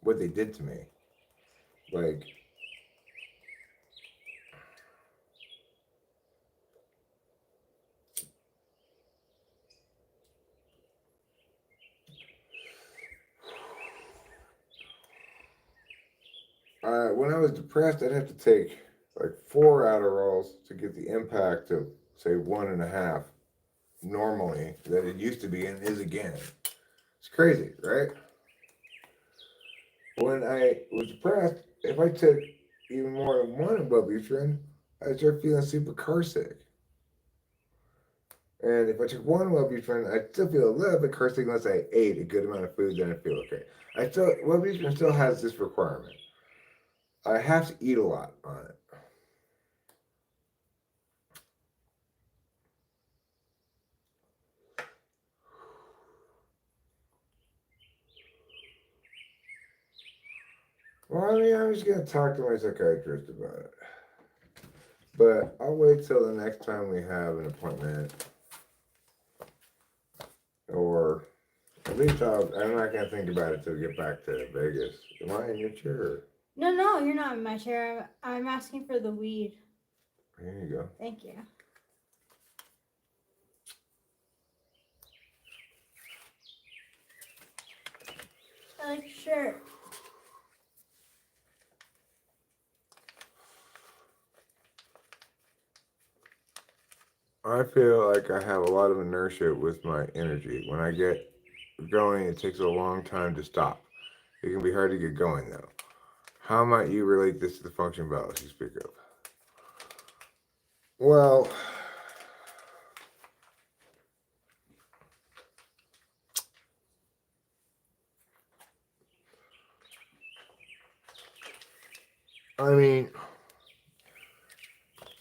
what they did to me. Like, when I was depressed, I'd have to take like 4 Adderalls to get the impact of, say, 1.5 normally that it used to be and is again. It's crazy, right? When I was depressed, if I took even more than one Wellbutrin, I'd start feeling super car sick. And if I took one Wellbutrin, I'd still feel a little bit car sick unless I ate a good amount of food, then I'd feel okay. Wellbutrin still has this requirement. I have to eat a lot on it. Well, I mean, I'm just going to talk to my psychiatrist about it. But I'll wait till the next time we have an appointment. Or at least I'm not going to think about it till we get back to Vegas. Am I in your chair? No, you're not in my chair. I'm asking for the weed. Here you go. Thank you. I like your shirt. I feel like I have a lot of inertia with my energy. When I get going, it takes a long time to stop. It can be hard to get going, though. How might you relate this to the function balance you speak of? Well, I mean,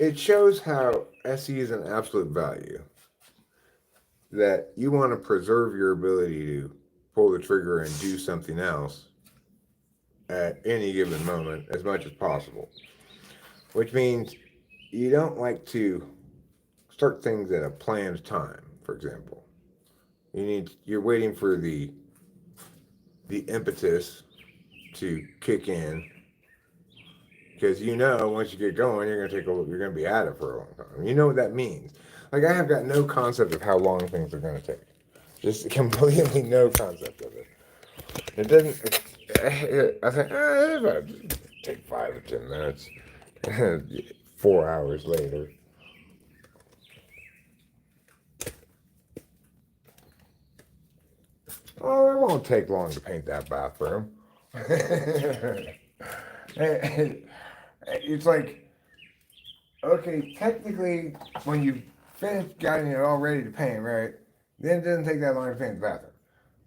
it shows how SE is an absolute value. That you want to preserve your ability to pull the trigger and do something else at any given moment as much as possible. Which means you don't like to start things at a planned time, for example. You're waiting for the impetus to kick in, because once you get going, you're gonna be at it for a long time. You know what that means. Like, I have got no concept of how long things are gonna take. Just completely no concept of it. It doesn't. I think it'll take 5 or 10 minutes. 4 hours later. Oh, it won't take long to paint that bathroom. It's like, okay, technically, when you finish getting it all ready to paint, right, then it doesn't take that long to paint the bathroom.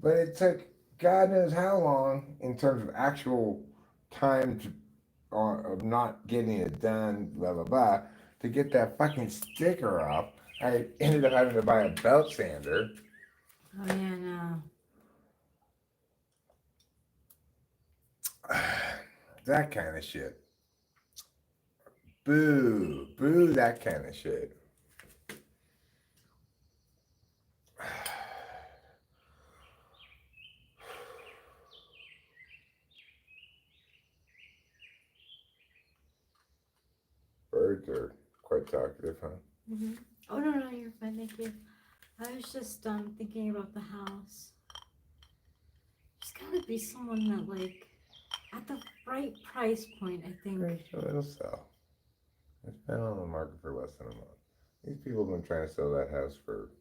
But it took God knows how long in terms of actual time of not getting it done, blah, blah, blah, to get that fucking sticker off. I ended up having to buy a belt sander. Oh yeah, no. That kind of shit. Boo, that kind of shit. Birds are quite talkative, huh? Mm-hmm. Oh no, you're fine. Thank you. I was just thinking about the house. There's gotta be someone that like at the right price point. I think. Pretty sure it'll sell. It's been on the market for less than a month. These people have been trying to sell that house for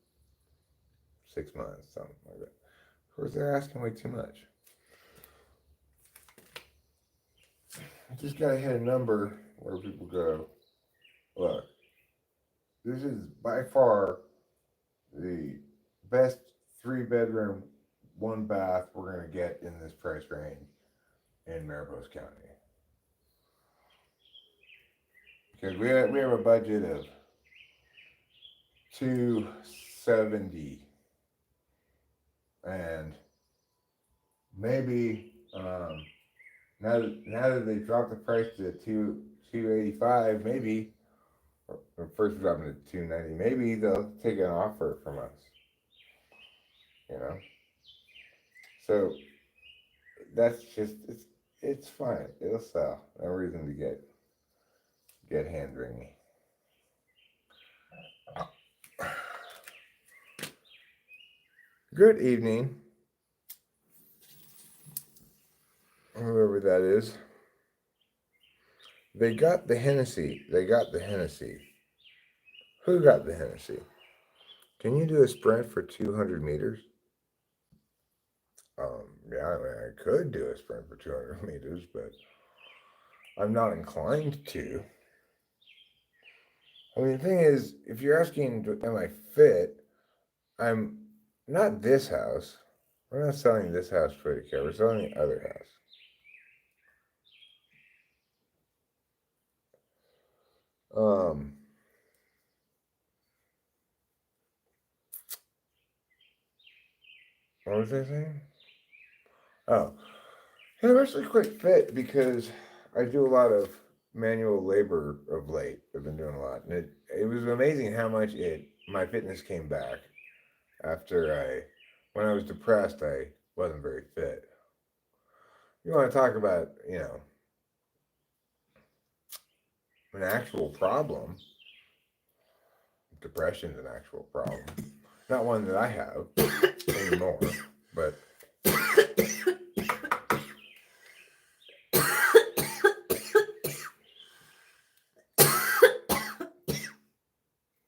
6 months, something like that. Of course, they're asking way too much. I just gotta hit a number where people go, look, this is by far the best 3-bedroom, 1-bath we're gonna get in this price range in Mariposa County. Because we have a budget of $270, and maybe now that they dropped the price to $285, maybe, or first dropping it to $290, maybe they'll take an offer from us. So that's just it's fine. It'll sell. No reason to get hand wringy. Good evening, whoever that is. They got the Hennessy. They got the Hennessy. Who got the Hennessy? Can you do a sprint for 200 meters? Yeah, I mean, I could do a sprint for 200 meters, but I'm not inclined to. I mean, the thing is, if you're asking, am I fit? I'm not this house. We're not selling this house for the care. We're selling the other house. What was I saying? Oh, I'm actually quite fit because I do a lot of manual labor of late. I've been doing a lot, and it was amazing how much my fitness came back after when I was depressed, I wasn't very fit. You want to talk about, an actual problem? Depression's an actual problem, not one that I have anymore, but.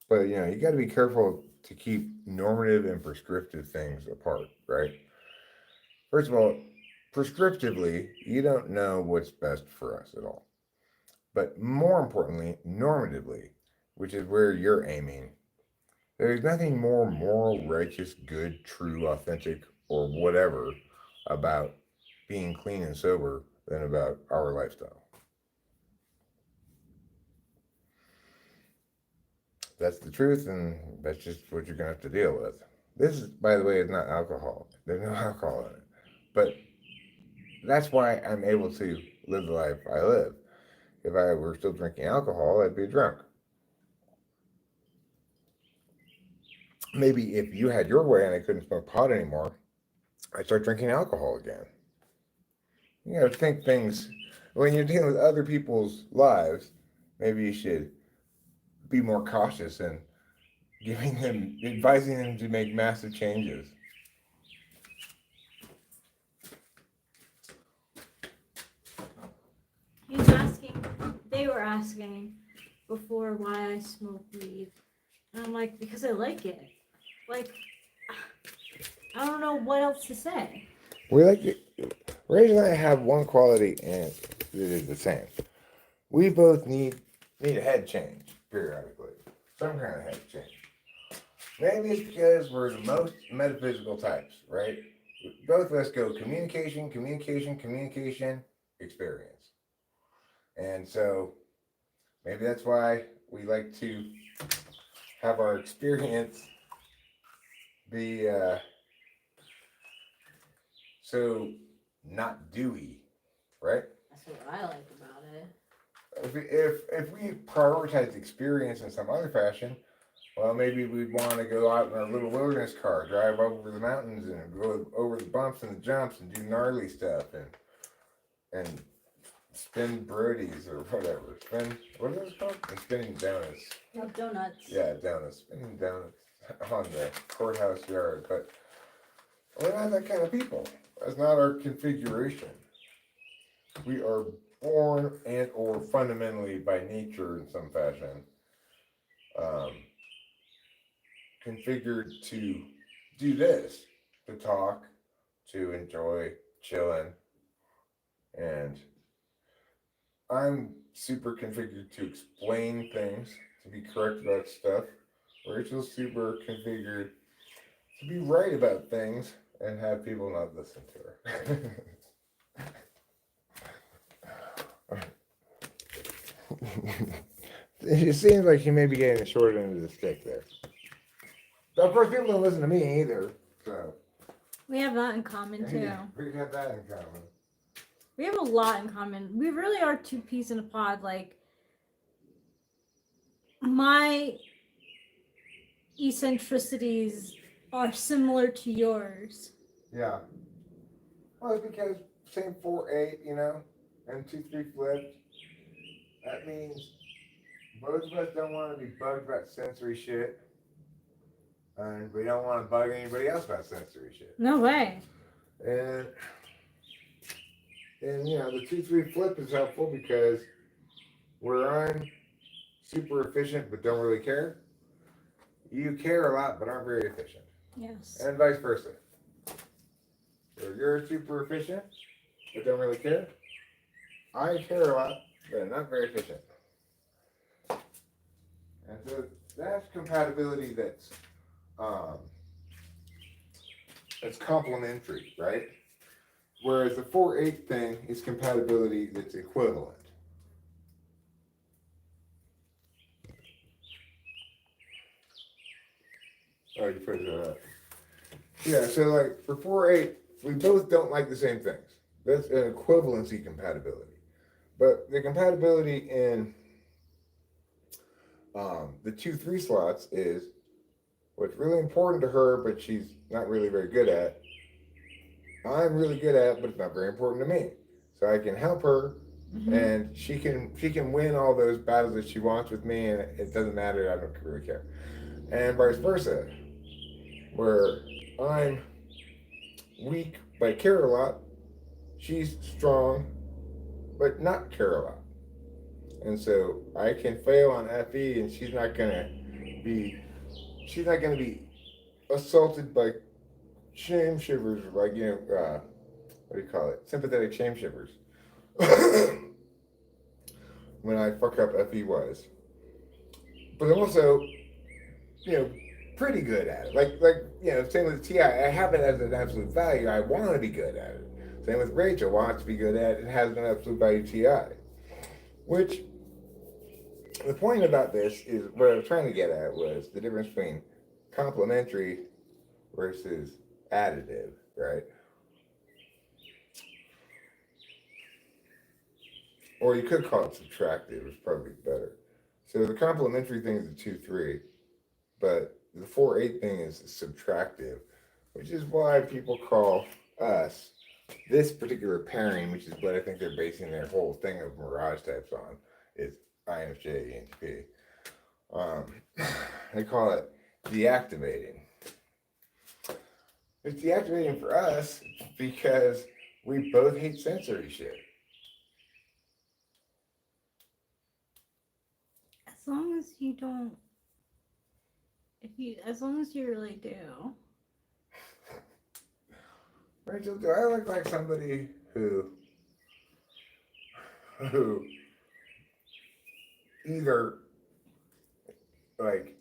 But you got to be careful to keep normative and prescriptive things apart, right? First of all, prescriptively, you don't know what's best for us at all. But more importantly, normatively, which is where you're aiming, there's nothing more moral, righteous, good, true, authentic, or whatever about being clean and sober than about our lifestyle. That's the truth, and that's just what you're going to have to deal with. This is, by the way, is not alcohol. There's no alcohol in it. But that's why I'm able to live the life I live. If I were still drinking alcohol, I'd be drunk. Maybe if you had your way and I couldn't smoke pot anymore, I'd start drinking alcohol again. You got to think things, when you're dealing with other people's lives, maybe you should be more cautious and advising them to make massive changes. They were asking before why I smoke weed. And I'm like, because I like it. Like, I don't know what else to say. We like it. Rachel and I have one quality, and it is the same. We both need a head change periodically, some kind of head change. Maybe it's because we're the most metaphysical types, right? Both of us go communication, communication, communication, experience, and so maybe that's why we like to have our experience be so not dewy, right? That's what I like about it. If we prioritize experience in some other fashion, well, maybe we'd want to go out in our little wilderness car, drive over the mountains and go over the bumps and the jumps and do gnarly stuff and spin brodies or whatever. What is it called? And spinning donuts. No, donuts. Yeah, donuts. Spinning donuts on the courthouse yard. But we're not that kind of people. That's not our configuration. We are born and or fundamentally by nature in some fashion configured to do this, to talk, to enjoy chilling, and I'm super configured to explain things, to be correct about stuff. Rachel's super configured to be right about things and have people not listen to her. It seems like she may be getting the short end of the stick there. But of course, people don't listen to me either, so. We have that in common too. We got that in common. We have a lot in common. We really are two peas in a pod. Like, my eccentricities are similar to yours. Yeah. Well, it's because same 4-8, you know, and 2-3 flipped. That means both of us don't want to be bugged about sensory shit, and we don't want to bug anybody else about sensory shit. No way. And you know, the 2-3 flip is helpful because where I'm super efficient but don't really care, you care a lot but aren't very efficient, Yes. and vice versa. Where you're super efficient but don't really care, I care a lot but I'm not very efficient. And so that's compatibility that's complementary, right? Whereas the 4-8 thing is compatibility that's equivalent. Oh, you put it up. Yeah, so like for 4-8, we both don't like the same things. That's an equivalency compatibility. But the compatibility in the 2-3 slots is what's really important to her, but she's not really very good at. I'm really good at, but it's not very important to me. So I can help her, and she can win all those battles that she wants with me, and it doesn't matter. I don't really care. And vice versa, where I'm weak but care a lot, she's strong but not care a lot. And so I can fail on FE, and she's not gonna be assaulted by shame shivers, like, you know, what do you call it? Sympathetic shame shivers. When I fuck up FE wise. But I'm also, you know, pretty good at it. Like, you know, same with TI. I have it as an absolute value. I want to be good at it. Same with Rachel. Wants to be good at it. It has an absolute value TI. Which, the point about this is, what I was trying to get at was the difference between complementary versus additive, right? Or you could call it subtractive, it's probably better. So the complementary thing is the 2-3, but the 4-8 thing is subtractive, which is why people call us this particular pairing, which is what I think they're basing their whole thing of Mirage types on, is INFJ, ENTP. They call it deactivating. It's deactivating for us because we both hate sensory shit. As long as you don't, as long as you really do. Rachel, do I look like somebody who either like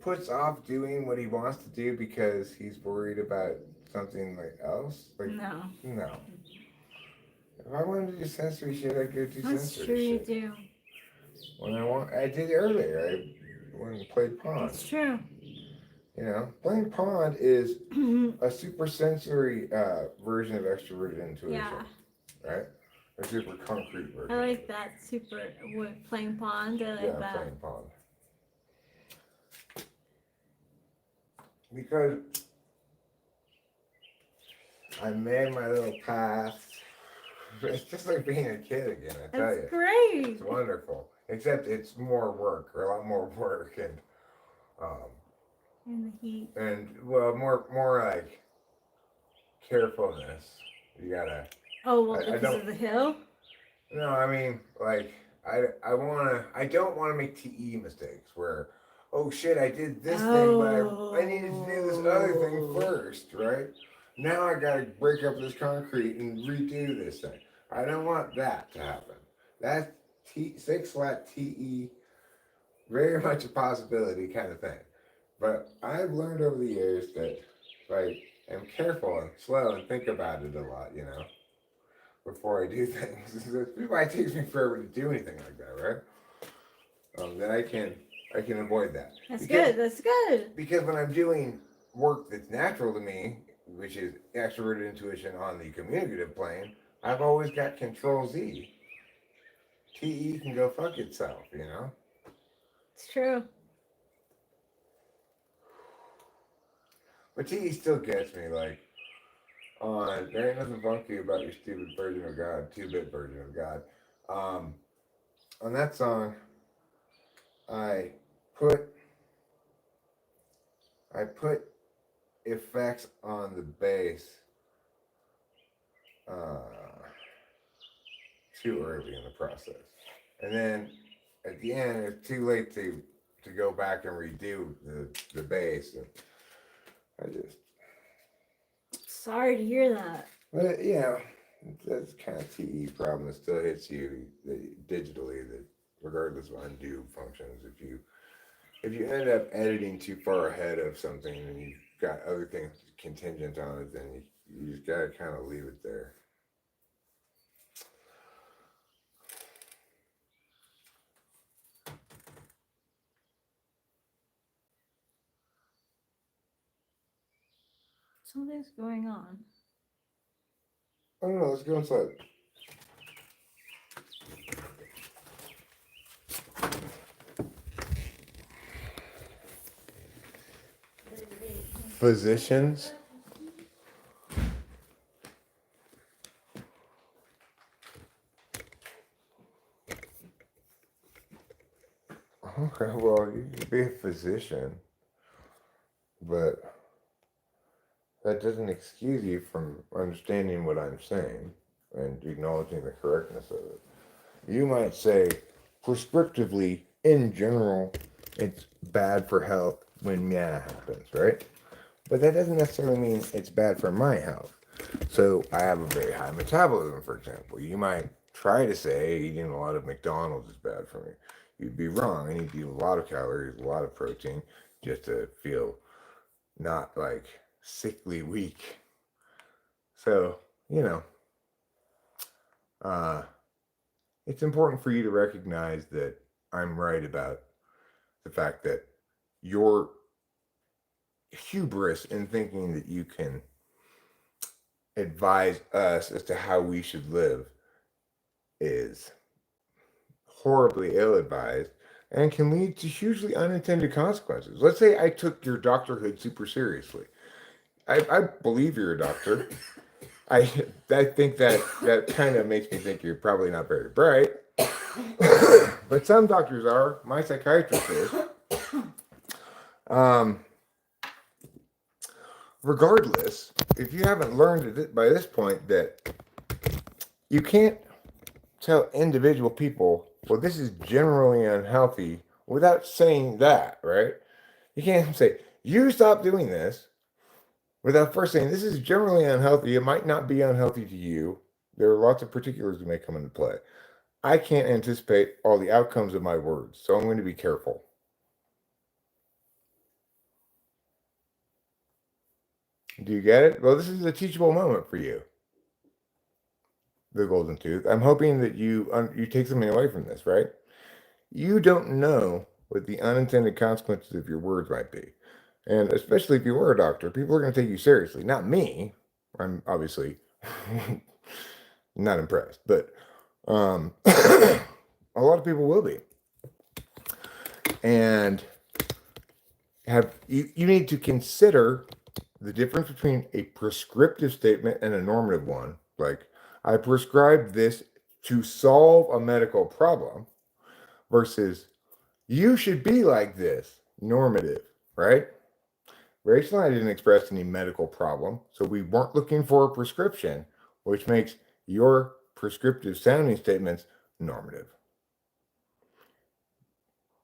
puts off doing what he wants to do because he's worried about something like else? Like, No. no. If I wanted to do sensory shit, I'd go do That's sensory true, you shit. do. When I did earlier. I went and played Pond. It's true. You know, playing Pond is a super sensory version of extroverted intuition. Yeah. Right? A super concrete version. I like that super, playing Pond, I like that. Playing Pond. Because I made my little path. It's just like being a kid again, I tell you. That's great. It's wonderful. Except it's more work, or a lot more work, and In the heat. and well, more like carefulness. You gotta. Oh, well, I because don't- of the hill? No, I mean, like I don't wanna make TE mistakes where, oh shit, I did this thing, but I needed to do this other thing first, right? Now I gotta break up this concrete and redo this thing. I don't want that to happen. That's 6-flat TE, very much a possibility kind of thing. But I've learned over the years that if I am careful and slow and think about it a lot, you know, before I do things. That's why it takes me forever to do anything like that, right? Then I can avoid that. That's good. That's good. Because when I'm doing work that's natural to me, which is extroverted intuition on the communicative plane, I've always got Control Z. TE can go fuck itself, you know? It's true. But TE still gets me, like, on There Ain't Nothing Funky About Your Stupid Version of God, 2-bit version of God. On that song, I put effects on the bass too early in the process, and then at the end it's too late to go back and redo the bass. And I just, Sorry to hear that. but that's kind of TE problem that still hits you digitally, that regardless of undo functions, if you end up editing too far ahead of something and you've got other things contingent on it, then you just gotta kind of leave it there. Something's going on. I don't know, let's go inside. Physicians. Okay, well, you could be a physician, but that doesn't excuse you from understanding what I'm saying and acknowledging the correctness of it. You might say, prescriptively, in general, it's bad for health when that happens, right? But that doesn't necessarily mean it's bad for my health. So I have a very high metabolism, for example. You might try to say eating a lot of McDonald's is bad for me. You'd be wrong. I need to eat a lot of calories, a lot of protein, just to feel not like sickly weak. So, it's important for you to recognize that I'm right about the fact that your hubris in thinking that you can advise us as to how we should live is horribly ill-advised and can lead to hugely unintended consequences. Let's say I took your doctorhood super seriously. I believe you're a doctor. I think that kind of makes me think you're probably not very bright. But some doctors are. My psychiatrist is. Regardless, if you haven't learned by this point that you can't tell individual people, well, this is generally unhealthy, without saying that, right? You can't say, you stop doing this, without first saying, this is generally unhealthy. It might not be unhealthy to you. There are lots of particulars that may come into play. I can't anticipate all the outcomes of my words, so I'm going to be careful. Do you get it? Well, this is a teachable moment for you. The golden tooth. I'm hoping that you take something away from this, right? You don't know what the unintended consequences of your words might be. And especially if you were a doctor, people are going to take you seriously. Not me. I'm obviously not impressed, but a lot of people will be. And you need to consider the difference between a prescriptive statement and a normative one. Like, I prescribed this to solve a medical problem, versus you should be like this, normative, right? Rachel and I didn't express any medical problem, so we weren't looking for a prescription, which makes your prescriptive sounding statements normative.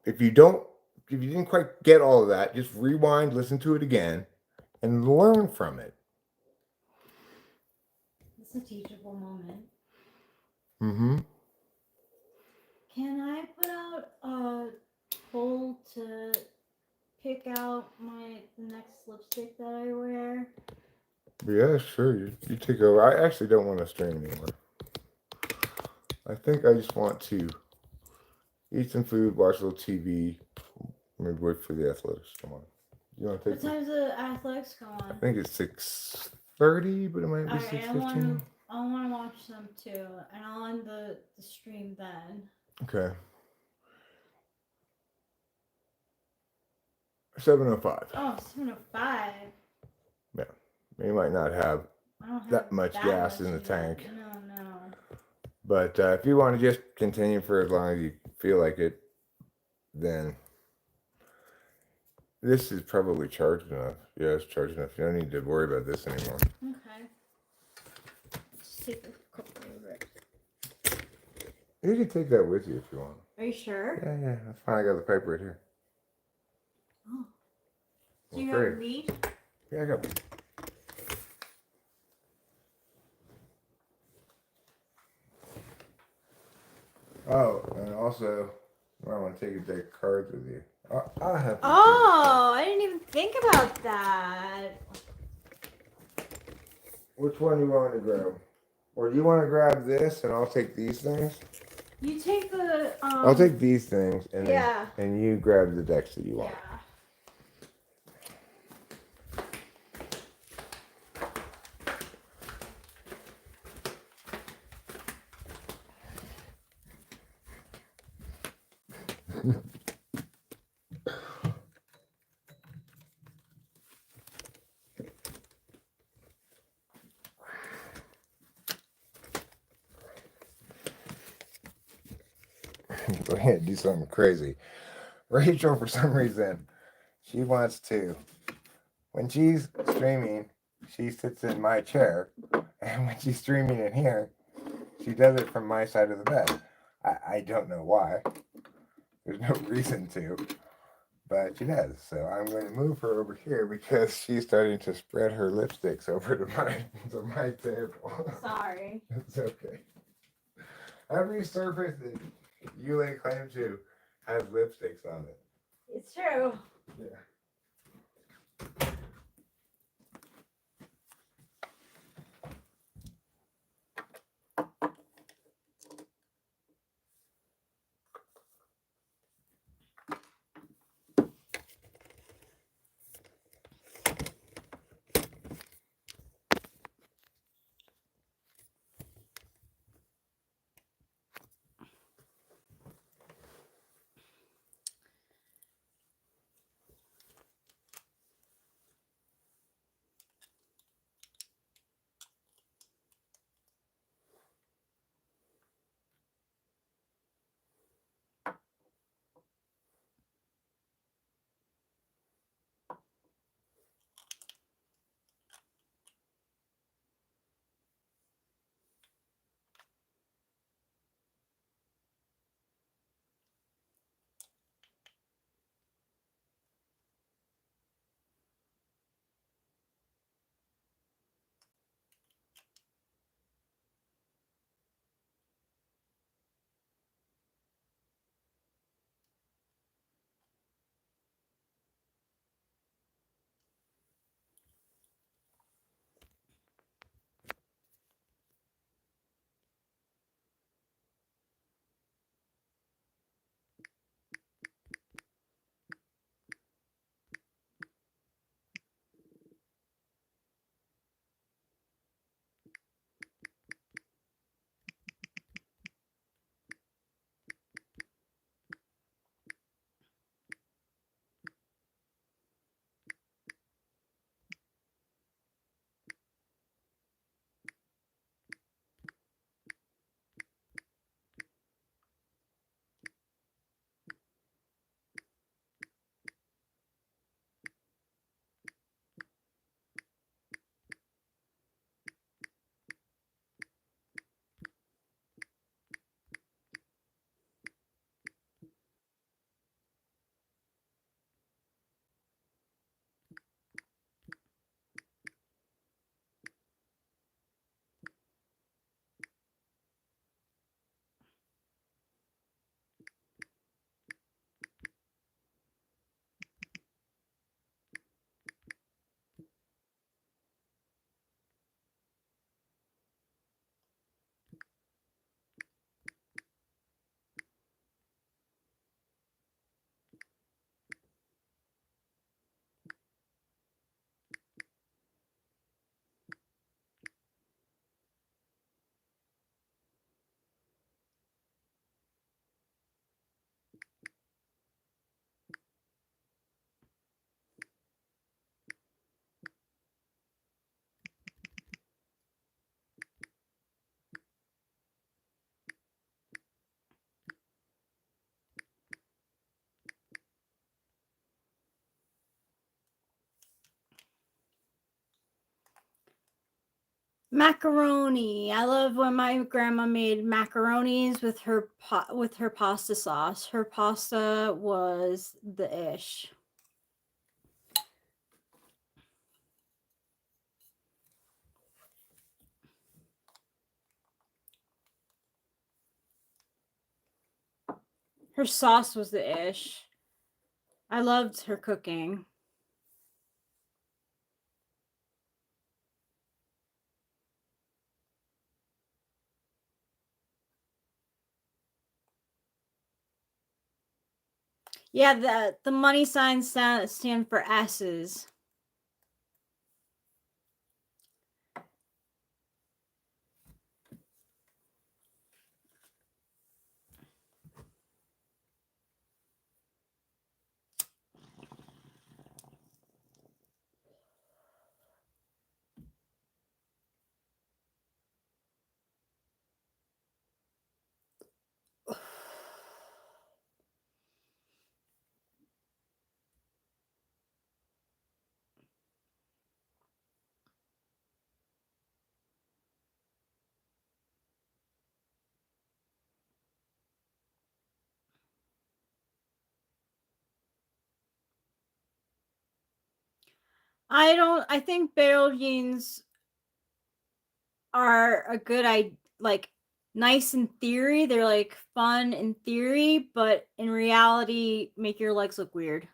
If you didn't quite get all of that, just rewind, listen to it again, and learn from it. It's a teachable moment. Mm-hmm. Can I put out a poll to pick out the next lipstick that I wear? Yeah, sure. You take over. I actually don't want to stream anymore. I think I just want to eat some food, watch a little TV, maybe wait for the athletics to come on. You want to What take? time's the athletics come on? I think it's 6:30, but it might be Alright, 6:15. I want to watch them too, and I'll end the stream then. Okay. 7:05. Oh, 7:05. Yeah, you might not have I don't have that much gas in the of that. tank. No. But if you want to just continue for as long as you feel like it, then this is probably charged enough. Yeah, it's charged enough. You don't need to worry about this anymore. Okay. Let's take a couple of it. You can take that with you if you want. Are you sure? Yeah, that's fine. I got the pipe right here. Oh. Do Well, you have a great. lead? Yeah, I got one. Oh, and also, you might want to take a deck of cards with you. I'll help you. Oh, I didn't even think about that. Which one do you want to grab? Or do you want to grab this and I'll take these things? You take the I'll take these things and yeah. and you grab the decks that you want. Yeah. We're gonna do something crazy. Rachel, for some reason, she wants to. When she's streaming, she sits in my chair, and when she's streaming in here, she does it from my side of the bed. I don't know why. There's no reason to, but she does. So I'm going to move her over here because she's starting to spread her lipsticks over to my table. Sorry. It's okay. Every surface that you lay claim to has lipsticks on it. It's true. Yeah. Macaroni. I love when my grandma made macaronis with her pasta sauce. Her pasta was the ish. Her sauce was the ish. I loved her cooking. Yeah, the money signs stand for S's. I think barrel jeans are a good idea, like nice in theory. They're like fun in theory, but in reality make your legs look weird.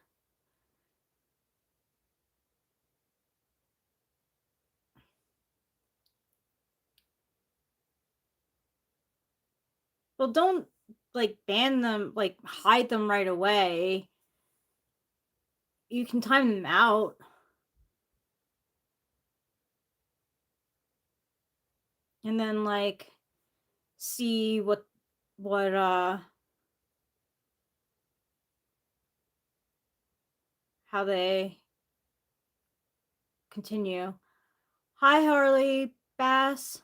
Well, don't like ban them, like hide them right away. You can time them out. And then like see what how they continue. Hi Harley Bass.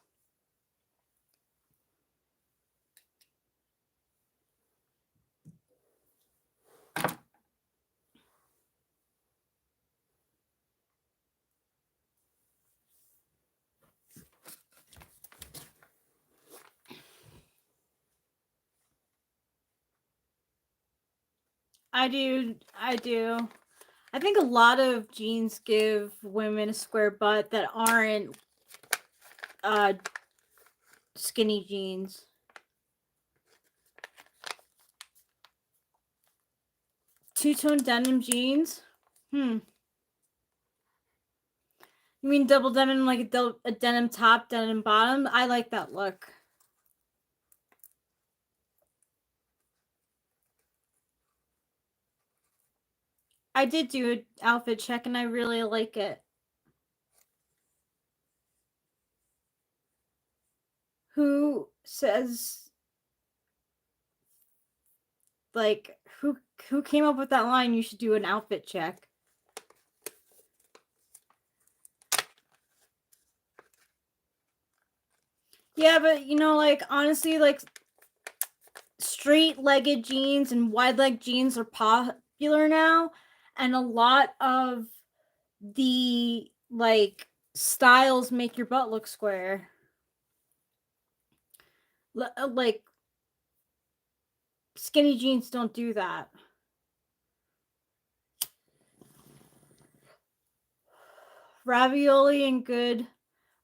I do. I think a lot of jeans give women a square butt that aren't skinny jeans. Two-tone denim jeans? You mean double denim, like a denim top, denim bottom? I like that look. I did do an outfit check and I really like it. Who says, like, who came up with that line? You should do an outfit check. Yeah, but you know, like, honestly, like, straight-legged jeans and wide-leg jeans are popular now, and a lot of the like styles make your butt look square. Like skinny jeans don't do that. Ravioli and good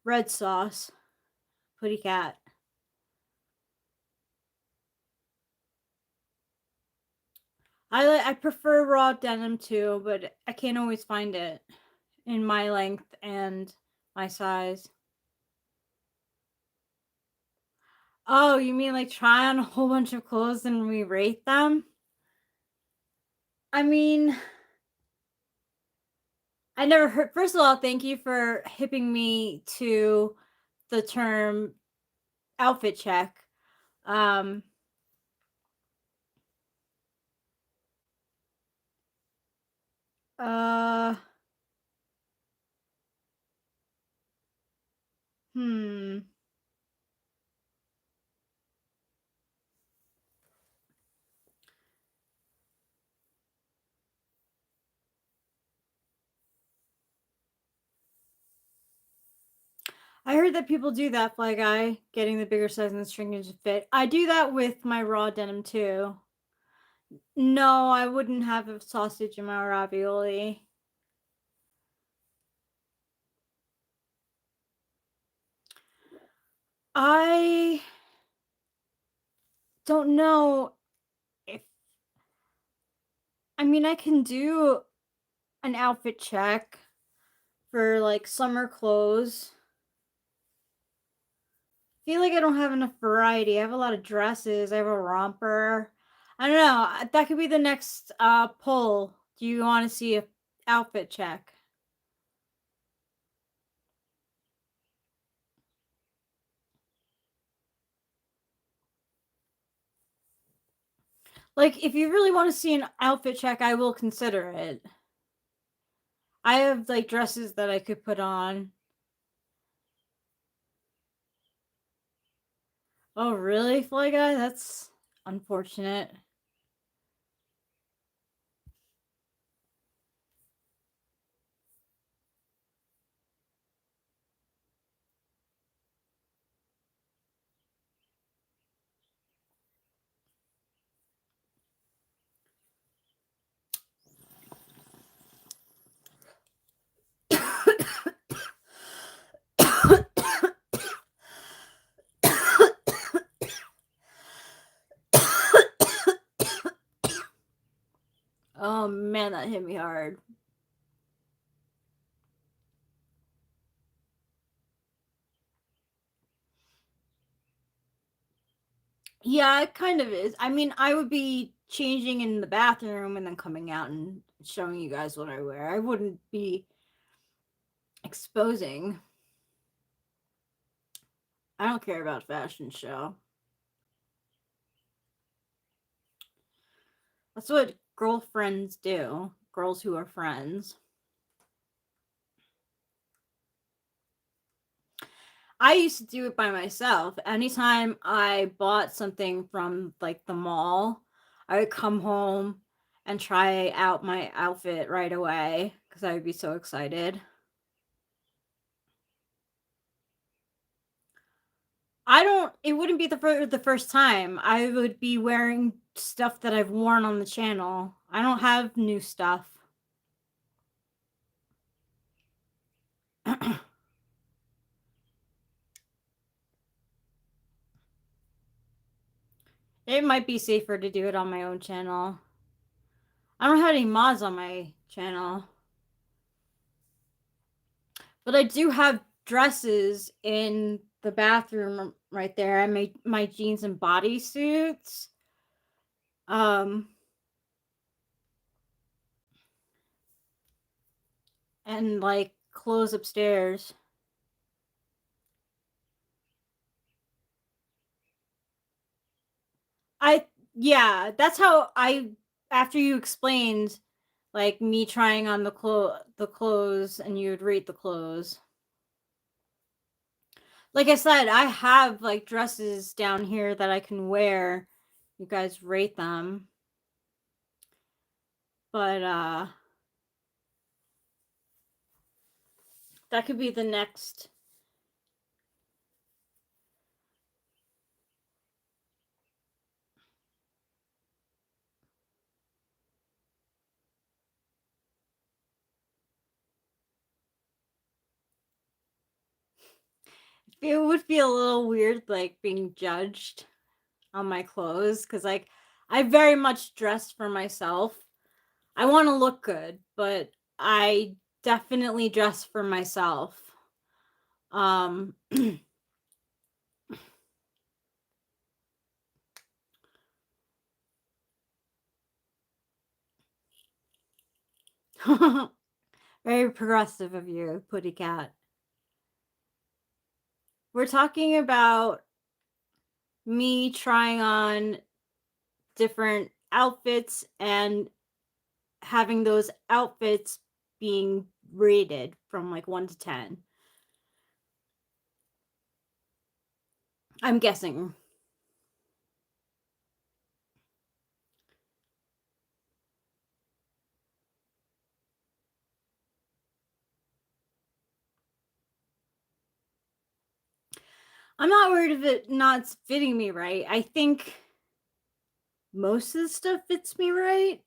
red sauce. Putty cat. I prefer raw denim too, but I can't always find it in my length and my size. Oh, you mean like try on a whole bunch of clothes and re-rate them? I mean, I never heard. First of all, thank you for hipping me to the term outfit check. Um, uh, hmm. I heard that people do that, Fly Guy, getting the bigger size and the stringing to fit. I do that with my raw denim too. No, I wouldn't have a sausage in my ravioli. I don't know if, I mean, I can do an outfit check for like summer clothes. I feel like I don't have enough variety. I have a lot of dresses. I have a romper. I don't know. That could be the next poll. Do you want to see a outfit check? Like, if you really want to see an outfit check, I will consider it. I have like dresses that I could put on. Oh, really, Fly Guy? That's unfortunate. Oh man, that hit me hard. Yeah, it kind of is. I mean, I would be changing in the bathroom and then coming out and showing you guys what I wear. I wouldn't be exposing. I don't care about fashion show. That's what girlfriends do. Girls who are friends. I used to do it by myself. Anytime I bought something from like the mall, I would come home and try out my outfit right away because I would be so excited. It wouldn't be the first time. I would be wearing stuff that I've worn on the channel. I don't have new stuff. It might be safer to do it on my own channel. I don't have any mods on my channel. But I do have dresses in the bathroom right there. I made my jeans and bodysuits. And like clothes upstairs. Yeah, that's how after you explained like me trying on the clothes and you would rate the clothes. Like I said, I have like dresses down here that I can wear. You guys rate them. But that could be the next. It would feel a little weird like being judged on my clothes because like I very much dress for myself. I want to look good, but I definitely dress for myself. Very progressive of you, Putty Cat. We're talking about me trying on different outfits and having those outfits being rated from like 1 to 10. I'm guessing. I'm not worried of it not fitting me right. I think most of the stuff fits me right.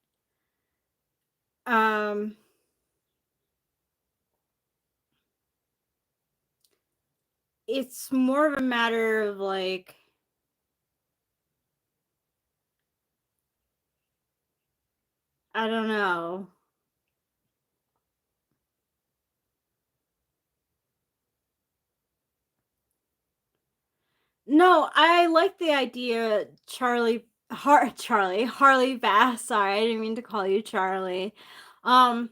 It's more of a matter of like, I don't know. No, I like the idea, Harley Bass. Sorry, I didn't mean to call you Charlie. I'm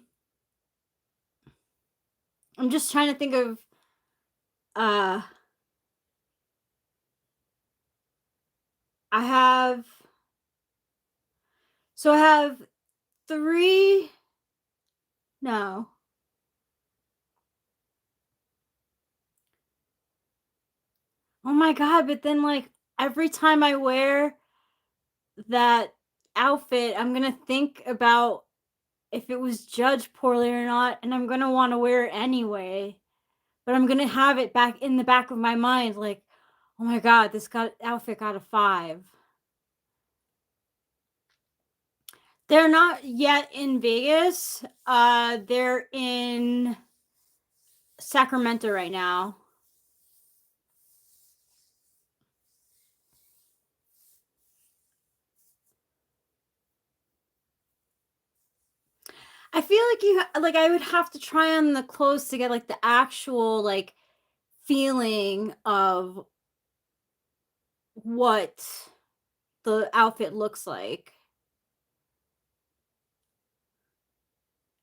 just trying to think of uh I have I have 3 no. Oh my god, but then like every time I wear that outfit, I'm going to think about if it was judged poorly or not, and I'm going to want to wear it anyway. But I'm going to have it back in the back of my mind like, "Oh my god, this outfit got a 5." They're not yet in Vegas. They're in Sacramento right now. I feel like I would have to try on the clothes to get like the actual like feeling of what the outfit looks like.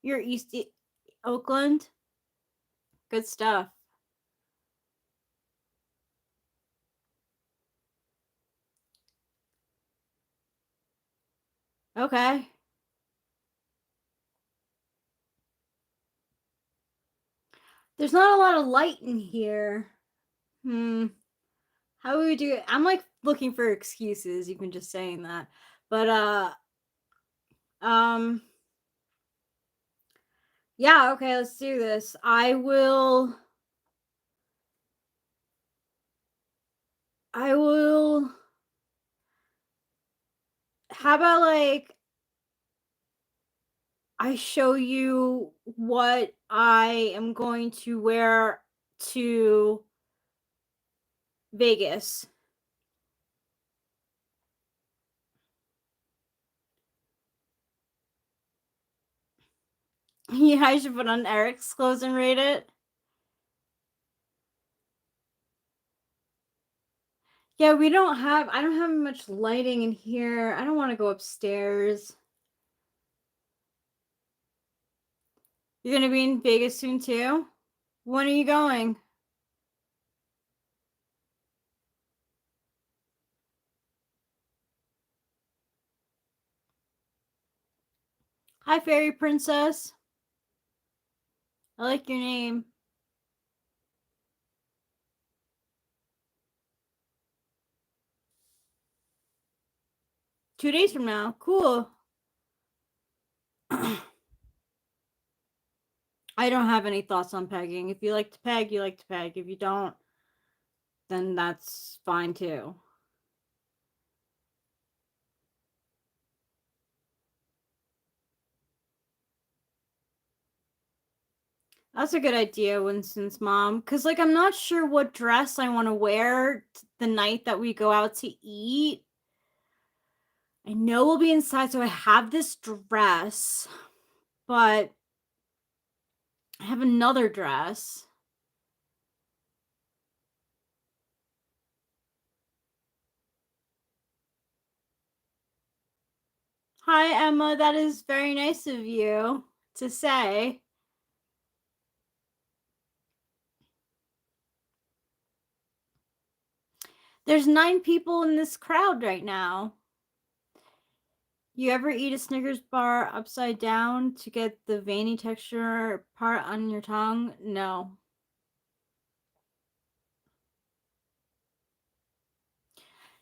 You're Oakland? Good stuff. Okay. There's not a lot of light in here. How would we do it? I'm like looking for excuses, even just saying that. But yeah, okay, let's do this. I will how about like I show you what I am going to wear to Vegas. Yeah, I should put on Eric's clothes and rate it. Yeah, I don't have much lighting in here. I don't want to go upstairs. You're going to be in Vegas soon too? When are you going? Hi, Fairy Princess. I like your name. Two days from now. Cool. I don't have any thoughts on pegging. If you like to peg, you like to peg. If you don't, then that's fine too. That's a good idea, Winston's mom. Because, like, I'm not sure what dress I want to wear the night that we go out to eat. I know we'll be inside, so I have this dress, but I have another dress. Hi, Emma. That is very nice of you to say. There's 9 people in this crowd right now. You ever eat a Snickers bar upside down to get the veiny texture part on your tongue? No.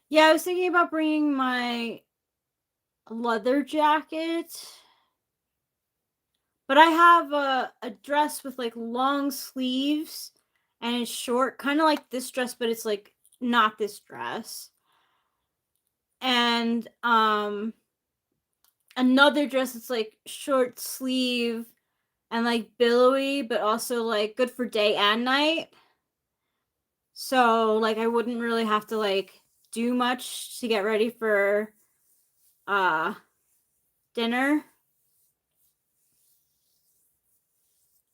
Yeah, I was thinking about bringing my leather jacket, but I have a dress with like long sleeves and it's short, kind of like this dress, but it's like not this dress. And another dress that's like short sleeve and like billowy, but also like good for day and night. So like I wouldn't really have to like do much to get ready for dinner.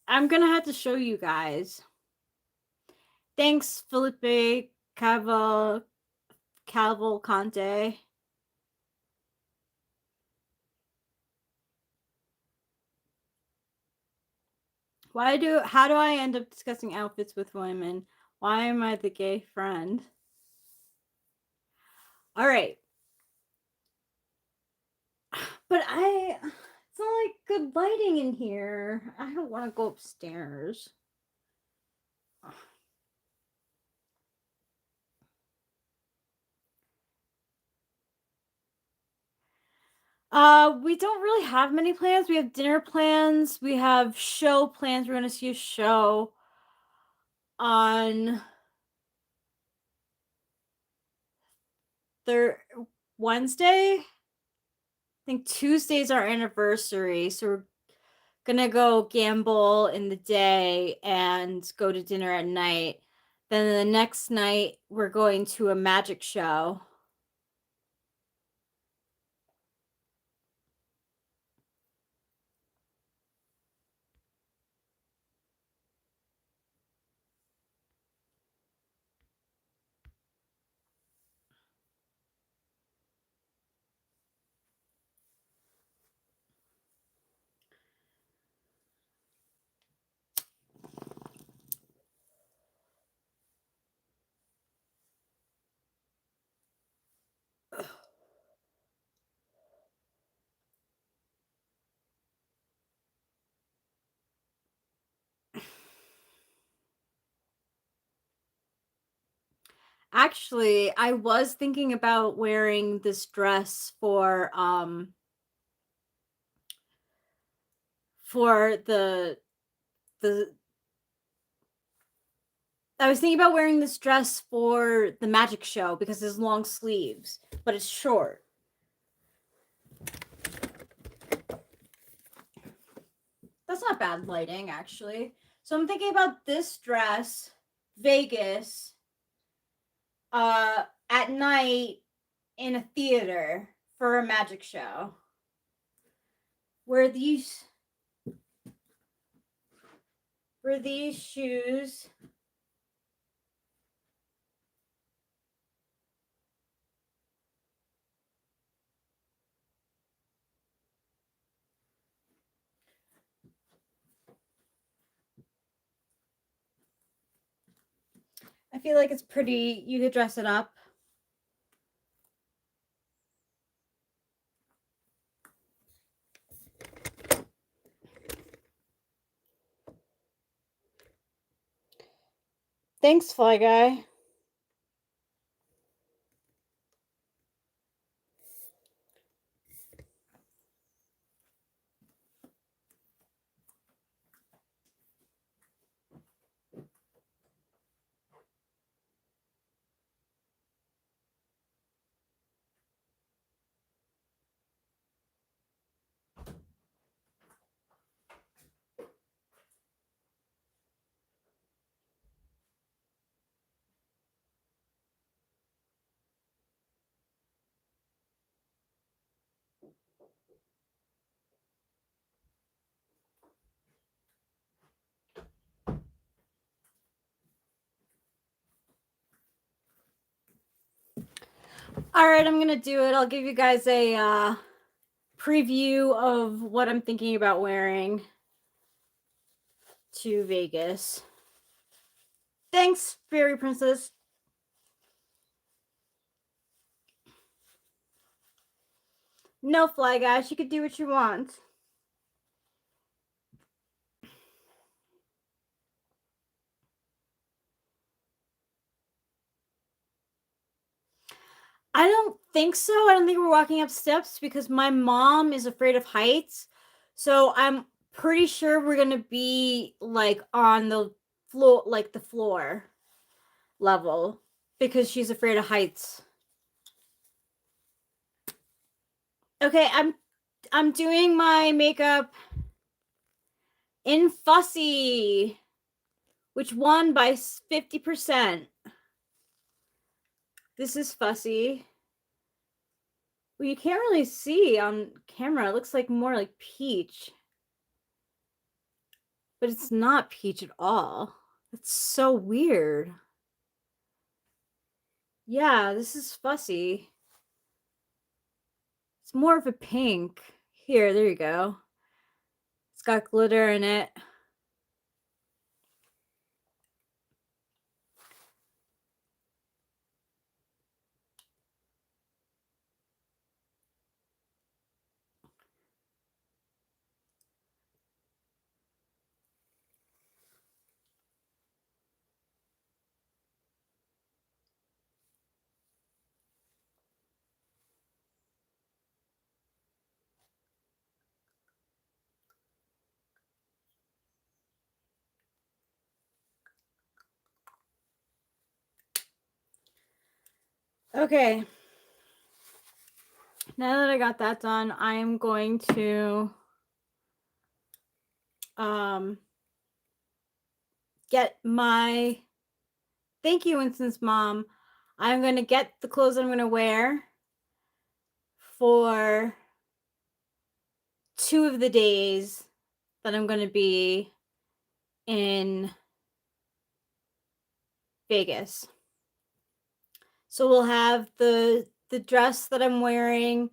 I'm gonna have to show you guys. Thanks, Felipe Cavalcante. How do I end up discussing outfits with women? Why am I the gay friend? All right. But it's not like good lighting in here. I don't want to go upstairs. We don't really have many plans. We have dinner plans. We have show plans. We're going to see a show on Wednesday. I think Tuesday's our anniversary, so we're gonna go gamble in the day and go to dinner at night. Then the next night we're going to a magic show. Actually, I was thinking about wearing this dress for the I was thinking about wearing this dress for the magic show because it's long sleeves, but it's short. That's not bad lighting, actually. So I'm thinking about this dress, Vegas, at night in a theater for a magic show. Where these shoes I feel like it's pretty. You could dress it up. Thanks, Fly Guy. All right, I'm gonna do it. I'll give you guys a preview of what I'm thinking about wearing to Vegas. Thanks, Fairy Princess. No, Fly Guy, you could do what you want. I don't think so. I don't think we're walking up steps because my mom is afraid of heights. So I'm pretty sure we're going to be like on the floor, like the floor level. because she's afraid of heights. Okay, I'm doing my makeup in Fussy, which won by 50%. This is Fussy. Well, you can't really see on camera. It looks like more like peach. But it's not peach at all. It's so weird. Yeah, this is Fussy. It's more of a pink. Here, there you go. It's got glitter in it. Okay. Now that I got that done, I'm going to get my thank you, Winston's mom. I'm going to get the clothes I'm going to wear for 2 of the days that I'm going to be in Vegas. So we'll have the dress that I'm wearing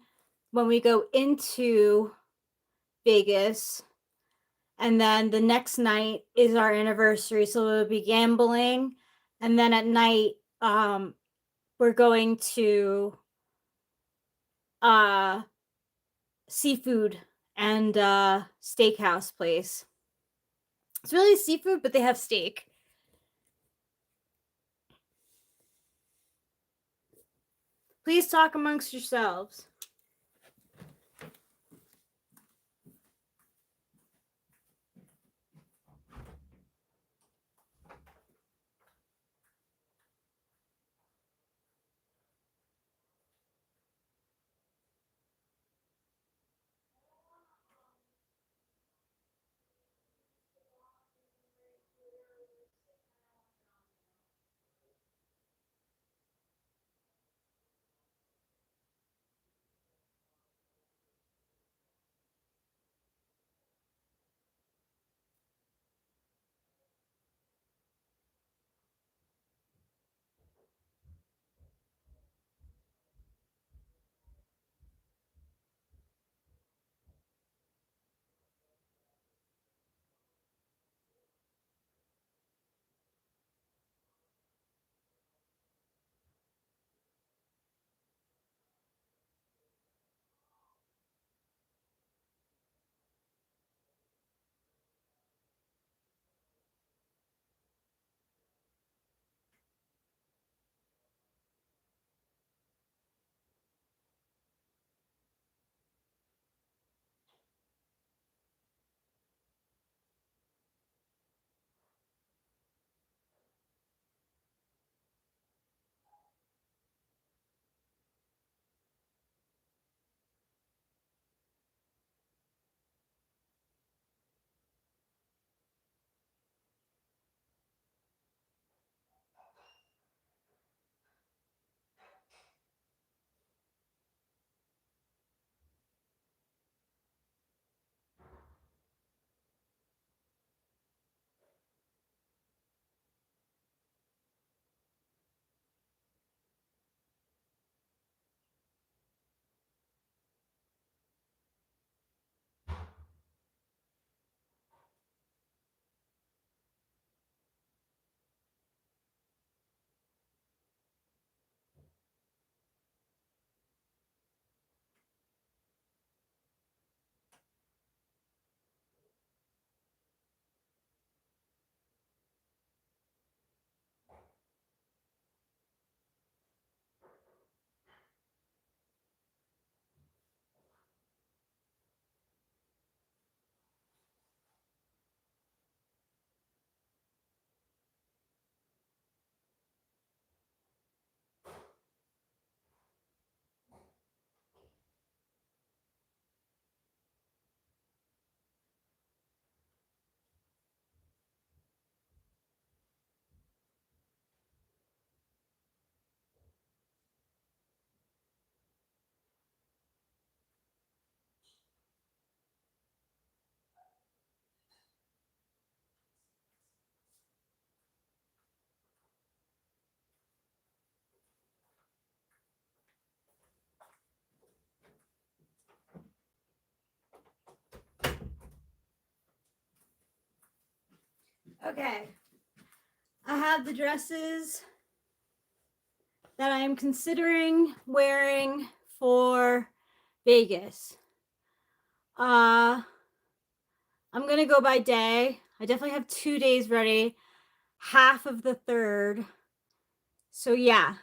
when we go into Vegas, and then the next night is our anniversary, so we'll be gambling, and then at night we're going to seafood and steakhouse place. It's really seafood, but they have steak. Please talk amongst yourselves. Okay. I have the dresses that I am considering wearing for Vegas. I'm gonna go by day. I definitely have 2 days ready, half of the third. So yeah.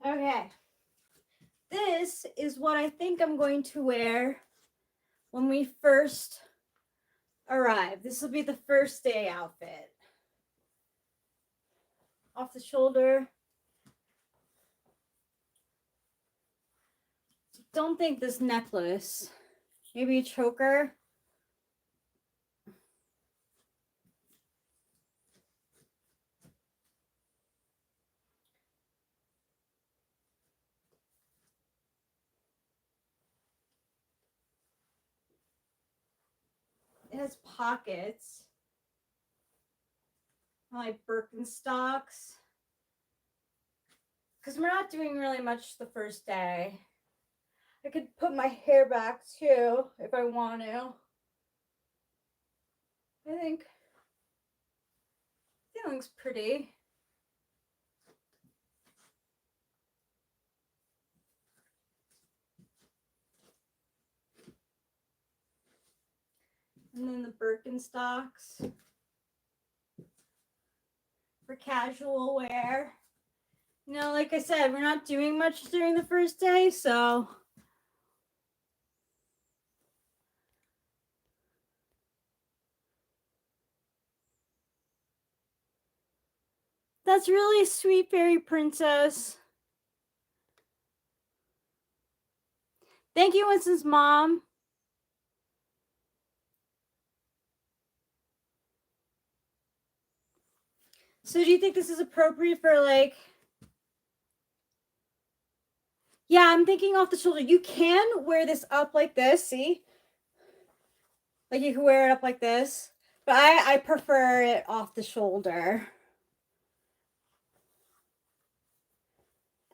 Okay. This is what I think I'm going to wear when we first arrive. This will be the first day outfit. Off the shoulder. Don't think this necklace. Maybe a choker. It has pockets. I like Birkenstocks. Because we're not doing really much the first day. I could put my hair back too if I want to. I think it looks pretty. And then the Birkenstocks for casual wear. You know, like I said, we're not doing much during the first day, so that's really sweet, fairy princess. Thank you, Winston's mom. So do you think this is appropriate for like... Yeah, I'm thinking off the shoulder. You can wear this up like this, see? Like you can wear it up like this. But I prefer it off the shoulder.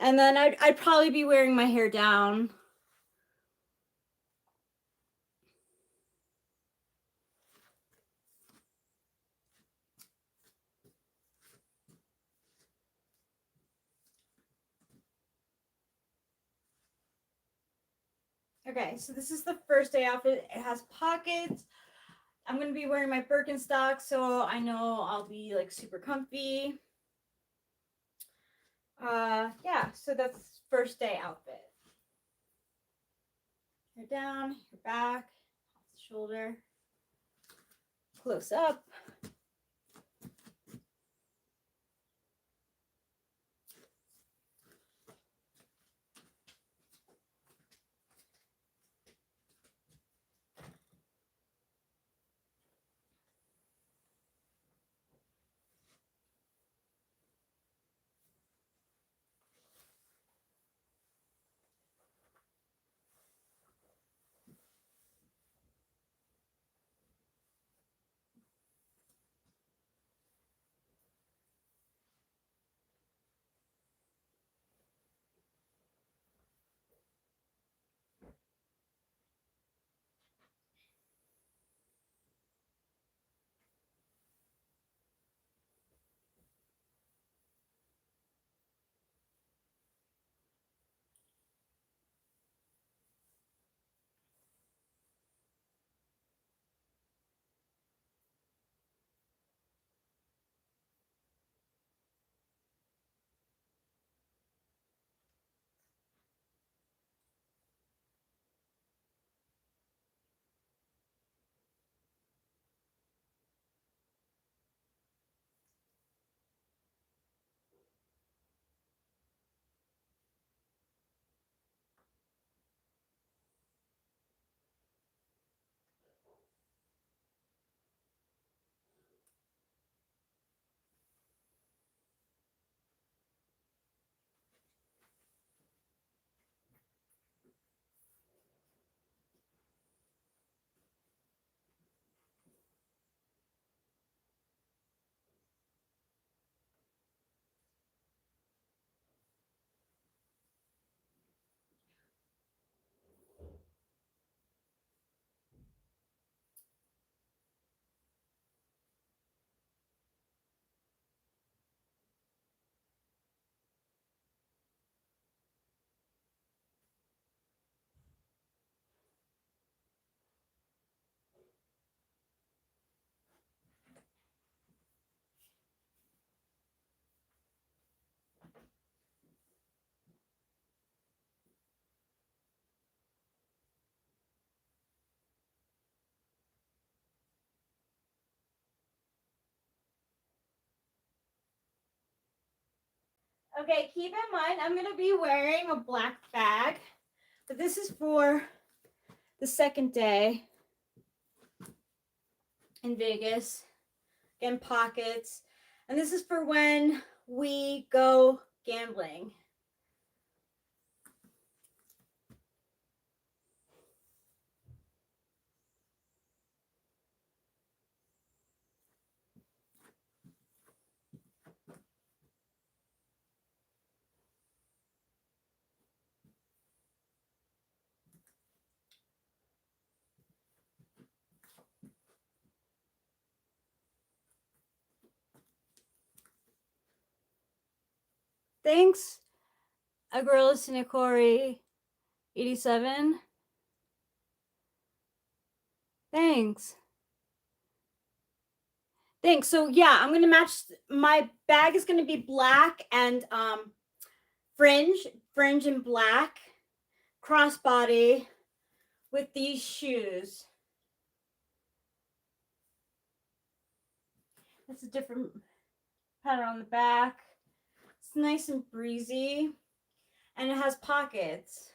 And then I'd probably be wearing my hair down. Okay, so this is the first day outfit. It has pockets. I'm going to be wearing my Birkenstock, so I know I'll be like super comfy. Yeah, so that's first day outfit. Hair down, hair back, off the shoulder, close up. Okay, keep in mind I'm going to be wearing a black bag, but this is for the second day in Vegas. Again, pockets. And this is for when we go gambling. Thanks, Agrilla Sinekori 87. Thanks. Thanks. So yeah, I'm gonna match. My bag is gonna be black and fringe in black, crossbody with these shoes. That's a different pattern on the back. It's nice and breezy, and it has pockets.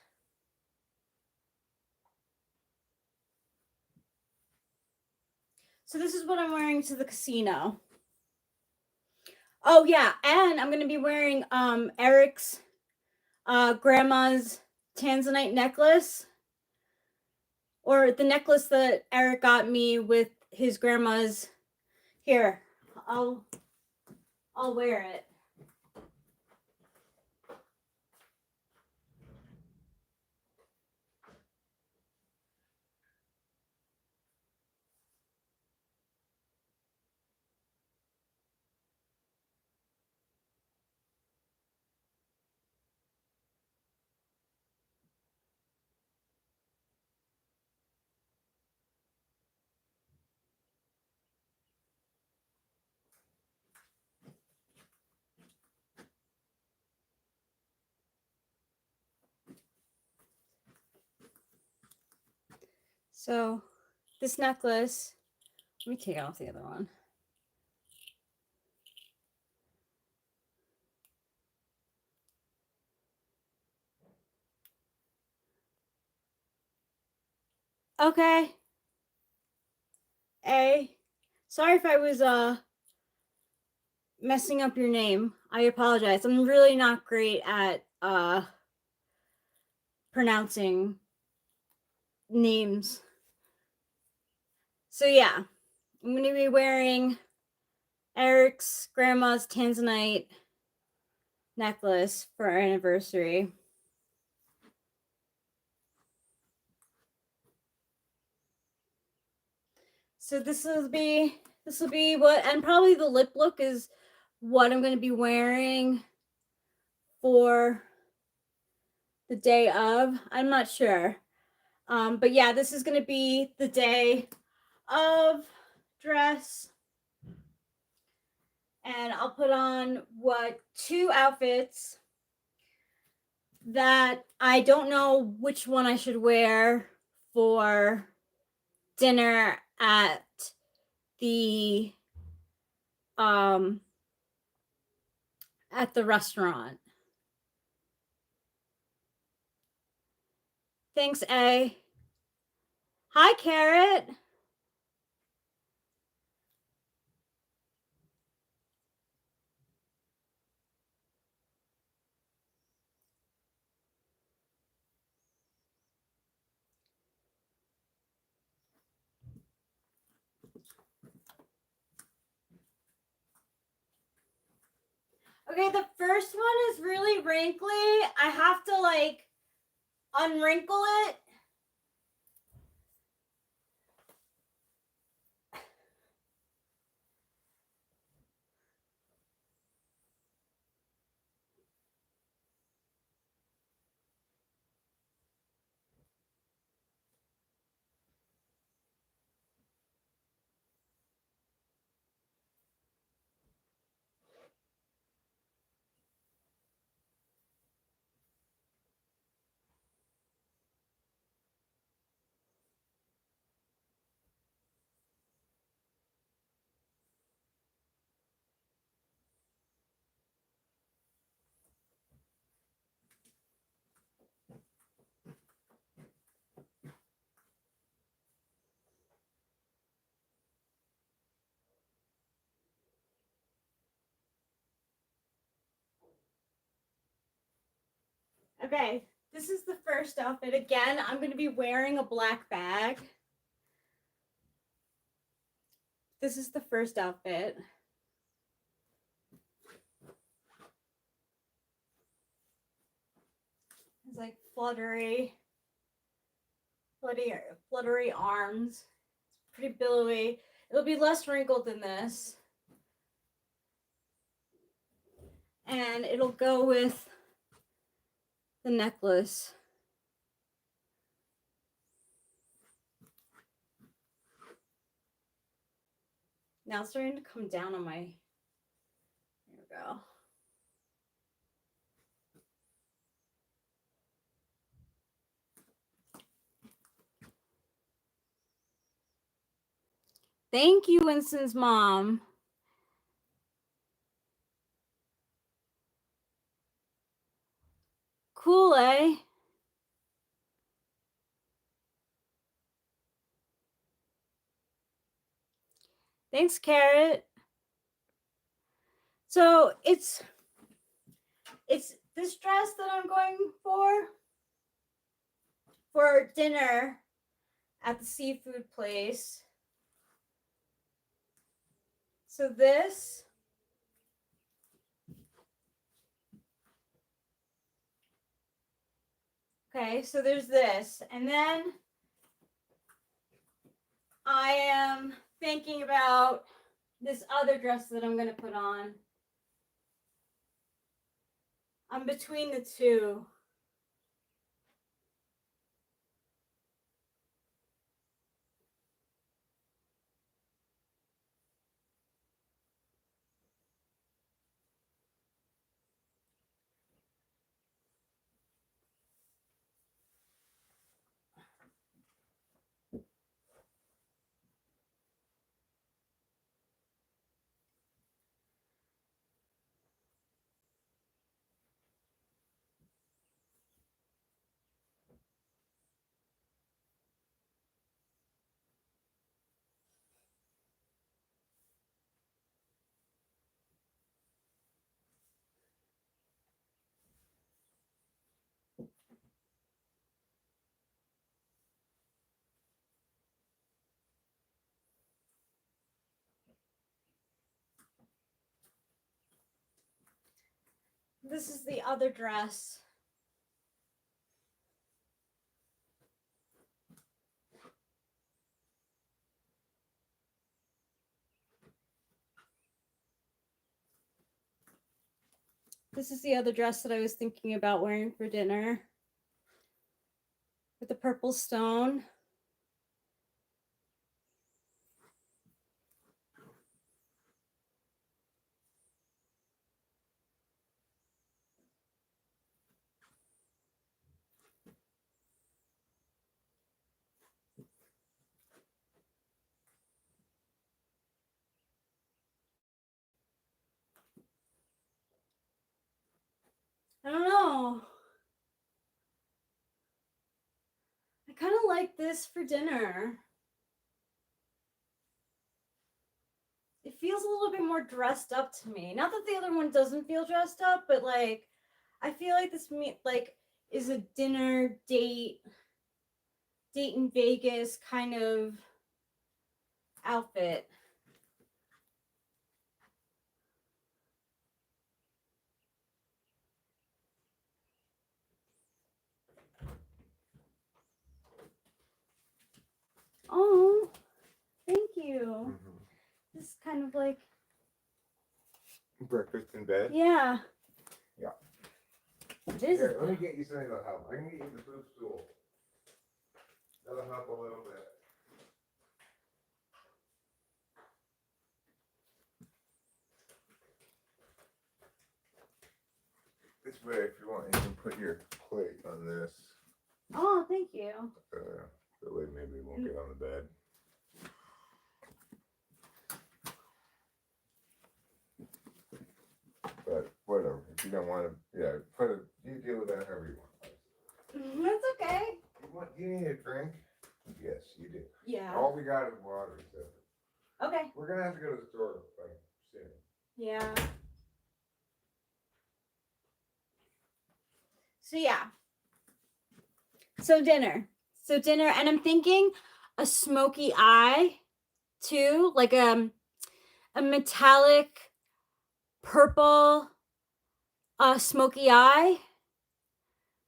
So this is what I'm wearing to the casino. Oh yeah, and I'm gonna be wearing Eric's grandma's tanzanite necklace, or the necklace that Eric got me with his grandma's. Here, I'll wear it. So this necklace, let me take off the other one. Okay. Sorry if I was messing up your name. I apologize. I'm really not great at pronouncing names. So yeah, I'm going to be wearing Eric's grandma's tanzanite necklace for our anniversary. So this will be what, and probably the lip look is what I'm going to be wearing for the day of. I'm not sure. But yeah, this is going to be the day of dress. And I'll put on two outfits that I don't know which one I should wear for dinner at the restaurant. Thanks, A. Hi, Carrot. Okay, the first one is really wrinkly. I have to like unwrinkle it. Okay, this is the first outfit. Again, I'm going to be wearing a black bag. This is the first outfit. It's like fluttery arms. It's pretty billowy. It'll be less wrinkled than this. And it'll go with the necklace. Now it's starting to come down on my, there we go. Thank you, Winston's mom. Cool, eh? Thanks, Carrot. So it's this dress that I'm going for. for dinner at the seafood place. So this. Okay, so there's this. And then I am thinking about this other dress that I'm going to put on. I'm between the two. This is the other dress. This is the other dress that I was thinking about wearing for dinner. With the purple stone. I don't know. I kind of like this for dinner. It feels a little bit more dressed up to me. Not that the other one doesn't feel dressed up, but like I feel like this is a dinner date in Vegas kind of outfit. Oh, thank you. This is kind of like Breakfast in bed? yeah. Yeah. It is. Here, let me get you something that'll help. I can get you the food stool. That'll help a little bit. This way, if you want, you can put your plate on this. Oh, thank you. That way maybe it won't get on the bed. But whatever. If you don't want to, yeah, you deal with that however you want. That's okay. Do you need a drink? Yes, you do. Yeah. All we got is water, so Okay. we're gonna have to go to the store like soon. Yeah. So yeah. So dinner, and I'm thinking a smoky eye, too, like a metallic purple, smoky eye,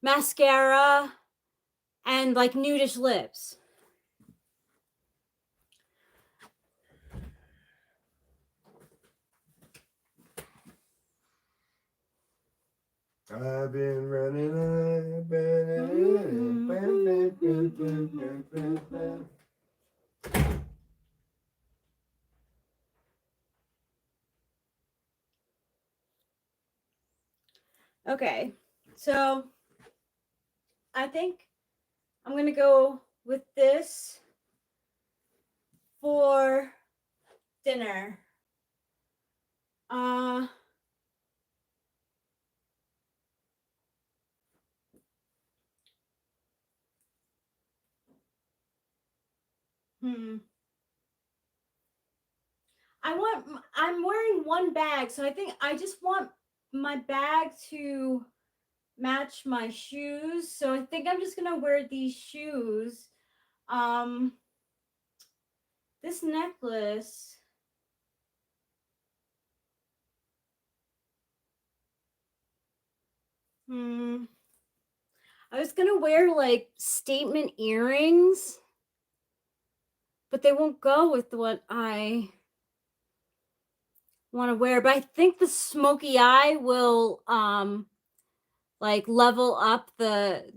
mascara, and like nudish lips. I've been running, I've been. Okay, so I think I'm gonna go with this for dinner. I'm wearing one bag, so I think I just want my bag to match my shoes. So I think I'm just gonna wear these shoes. This necklace. I was gonna wear like statement earrings, but they won't go with what I want to wear. But I think the smoky eye will like level up the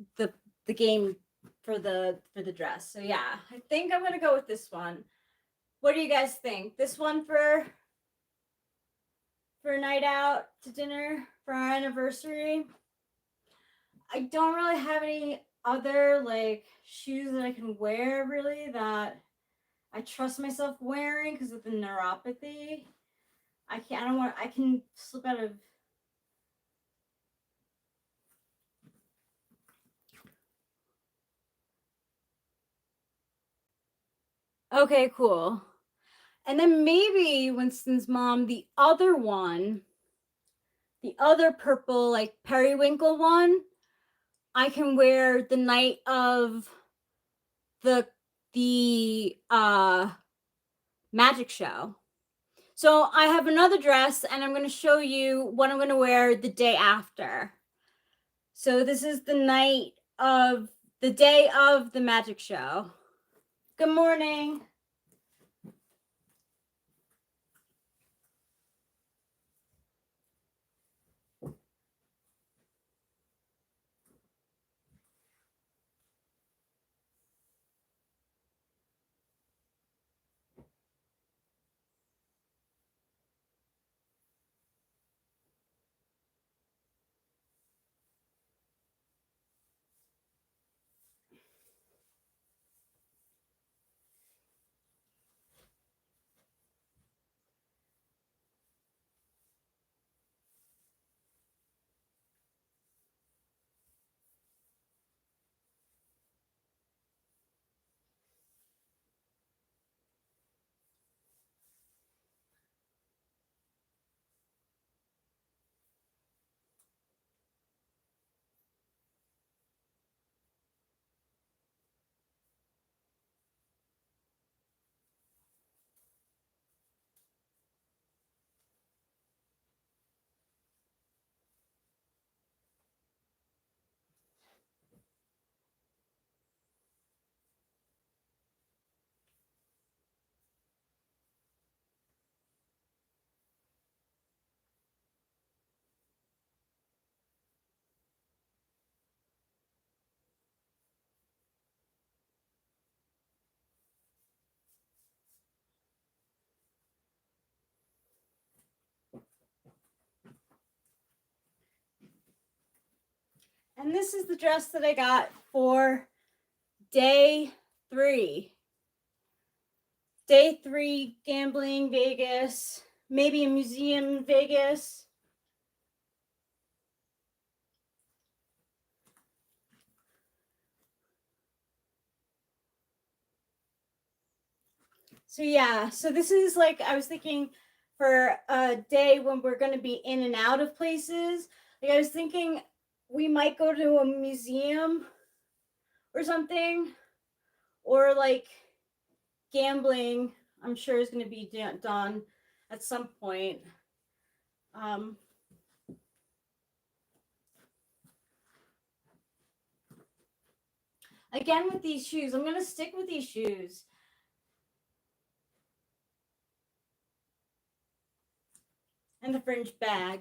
game for the dress. So yeah, I think I'm gonna go with this one. What do you guys think? This one for a night out to dinner for our anniversary? I don't really have any other like shoes that I can wear really that I trust myself wearing because of the neuropathy. I don't want, I can slip out of. Okay, cool. And then maybe Winston's mom, the other one, the other purple, like periwinkle one, I can wear the night of the magic show. So I have another dress and I'm going to show you what I'm going to wear the day after. So this is the night of the day of the magic show. Good morning. And this is the dress that I got for day 3. Day 3, gambling, Vegas, maybe a museum in Vegas. So yeah, so this is like, I was thinking for a day when we're going to be in and out of places. Like I was thinking we might go to a museum or something, or like gambling, I'm sure is going to be done at some point. Again, with these shoes, I'm going to stick with these shoes. And the fringe bag.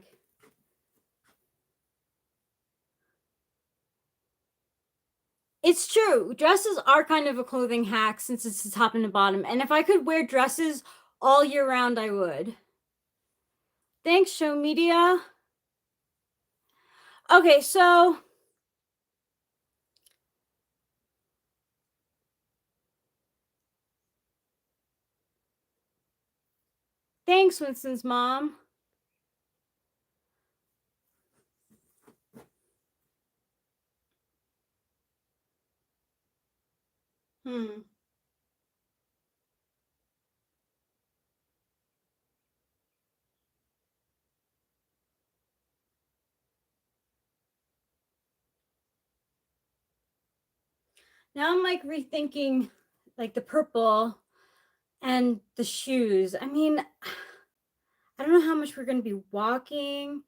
It's true. Dresses are kind of a clothing hack since it's the top and the bottom. And if I could wear dresses all year round, I would. Thanks, Show Media. Okay, so thanks, Winston's mom. Now I'm like rethinking like the purple and the shoes. I mean, I don't know how much we're going to be walking.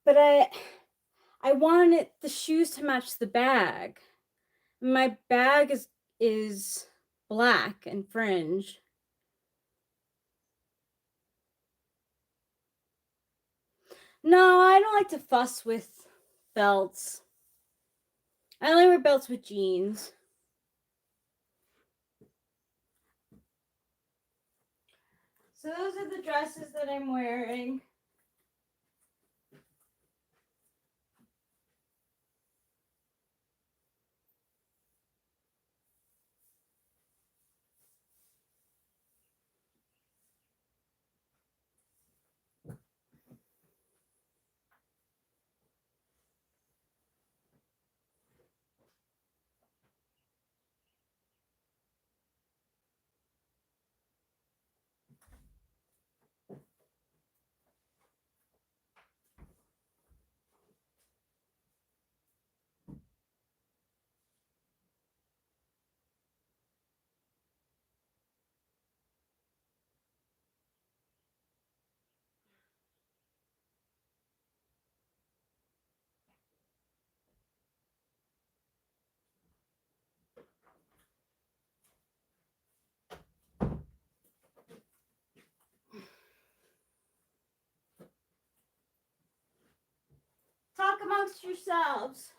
But I wanted the shoes to match the bag. My bag is black and fringe. No, I don't like to fuss with belts. I only wear belts with jeans. So those are the dresses that I'm wearing. Talk amongst yourselves.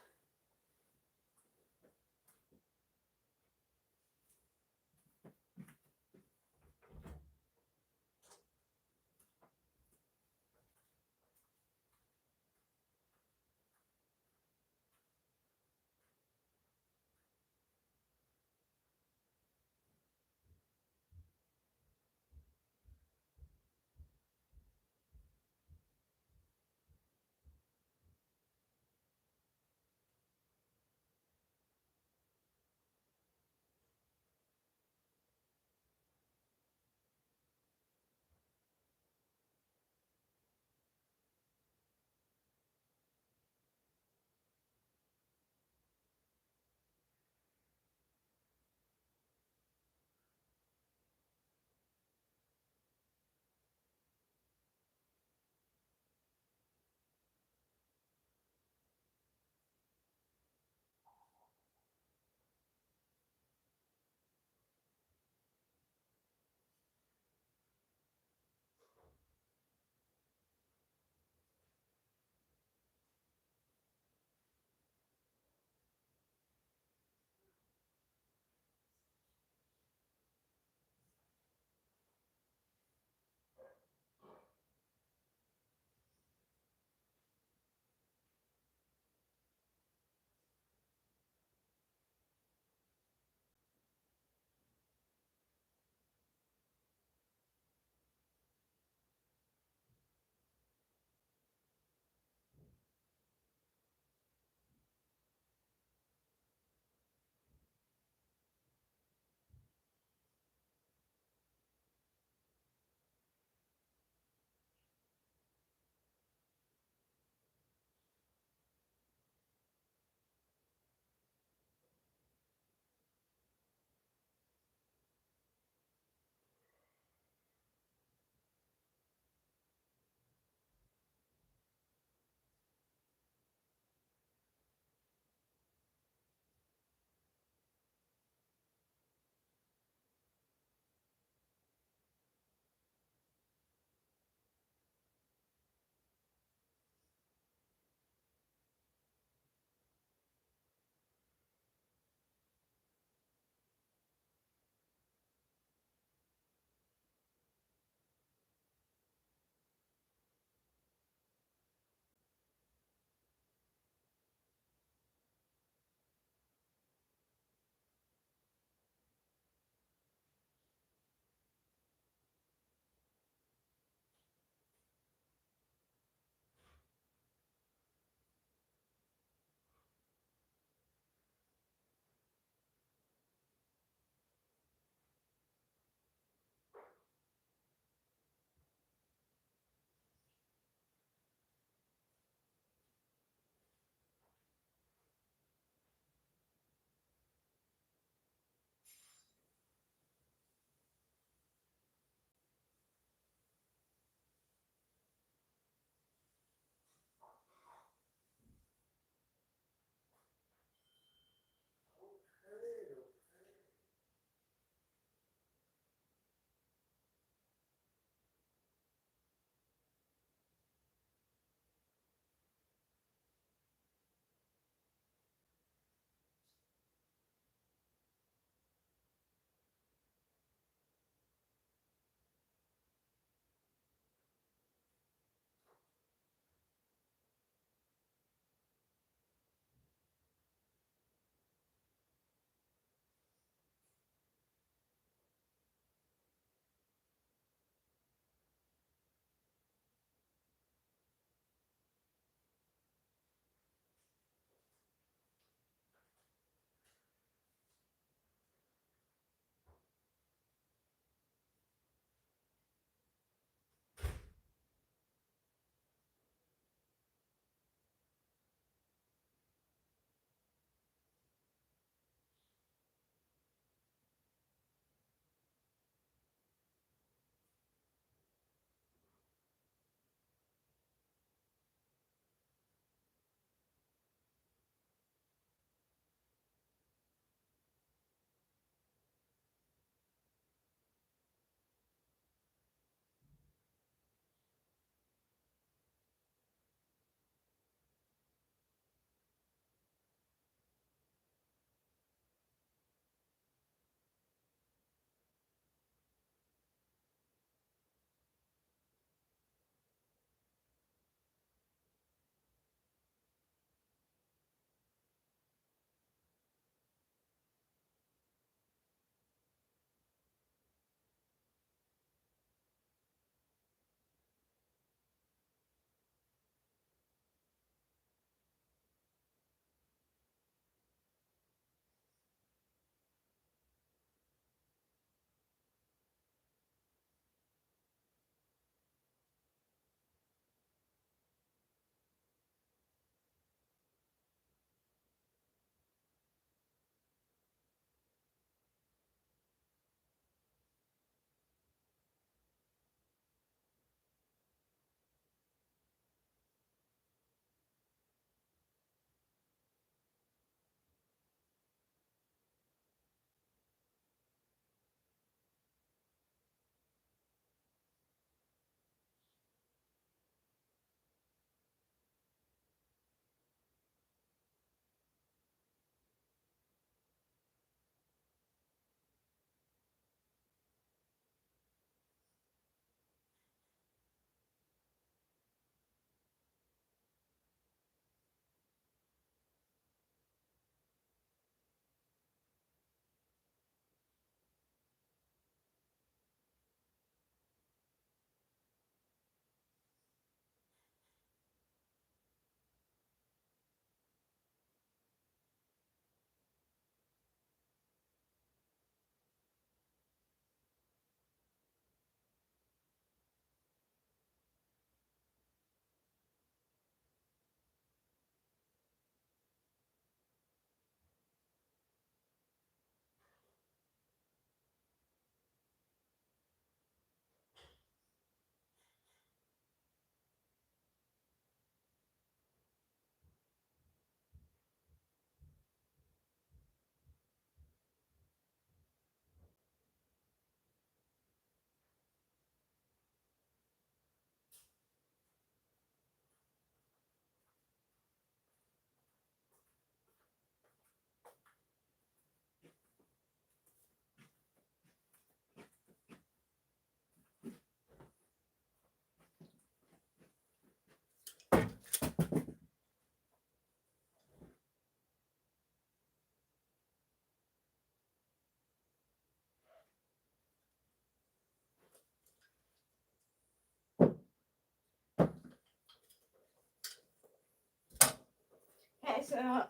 So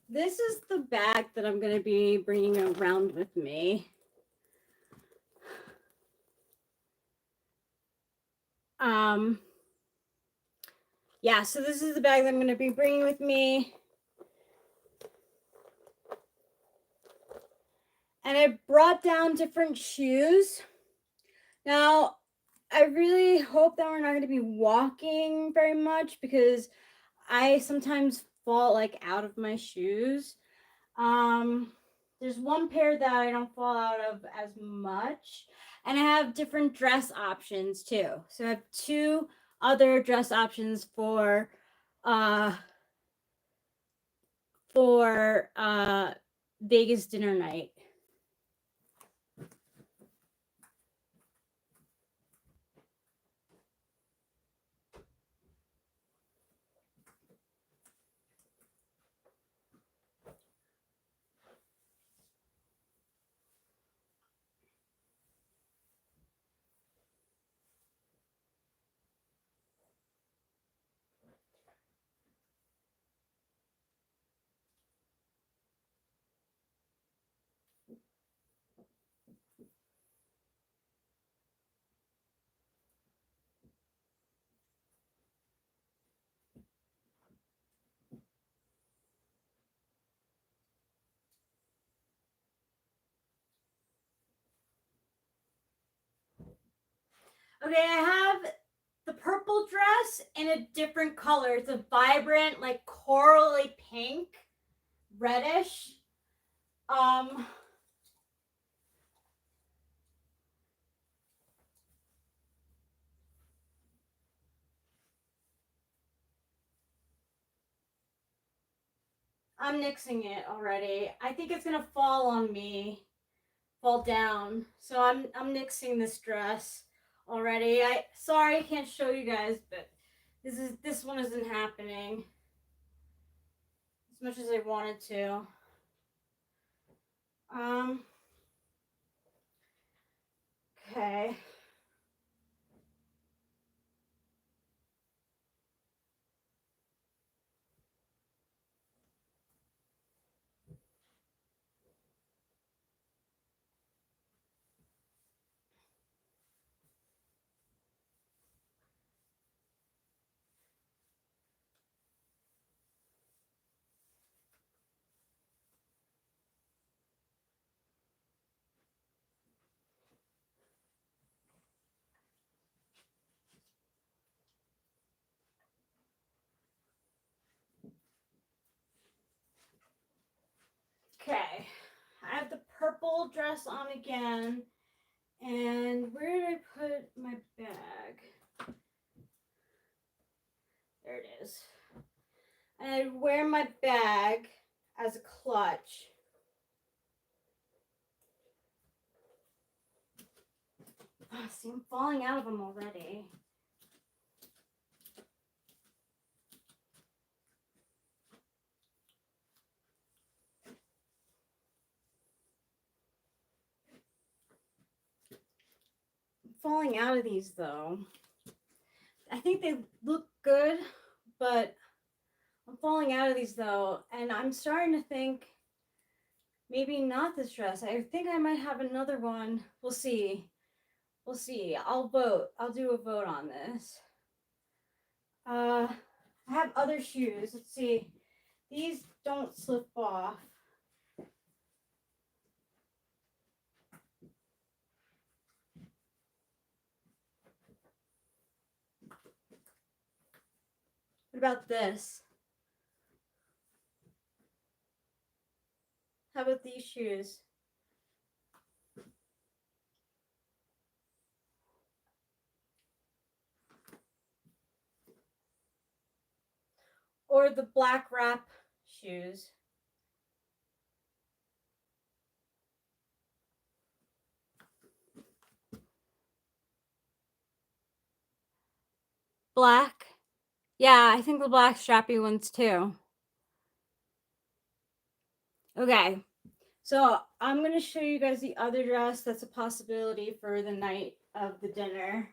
this is the bag that I'm going to be bringing around with me. Yeah, so this is the bag that I'm going to be bringing with me. And I brought down different shoes. Now, I really hope that we're not going to be walking very much because I sometimes fall like out of my shoes. There's one pair that I don't fall out of as much, and I have different dress options too. So I have 2 other dress options for Vegas dinner night. Okay, I have the purple dress in a different color. It's a vibrant, like corally pink, reddish. I'm nixing it already. I think it's gonna fall on me, fall down. So I'm nixing this dress already. Sorry I can't show you guys, but this one isn't happening as much as I wanted to. Okay. Okay, I have the purple dress on again. And where did I put my bag? There it is. And I wear my bag as a clutch. Oh, see, I'm falling out of them already. Falling out of these though. I think they look good, but I'm falling out of these though, and I'm starting to think maybe not this dress. I think I might have another one. We'll see. We'll see. I'll vote. I'll do a vote on this. I have other shoes. Let's see. These don't slip off. What about this? How about these shoes? Or the black wrap shoes? Black? Yeah, I think the black strappy ones too. Okay, so I'm going to show you guys the other dress that's a possibility for the night of the dinner.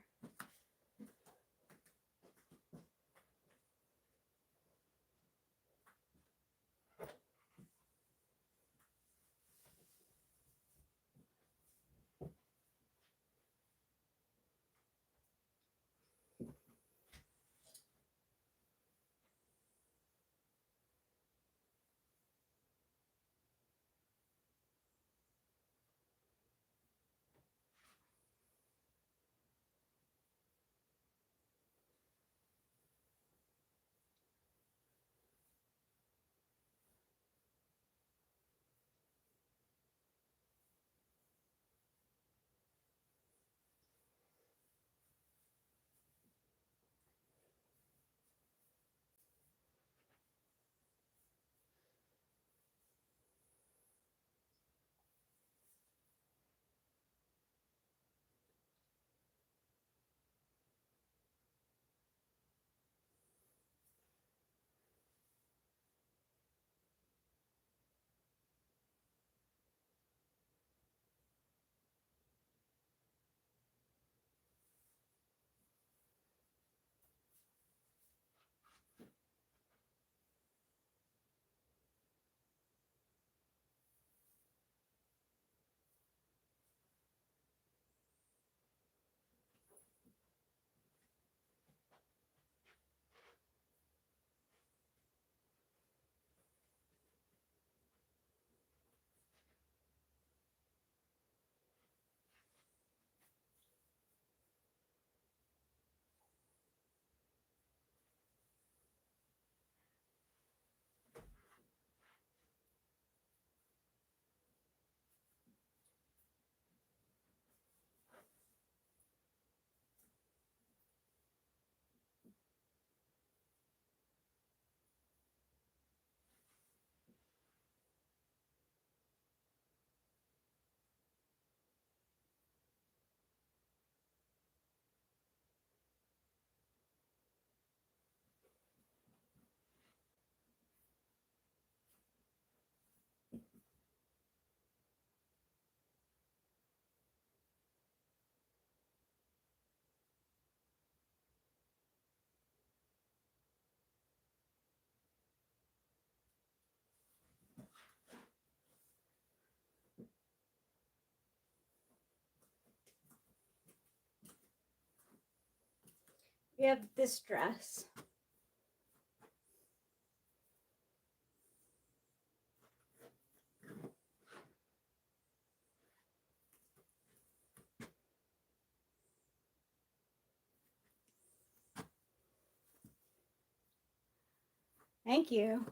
we have this dress. Thank you.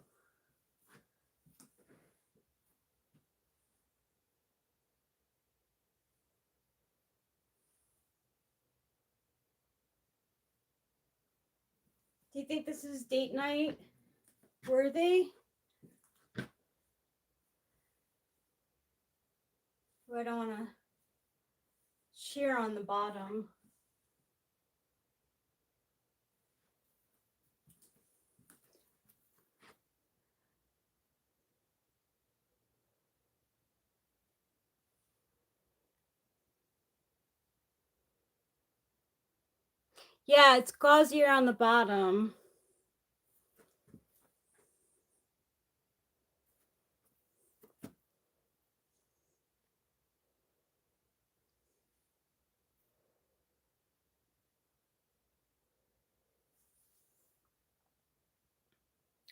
Do you think this is date night worthy? Or I don't want to sheer on the bottom. Yeah, it's gauzier on the bottom.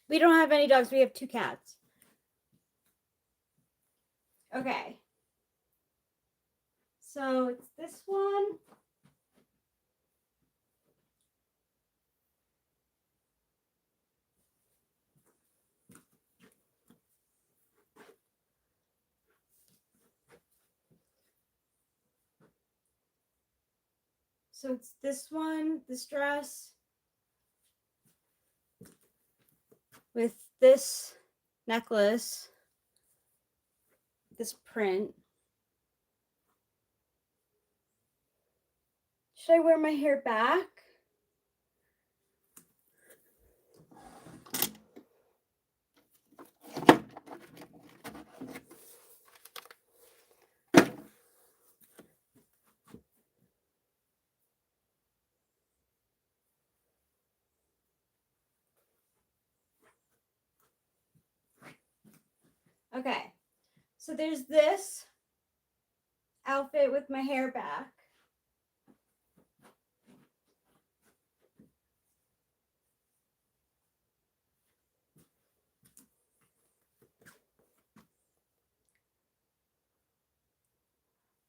We don't have any dogs. We have 2 cats. Okay. So it's this one. So it's this one, this dress, with this necklace, this print. Should I wear my hair back? Okay, so there's this outfit with my hair back.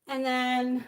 And then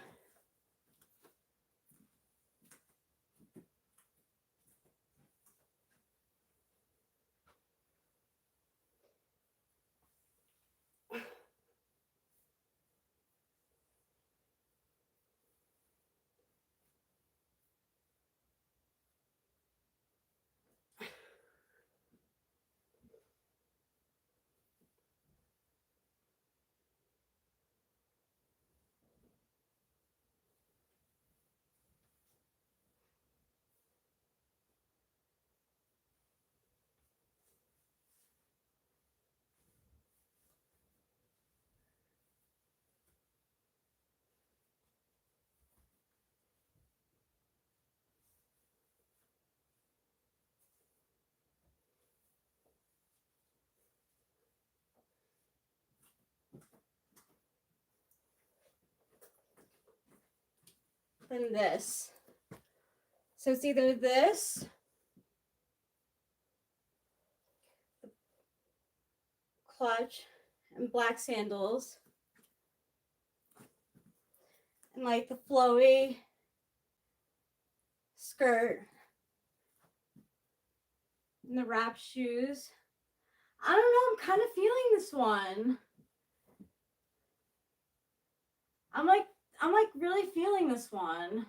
this. So it's either this, clutch, and black sandals, and like the flowy skirt, and the wrap shoes. I don't know, I'm kind of feeling this one. I'm like really feeling this one.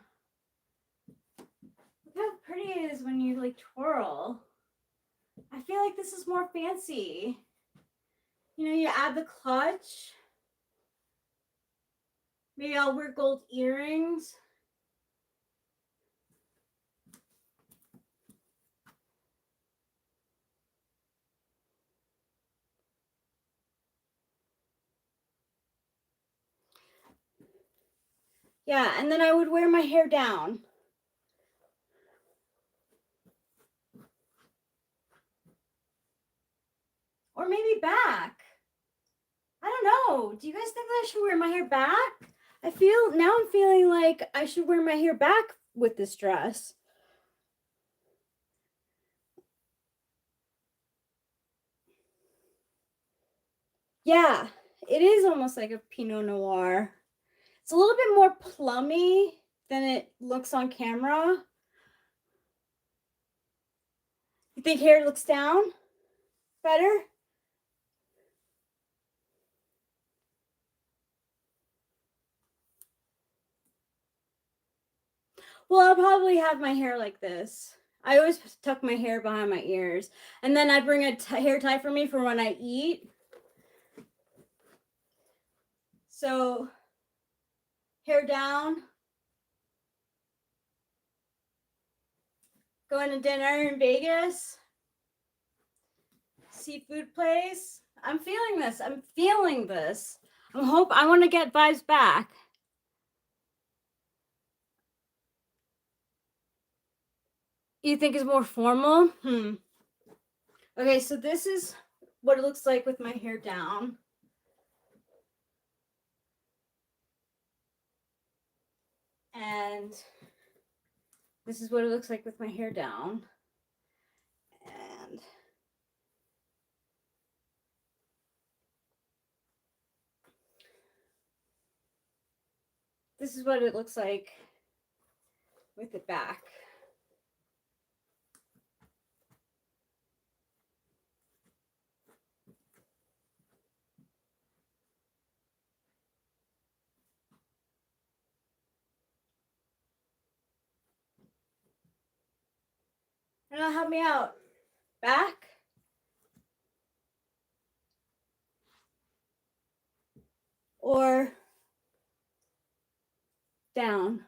Look how pretty it is when you like twirl. I feel like this is more fancy. You know, you add the clutch. Maybe I'll wear gold earrings. Yeah, and then I would wear my hair down. Or maybe back. I don't know. Do you guys think that I should wear my hair back? I'm feeling like I should wear my hair back with this dress. Yeah, it is almost like a Pinot Noir. It's a little bit more plummy than it looks on camera. You think hair looks down better? Well, I'll probably have my hair like this. I always tuck my hair behind my ears. And then I bring a hair tie for me for when I eat. So, hair down. Going to dinner in Vegas. Seafood place. I'm feeling this. I'm feeling this. I want to get vibes back. You think it's more formal? Okay, so this is what it looks like with my hair down. And this is what it looks like with my hair down. And this is what it looks like with it back. And it'll help me out. Back. Or down.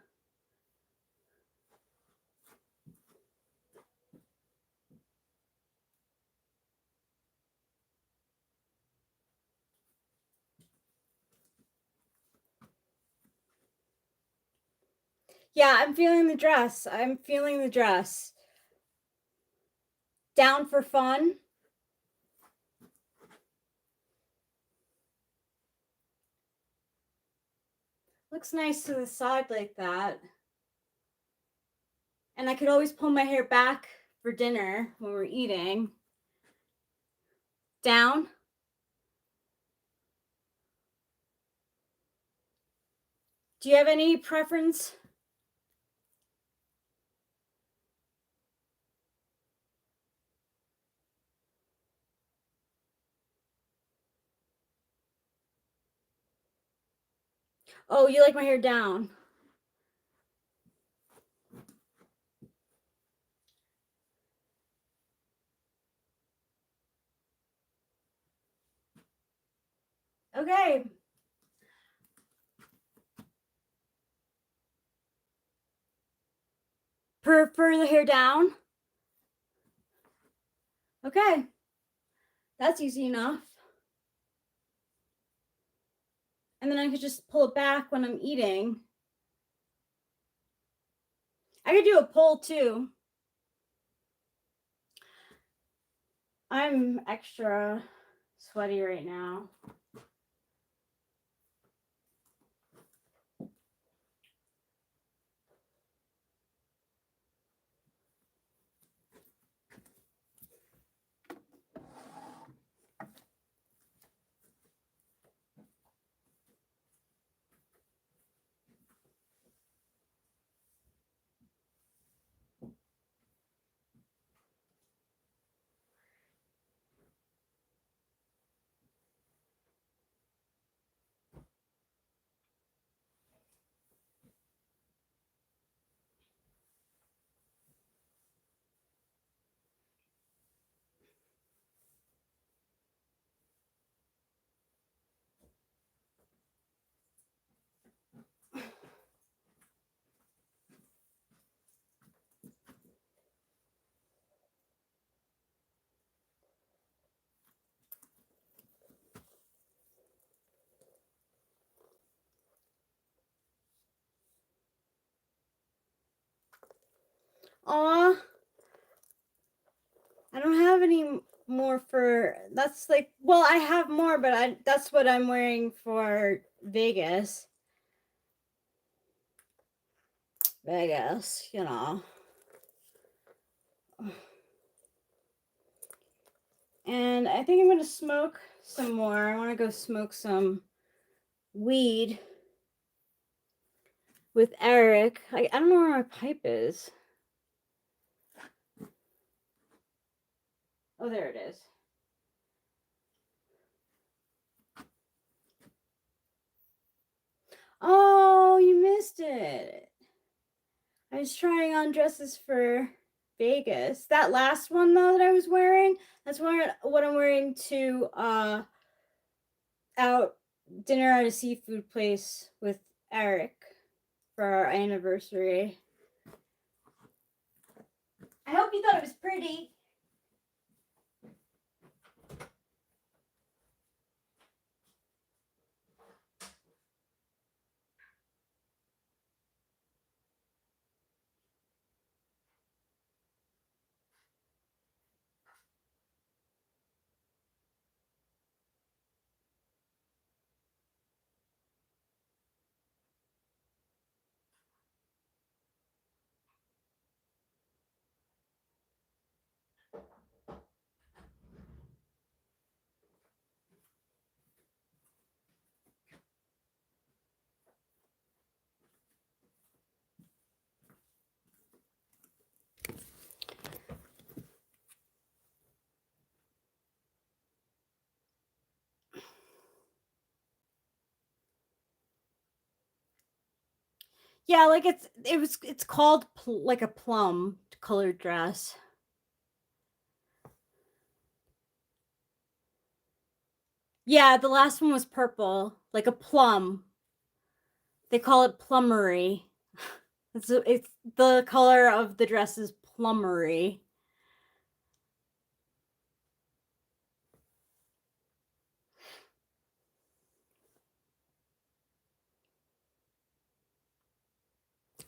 Yeah, I'm feeling the dress. I'm feeling the dress. Down for fun. Looks nice to the side like that. And I could always pull my hair back for dinner when we're eating. Down. Do you have any preference? Oh, you like my hair down. Okay. Prefer the hair down? Okay. That's easy enough. And then I could just pull it back when I'm eating. I could do a poll too. I'm extra sweaty right now. Aw. I don't have any more for, that's like, well, I have more, but that's what I'm wearing for Vegas. Vegas, you know. And I think I'm going to smoke some more. I want to go smoke some weed with Eric. I don't know where my pipe is. Oh, there it is. Oh, you missed it. I was trying on dresses for Vegas. That last one though that I was wearing, that's what I'm wearing to out dinner at a seafood place with Eric for our anniversary. I hope you thought it was pretty. Yeah, like it's called like a plum colored dress. Yeah, the last one was purple, like a plum. They call it plummery. It's the color of the dress is plummery.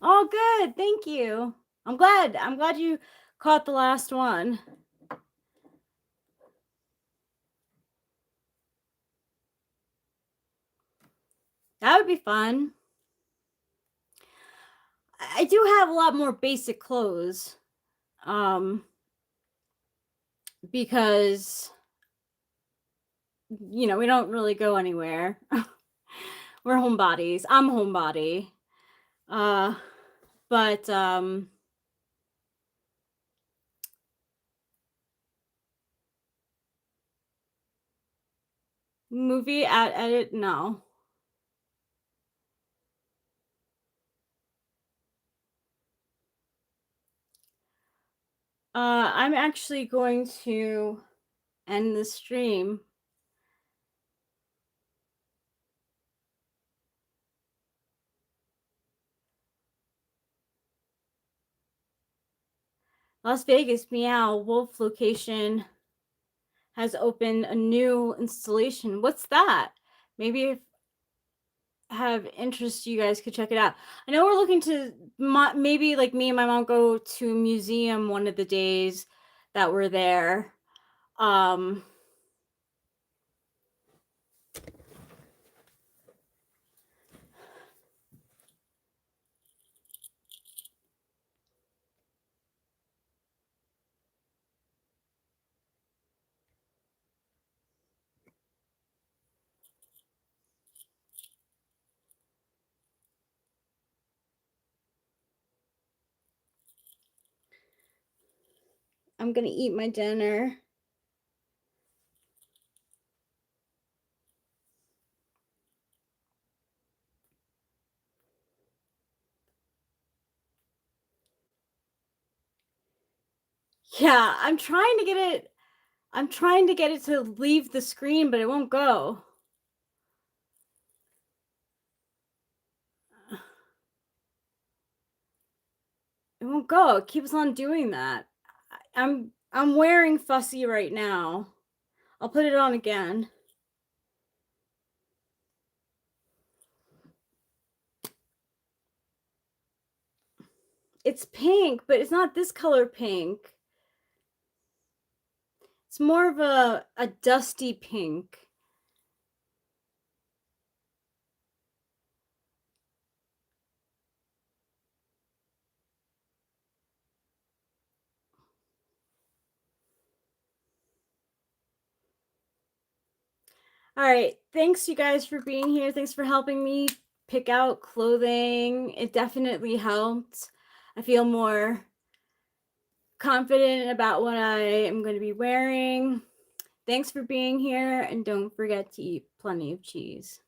Oh, good. Thank you. I'm glad. I'm glad you caught the last one. That would be fun. I do have a lot more basic clothes. Because we don't really go anywhere. We're homebodies. I'm homebody. But movie at edit, no. I'm actually going to end the stream. Las Vegas Meow Wolf location has opened a new installation. What's that? Maybe if have interest, you guys could check it out. I know we're looking to maybe like me and my mom go to a museum one of the days that we're there. I'm gonna eat my dinner. Yeah, I'm trying to get it to leave the screen, but it won't go. It won't go. It keeps on doing that. I'm wearing Fussy right now. I'll put it on again. It's pink, but it's not this color pink. It's more of a dusty pink. All right. Thanks, you guys, for being here. Thanks for helping me pick out clothing. It definitely helped. I feel more confident about what I am going to be wearing. Thanks for being here, and don't forget to eat plenty of cheese.